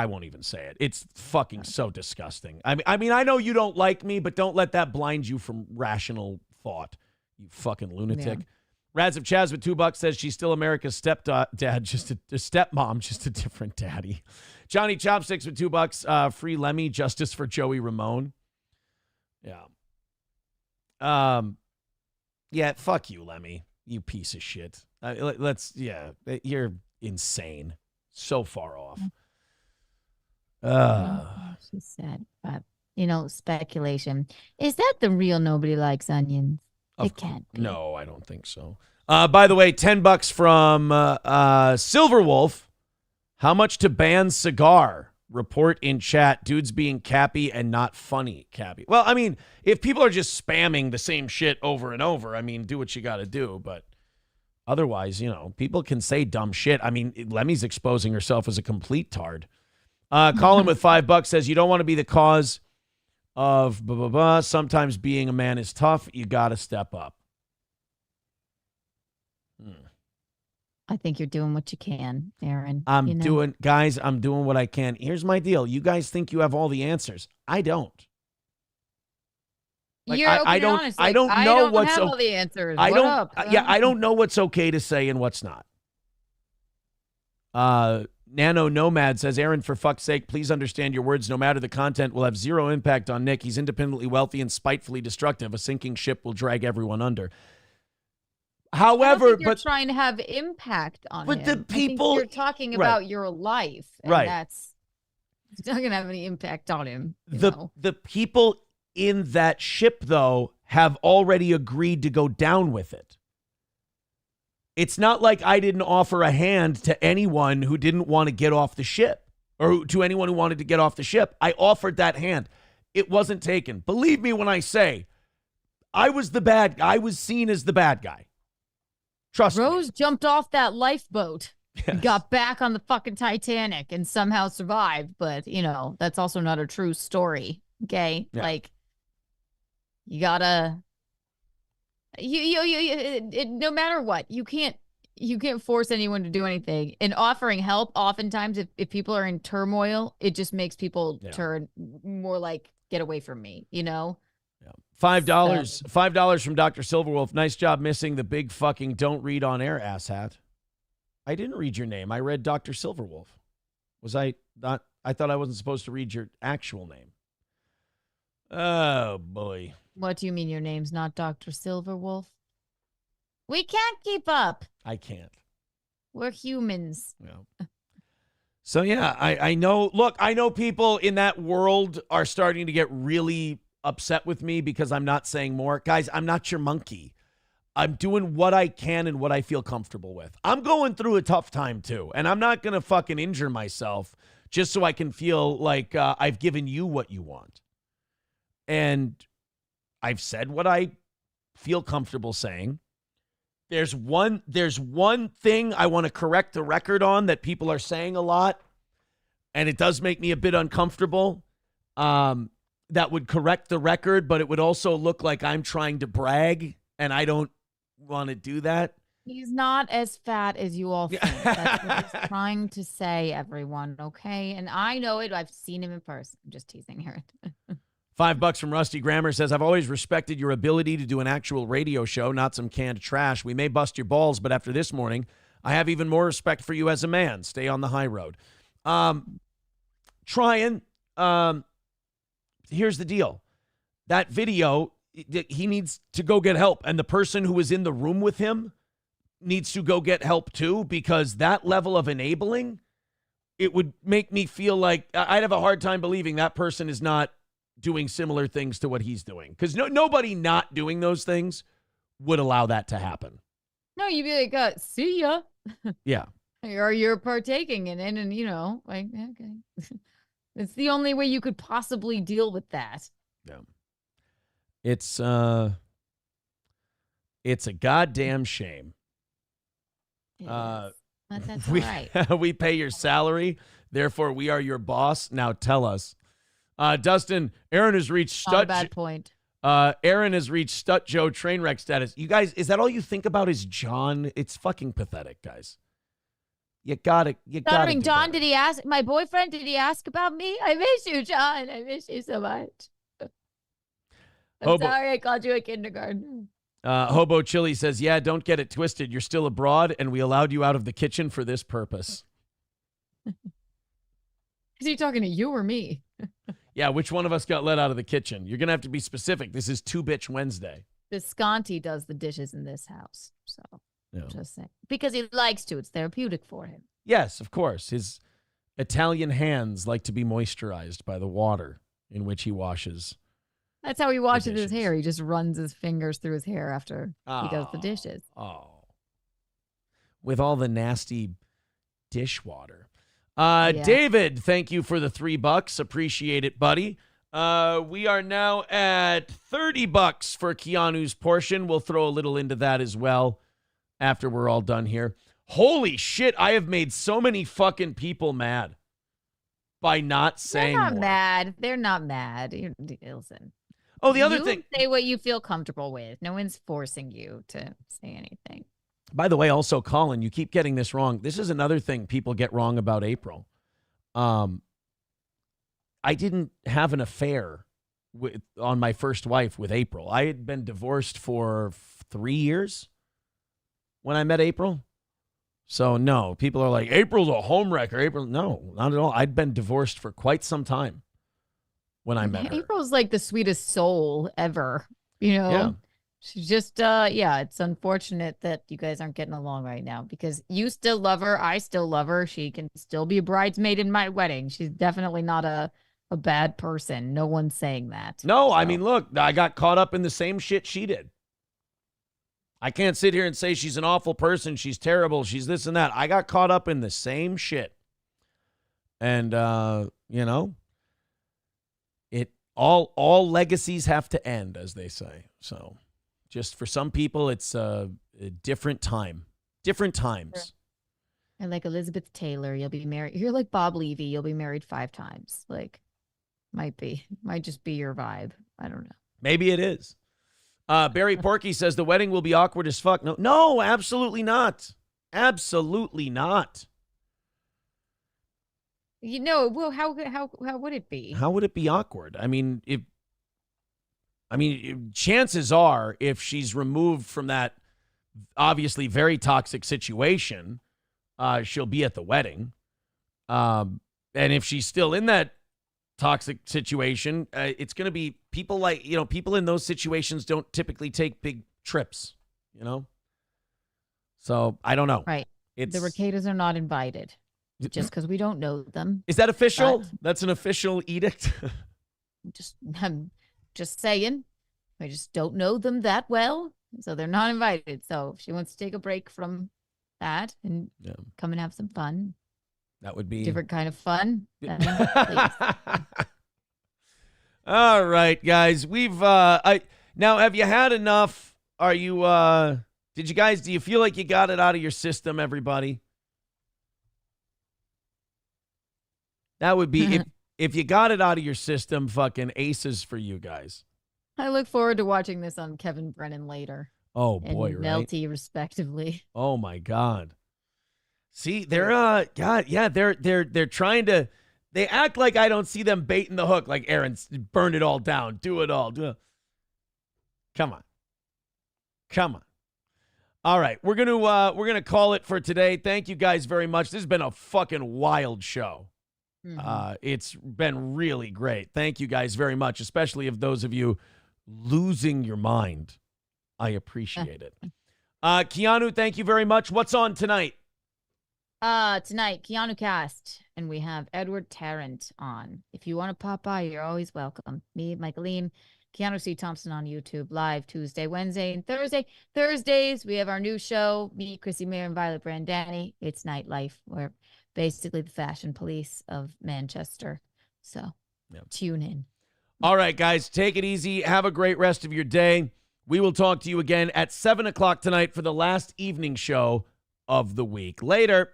won't even say it. It's fucking so disgusting. I mean, I know you don't like me, but don't let that blind you from rational thought, you fucking lunatic. Yeah. Raz of Chaz with $2 says she's still America's stepdad, just a stepmom, just a different daddy. Johnny Chopsticks with $2. Free Lemmy, justice for Joey Ramone. Yeah. Yeah, fuck you, Lemmy. You piece of shit. You're insane. So far off. She said, but speculation. Is that the real nobody likes onions? It can't be. No, I don't think so. By the way, $10 from Silverwolf. How much to ban cigar? Report in chat. Dudes being cappy and not funny, cappy. Well, I mean, if people are just spamming the same shit over and over, I mean, do what you got to do. But otherwise, people can say dumb shit. I mean, Lemmy's exposing herself as a complete tard. Colin with $5 says you don't want to be the cause of blah, blah, blah. Sometimes being a man is tough. You got to step up. I think you're doing what you can, Aaron. I'm doing what I can. Here's my deal. You guys think you have all the answers. I don't. Like, You're open and honest. Like, I don't know what's have all the answers. I What don't. up? I don't know what's okay to say and what's not. Nano Nomad says, Aaron, for fuck's sake, please understand your words. No matter the content, will have zero impact on Nick. He's independently wealthy and spitefully destructive. A sinking ship will drag everyone under. However, you're trying to have impact on him. the people you're talking about your life, and that's it's not going to have any impact on him. The people in that ship, though, have already agreed to go down with it. It's not like I didn't offer a hand to anyone who didn't want to get off the ship, or to anyone who wanted to get off the ship. I offered that hand. It wasn't taken. Believe me when I say I was the bad guy. I was seen as the bad guy. Trust me. Rose jumped off that lifeboat, got back on the fucking Titanic, and somehow survived. But, that's also not a true story. Okay? Yeah. Like, you gotta... no matter what, you can't force anyone to do anything. And offering help, oftentimes, if people are in turmoil, it just makes people turn more like, get away from me, $5 from Dr. Silverwolf. Nice job missing the big fucking don't read on air asshat. I didn't read your name. I read Dr. Silverwolf. Was I not? I thought I wasn't supposed to read your actual name. Oh, boy. What do you mean your name's not Dr. Silverwolf? We can't keep up. I can't. We're humans. Yeah. So, yeah, I know. Look, I know people in that world are starting to get really upset with me because I'm not saying more. Guys, I'm not your monkey. I'm doing what I can and what I feel comfortable with. I'm going through a tough time, too, and I'm not going to fucking injure myself just so I can feel like I've given you what you want. And I've said what I feel comfortable saying. There's one thing I want to correct the record on that people are saying a lot, and it does make me a bit uncomfortable. That would correct the record, but it would also look like I'm trying to brag, and I don't want to do that. He's not as fat as you all think. That's what he's trying to say, everyone, okay? And I know it. I've seen him in person. I'm just teasing her. $5 from Rusty Grammar says, I've always respected your ability to do an actual radio show, not some canned trash. We may bust your balls, but after this morning, I have even more respect for you as a man. Stay on the high road. Trying. Here's the deal. That video, he needs to go get help. And the person who was in the room with him needs to go get help too, because that level of enabling, it would make me feel like I'd have a hard time believing that person is not doing similar things to what he's doing. Because nobody not doing those things would allow that to happen. No, you'd be like, see ya. Yeah. Or you're partaking in it, and, like, okay. It's the only way you could possibly deal with that. Yeah. It's a goddamn shame. But that's all right. We pay your salary, therefore we are your boss. Now tell us. Dustin, Aaron has reached Not a bad point. Aaron has reached Stut Joe train wreck status. You guys, is that all you think about is John? It's fucking pathetic, guys. You gotta Stuttering John, did he ask my boyfriend? Did he ask about me? I miss you, John. I miss you so much. I'm sorry I called you a kindergarten. Hobo Chili says, yeah, don't get it twisted. You're still abroad, and we allowed you out of the kitchen for this purpose. Is he talking to you or me? Yeah, which one of us got let out of the kitchen? You're going to have to be specific. This is 2-Bitch Wednesday. Visconti does the dishes in this house, so just saying. Because he likes to. It's therapeutic for him. Yes, of course. His Italian hands like to be moisturized by the water in which he washes. That's how he washes his hair. He just runs his fingers through his hair after he does the dishes. Oh. With all the nasty dishwater. David, thank you for the $3. Appreciate it, buddy. We are now at $30 for Keanu's portion. We'll throw a little into that as well after we're all done here. Holy shit, I have made so many fucking people mad. by not saying They're not more. mad. They're not mad. Listen. Oh, the other You thing. say what you feel comfortable with. No one's forcing you to say anything. By the way, also, Colin, you keep getting this wrong. This is another thing people get wrong about April. I didn't have an affair on my first wife with April. I had been divorced for 3 years when I met April. So, no, people are like, April's a homewrecker. April, no, not at all. I'd been divorced for quite some time when I met her. April's like the sweetest soul ever. You know? Yeah. She's just, it's unfortunate that you guys aren't getting along right now because you still love her. I still love her. She can still be a bridesmaid in my wedding. She's definitely not a bad person. No one's saying that. No, so. I mean, look, I got caught up in the same shit she did. I can't sit here and say she's an awful person. She's terrible. She's this and that. I got caught up in the same shit. And, all legacies have to end, as they say. So just for some people, it's a different time, different times. And like Elizabeth Taylor, you'll be married. You're like Bob Levy. You'll be married 5 times. Like, might just be your vibe. I don't know. Maybe it is. Barry Porky says the wedding will be awkward as fuck. No, absolutely not. Absolutely not. Well, how would it be? How would it be awkward? I mean, chances are, if she's removed from that obviously very toxic situation, she'll be at the wedding. And if she's still in that toxic situation, it's going to be people people in those situations don't typically take big trips, So I don't know. Right. The Ricadas are not invited just because we don't know them. Is that official? That's an official edict. I'm just saying. I just don't know them that well. So they're not invited. So if she wants to take a break from that and come and have some fun. That would be different kind of fun. All right, guys. We've now have you had enough? Are you do you feel like you got it out of your system, everybody? That would be if you got it out of your system, fucking aces for you guys. I look forward to watching this on Kevin Brennan later. Oh boy, and Melty respectively. Oh my God. See, they're they're trying to. They act like I don't see them baiting the hook. Like, Aaron, burn it all down, do it all. Come on. All right, we're gonna call it for today. Thank you guys very much. This has been a fucking wild show. Mm-hmm. It's been really great. Thank you guys very much, especially of those of you losing your mind. I appreciate it. Keanu, thank you very much. What's on tonight? Tonight, Keanu Cast, and we have Edward Tarrant on. If you want to pop by, you're always welcome. Me, Michaeline, Keanu C. Thompson on YouTube, live Tuesday, Wednesday, and Thursday. Thursdays, we have our new show, me, Chrissy Mayer, and Violet Brandani. It's Nightlife. We're basically the fashion police of Manchester. So tune in. All right, guys, take it easy. Have a great rest of your day. We will talk to you again at 7 o'clock tonight for the last evening show of the week. Later.